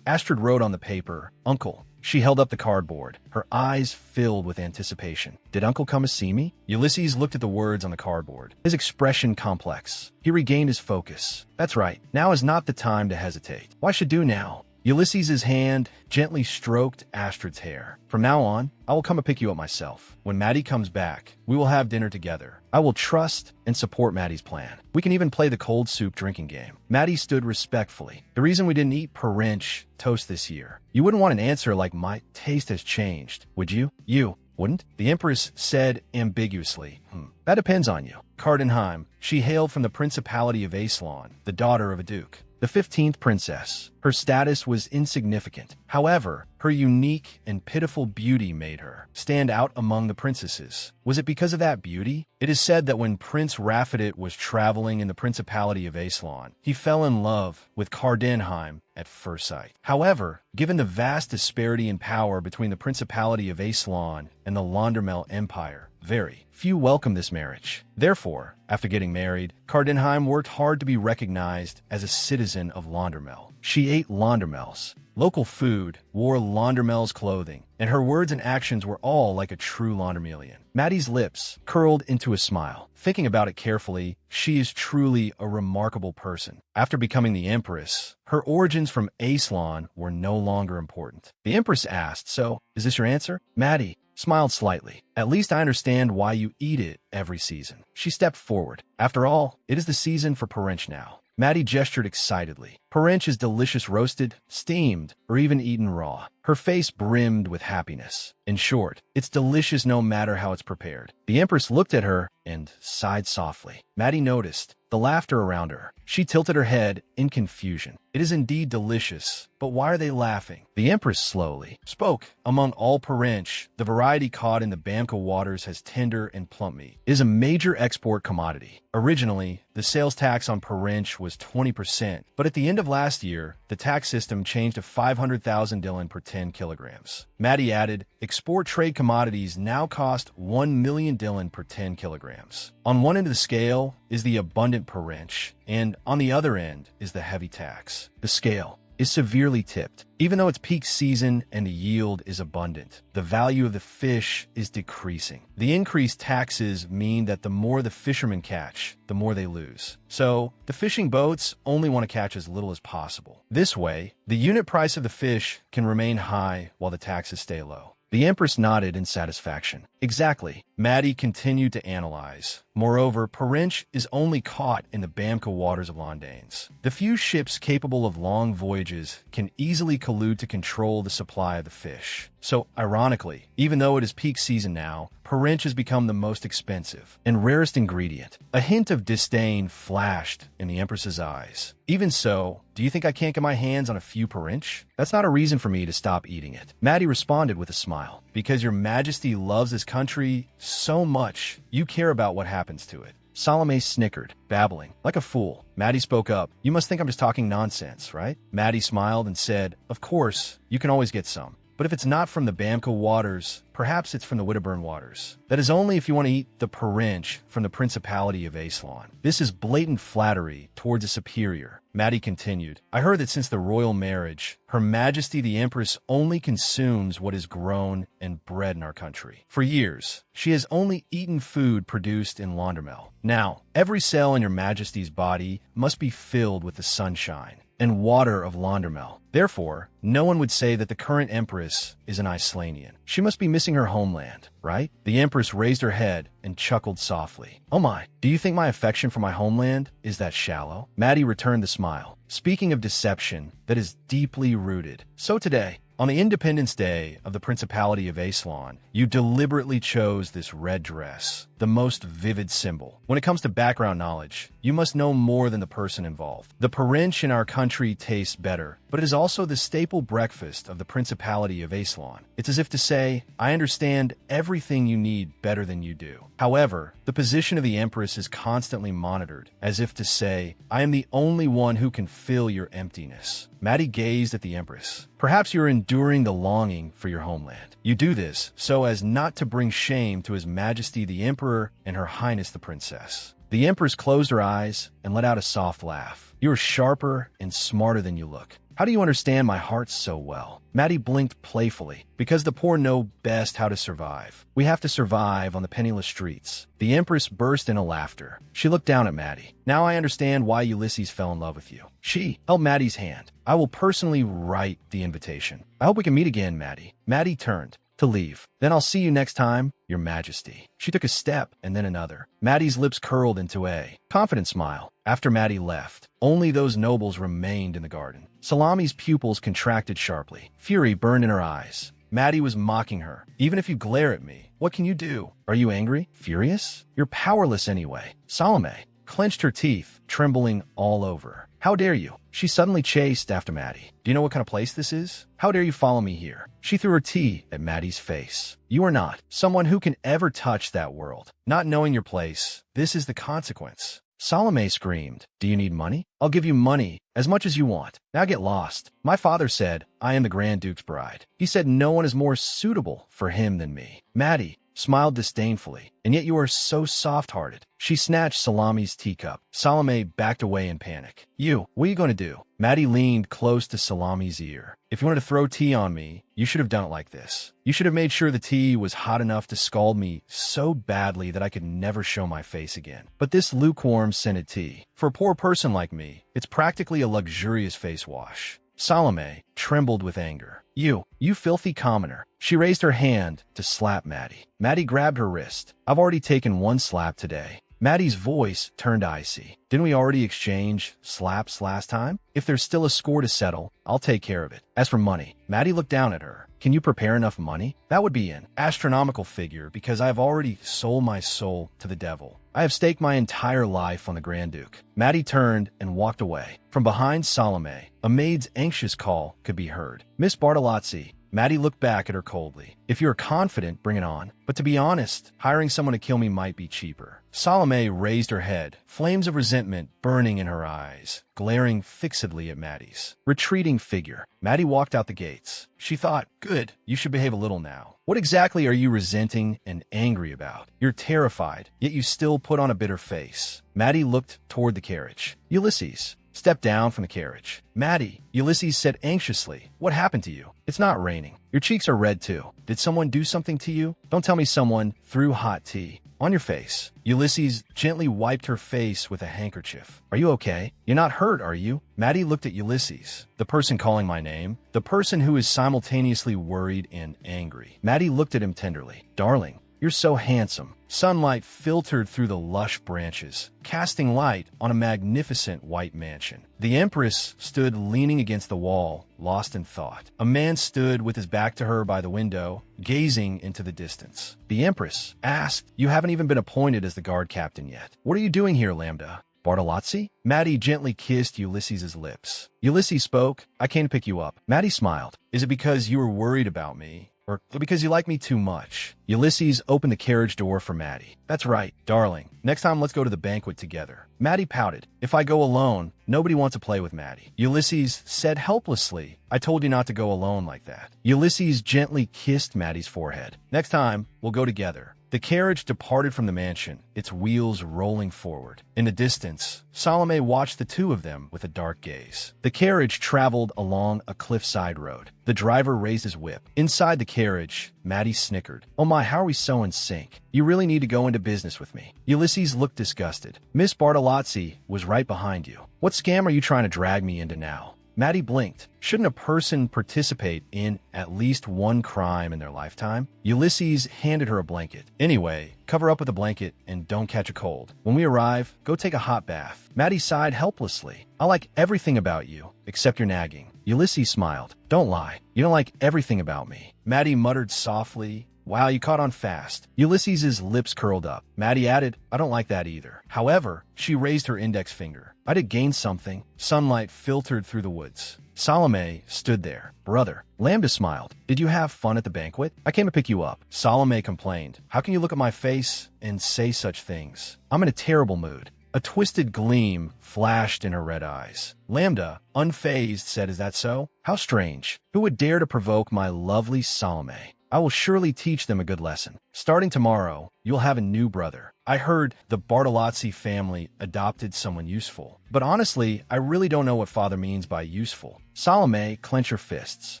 A: Astrid wrote on the paper, Uncle. She held up the cardboard, her eyes filled with anticipation. Did Uncle come to see me? Ulysses looked at the words on the cardboard, his expression complex. He regained his focus. That's right. Now is not the time to hesitate. Why should do now? Ulysses' hand gently stroked Astrid's hair. From now on, I will come and pick you up myself. When Maddie comes back, we will have dinner together. I will trust and support Maddie's plan. We can even play the cold soup drinking game. Maddie stood respectfully. The reason we didn't eat per-inch toast this year. You wouldn't want an answer like my taste has changed, would you? You wouldn't? The Empress said ambiguously. That depends on you. Cardenheim, she hailed from the Principality of Aeslon, the daughter of a duke. The 15th princess. Her status was insignificant. However, her unique and pitiful beauty made her stand out among the princesses. Was it because of that beauty? It is said that when Prince Raphidit was traveling in the Principality of Aeslon, he fell in love with Cardenheim at first sight. However, given the vast disparity in power between the Principality of Aeslon and the Londermel Empire, very few welcomed this marriage. Therefore, after getting married, Cardenheim worked hard to be recognized as a citizen of Londermel. She ate Londermels, local food, wore Londermel's clothing, and her words and actions were all like a true Londermelian. Maddie's lips curled into a smile. Thinking about it carefully, she is truly a remarkable person. After becoming the Empress, her origins from Aeslon were no longer important. The Empress asked, "So, is this your answer?" Maddie smiled slightly. "At least I understand why you eat it every season." She stepped forward. "After all, it is the season for Perench now." Maddie gestured excitedly. Perench is delicious roasted, steamed, or even eaten raw. Her face brimmed with happiness. In short, it's delicious no matter how it's prepared. The Empress looked at her and sighed softly. Maddie noticed the laughter around her. She tilted her head in confusion. "It is indeed delicious, but why are they laughing?" The Empress slowly spoke. "Among all Perench, the variety caught in the Bamka waters has tender and plump meat. It is a major export commodity. Originally, the sales tax on Perench was 20%, but at the end of last year, the tax system changed to 500,000 Dillon per 10 kilograms. Maddie added, "Export trade commodities now cost 1 million Dillon per 10 kilograms. On one end of the scale is the abundant Perench, and on the other end is the heavy tax. The scale is severely tipped. Even though it's peak season and the yield is abundant, the value of the fish is decreasing. The increased taxes mean that the more the fishermen catch, the more they lose. So, the fishing boats only want to catch as little as possible. This way, the unit price of the fish can remain high while the taxes stay low." The Empress nodded in satisfaction. "Exactly." Maddie continued to analyze. Moreover, Perench is only caught in the Bamka waters of Londanes. The few ships capable of long voyages can easily collude to control the supply of the fish. So, ironically, even though it is peak season now, Perench has become the most expensive and rarest ingredient. A hint of disdain flashed in the Empress's eyes. "Even so, do you think I can't get my hands on a few Perench? That's not a reason for me to stop eating it." Maddie responded with a smile. "Because your Majesty loves this country so much, you care about what happens to it." Salome snickered, babbling. "Like a fool." Maddie spoke up. "You must think I'm just talking nonsense, right?" Maddie smiled and said, "Of course, you can always get some. But if it's not from the Bamka waters, perhaps it's from the Widderburn waters. That is only if you want to eat the Perench from the Principality of Aeslon. This is blatant flattery towards a superior." Maddie continued, "I heard that since the royal marriage, Her Majesty the Empress only consumes what is grown and bred in our country. For years, she has only eaten food produced in Londermel. Now, every cell in Your Majesty's body must be filled with the sunshine and water of Londermel. Therefore, no one would say that the current Empress is an Islanian. She must be missing her homeland, right?" The Empress raised her head and chuckled softly. "Oh my, do you think my affection for my homeland is that shallow?" Maddie returned the smile. "Speaking of deception that is deeply rooted, so today, on the Independence Day of the Principality of Aeslon, you deliberately chose this red dress, the most vivid symbol. When it comes to background knowledge, you must know more than the person involved. The Perench in our country tastes better, but it is also the staple breakfast of the Principality of Aeslon. It's as if to say, I understand everything you need better than you do. However, the position of the Empress is constantly monitored, as if to say, I am the only one who can fill your emptiness." Maddie gazed at the Empress. "Perhaps you're enduring the longing for your homeland. You do this so as not to bring shame to His Majesty the Emperor and Her Highness the Princess." The Empress closed her eyes and let out a soft laugh. "You are sharper and smarter than you look. How do you understand my heart so well? Maddie blinked playfully. Because the poor know best how to survive. We have to survive on the penniless streets. The Empress burst into laughter. She looked down at Maddie. Now I understand why Ulysses fell in love with you. She held Maddie's hand. I will personally write the invitation. I hope we can meet again, Maddie. Maddie turned to leave. Then I'll see you next time, Your Majesty. She took a step and then another. Maddie's lips curled into a confident smile. After Maddie left, only those nobles remained in the garden. Salami's pupils contracted sharply. Fury burned in her eyes. Maddie was mocking her. Even if you glare at me, what can you do? Are you angry? Furious? You're powerless anyway. Salome clenched her teeth, trembling all over. How dare you? She suddenly chased after Maddie. Do you know what kind of place this is? How dare you follow me here? She threw her tea at Maddie's face. You are not someone who can ever touch that world. Not knowing your place, this is the consequence. Salome screamed. Do you need money? I'll give you money, as much as you want. Now get lost. My father said, I am the Grand Duke's bride. He said no one is more suitable for him than me. Maddie smiled disdainfully, and yet you are so soft-hearted. She snatched Salami's teacup. Salome backed away in panic. What are you going to do? Maddie leaned close to Salami's ear. If you wanted to throw tea on me, you should have done it like this. You should have made sure the tea was hot enough to scald me so badly that I could never show my face again. But this lukewarm scented tea, for a poor person like me, it's practically a luxurious face wash. Salome trembled with anger. You filthy commoner. She raised her hand to slap Maddie. Maddie grabbed her wrist. I've already taken one slap today. Maddie's voice turned icy. Didn't we already exchange slaps last time? If there's still a score to settle, I'll take care of it. As for money, Maddie looked down at her. Can you prepare enough money? That would be an astronomical figure because I have already sold my soul to the devil. I have staked my entire life on the Grand Duke. Maddie turned and walked away. From behind Salome, a maid's anxious call could be heard. Miss Bartolozzi. Maddie looked back at her coldly. If you're confident, bring it on. But to be honest, hiring someone to kill me might be cheaper. Salome raised her head, flames of resentment burning in her eyes, glaring fixedly at Maddie's retreating figure. Maddie walked out the gates. She thought, good, you should behave a little now. What exactly are you resenting and angry about? You're terrified, yet you still put on a bitter face. Maddie looked toward the carriage. Ulysses stepped down from the carriage. Maddie, Ulysses said anxiously, what happened to you? It's not raining. Your cheeks are red too. Did someone do something to you? Don't tell me someone threw hot tea on your face. Ulysses gently wiped her face with a handkerchief. Are you okay? You're not hurt, are you? Maddie looked at Ulysses, the person calling my name, the person who is simultaneously worried and angry. Maddie looked at him tenderly. Darling, you're so handsome. Sunlight filtered through the lush branches, casting light on a magnificent white mansion. The Empress stood leaning against the wall, lost in thought. A man stood with his back to her by the window, gazing into the distance. The Empress asked, You haven't even been appointed as the guard captain yet. What are you doing here, Lambda? Bartolozzi? Maddie gently kissed Ulysses' lips. Ulysses spoke, I came to pick you up. Maddie smiled. Is it because you were worried about me? Or because you like me too much? Ulysses opened the carriage door for Maddie. That's right, darling. Next time let's go to the banquet together. Maddie pouted. If I go alone, nobody wants to play with Maddie. Ulysses said helplessly, I told you not to go alone like that. Ulysses gently kissed Maddie's forehead. Next time, we'll go together. The carriage departed from the mansion, its wheels rolling forward. In the distance, Salome watched the two of them with a dark gaze. The carriage traveled along a cliffside road. The driver raised his whip. Inside the carriage, Maddie snickered. Oh my, how are we so in sync? You really need to go into business with me. Ulysses looked disgusted. Miss Bartolozzi was right behind you. What scam are you trying to drag me into now? Maddie blinked. Shouldn't a person participate in at least one crime in their lifetime? Ulysses handed her a blanket. Anyway, cover up with a blanket and don't catch a cold. When we arrive, go take a hot bath. Maddie sighed helplessly. I like everything about you, except your nagging. Ulysses smiled. Don't lie. You don't like everything about me. Maddie muttered softly. Wow, you caught on fast. Ulysses' lips curled up. Maddie added, I don't like that either. However, she raised her index finger. I did gain something. Sunlight filtered through the woods. Salome stood there. Brother. Lambda smiled. Did you have fun at the banquet? I came to pick you up. Salome complained. How can you look at my face and say such things? I'm in a terrible mood. A twisted gleam flashed in her red eyes. Lambda, unfazed, said, Is that so? How strange. Who would dare to provoke my lovely Salome? I will surely teach them a good lesson. Starting tomorrow, you'll have a new brother. I heard the Bartolozzi family adopted someone useful. But honestly, I really don't know what father means by useful. Salome, clench your fists.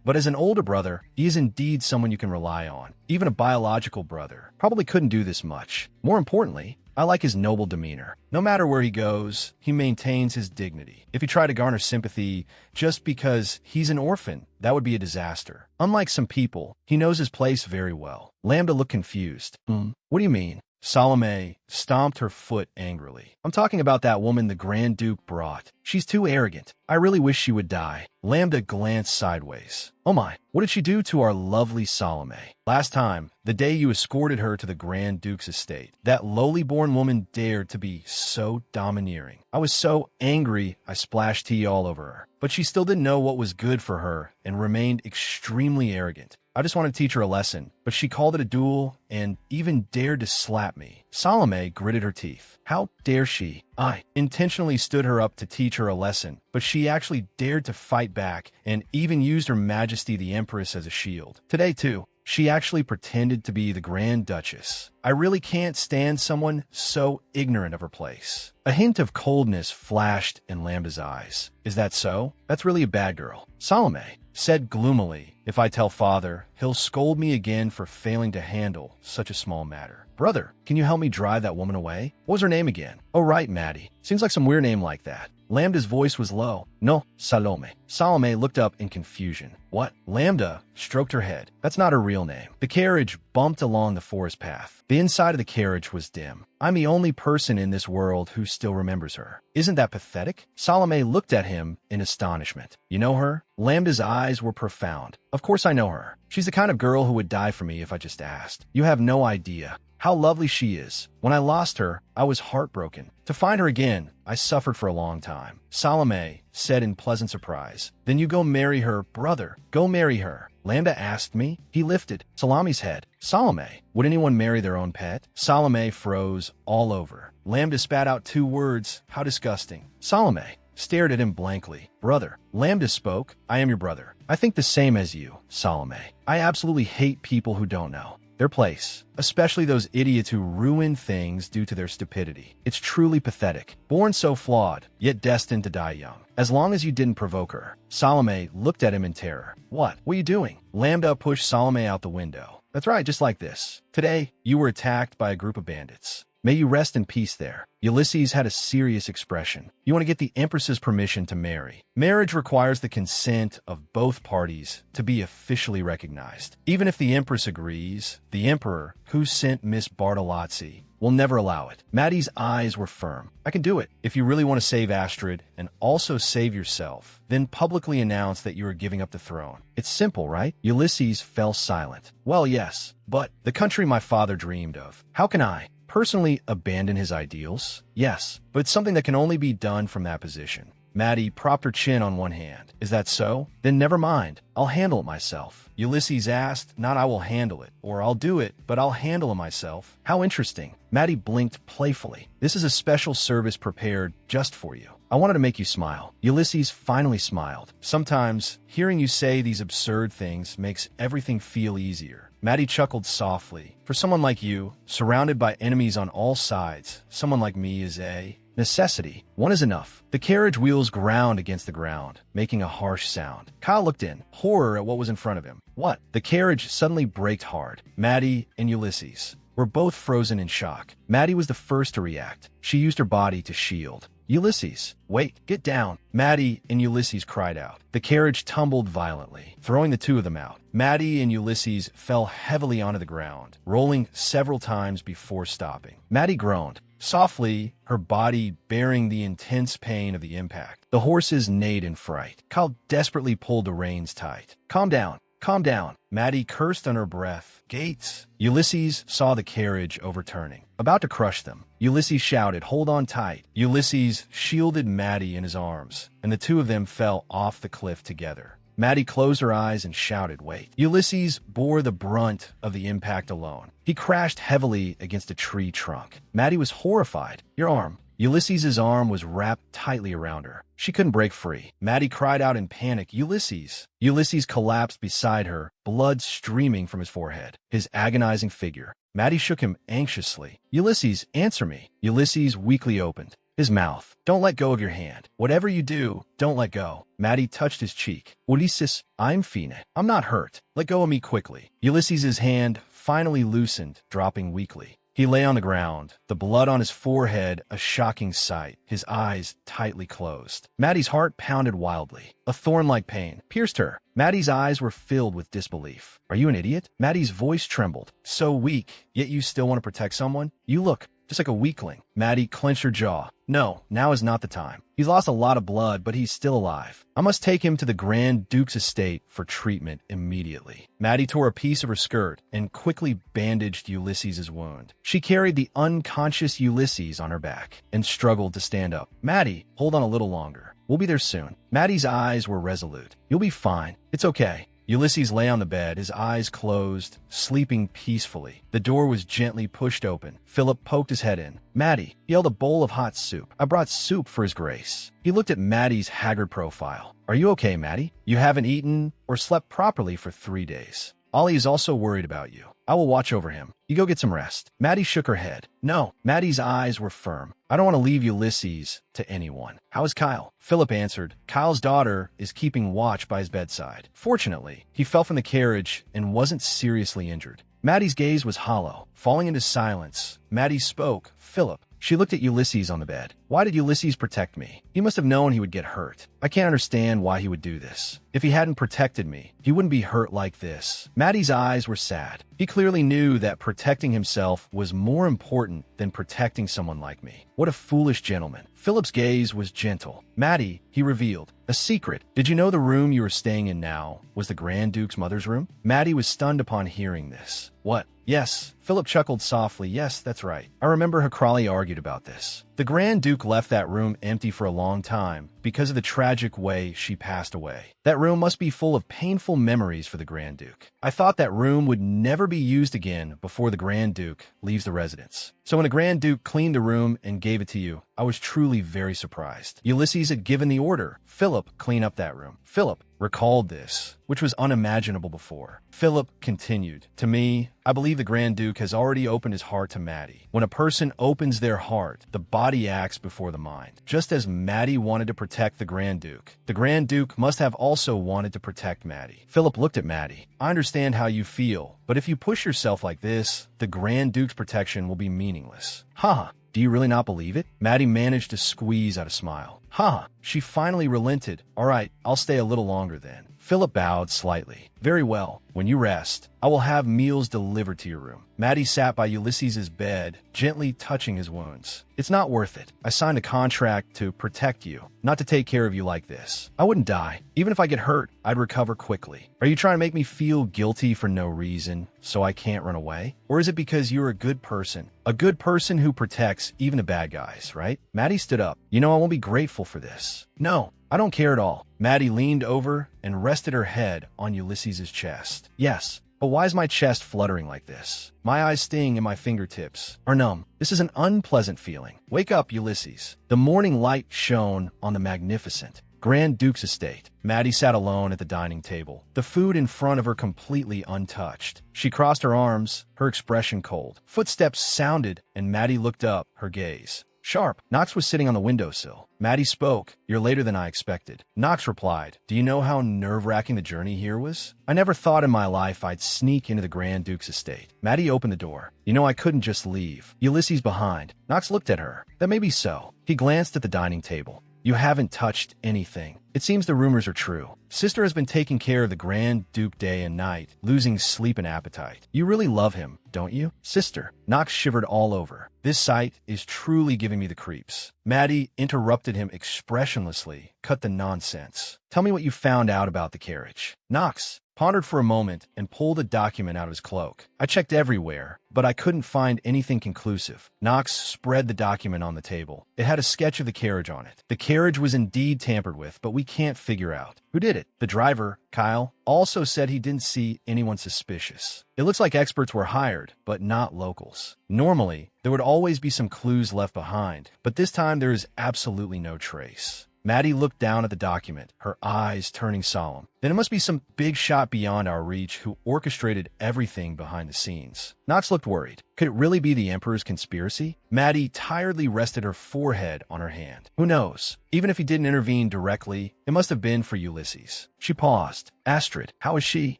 A: But as an older brother, he is indeed someone you can rely on. Even a biological brother probably couldn't do this much. More importantly, I like his noble demeanor. No matter where he goes, he maintains his dignity. If he tried to garner sympathy just because he's an orphan, that would be a disaster. Unlike some people, he knows his place very well. Lambda looked confused. What do you mean? Salome stomped her foot angrily. I'm talking about that woman the Grand Duke brought. She's too arrogant. I really wish she would die. Lambda glanced sideways. Oh my, what did she do to our lovely Salome? Last time, the day you escorted her to the Grand Duke's estate, that lowly-born woman dared to be so domineering. I was so angry I splashed tea all over her. But she still didn't know what was good for her and remained extremely arrogant. I just wanted to teach her a lesson, but she called it a duel and even dared to slap me. Salome gritted her teeth. How dare she? I intentionally stood her up to teach her a lesson, but she actually dared to fight back and even used Her Majesty the Empress as a shield. Today, too, she actually pretended to be the Grand Duchess. I really can't stand someone so ignorant of her place. A hint of coldness flashed in Lambda's eyes. Is that so? That's really a bad girl. Salome said gloomily, if I tell father, he'll scold me again for failing to handle such a small matter. Brother, can you help me drive that woman away? What was her name again? Oh, right, Maddie. Seems like some weird name like that. Lambda's voice was low. No, Salome. Salome looked up in confusion. What? Lambda stroked her head. That's not her real name. The carriage bumped along the forest path. The inside of the carriage was dim. I'm the only person in this world who still remembers her. Isn't that pathetic? Salome looked at him in astonishment. You know her? Lambda's eyes were profound. Of course I know her. She's the kind of girl who would die for me if I just asked. You have no idea how lovely she is. When I lost her, I was heartbroken. To find her again, I suffered for a long time. Salome said in pleasant surprise. Then you go marry her, brother. Go marry her. Lambda asked me. He lifted Salome's head. Salome, would anyone marry their own pet? Salome froze all over. Lambda spat out 2 words. How disgusting. Salome stared at him blankly. Brother. Lambda spoke. I am your brother. I think the same as you, Salome. I absolutely hate people who don't know their place, especially those idiots who ruin things due to their stupidity. It's truly pathetic. Born so flawed, yet destined to die young. As long as you didn't provoke her. Salome looked at him in terror. What are you doing? Lambda pushed Salome out the window. That's right, just like this. Today, you were attacked by a group of bandits. May you rest in peace there. Ulysses had a serious expression. You want to get the Empress's permission to marry. Marriage requires the consent of both parties to be officially recognized. Even if the Empress agrees, the Emperor, who sent Miss Bartolozzi, will never allow it. Maddie's eyes were firm. I can do it. If you really want to save Astrid and also save yourself, then publicly announce that you are giving up the throne. It's simple, right? Ulysses fell silent. Well, yes, but the country my father dreamed of. How can I personally abandon his ideals? Yes, but it's something that can only be done from that position. Maddie propped her chin on one hand. Is that so? Then never mind. I'll handle it myself. Ulysses asked, not I will handle it, or I'll do it, but I'll handle it myself. How interesting. Maddie blinked playfully. This is a special service prepared just for you. I wanted to make you smile. Ulysses finally smiled. Sometimes, hearing you say these absurd things makes everything feel easier. Maddie chuckled softly. For someone like you, surrounded by enemies on all sides, someone like me is a necessity. One is enough. The carriage wheels ground against the ground, making a harsh sound. Kyle looked in, horror at what was in front of him. What? The carriage suddenly braked hard. Maddie and Ulysses were both frozen in shock. Maddie was the first to react. She used her body to shield. Ulysses, wait, get down. Maddie and Ulysses cried out. The carriage tumbled violently, throwing the two of them out. Maddie and Ulysses fell heavily onto the ground, rolling several times before stopping. Maddie groaned softly, her body bearing the intense pain of the impact. The horses neighed in fright. Kyle desperately pulled the reins tight. Calm down. Calm down. Maddie cursed under her breath. Gates. Ulysses saw the carriage overturning, about to crush them. Ulysses shouted, hold on tight. Ulysses shielded Maddie in his arms, and the two of them fell off the cliff together. Maddie closed her eyes and shouted, wait. Ulysses bore the brunt of the impact alone. He crashed heavily against a tree trunk. Maddie was horrified. Your arm. Ulysses' arm was wrapped tightly around her. She couldn't break free. Maddie cried out in panic, Ulysses! Ulysses collapsed beside her, blood streaming from his forehead. His agonizing figure Maddie shook him anxiously. Ulysses, answer me. Ulysses weakly opened his mouth. Don't let go of your hand. Whatever you do, don't let go. Maddie touched his cheek. Ulysses, I'm fine. I'm not hurt. Let go of me quickly. Ulysses's hand finally loosened, dropping weakly. He lay on the ground, the blood on his forehead a shocking sight, his eyes tightly closed. Maddie's heart pounded wildly. A thorn-like pain pierced her. Maddie's eyes were filled with disbelief. Are you an idiot? Maddie's voice trembled. So weak, yet you still want to protect someone? You look just like a weakling. Maddie clenched her jaw. No, now is not the time. He's lost a lot of blood, but he's still alive. I must take him to the Grand Duke's estate for treatment immediately. Maddie tore a piece of her skirt and quickly bandaged Ulysses's wound. She carried the unconscious Ulysses on her back and struggled to stand up. Maddie, hold on a little longer. We'll be there soon. Maddie's eyes were resolute. You'll be fine. It's okay. Ulysses lay on the bed, his eyes closed, sleeping peacefully. The door was gently pushed open. Philip poked his head in. Maddie, he held a bowl of hot soup. I brought soup for his grace. He looked at Maddie's haggard profile. Are you okay, Maddie? You haven't eaten or slept properly for 3 days. Ollie is also worried about you. I will watch over him. You go get some rest. Maddie shook her head. No. Maddie's eyes were firm. I don't want to leave Ulysses to anyone. How is Kyle? Philip answered. Kyle's daughter is keeping watch by his bedside. Fortunately, he fell from the carriage and wasn't seriously injured. Maddie's gaze was hollow. Falling into silence, Maddie spoke. Philip. She looked at Ulysses on the bed. Why did Ulysses protect me? He must have known he would get hurt. I can't understand why he would do this. If he hadn't protected me, he wouldn't be hurt like this. Maddie's eyes were sad. He clearly knew that protecting himself was more important than protecting someone like me. What a foolish gentleman. Philip's gaze was gentle. Maddie, he revealed, a secret. Did you know the room you are staying in now was the Grand Duke's mother's room? Maddie was stunned upon hearing this. What? Yes. Philip chuckled softly. Yes, that's right. I remember Hakrali argued about this. The Grand Duke left that room empty for a long time because of the tragic way she passed away. That room must be full of painful memories for the Grand Duke. I thought that room would never be used again before the Grand Duke leaves the residence. So when the Grand Duke cleaned the room and gave it to you, I was truly very surprised. Ulysses had given the order. Philip, clean up that room. Philip recalled this, which was unimaginable before. Philip continued. To me, I believe the Grand Duke has already opened his heart to Maddie. When a person opens their heart, the body acts before the mind. Just as Maddie wanted to protect the Grand Duke must have also wanted to protect Maddie. Philip looked at Maddie. I understand how you feel, but if you push yourself like this, the Grand Duke's protection will be meaningless. Haha. Do you really not believe it? Maddie managed to squeeze out a smile. Ha! She finally relented. All right, I'll stay a little longer then. Philip bowed slightly. Very well. When you rest, I will have meals delivered to your room. Maddie sat by Ulysses's bed, gently touching his wounds. It's not worth it. I signed a contract to protect you, not to take care of you like this. I wouldn't die. Even if I get hurt, I'd recover quickly. Are you trying to make me feel guilty for no reason, so I can't run away? Or is it because you're a good person? A good person who protects even the bad guys, right? Maddie stood up. You know, I won't be grateful for this. No, I don't care at all. Maddie leaned over and rested her head on Ulysses's chest. Yes, but why is my chest fluttering like this? My eyes sting and my fingertips are numb. This is an unpleasant feeling. Wake up, Ulysses. The morning light shone on the magnificent Grand Duke's estate. Maddie sat alone at the dining table, the food in front of her completely untouched. She crossed her arms, her expression cold. Footsteps sounded, and Maddie looked up, her gaze sharp. Knox was sitting on the windowsill. Maddie spoke. You're later than I expected. Knox replied, do you know how nerve-wracking the journey here was? I never thought in my life I'd sneak into the Grand Duke's estate. Maddie opened the door. You know I couldn't just leave. Ulysses behind. Knox looked at her. That may be so. He glanced at the dining table. You haven't touched anything. It seems the rumors are true. Sister has been taking care of the Grand Duke day and night, losing sleep and appetite. You really love him, don't you? Sister. Knox shivered all over. This sight is truly giving me the creeps. Maddie interrupted him expressionlessly. Cut the nonsense. Tell me what you found out about the carriage. Knox pondered for a moment and pulled a document out of his cloak. I checked everywhere, but I couldn't find anything conclusive. Knox spread the document on the table. It had a sketch of the carriage on it. The carriage was indeed tampered with, but we can't figure out who did it. The driver, Kyle, also said he didn't see anyone suspicious. It looks like experts were hired, but not locals. Normally, there would always be some clues left behind, but this time there is absolutely no trace. Maddie looked down at the document, her eyes turning solemn. Then it must be some big shot beyond our reach who orchestrated everything behind the scenes. Knox looked worried. Could it really be the Emperor's conspiracy? Maddie tiredly rested her forehead on her hand. Who knows? Even if he didn't intervene directly, it must have been for Ulysses. She paused. Astrid, how is she?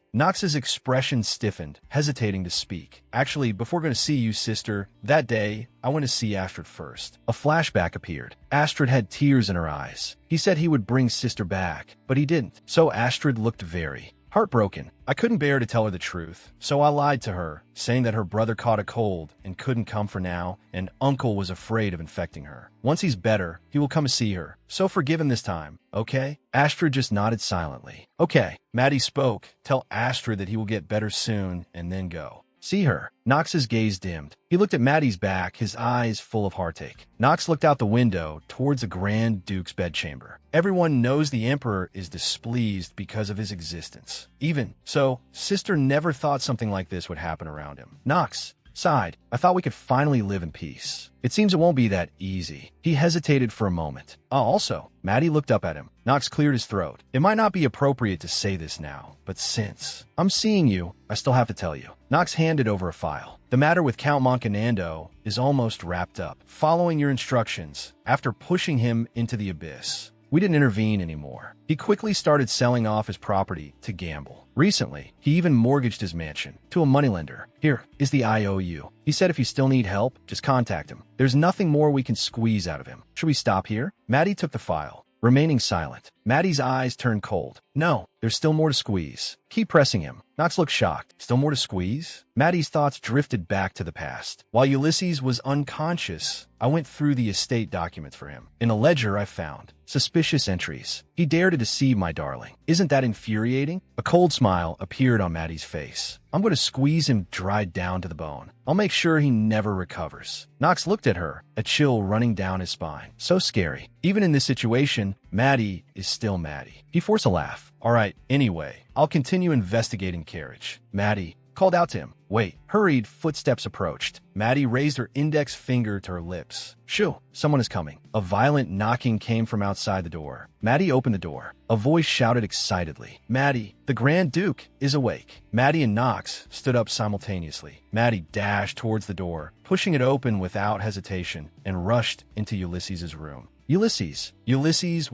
A: Knox's expression stiffened, hesitating to speak. Actually, before going to see you, sister, that day, I went to see Astrid first. A flashback appeared. Astrid had tears in her eyes. He said he would bring sister back, but he didn't. So Astrid looked very heartbroken. I couldn't bear to tell her the truth, so I lied to her, saying that her brother caught a cold and couldn't come for now, and Uncle was afraid of infecting her. Once he's better, he will come see her, so forgive him this time, okay? Astrid just nodded silently. Okay, Maddie spoke. Tell Astrid that he will get better soon, and then go. See her. Knox's gaze dimmed. He looked at Maddie's back, his eyes full of heartache. Knox looked out the window towards the Grand Duke's bedchamber. Everyone knows the Emperor is displeased because of his existence. Even so, sister never thought something like this would happen around him. Knox sighed. I thought we could finally live in peace. It seems it won't be that easy. He hesitated for a moment. Also, Maddie looked up at him. Knox cleared his throat. It might not be appropriate to say this now, but since I'm seeing you, I still have to tell you. Knox handed over a file. The matter with Count Moncanando is almost wrapped up. Following your instructions, after pushing him into the abyss, we didn't intervene anymore. He quickly started selling off his property to gamble. Recently, he even mortgaged his mansion to a moneylender. Here is the IOU. He said if you still need help, just contact him. There's nothing more we can squeeze out of him. Should we stop here? Maddie took the file, remaining silent. Maddie's eyes turned cold. No, there's still more to squeeze. Keep pressing him. Knox looked shocked. Still more to squeeze? Maddie's thoughts drifted back to the past. While Ulysses was unconscious, I went through the estate documents for him. In a ledger I found suspicious entries. He dared to deceive my darling. Isn't that infuriating? A cold smile appeared on Maddie's face. I'm going to squeeze him dry down to the bone. I'll make sure he never recovers. Knox looked at her, a chill running down his spine. So scary. Even in this situation, Maddie is still Maddie. He forced a laugh. All right, anyway, I'll continue investigating Carriage. Maddie called out to him. Wait. Hurried footsteps approached. Maddie raised her index finger to her lips. Shoo, someone is coming. A violent knocking came from outside the door. Maddie opened the door. A voice shouted excitedly. Maddie, the Grand Duke is awake. Maddie and Knox stood up simultaneously. Maddie dashed towards the door, pushing it open without hesitation, and rushed into Ulysses' room. Ulysses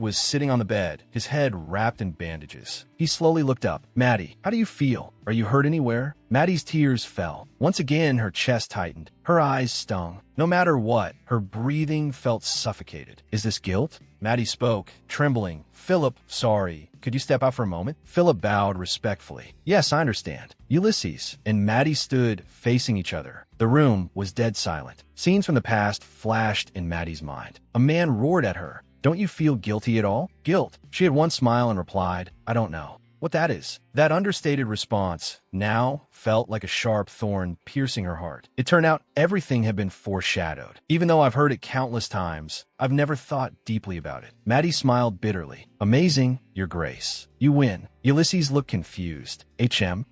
A: was sitting on the bed, his head wrapped in bandages. He slowly looked up. Maddie, how do you feel? Are you hurt anywhere? Maddie's tears fell. Once again, her chest tightened. Her eyes stung. No matter what, her breathing felt suffocated. Is this guilt? Maddie spoke, trembling. Philip, sorry. Could you step out for a moment? Philip bowed respectfully. Yes, I understand. Ulysses and Maddie stood facing each other. The room was dead silent. Scenes from the past flashed in Maddie's mind. A man roared at her. Don't you feel guilty at all? Guilt. She had one smile and replied, I don't know what that is. That understated response now felt like a sharp thorn piercing her heart. It turned out everything had been foreshadowed. Even though I've heard it countless times, I've never thought deeply about it. Maddie smiled bitterly. Amazing, Your Grace. You win. Ulysses looked confused.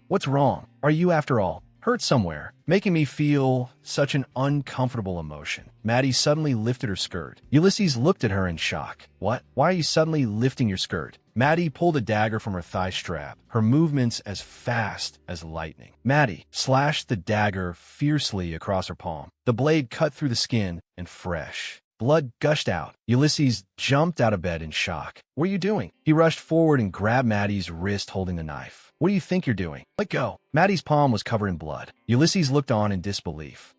A: What's wrong? Are you, after all, hurt somewhere, making me feel such an uncomfortable emotion? Maddie suddenly lifted her skirt. Ulysses looked at her in shock. What? Why are you suddenly lifting your skirt? Maddie pulled a dagger from her thigh strap, her movements as fast as lightning. Maddie slashed the dagger fiercely across her palm. The blade cut through the skin, and fresh blood gushed out. Ulysses jumped out of bed in shock. What are you doing? He rushed forward and grabbed Maddie's wrist holding the knife. What do you think you're doing? Let go. Maddie's palm was covered in blood. Ulysses looked on in disbelief.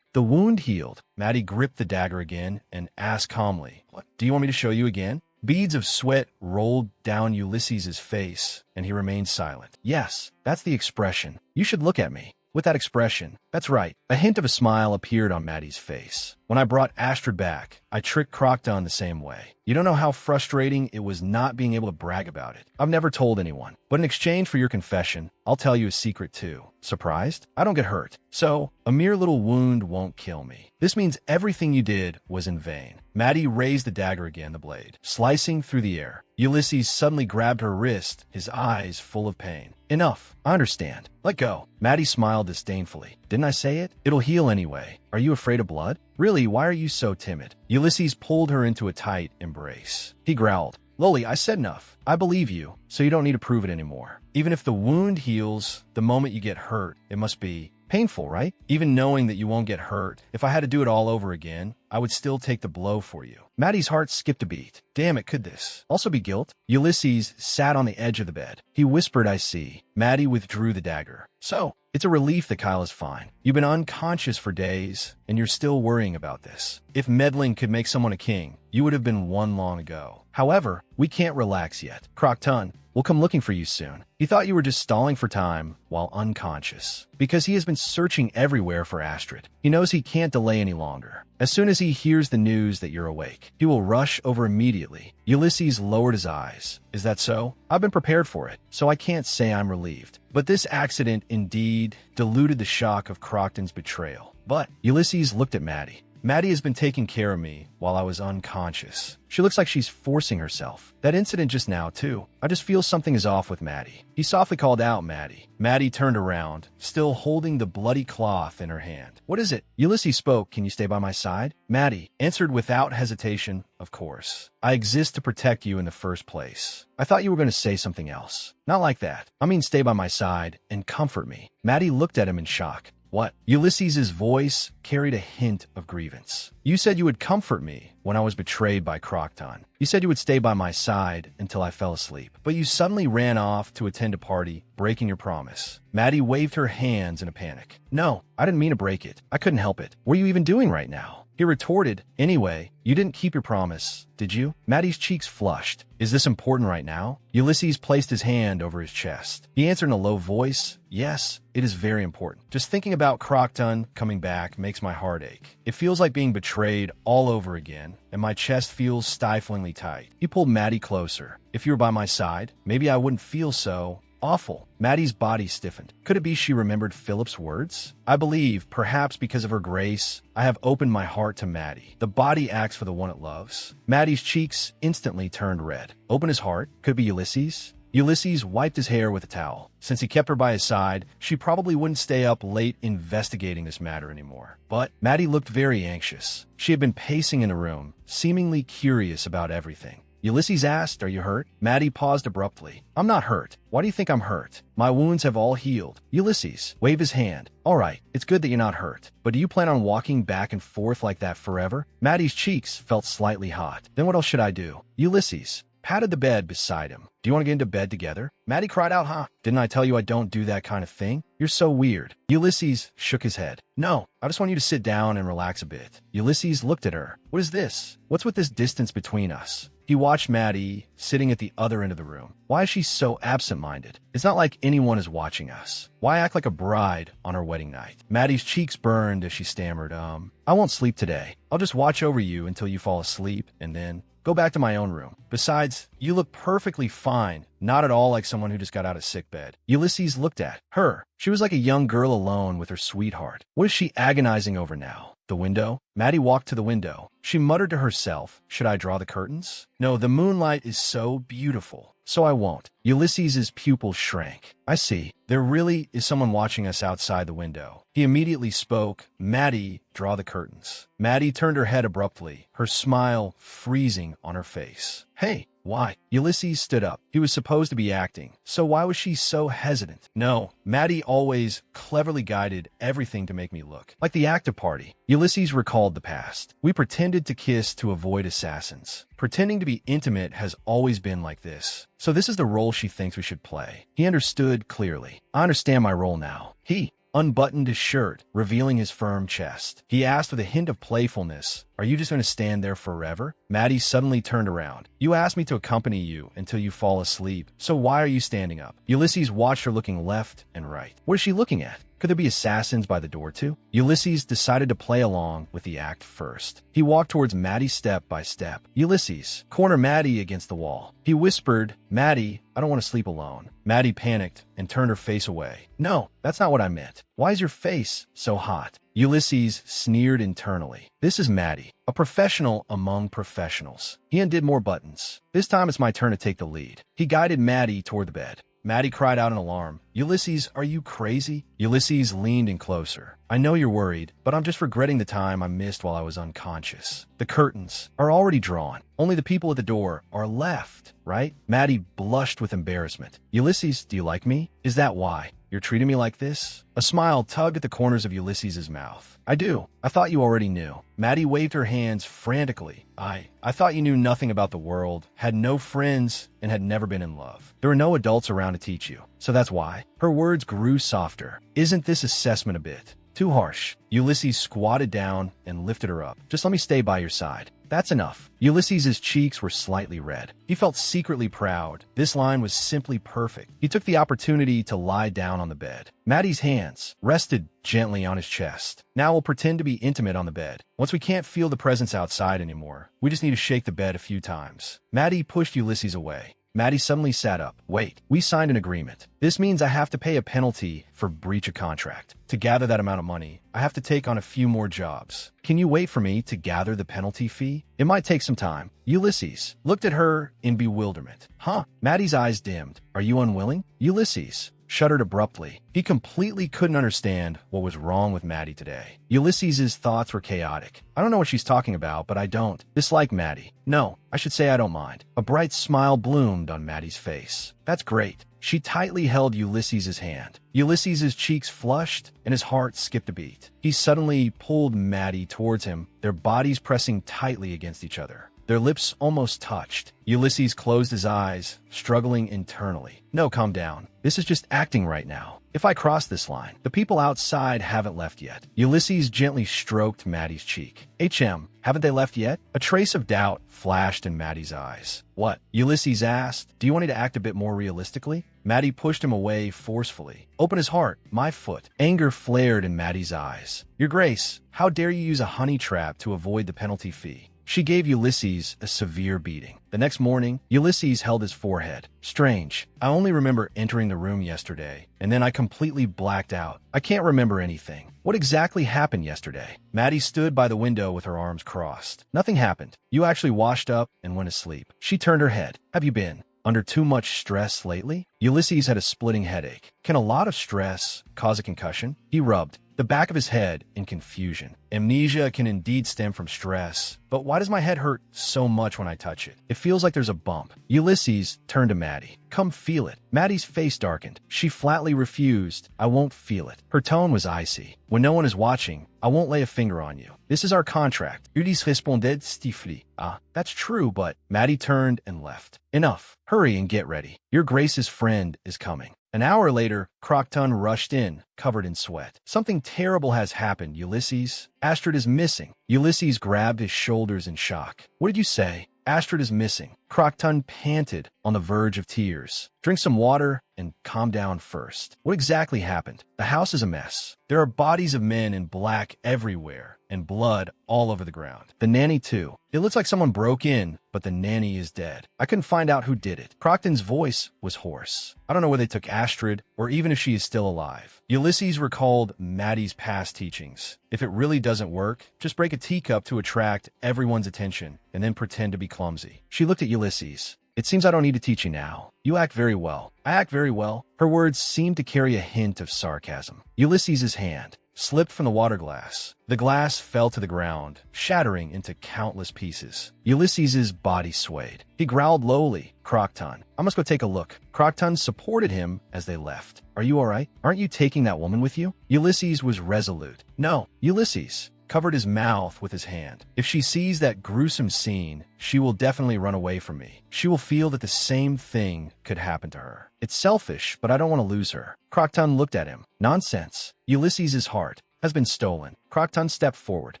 A: The wound healed. Maddie gripped the dagger again and asked calmly, What? Do you want me to show you again? Beads of sweat rolled down Ulysses' face, and he remained silent. Yes, that's the expression. You should look at me. With that expression. That's right. A hint of a smile appeared on Maddie's face. When I brought Astrid back, I tricked Crocton the same way. You don't know how frustrating it was not being able to brag about it. I've never told anyone. But in exchange for your confession, I'll tell you a secret too. Surprised? I don't get hurt. So, a mere little wound won't kill me. This means everything you did was in vain. Maddie raised the dagger again, the blade slicing through the air. Ulysses suddenly grabbed her wrist, his eyes full of pain. Enough. I understand. Let go. Maddie smiled disdainfully. Didn't I I say it? It'll heal anyway. Are you afraid of blood? Really, why are you so timid? Ulysses pulled her into a tight embrace. He growled, Loli, I said enough. I believe you, so you don't need to prove it anymore. Even if the wound heals, the moment you get hurt, it must be painful, right? Even knowing that you won't get hurt, if I had to do it all over again, I would still take the blow for you. Maddie's heart skipped a beat. Damn it, could this also be guilt? Ulysses sat on the edge of the bed. He whispered, I see. Maddie withdrew the dagger. So, it's a relief that Kyle is fine. You've been unconscious for days, and you're still worrying about this. If meddling could make someone a king, you would have been one long ago. However, we can't relax yet. Crocton, we'll come looking for you soon. He thought you were just stalling for time while unconscious, because he has been searching everywhere for Astrid. He knows he can't delay any longer. As soon as he hears the news that you're awake, he will rush over immediately. Ulysses lowered his eyes. Is that so? I've been prepared for it, so I can't say I'm relieved. But this accident indeed diluted the shock of Crocton's betrayal. But Ulysses looked at Maddie. Maddie has been taking care of me while I was unconscious. She looks like she's forcing herself. That incident just now, too. I just feel something is off with Maddie. He softly called out Maddie. Maddie turned around, still holding the bloody cloth in her hand. What is it? Ulysses spoke. Can you stay by my side? Maddie answered without hesitation, of course. I exist to protect you in the first place. I thought you were going to say something else. Not like that. I mean stay by my side and comfort me. Maddie looked at him in shock. What? Ulysses's voice carried a hint of grievance. You said you would comfort me when I was betrayed by Crocton. You said you would stay by my side until I fell asleep. But you suddenly ran off to attend a party, breaking your promise. Maddie waved her hands in a panic. No, I didn't mean to break it. I couldn't help it. What are you even doing right now? He retorted, anyway, you didn't keep your promise, did you? Maddie's cheeks flushed. Is this important right now? Ulysses placed his hand over his chest. He answered in a low voice, yes, it is very important. Just thinking about Crocton coming back makes my heart ache. It feels like being betrayed all over again, and my chest feels stiflingly tight. He pulled Maddie closer. If you were by my side, maybe I wouldn't feel so awful. Maddie's body stiffened. Could it be she remembered Philip's words? I believe, perhaps because of her grace, I have opened my heart to Maddie. The body acts for the one it loves. Maddie's cheeks instantly turned red. Open his heart? Could it be Ulysses? Ulysses wiped his hair with a towel. Since he kept her by his side, she probably wouldn't stay up late investigating this matter anymore. But Maddie looked very anxious. She had been pacing in the room, seemingly curious about everything. Ulysses asked, are you hurt? Maddie paused abruptly. I'm not hurt. Why do you think I'm hurt? My wounds have all healed. Ulysses waved his hand. All right, it's good that you're not hurt. But do you plan on walking back and forth like that forever? Maddie's cheeks felt slightly hot. Then what else should I do? Ulysses patted the bed beside him. Do you want to get into bed together? Maddie cried out, huh? Didn't I tell you I don't do that kind of thing? You're so weird. Ulysses shook his head. No, I just want you to sit down and relax a bit. Ulysses looked at her. What is this? What's with this distance between us? He watched Maddie sitting at the other end of the room. Why is she so absent-minded? It's not like anyone is watching us. Why act like a bride on her wedding night? Maddie's cheeks burned as she stammered, I won't sleep today. I'll just watch over you until you fall asleep and then go back to my own room. Besides, you look perfectly fine, not at all like someone who just got out of sickbed. Ulysses looked at her. She was like a young girl alone with her sweetheart. What is she agonizing over now? The window? Maddie walked to the window. She muttered to herself, should I draw the curtains? No, the moonlight is so beautiful. So I won't. Ulysses's pupils shrank. I see. There really is someone watching us outside the window. He immediately spoke, Maddie, draw the curtains. Maddie turned her head abruptly, her smile freezing on her face. Hey, why? Ulysses stood up. He was supposed to be acting. So why was she so hesitant? No, Maddie always cleverly guided everything to make me look like the active party. Ulysses recalled the past. We pretended to kiss to avoid assassins. Pretending to be intimate has always been like this. So this is the role she thinks we should play. He understood clearly. I understand my role now. He unbuttoned his shirt, revealing his firm chest. He asked with a hint of playfulness, are you just going to stand there forever? Maddie suddenly turned around. You asked me to accompany you until you fall asleep, so why are you standing up? Ulysses watched her looking left and right. What is she looking at? Could there be assassins by the door too? Ulysses decided to play along with the act first. He walked towards Maddie step by step. Ulysses, corner Maddie against the wall. He whispered, Maddie, I don't want to sleep alone. Maddie panicked and turned her face away. No, that's not what I meant. Why is your face so hot? Ulysses sneered internally. This is Maddie, a professional among professionals. He undid more buttons. This time it's my turn to take the lead. He guided Maddie toward the bed. Maddie cried out in alarm. Ulysses, are you crazy? Ulysses leaned in closer. I know you're worried, but I'm just regretting the time I missed while I was unconscious. The curtains are already drawn. Only the people at the door are left, right? Maddie blushed with embarrassment. Ulysses, do you like me? Is that why you're treating me like this? A smile tugged at the corners of Ulysses's mouth. I do. I thought you already knew. Maddie waved her hands frantically. I thought you knew nothing about the world, had no friends, and had never been in love. There were no adults around to teach you, so that's why. Her words grew softer. Isn't this assessment a bit too harsh? Ulysses squatted down and lifted her up. Just let me stay by your side. That's enough. Ulysses's cheeks were slightly red. He felt secretly proud. This line was simply perfect. He took the opportunity to lie down on the bed. Maddie's hands rested gently on his chest. Now we'll pretend to be intimate on the bed. Once we can't feel the presence outside anymore, we just need to shake the bed a few times. Maddie pushed Ulysses away. Maddie suddenly sat up. Wait, we signed an agreement. This means I have to pay a penalty for breach of contract. To gather that amount of money, I have to take on a few more jobs. Can you wait for me to gather the penalty fee? It might take some time. Ulysses looked at her in bewilderment. Huh? Maddie's eyes dimmed. Are you unwilling? Ulysses shuddered abruptly. He completely couldn't understand what was wrong with Maddie today. Ulysses's thoughts were chaotic. I don't know what she's talking about, but I don't dislike Maddie. No, I should say I don't mind. A bright smile bloomed on Maddie's face. That's great. She tightly held Ulysses's hand. Ulysses's cheeks flushed and his heart skipped a beat. He suddenly pulled Maddie towards him, their bodies pressing tightly against each other. Their lips almost touched. Ulysses closed his eyes, struggling internally. No, calm down. This is just acting right now. If I cross this line, the people outside haven't left yet. Ulysses gently stroked Maddie's cheek. Haven't they left yet? A trace of doubt flashed in Maddie's eyes. What? Ulysses asked. Do you want me to act a bit more realistically? Maddie pushed him away forcefully. Open his heart, my foot. Anger flared in Maddie's eyes. Your Grace, how dare you use a honey trap to avoid the penalty fee? She gave Ulysses a severe beating. The next morning, Ulysses held his forehead. Strange. I only remember entering the room yesterday, and then I completely blacked out. I can't remember anything. What exactly happened yesterday? Maddie stood by the window with her arms crossed. Nothing happened. You actually washed up and went to sleep. She turned her head. Have you been under too much stress lately? Ulysses had a splitting headache. Can a lot of stress cause a concussion? He rubbed the back of his head in confusion. Amnesia can indeed stem from stress, but why does my head hurt so much when I touch it? It feels like there's a bump. Ulysses turned to Maddie. Come feel it. Maddie's face darkened. She flatly refused. I won't feel it. Her tone was icy. When no one is watching, I won't lay a finger on you. This is our contract. Ulysse responded stiffly. Ah, that's true, but Maddie turned and left. Enough. Hurry and get ready. Your Grace's friend is coming. An hour later, Crocton rushed in, covered in sweat. Something terrible has happened, Ulysses. Astrid is missing. Ulysses grabbed his shoulders in shock. What did you say? Astrid is missing. Crocton panted, on the verge of tears. Drink some water and calm down first. What exactly happened? The house is a mess. There are bodies of men in black everywhere and blood all over the ground. The nanny too. It looks like someone broke in, but the nanny is dead. I couldn't find out who did it. Crocton's voice was hoarse. I don't know where they took Astrid, or even if she is still alive. Ulysses recalled Maddie's past teachings. If it really doesn't work, just break a teacup to attract everyone's attention, and then pretend to be clumsy. She looked at Ulysses. It seems I don't need to teach you now. You act very well. I act very well. Her words seemed to carry a hint of sarcasm. Ulysses's hand slipped from the water glass. The glass fell to the ground, shattering into countless pieces. Ulysses's body swayed. He growled lowly. Crocton, I must go take a look. Crocton supported him as they left. Are you all right? Aren't you taking that woman with you? Ulysses was resolute. No, Ulysses covered his mouth with his hand. If she sees that gruesome scene, she will definitely run away from me. She will feel that the same thing could happen to her. It's selfish, but I don't want to lose her. Crocton looked at him. Nonsense. Ulysses's heart has been stolen. Crocton stepped forward.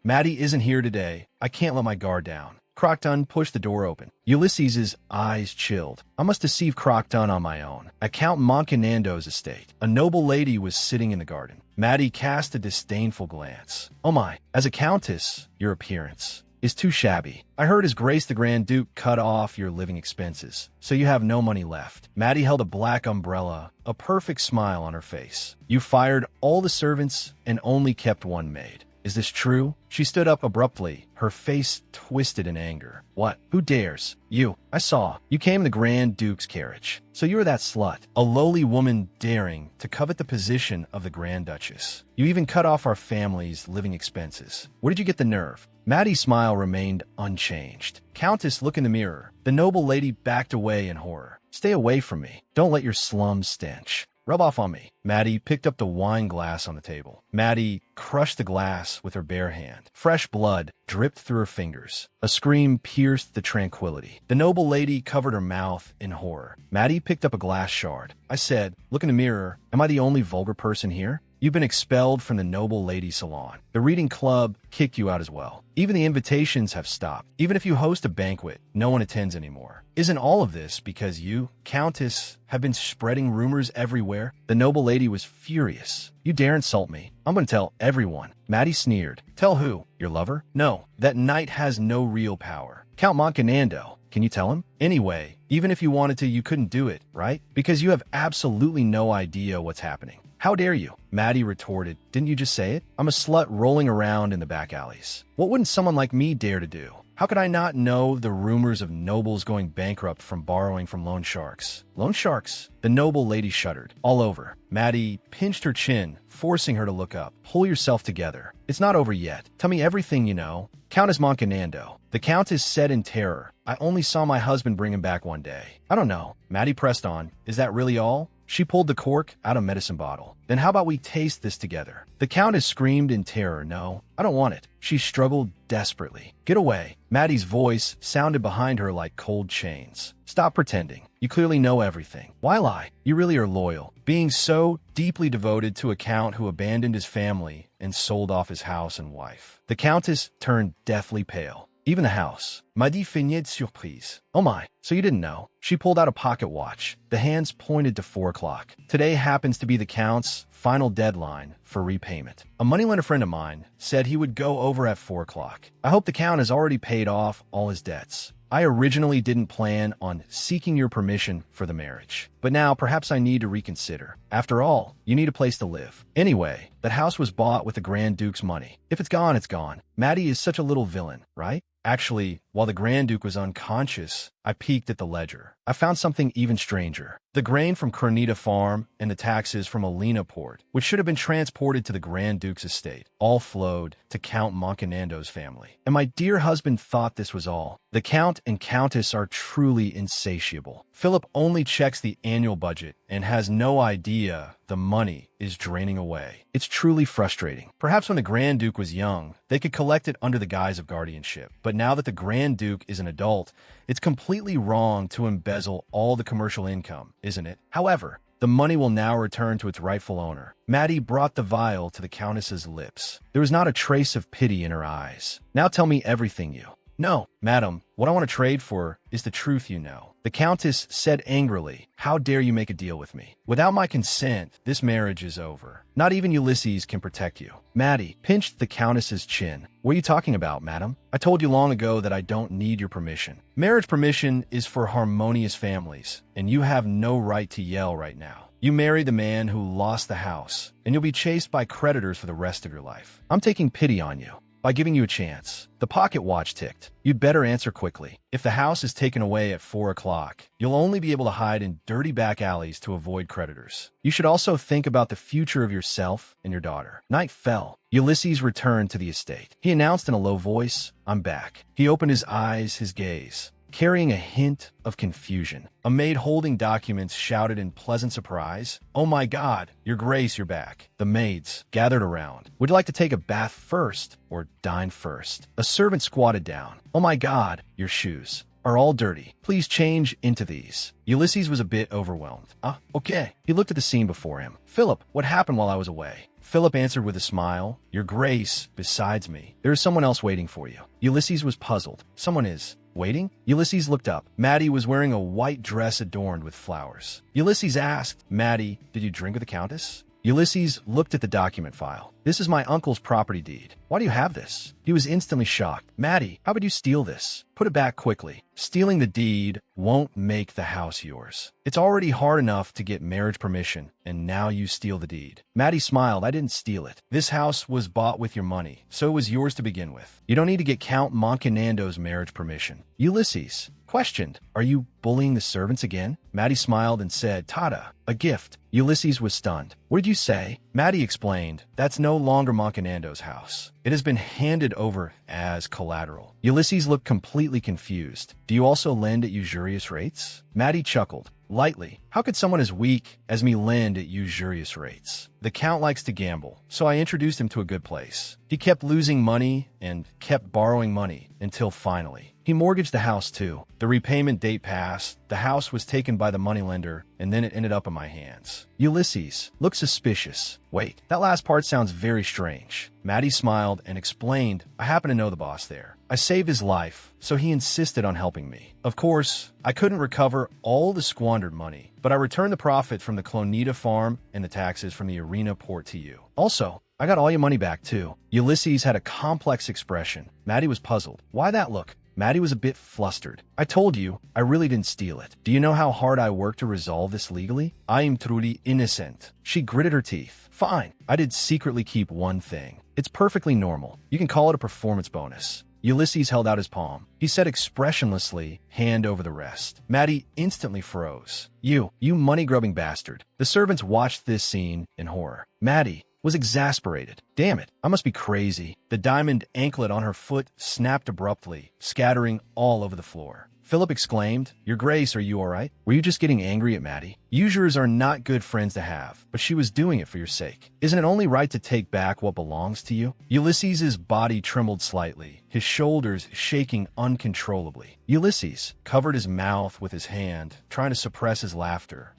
A: Maddie isn't here today. I can't let my guard down. Crocton pushed the door open. Ulysses's eyes chilled. I must deceive Crocton on my own. At Count Moncanando's estate, a noble lady was sitting in the garden. Maddie cast a disdainful glance. Oh my, as a countess, your appearance is too shabby. I heard His Grace the Grand Duke cut off your living expenses, so you have no money left. Maddie held a black umbrella, a perfect smile on her face. You fired all the servants and only kept one maid. is this true? She stood up abruptly, her face twisted in anger. What? Who dares? You. I saw. You came in the Grand Duke's carriage. So you were that slut. A lowly woman daring to covet the position of the Grand Duchess. You even cut off our family's living expenses. Where did you get the nerve? Maddie's smile remained unchanged. Countess, look in the mirror. The noble lady backed away in horror. Stay away from me. Don't let your slum stench rub off on me. Maddie picked up the wine glass on the table. Maddie crushed the glass with her bare hand. Fresh blood dripped through her fingers. A scream pierced the tranquility. The noble lady covered her mouth in horror. Maddie picked up a glass shard. I said, look in the mirror. Am I the only vulgar person here? You've been expelled from the noble lady salon. The reading club kicked you out as well. Even the invitations have stopped. Even if you host a banquet, no one attends anymore. Isn't all of this because you, Countess, have been spreading rumors everywhere? The noble lady was furious. You dare insult me? I'm going to tell everyone. Maddie sneered. Tell who? Your lover? No, that knight has no real power. Count Moncanando. Can you tell him? Anyway, even if you wanted to, you couldn't do it, right? Because you have absolutely no idea what's happening. How dare you? Maddie retorted. Didn't you just say it? I'm a slut rolling around in the back alleys. What wouldn't someone like me dare to do? How could I not know the rumors of nobles going bankrupt from borrowing from loan sharks? Loan sharks? The noble lady shuddered. All over. Maddie pinched her chin, forcing her to look up. Pull yourself together. It's not over yet. Tell me everything you know. Countess Moncanando. The Countess said in terror. I only saw my husband bring him back one day. I don't know. Maddie pressed on. Is that really all? She pulled the cork out of a medicine bottle. Then how about we taste this together? The Countess screamed in terror. No, I don't want it. She struggled desperately. Get away. Maddie's voice sounded behind her like cold chains. Stop pretending. You clearly know everything. Why lie? You really are loyal. Being so deeply devoted to a count who abandoned his family and sold off his house and wife. The Countess turned deathly pale. Even the house. M'a dit feigner de surprise. Oh my, so you didn't know. She pulled out a pocket watch. The hands pointed to 4 o'clock. Today happens to be the Count's final deadline for repayment. A moneylender friend of mine said he would go over at 4 o'clock. I hope the Count has already paid off all his debts. I originally didn't plan on seeking your permission for the marriage, but now perhaps I need to reconsider. After all, you need a place to live. Anyway, that house was bought with the Grand Duke's money. If it's gone, it's gone. Maddie is such a little villain, right? Actually, while the Grand Duke was unconscious, I peeked at the ledger. I found something even stranger. The grain from Cornita Farm and the taxes from Alina Port, which should have been transported to the Grand Duke's estate, all flowed to Count Moncanando's family. And my dear husband thought this was all. The Count and Countess are truly insatiable. Philip only checks the annual budget and has no idea the money is draining away. It's truly frustrating. Perhaps when the Grand Duke was young, they could collect it under the guise of guardianship. But now that the Grand Duke is an adult, it's completely wrong to embezzle all the commercial income, isn't it? However, the money will now return to its rightful owner. Maddie brought the vial to the Countess's lips. There was not a trace of pity in her eyes. Now tell me everything you... No, madam, what I want to trade for is the truth you know. The Countess said angrily, how dare you make a deal with me? Without my consent, this marriage is over. Not even Ulysses can protect you. Maddie pinched the Countess's chin. What are you talking about, madam? I told you long ago that I don't need your permission. Marriage permission is for harmonious families, and you have no right to yell right now. You marry the man who lost the house, and you'll be chased by creditors for the rest of your life. I'm taking pity on you by giving you a chance. The pocket watch ticked. You'd better answer quickly. If the house is taken away at 4 o'clock, you'll only be able to hide in dirty back alleys to avoid creditors. You should also think about the future of yourself and your daughter. Night fell. Ulysses returned to the estate. He announced in a low voice, I'm back. He opened his eyes, his gaze carrying a hint of confusion. A maid holding documents shouted in pleasant surprise, oh my God, your grace, you're back. The maids gathered around. Would you like to take a bath first or dine first? A servant squatted down. Oh my God, your shoes are all dirty. Please change into these. Ulysses was a bit overwhelmed. Okay. He looked at the scene before him. Philip, what happened while I was away? Philip answered with a smile, your grace, besides me, there is someone else waiting for you. Ulysses was puzzled. Someone is waiting? Ulysses looked up. Maddie was wearing a white dress adorned with flowers. Ulysses asked, Maddie, did you drink with the Countess? Ulysses looked at the document file. This is my uncle's property deed. Why do you have this? He was instantly shocked. Maddie, how would you steal this? Put it back quickly. Stealing the deed won't make the house yours. It's already hard enough to get marriage permission, and now you steal the deed. Maddie smiled. I didn't steal it. This house was bought with your money, so it was yours to begin with. You don't need to get Count Moncanando's marriage permission. Ulysses questioned, are you bullying the servants again? Maddie smiled and said, Tada, a gift. Ulysses was stunned. What did you say? Maddie explained, that's no longer Moncanando's house. It has been handed over as collateral. Ulysses looked completely confused. Do you also lend at usurious rates? Maddie chuckled. Lightly. How could someone as weak as me lend at usurious rates? The Count likes to gamble, so I introduced him to a good place. He kept losing money and kept borrowing money until finally. He mortgaged the house too. The repayment date passed, the house was taken by the moneylender, and then it ended up in my hands. Ulysses looked suspicious. Wait, that last part sounds very strange. Maddie smiled and explained, I happen to know the boss there. I saved his life, so he insisted on helping me. Of course, I couldn't recover all the squandered money, but I returned the profit from the Clonita farm and the taxes from the arena port to you. Also, I got all your money back too. Ulysses had a complex expression. Maddie was puzzled. Why that look? Maddie was a bit flustered. I told you, I really didn't steal it. Do you know how hard I worked to resolve this legally? I am truly innocent. She gritted her teeth. Fine. I did secretly keep one thing. It's perfectly normal. You can call it a performance bonus. Ulysses held out his palm. He said expressionlessly, hand over the rest. Maddie instantly froze. You money-grubbing bastard. The servants watched this scene in horror. Maddie was exasperated. Damn it, I must be crazy. The diamond anklet on her foot snapped abruptly, scattering all over the floor. Philip exclaimed, Your Grace, are you all right? Were you just getting angry at Maddie? Usurers are not good friends to have, but she was doing it for your sake. Isn't it only right to take back what belongs to you? Ulysses's body trembled slightly, his shoulders shaking uncontrollably. Ulysses covered his mouth with his hand, trying to suppress his laughter.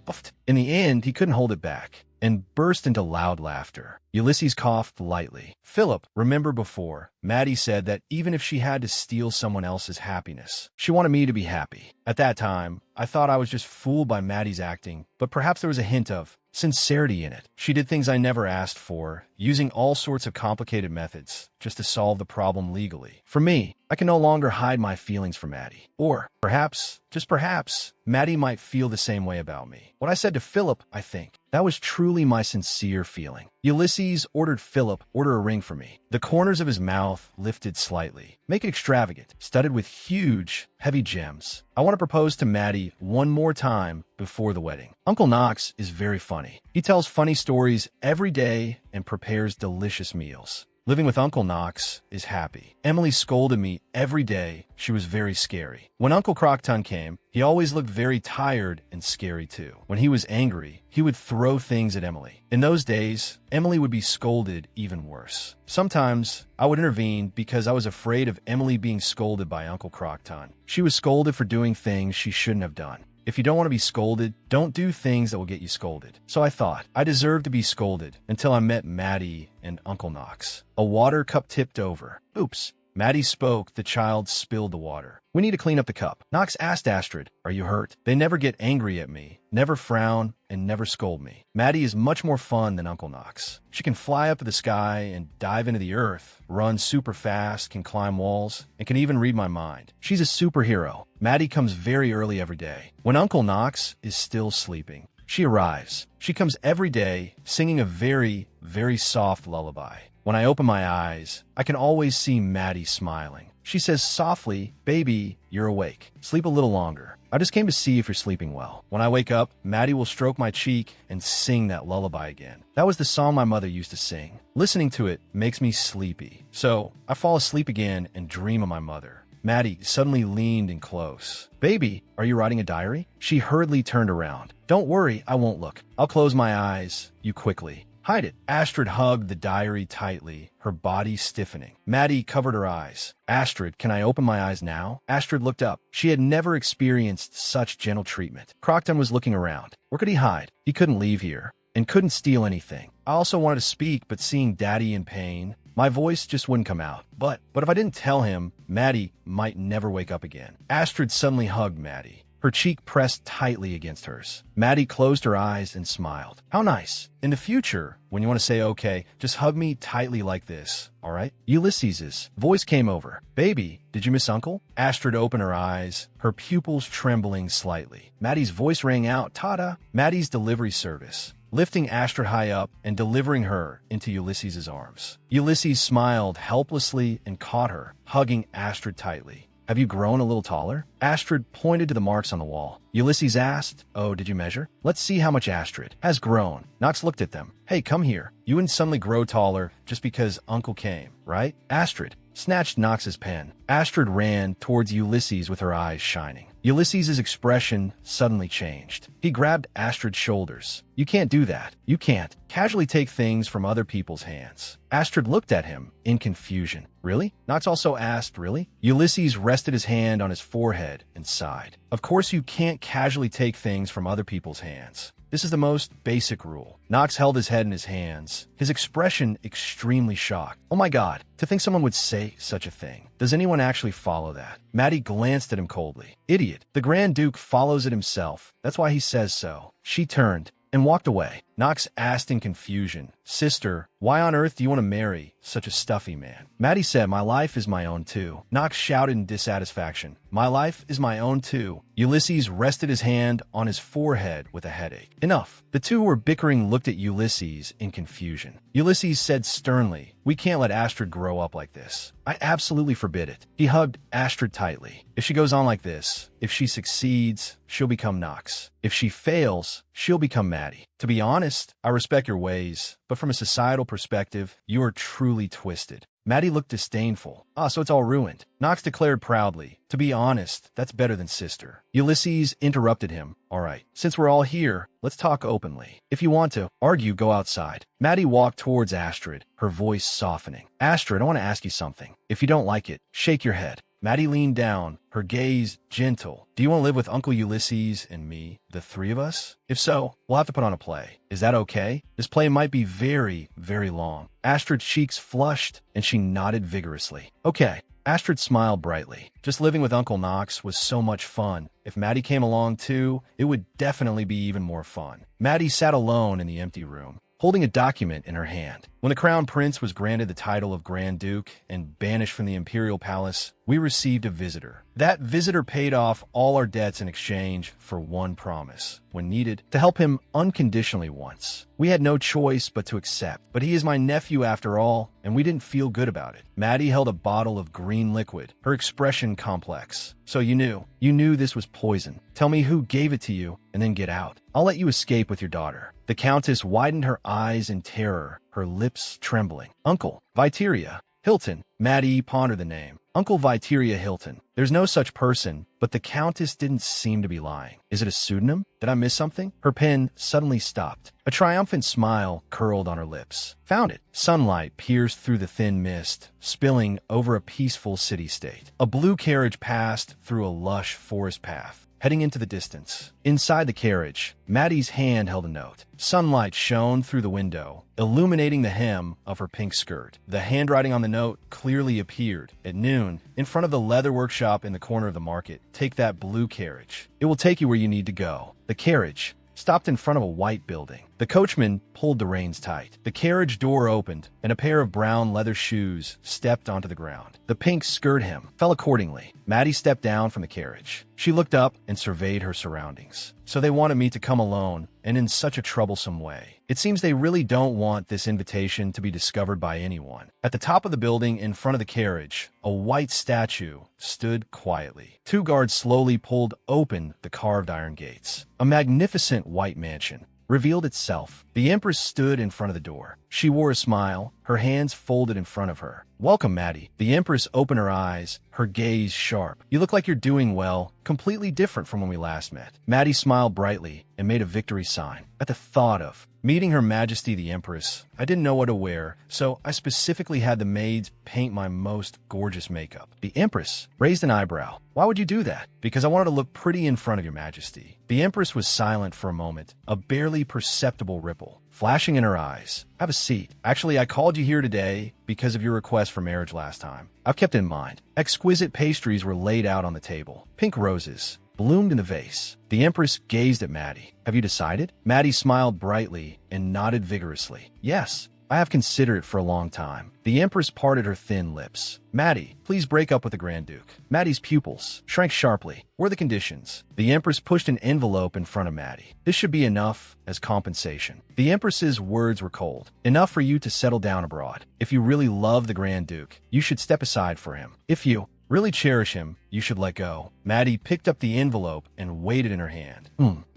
A: In the end, he couldn't hold it back and burst into loud laughter. Ulysses coughed lightly. Philip, remember before, Maddie said that even if she had to steal someone else's happiness, she wanted me to be happy. At that time, I thought I was just fooled by Maddie's acting, but perhaps there was a hint of sincerity in it. She did things I never asked for, using all sorts of complicated methods just to solve the problem legally. For me, I can no longer hide my feelings for Maddie. Or perhaps, just perhaps, Maddie might feel the same way about me. What I said to Philip, I think, that was truly my sincere feeling. Ulysses ordered Philip order a ring for me. The corners of his mouth lifted slightly. Make it extravagant, studded with huge, heavy gems. I want to propose to Maddie one more time before the wedding. Uncle Knox is very funny. He tells funny stories every day and prepares delicious meals. Living with Uncle Knox is happy. Emily scolded me every day. She was very scary. When Uncle Crocton came, he always looked very tired and scary too. When he was angry, he would throw things at Emily. In those days, Emily would be scolded even worse. Sometimes, I would intervene because I was afraid of Emily being scolded by Uncle Crocton. She was scolded for doing things she shouldn't have done. If you don't want to be scolded, don't do things that will get you scolded. So I thought, I deserved to be scolded until I met Maddie and Uncle Knox. A water cup tipped over. Oops. Maddie spoke, the child spilled the water. We need to clean up the cup. Knox asked Astrid, are you hurt? They never get angry at me, never frown, and never scold me. Maddie is much more fun than Uncle Knox. She can fly up to the sky and dive into the earth, run super fast, can climb walls, and can even read my mind. She's a superhero. Maddie comes very early every day, when Uncle Knox is still sleeping. She arrives. She comes every day, singing a very, very soft lullaby. When I open my eyes, I can always see Maddie smiling. She says softly, baby, you're awake. Sleep a little longer. I just came to see if you're sleeping well. When I wake up, Maddie will stroke my cheek and sing that lullaby again. That was the song my mother used to sing. Listening to it makes me sleepy. So I fall asleep again and dream of my mother. Maddie suddenly leaned in close. Baby, are you writing a diary? She hurriedly turned around. Don't worry, I won't look. I'll close my eyes. You quickly. Hide it. Astrid hugged the diary tightly, her body stiffening. Maddie covered her eyes. Astrid, can I open my eyes now? Astrid looked up. She had never experienced such gentle treatment. Crocton was looking around. Where could he hide? He couldn't leave here, and couldn't steal anything. I also wanted to speak, but seeing Daddy in pain, my voice just wouldn't come out. But if I didn't tell him, Maddie might never wake up again. Astrid suddenly hugged Maddie. Her her cheek pressed tightly against hers. Maddie closed her eyes and smiled. How nice. In the future, when you want to say okay, just hug me tightly like this, all right? Ulysses' voice came over. Baby, did you miss Uncle? Astrid opened her eyes, her pupils trembling slightly. Maddie's voice rang out, ta-da, Maddie's delivery service, lifting Astrid high up and delivering her into Ulysses' arms. Ulysses smiled helplessly and caught her, hugging Astrid tightly. Have you grown a little taller? Astrid pointed to the marks on the wall. Ulysses asked, oh, did you measure? Let's see how much Astrid has grown. Knox looked at them. Hey, come here. You wouldn't suddenly grow taller just because Uncle came, right? Astrid snatched Knox's pen. Astrid ran towards Ulysses with her eyes shining. Ulysses' expression suddenly changed. He grabbed Astrid's shoulders. You can't do that. You can't casually take things from other people's hands. Astrid looked at him in confusion. Really? Knox also asked, really? Ulysses rested his hand on his forehead and sighed. Of course you can't casually take things from other people's hands. This is the most basic rule. Knox held his head in his hands, his expression extremely shocked. Oh my God, to think someone would say such a thing. Does anyone actually follow that? Maddie glanced at him coldly. Idiot. The Grand Duke follows it himself. That's why he says so. She turned and walked away. Knox asked in confusion, Sister, why on earth do you want to marry such a stuffy man? Maddie said, my life is my own too. Knox shouted in dissatisfaction, my life is my own too. Ulysses rested his hand on his forehead with a headache. Enough. The two who were bickering looked at Ulysses in confusion. Ulysses said sternly, we can't let Astrid grow up like this. I absolutely forbid it. He hugged Astrid tightly. If she goes on like this, if she succeeds, she'll become Knox. If she fails, she'll become Maddie. To be honest, I respect your ways, but from a societal perspective, you are truly twisted. Maddie looked disdainful. So it's all ruined. Knox declared proudly, to be honest, that's better than sister. Ulysses interrupted him. All right, since we're all here, let's talk openly. If you want to argue, go outside. Maddie walked towards Astrid, her voice softening. Astrid, I want to ask you something. If you don't like it, shake your head. Maddie leaned down, her gaze gentle. Do you want to live with Uncle Ulysses and me, the three of us? If so, we'll have to put on a play. Is that okay? This play might be very, very long. Astrid's cheeks flushed, and she nodded vigorously. Okay. Astrid smiled brightly. Just living with Uncle Knox was so much fun. If Maddie came along too, it would definitely be even more fun. Maddie sat alone in the empty room, holding a document in her hand. When the Crown Prince was granted the title of Grand Duke and banished from the Imperial Palace, we received a visitor. That visitor paid off all our debts in exchange for one promise, when needed, to help him unconditionally once. We had no choice but to accept, but he is my nephew after all, and we didn't feel good about it. Maddie held a bottle of green liquid, her expression complex. So you knew this was poison. Tell me who gave it to you, and then get out. I'll let you escape with your daughter. The Countess widened her eyes in terror, her lips trembling. Uncle, Viteria Hilton. Maddie pondered the name. Uncle Viteria Hilton. There's no such person, but the Countess didn't seem to be lying. Is it a pseudonym? Did I miss something? Her pen suddenly stopped. A triumphant smile curled on her lips. Found it. Sunlight pierced through the thin mist, spilling over a peaceful city-state. A blue carriage passed through a lush forest path, heading into the distance. Inside the carriage, Maddie's hand held a note. Sunlight shone through the window, illuminating the hem of her pink skirt. The handwriting on the note clearly appeared. At noon, in front of the leather workshop in the corner of the market, take that blue carriage. It will take you where you need to go. The carriage stopped in front of a white building. The coachman pulled the reins tight. The carriage door opened, and a pair of brown leather shoes stepped onto the ground. The pink skirt hem fell accordingly. Maddie stepped down from the carriage. She looked up and surveyed her surroundings. So they wanted me to come alone, and in such a troublesome way. It seems they really don't want this invitation to be discovered by anyone. At the top of the building, in front of the carriage, a white statue stood quietly. Two guards slowly pulled open the carved iron gates. A magnificent white mansion revealed itself. The Empress stood in front of the door. She wore a smile, her hands folded in front of her. Welcome, Maddie. The Empress opened her eyes, her gaze sharp. You look like you're doing well, completely different from when we last met. Maddie smiled brightly and made a victory sign. At the thought of meeting Her Majesty the Empress, I didn't know what to wear, so I specifically had the maids paint my most gorgeous makeup. The Empress raised an eyebrow. Why would you do that? Because I wanted to look pretty in front of Your Majesty. The Empress was silent for a moment, a barely perceptible ripple flashing in her eyes. Have a seat. Actually, I called you here today because of your request for marriage last time. I've kept it in mind. Exquisite pastries were laid out on the table. Pink roses, bloomed in the vase. The Empress gazed at Maddie. Have you decided? Maddie smiled brightly and nodded vigorously. Yes, I have considered it for a long time. The Empress parted her thin lips. Maddie, please break up with the Grand Duke. Maddie's pupils shrank sharply. What are the conditions? The Empress pushed an envelope in front of Maddie. This should be enough as compensation. The Empress's words were cold. Enough for you to settle down abroad. If you really love the Grand Duke, you should step aside for him. If you really cherish him, you should let go. Maddie picked up the envelope and weighed it in her hand.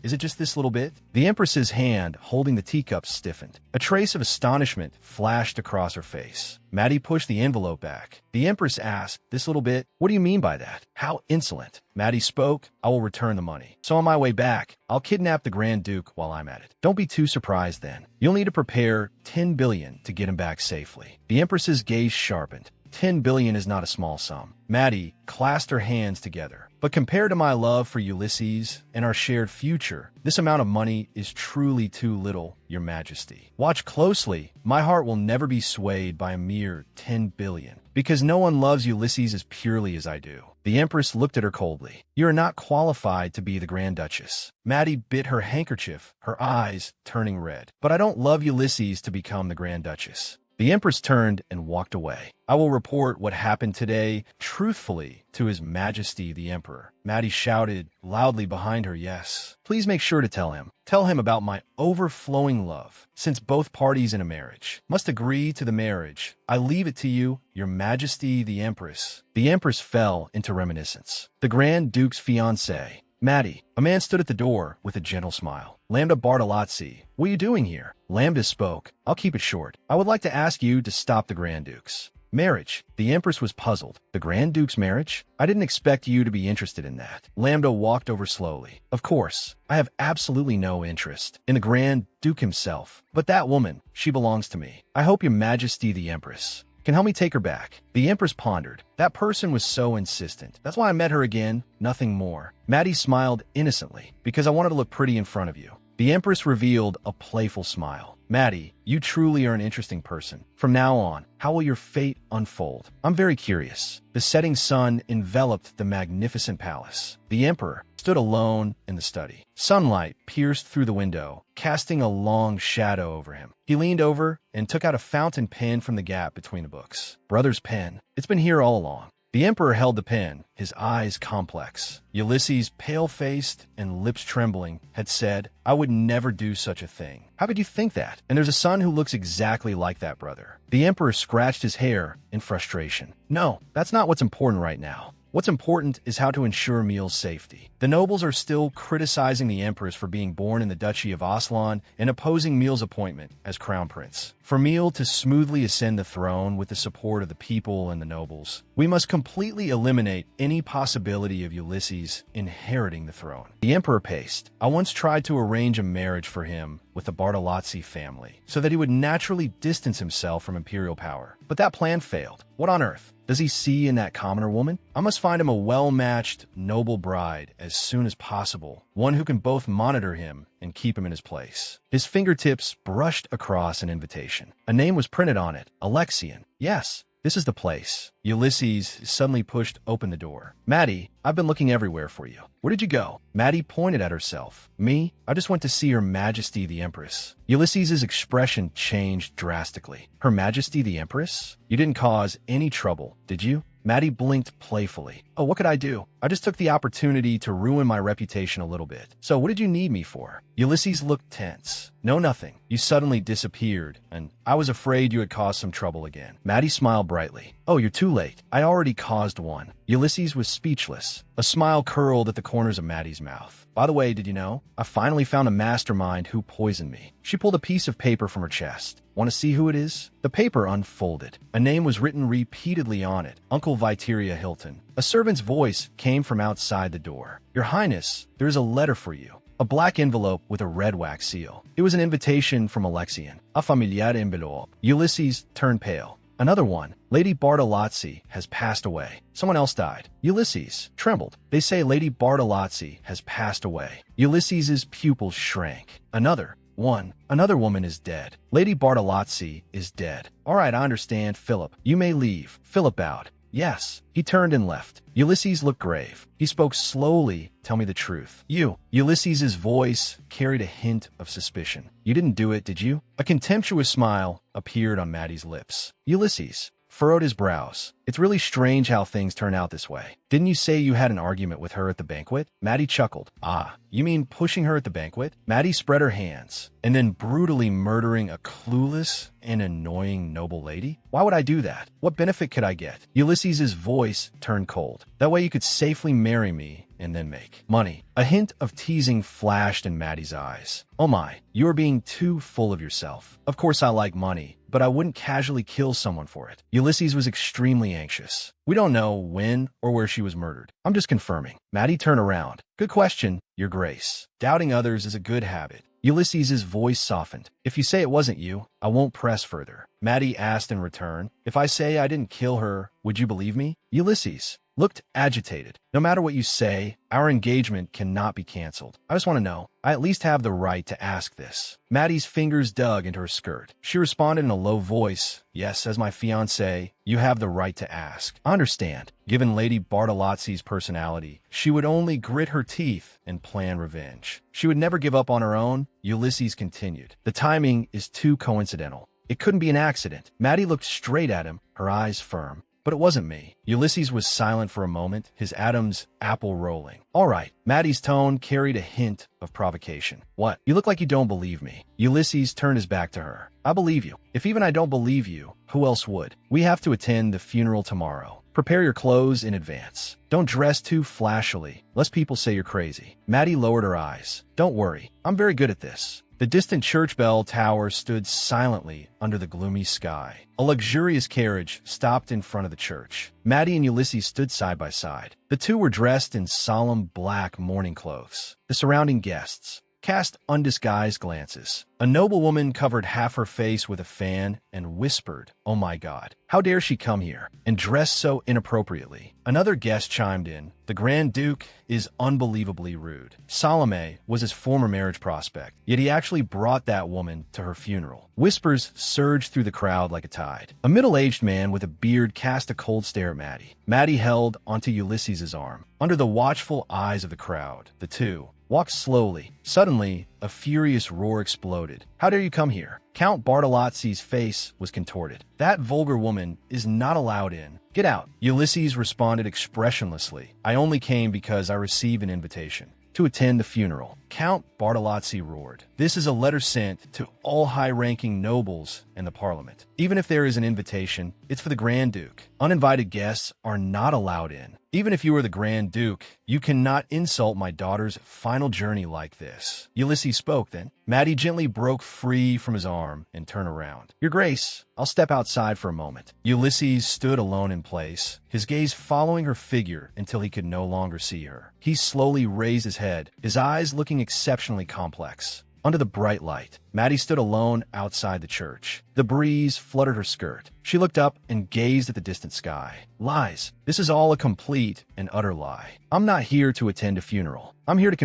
A: Is it just this little bit? The Empress's hand holding the teacup stiffened. A trace of astonishment flashed across her face. Maddie pushed the envelope back. The Empress asked, this little bit? What do you mean by that? How insolent. Maddie spoke, I will return the money. So on my way back, I'll kidnap the Grand Duke while I'm at it. Don't be too surprised then. You'll need to prepare 10 billion to get him back safely. The Empress's gaze sharpened. 10 billion is not a small sum. Maddie clasped her hands together. But compared to my love for Ulysses and our shared future, this amount of money is truly too little, Your Majesty. Watch closely. My heart will never be swayed by a mere 10 billion, because no one loves Ulysses as purely as I do. The Empress looked at her coldly. You are not qualified to be the Grand Duchess. Maddie bit her handkerchief, her eyes turning red. But I don't love Ulysses to become the Grand Duchess. The Empress turned and walked away. I will report what happened today truthfully to His Majesty the Emperor. Maddie shouted loudly behind her, yes. Please make sure to tell him. Tell him about my overflowing love. Since both parties in a marriage must agree to the marriage, I leave it to you, Your Majesty the Empress. The Empress fell into reminiscence. The Grand Duke's fiancé. Maddie. A man stood at the door with a gentle smile. Lambda Bartolozzi. What are you doing here? Lambda spoke. I'll keep it short. I would like to ask you to stop the Grand Duke's marriage. The Empress was puzzled. The Grand Duke's marriage? I didn't expect you to be interested in that. Lambda walked over slowly. Of course, I have absolutely no interest in the Grand Duke himself. But that woman, she belongs to me. I hope Your Majesty the Empress can help me take her back. The Empress pondered. That person was so insistent. That's why I met her again, nothing more. Maddie smiled innocently, because I wanted to look pretty in front of you. The Empress revealed a playful smile. Maddie, you truly are an interesting person. From now on, how will your fate unfold? I'm very curious. The setting sun enveloped the magnificent palace. The Emperor stood alone in the study. Sunlight pierced through the window, casting a long shadow over him. He leaned over and took out a fountain pen from the gap between the books. Brother's pen. It's been here all along. The Emperor held the pen, his eyes complex. Ulysses, pale-faced and lips trembling, had said, I would never do such a thing. How could you think that? And there's a son who looks exactly like that brother. The Emperor scratched his hair in frustration. No, that's not what's important right now. What's important is how to ensure Emil's safety. The nobles are still criticizing the Empress for being born in the Duchy of Aslan and opposing Emil's appointment as crown prince. For Emil to smoothly ascend the throne with the support of the people and the nobles, we must completely eliminate any possibility of Ulysses inheriting the throne. The Emperor paced. I once tried to arrange a marriage for him with the Bartolozzi family, so that he would naturally distance himself from imperial power. But that plan failed. What on earth does he see in that commoner woman? I must find him a well-matched, noble bride as soon as possible, one who can both monitor him and keep him in his place. His fingertips brushed across an invitation. A name was printed on it, Alexian. Yes, this is the place. Ulysses suddenly pushed open the door. Maddie, I've been looking everywhere for you. Where did you go? Maddie pointed at herself. Me? I just went to see Her Majesty the Empress. Ulysses's expression changed drastically. Her Majesty the Empress? You didn't cause any trouble, did you? Maddie blinked playfully. Oh, what could I do? I just took the opportunity to ruin my reputation a little bit. So what did you need me for? Ulysses looked tense. No, nothing. You suddenly disappeared, and I was afraid you had caused some trouble again. Maddie smiled brightly. Oh, you're too late. I already caused one. Ulysses was speechless. A smile curled at the corners of Maddie's mouth. By the way, did you know? I finally found a mastermind who poisoned me. She pulled a piece of paper from her chest. Want to see who it is? The paper unfolded. A name was written repeatedly on it. Uncle Viteria Hilton. A servant's voice came from outside the door. Your Highness, there is a letter for you. A black envelope with a red wax seal. It was an invitation from Alexian. A familiar envelope. Ulysses turned pale. Another one. Lady Bartolozzi has passed away. Someone else died. Ulysses trembled. They say Lady Bartolozzi has passed away. Ulysses's pupils shrank. Another woman is dead. Lady Bartolozzi is dead. All right, I understand, Philip. You may leave. Philip bowed. Yes. He turned and left. Ulysses looked grave. He spoke slowly. Tell me the truth. You. Ulysses's voice carried a hint of suspicion. You didn't do it, did you? A contemptuous smile appeared on Maddie's lips. Ulysses furrowed his brows. It's really strange how things turn out this way. Didn't you say you had an argument with her at the banquet? Maddie chuckled. Ah, you mean pushing her at the banquet? Maddie spread her hands, and then brutally murdering a clueless and annoying noble lady? Why would I do that? What benefit could I get? Ulysses's voice turned cold. That way you could safely marry me and then make money. A hint of teasing flashed in Maddie's eyes. Oh my, you are being too full of yourself. Of course I like money, but I wouldn't casually kill someone for it. Ulysses was extremely anxious. We don't know when or where she was murdered. I'm just confirming. Maddie turned around. Good question, Your Grace. Doubting others is a good habit. Ulysses's voice softened. If you say it wasn't you, I won't press further. Maddie asked in return, if I say I didn't kill her, would you believe me? Ulysses looked agitated. No matter what you say, our engagement cannot be canceled. I just want to know. I at least have the right to ask this. Maddie's fingers dug into her skirt. She responded in a low voice. Yes, as my fiancé, you have the right to ask. I understand. Given Lady Bartolozzi's personality, she would only grit her teeth and plan revenge. She would never give up on her own. Ulysses continued. The timing is too coincidental. It couldn't be an accident. Maddie looked straight at him, her eyes firm. But it wasn't me. Ulysses was silent for a moment, his Adam's apple rolling. All right. Maddie's tone carried a hint of provocation. What? You look like you don't believe me. Ulysses turned his back to her. I believe you. If even I don't believe you, who else would? We have to attend the funeral tomorrow. Prepare your clothes in advance. Don't dress too flashily, lest people say you're crazy. Maddie lowered her eyes. Don't worry. I'm very good at this. The distant church bell tower stood silently under the gloomy sky. A luxurious carriage stopped in front of the church. Maddie and Ulysses stood side by side. The two were dressed in solemn black mourning clothes. The surrounding guests cast undisguised glances. A noble woman covered half her face with a fan and whispered, "Oh my God, how dare she come here and dress so inappropriately?" Another guest chimed in, "The Grand Duke is unbelievably rude." Salome was his former marriage prospect, yet he actually brought that woman to her funeral. Whispers surged through the crowd like a tide. A middle-aged man with a beard cast a cold stare at Maddie. Maddie held onto Ulysses's arm. Under the watchful eyes of the crowd, the two walked slowly. Suddenly, a furious roar exploded. How dare you come here? Count Bartolozzi's face was contorted. That vulgar woman is not allowed in. Get out. Ulysses responded expressionlessly. I only came because I received an invitation to attend the funeral. Count Bartolozzi roared. This is a letter sent to all high-ranking nobles in the parliament. Even if there is an invitation, it's for the Grand Duke. Uninvited guests are not allowed in. Even if you are the Grand Duke, you cannot insult my daughter's final journey like this. Ulysses spoke then. Maddie gently broke free from his arm and turned around. Your Grace, I'll step outside for a moment. Ulysses stood alone in place, his gaze following her figure until he could no longer see her. He slowly raised his head, his eyes looking exceptionally complex. Under the bright light, Maddie stood alone outside the church. The breeze fluttered her skirt. She looked up and gazed at the distant sky. Lies. This is all a complete and utter lie. I'm not here to attend a funeral. I'm here to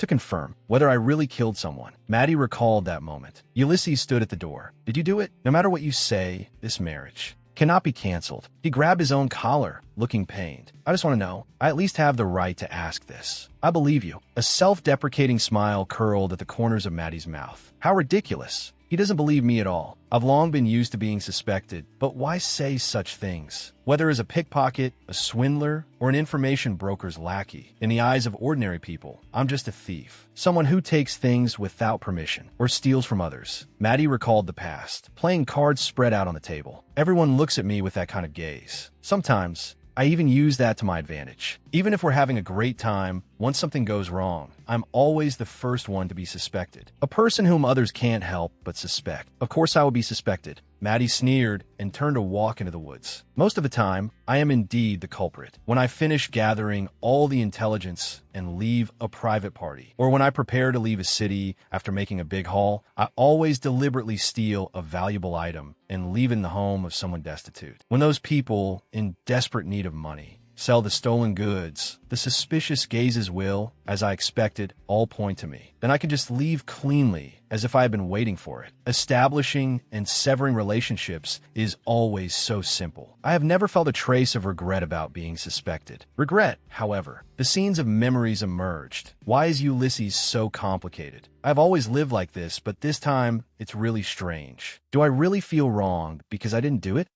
A: confirm whether I really killed someone. Maddie recalled that moment. Ulysses stood at the door. Did you do it? No matter what you say, this marriage cannot be canceled. He grabbed his own collar, looking pained. I just want to know. I at least have the right to ask this. I believe you. A self-deprecating smile curled at the corners of Maddie's mouth. How ridiculous. He doesn't believe me at all. I've long been used to being suspected, but why say such things? Whether as a pickpocket, a swindler, or an information broker's lackey, in the eyes of ordinary people, I'm just a thief. Someone who takes things without permission, or steals from others. Maddie recalled the past, playing cards spread out on the table. Everyone looks at me with that kind of gaze. Sometimes, I even use that to my advantage. Even if we're having a great time, once something goes wrong, I'm always the first one to be suspected. A person whom others can't help but suspect. Of course I will be suspected. Maddie sneered and turned to walk into the woods. Most of the time, I am indeed the culprit. When I finish gathering all the intelligence and leave a private party, or when I prepare to leave a city after making a big haul, I always deliberately steal a valuable item and leave it in the home of someone destitute. When those people in desperate need of money sell the stolen goods, the suspicious gazes will, as I expected, all point to me. Then I can just leave cleanly, as if I had been waiting for it. Establishing and severing relationships is always so simple. I have never felt a trace of regret about being suspected. Regret, however, the scenes of memories emerged. Why is Ulysses so complicated? I've always lived like this, but this time, it's really strange. Do I really feel wronged because I didn't do it?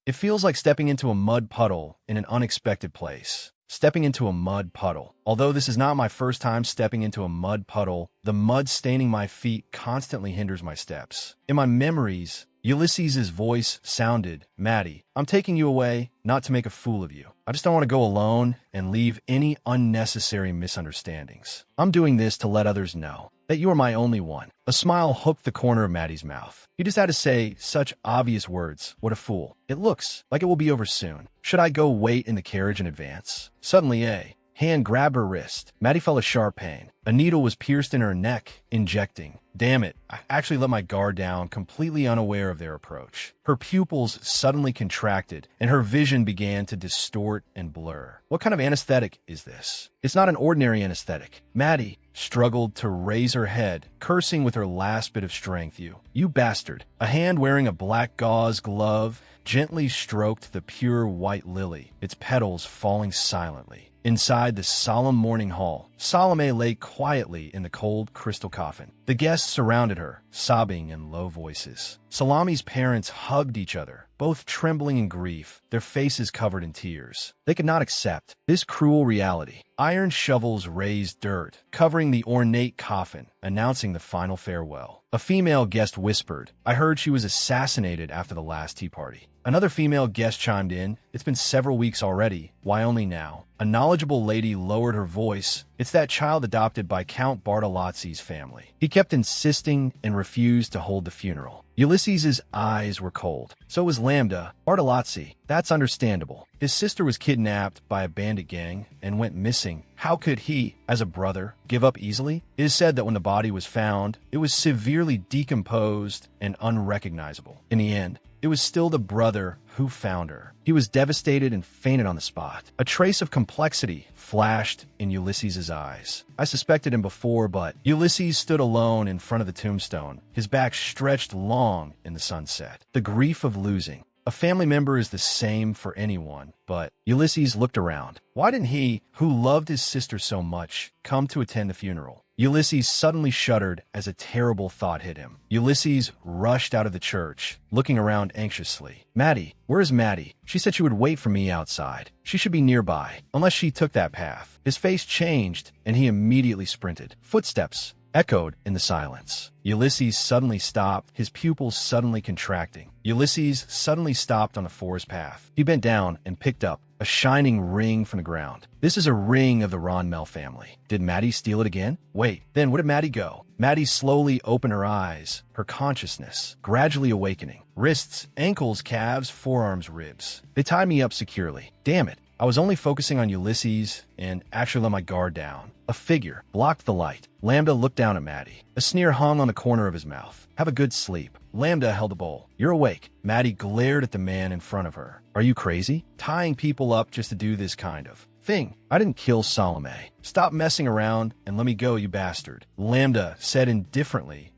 A: It feels like stepping into a mud puddle in an unexpected place. Stepping into a mud puddle. Although this is not my first time stepping into a mud puddle, the mud staining my feet constantly hinders my steps. In my memories, Ulysses' voice sounded, "Maddie, I'm taking you away, not to make a fool of you. I just don't want to go alone and leave any unnecessary misunderstandings. I'm doing this to let others know that you are my only one." A smile hooked the corner of Maddie's mouth. He just had to say such obvious words. What a fool. It looks like it will be over soon. Should I go wait in the carriage in advance? Suddenly, a hand grabbed her wrist. Maddie felt a sharp pain. A needle was pierced in her neck, injecting. Damn it, I actually let my guard down, completely unaware of their approach. Her pupils suddenly contracted, and her vision began to distort and blur. What kind of anesthetic is this? It's not an ordinary anesthetic. Maddie struggled to raise her head, cursing with her last bit of strength. You bastard. A hand wearing a black gauze glove gently stroked the pure white lily, its petals falling silently. Inside the solemn morning hall, Salome lay quietly in the cold crystal coffin. The guests surrounded her, sobbing in low voices. Salame's parents hugged each other, both trembling in grief, their faces covered in tears. They could not accept this cruel reality. Iron shovels raised dirt, covering the ornate coffin, announcing the final farewell. A female guest whispered, "I heard she was assassinated after the last tea party." Another female guest chimed in, "It's been several weeks already. Why only now?" A knowledgeable lady lowered her voice. "It's that child adopted by Count Bartolozzi's family. He kept insisting and refused to hold the funeral." Ulysses' eyes were cold. So was Lambda. Bartolozzi. That's understandable. His sister was kidnapped by a bandit gang and went missing. How could he, as a brother, give up easily? It is said that when the body was found, it was severely decomposed and unrecognizable. In the end, it was still the brother who found her. He was devastated and fainted on the spot. A trace of complexity flashed in Ulysses' eyes. I suspected him before, but Ulysses stood alone in front of the tombstone, his back stretched long in the sunset. The grief of losing. A family member is the same for anyone, but Ulysses looked around. Why didn't he, who loved his sister so much, come to attend the funeral? Ulysses suddenly shuddered as a terrible thought hit him. Ulysses rushed out of the church, looking around anxiously. "Maddie, where is Maddie? She said she would wait for me outside. She should be nearby, unless she took that path." His face changed, and he immediately sprinted. Footsteps echoed in the silence. Ulysses suddenly stopped, his pupils suddenly contracting. Ulysses suddenly stopped on the forest path. He bent down and picked up a shining ring from the ground. This is a ring of the Ronmel family. Did Maddie steal it again? Wait, then where did Maddie go? Maddie slowly opened her eyes, her consciousness gradually awakening. Wrists, ankles, calves, forearms, ribs. They tied me up securely. Damn it. I was only focusing on Ulysses and actually let my guard down. A figure blocked the light. Lambda looked down at Maddie. A sneer hung on the corner of his mouth. "Have a good sleep." Lambda held a bowl. "You're awake." Maddie glared at the man in front of her. "Are you crazy? Tying people up just to do this kind of thing? I didn't kill Salome. Stop messing around and let me go, you bastard." Lambda said indifferently,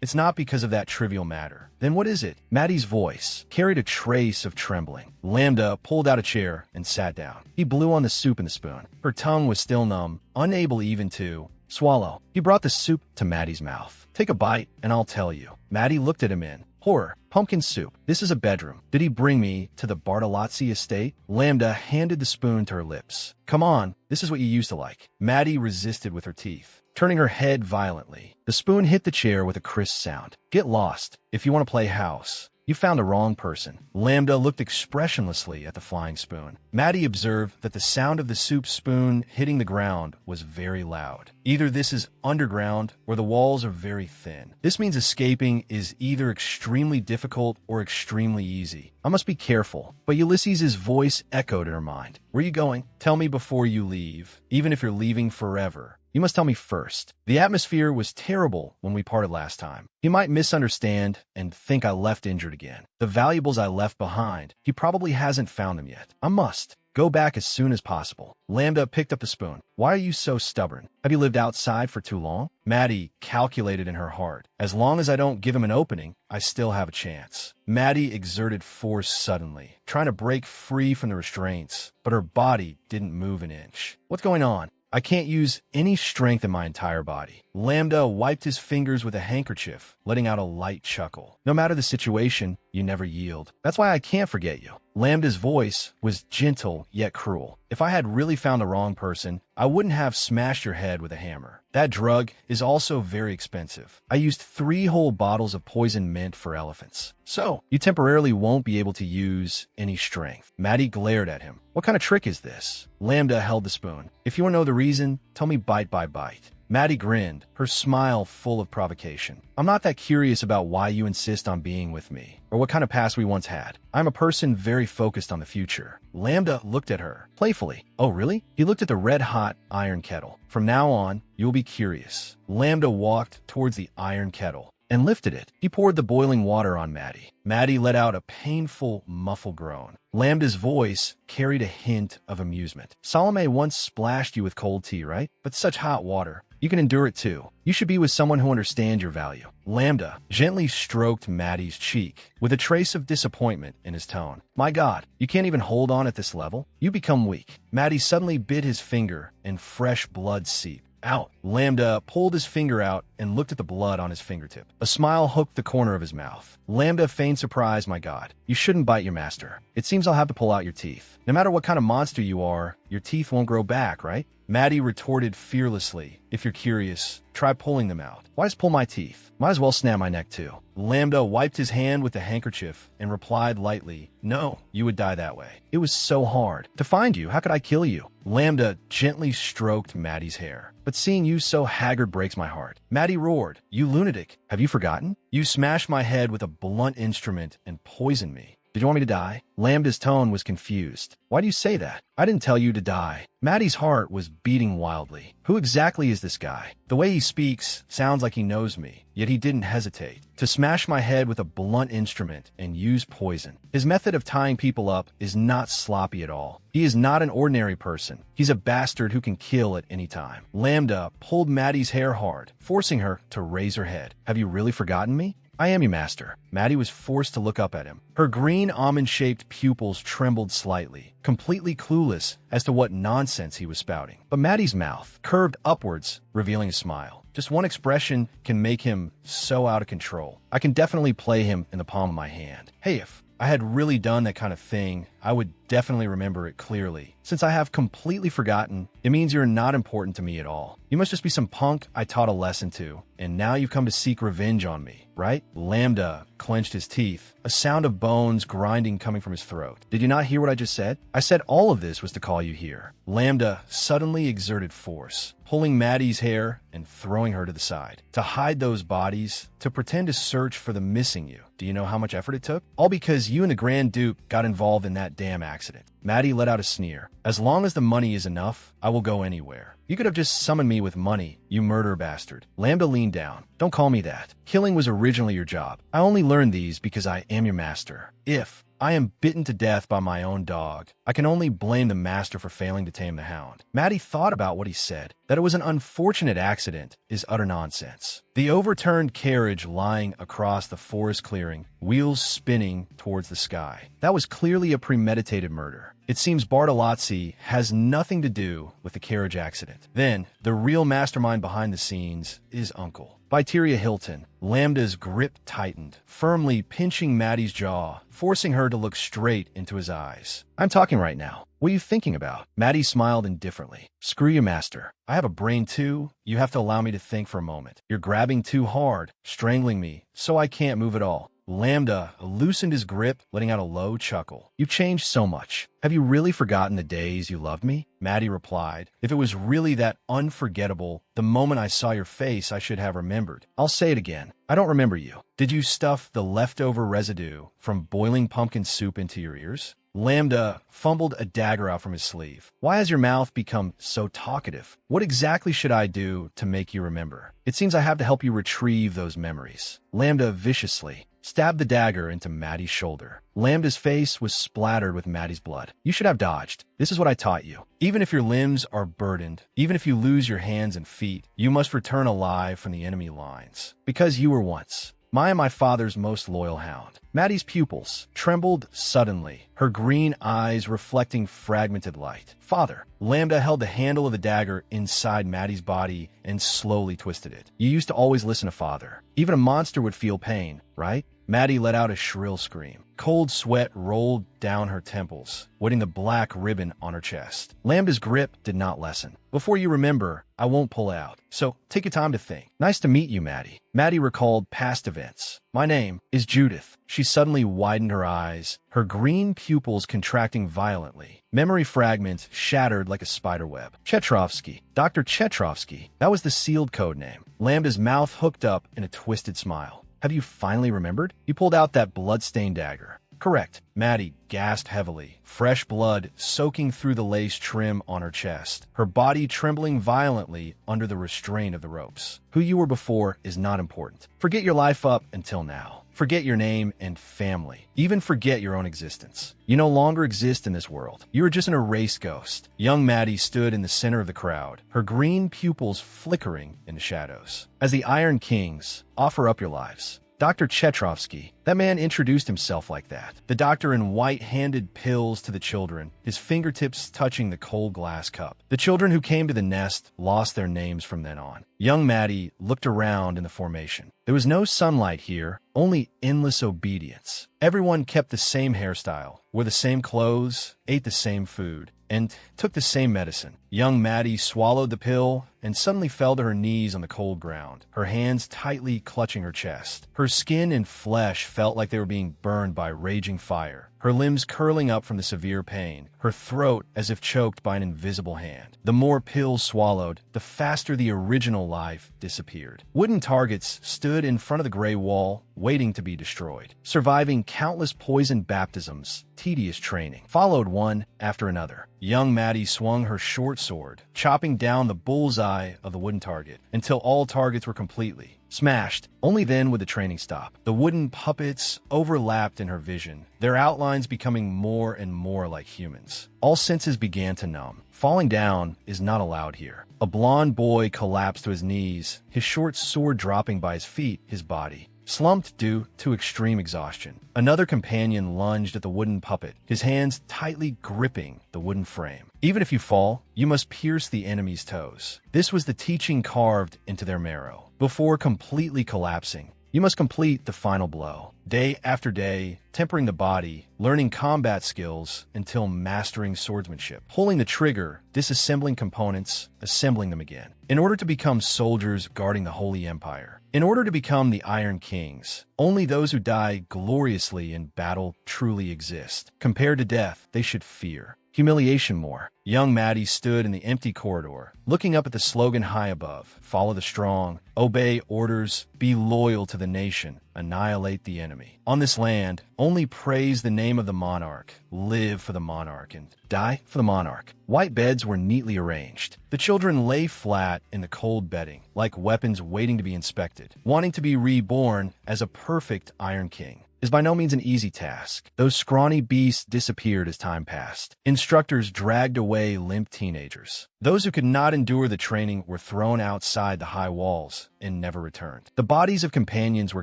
A: "It's not because of that trivial matter." "Then what is it?" Maddie's voice carried a trace of trembling. Lambda pulled out a chair and sat down. He blew on the soup in the spoon. Her tongue was still numb, unable even to swallow. He brought the soup to Maddie's mouth. "Take a bite and I'll tell you." Maddie looked at him in horror. "Pumpkin soup. This is a bedroom. Did he bring me to the Bartolozzi estate?" Lambda handed the spoon to her lips. "Come on, this is what you used to like." Maddie resisted with her teeth, turning her head violently. The spoon hit the chair with a crisp sound. "Get lost if you want to play house. You found the wrong person." Lambda looked expressionlessly at the flying spoon. Maddie observed that the sound of the soup spoon hitting the ground was very loud. Either this is underground or the walls are very thin. This means escaping is either extremely difficult or extremely easy. I must be careful. But Ulysses' voice echoed in her mind. "Where are you going? Tell me before you leave. Even if you're leaving forever, you must tell me first." The atmosphere was terrible when we parted last time. He might misunderstand and think I left injured again. The valuables I left behind, he probably hasn't found them yet. I must Go back as soon as possible. Lambda picked up the spoon. Why are you so stubborn? Have you lived outside for too long? Maddie calculated in her heart. As long as I don't give him an opening, I still have a chance. Maddie exerted force suddenly, trying to break free from the restraints, but her body didn't move an inch. What's going on? I can't use any strength in my entire body. Lambda wiped his fingers with a handkerchief, letting out a light chuckle. No matter the situation, you never yield. That's why I can't forget you. Lambda's voice was gentle yet cruel. If I had really found the wrong person, I wouldn't have smashed your head with a hammer. That drug is also very expensive. I used 3 whole bottles of poison mint for elephants. So, you temporarily won't be able to use any strength. Maddie glared at him. What kind of trick is this? Lambda held the spoon. If you want to know the reason, tell me bite by bite. Maddie grinned, her smile full of provocation. I'm not that curious about why you insist on being with me, or what kind of past we once had. I'm a person very focused on the future. Lambda looked at her, playfully. Oh, really? He looked at the red-hot iron kettle. From now on, you'll be curious. Lambda walked towards the iron kettle and lifted it. He poured the boiling water on Maddie. Maddie let out a painful, muffled groan. Lambda's voice carried a hint of amusement. Salome once splashed you with cold tea, right? But such hot water. You can endure it too. You should be with someone who understands your value. Lambda gently stroked Maddie's cheek, with a trace of disappointment in his tone. My God, you can't even hold on at this level? You become weak. Maddie suddenly bit his finger, and fresh blood seeped out. Lambda pulled his finger out and looked at the blood on his fingertip. A smile hooked the corner of his mouth. Lambda feigned surprise. My God, you shouldn't bite your master. It seems I'll have to pull out your teeth. No matter what kind of monster you are, your teeth won't grow back, right? Maddie retorted fearlessly. If you're curious, try pulling them out. Why just pull my teeth? Might as well snap my neck too. Lambda wiped his hand with a handkerchief and replied lightly, no, you would die that way. It was so hard. To find you, how could I kill you? Lambda gently stroked Maddie's hair. But seeing you so haggard breaks my heart. Maddie roared, you lunatic. Have you forgotten? You smashed my head with a blunt instrument and poisoned me. Did you want me to die? Lambda's tone was confused. Why do you say that? I didn't tell you to die. Maddie's heart was beating wildly. Who exactly is this guy? The way he speaks sounds like he knows me, yet he didn't hesitate. To smash my head with a blunt instrument and use poison. His method of tying people up is not sloppy at all. He is not an ordinary person. He's a bastard who can kill at any time. Lambda pulled Maddie's hair hard, forcing her to raise her head. Have you really forgotten me? I am your master. Maddie was forced to look up at him. Her green almond-shaped pupils trembled slightly, completely clueless as to what nonsense he was spouting. But Maddie's mouth curved upwards, revealing a smile. Just one expression can make him so out of control. I can definitely play him in the palm of my hand. Hey, if I had really done that kind of thing, I would definitely remember it clearly. Since I have completely forgotten, it means you're not important to me at all. You must just be some punk I taught a lesson to, and now you've come to seek revenge on me, right? Lambda clenched his teeth, a sound of bones grinding coming from his throat. Did you not hear what I just said? I said all of this was to call you here. Lambda suddenly exerted force, pulling Maddie's hair and throwing her to the side. To hide those bodies, to pretend to search for the missing you. Do you know how much effort it took? All because you and the Grand Duke got involved in that damn accident. Maddie let out a sneer. As long as the money is enough, I will go anywhere. You could have just summoned me with money, you murder bastard. Lambda leaned down. Don't call me that. Killing was originally your job. I only learned these because I am your master. If I am bitten to death by my own dog, I can only blame the master for failing to tame the hound. Maddie thought about what he said. That it was an unfortunate accident is utter nonsense. The overturned carriage lying across the forest clearing, wheels spinning towards the sky. That was clearly a premeditated murder. It seems Bartolozzi has nothing to do with the carriage accident. Then, the real mastermind behind the scenes is Uncle. Viteria Hilton. Lambda's grip tightened, firmly pinching Maddie's jaw, forcing her to look straight into his eyes. I'm talking right now. What are you thinking about? Maddie smiled indifferently. Screw your master. I have a brain too. You have to allow me to think for a moment. You're grabbing too hard, strangling me, so I can't move at all. Lambda loosened his grip, letting out a low chuckle. You've changed so much. Have you really forgotten the days you loved me? Maddie replied. If it was really that unforgettable, the moment I saw your face, I should have remembered. I'll say it again. I don't remember you. Did you stuff the leftover residue from boiling pumpkin soup into your ears? Lambda fumbled a dagger out from his sleeve. Why has your mouth become so talkative? What exactly should I do to make you remember? It seems I have to help you retrieve those memories. Lambda viciously. stabbed the dagger into Maddie's shoulder. Lambda's face was splattered with Maddie's blood. You should have dodged. This is what I taught you. Even if your limbs are burdened, even if you lose your hands and feet, you must return alive from the enemy lines. Because you were once my father's most loyal hound. Maddie's pupils trembled suddenly, her green eyes reflecting fragmented light. Father. Lambda held the handle of the dagger inside Maddie's body and slowly twisted it. You used to always listen to Father. Even a monster would feel pain, right? Maddie let out a shrill scream. Cold sweat rolled down her temples, wetting the black ribbon on her chest. Lambda's grip did not lessen. Before you remember, I won't pull out. So take your time to think. Nice to meet you, Maddie. Maddie recalled past events. My name is Judith. She suddenly widened her eyes, her green pupils contracting violently. Memory fragments shattered like a spiderweb. Chetrovsky. Dr. Chetrovsky. That was the sealed code name. Lambda's mouth hooked up in a twisted smile. Have you finally remembered? You pulled out that blood-stained dagger. Correct. Maddie gasped heavily, fresh blood soaking through the lace trim on her chest, her body trembling violently under the restraint of the ropes. Who you were before is not important. Forget your life up until now. Forget your name and family. Even forget your own existence. You no longer exist in this world. You are just an erased ghost. Young Maddie stood in the center of the crowd, her green pupils flickering in the shadows. As the Iron Kings, offer up your lives. Dr. Chetrovsky. That man introduced himself like that. The doctor in white handed pills to the children, his fingertips touching the cold glass cup. The children who came to the nest lost their names from then on. Young Maddie looked around in the formation. There was no sunlight here, only endless obedience. Everyone kept the same hairstyle, wore the same clothes, ate the same food, and took the same medicine. Young Maddie swallowed the pill and suddenly fell to her knees on the cold ground, her hands tightly clutching her chest. Her skin and flesh felt like they were being burned by raging fire, her limbs curling up from the severe pain, her throat as if choked by an invisible hand. The more pills swallowed, the faster the original life disappeared. Wooden targets stood in front of the gray wall, waiting to be destroyed. Surviving countless poison baptisms, tedious training, followed one after another. Young Maddie swung her short sword, chopping down the bullseye of the wooden target until all targets were completely smashed. Only then would the training stop. The wooden puppets overlapped in her vision, their outlines becoming more and more like humans. All senses began to numb. Falling down is not allowed here. A blond boy collapsed to his knees, his short sword dropping by his feet, his body slumped due to extreme exhaustion. Another companion lunged at the wooden puppet, his hands tightly gripping the wooden frame. Even if you fall, you must pierce the enemy's toes. This was the teaching carved into their marrow. Before completely collapsing, you must complete the final blow. Day after day, tempering the body, learning combat skills until mastering swordsmanship, pulling the trigger, disassembling components, assembling them again. In order to become soldiers guarding the Holy Empire, in order to become the Iron Kings, only those who die gloriously in battle truly exist. Compared to death, they should fear humiliation more. Young Maddie stood in the empty corridor, looking up at the slogan high above: follow the strong, obey orders, be loyal to the nation, annihilate the enemy. On this land, only praise the name of the monarch, live for the monarch, and die for the monarch. White beds were neatly arranged. The children lay flat in the cold bedding, like weapons waiting to be inspected. Wanting to be reborn as a perfect Iron King is by no means an easy task. Those scrawny beasts disappeared as time passed. Instructors dragged away limp teenagers. Those who could not endure the training were thrown outside the high walls and never returned. The bodies of companions were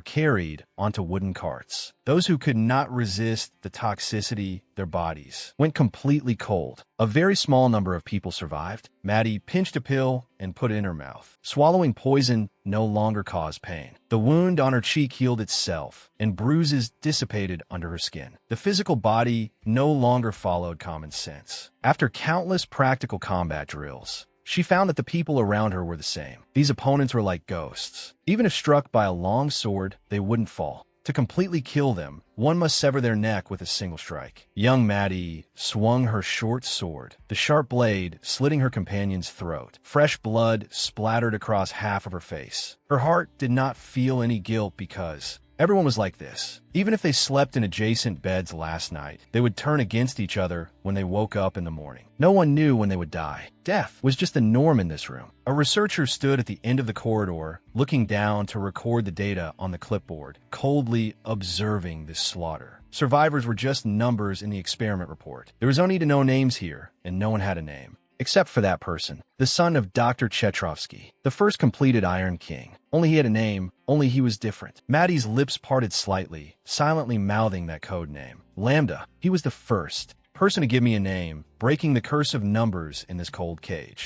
A: carried onto wooden carts. Those who could not resist the toxicity, their bodies went completely cold. A very small number of people survived. Maddie pinched a pill and put it in her mouth. Swallowing poison no longer caused pain. The wound on her cheek healed itself, and bruises dissipated under her skin. The physical body no longer followed common sense. After countless practical combat drills, she found that the people around her were the same. These opponents were like ghosts. Even if struck by a long sword, they wouldn't fall. To completely kill them, one must sever their neck with a single strike. Young Maddie swung her short sword, the sharp blade slitting her companion's throat. Fresh blood splattered across half of her face. Her heart did not feel any guilt because Everyone was like this. Even if they slept in adjacent beds last night, they would turn against each other when they woke up in the morning. No one knew when they would die. Death was just the norm in this room. A researcher stood at the end of the corridor, looking down to record the data on the clipboard, coldly observing this slaughter. Survivors were just numbers in the experiment report. There was no need to know names here, and no one had a name. Except for that person, the son of Dr. Chetrovsky, the first completed Iron King. Only he had a name, only he was different. Maddie's lips parted slightly, silently mouthing that code name. Lambda. He was the first person to give me a name, breaking the curse of numbers in this cold cage.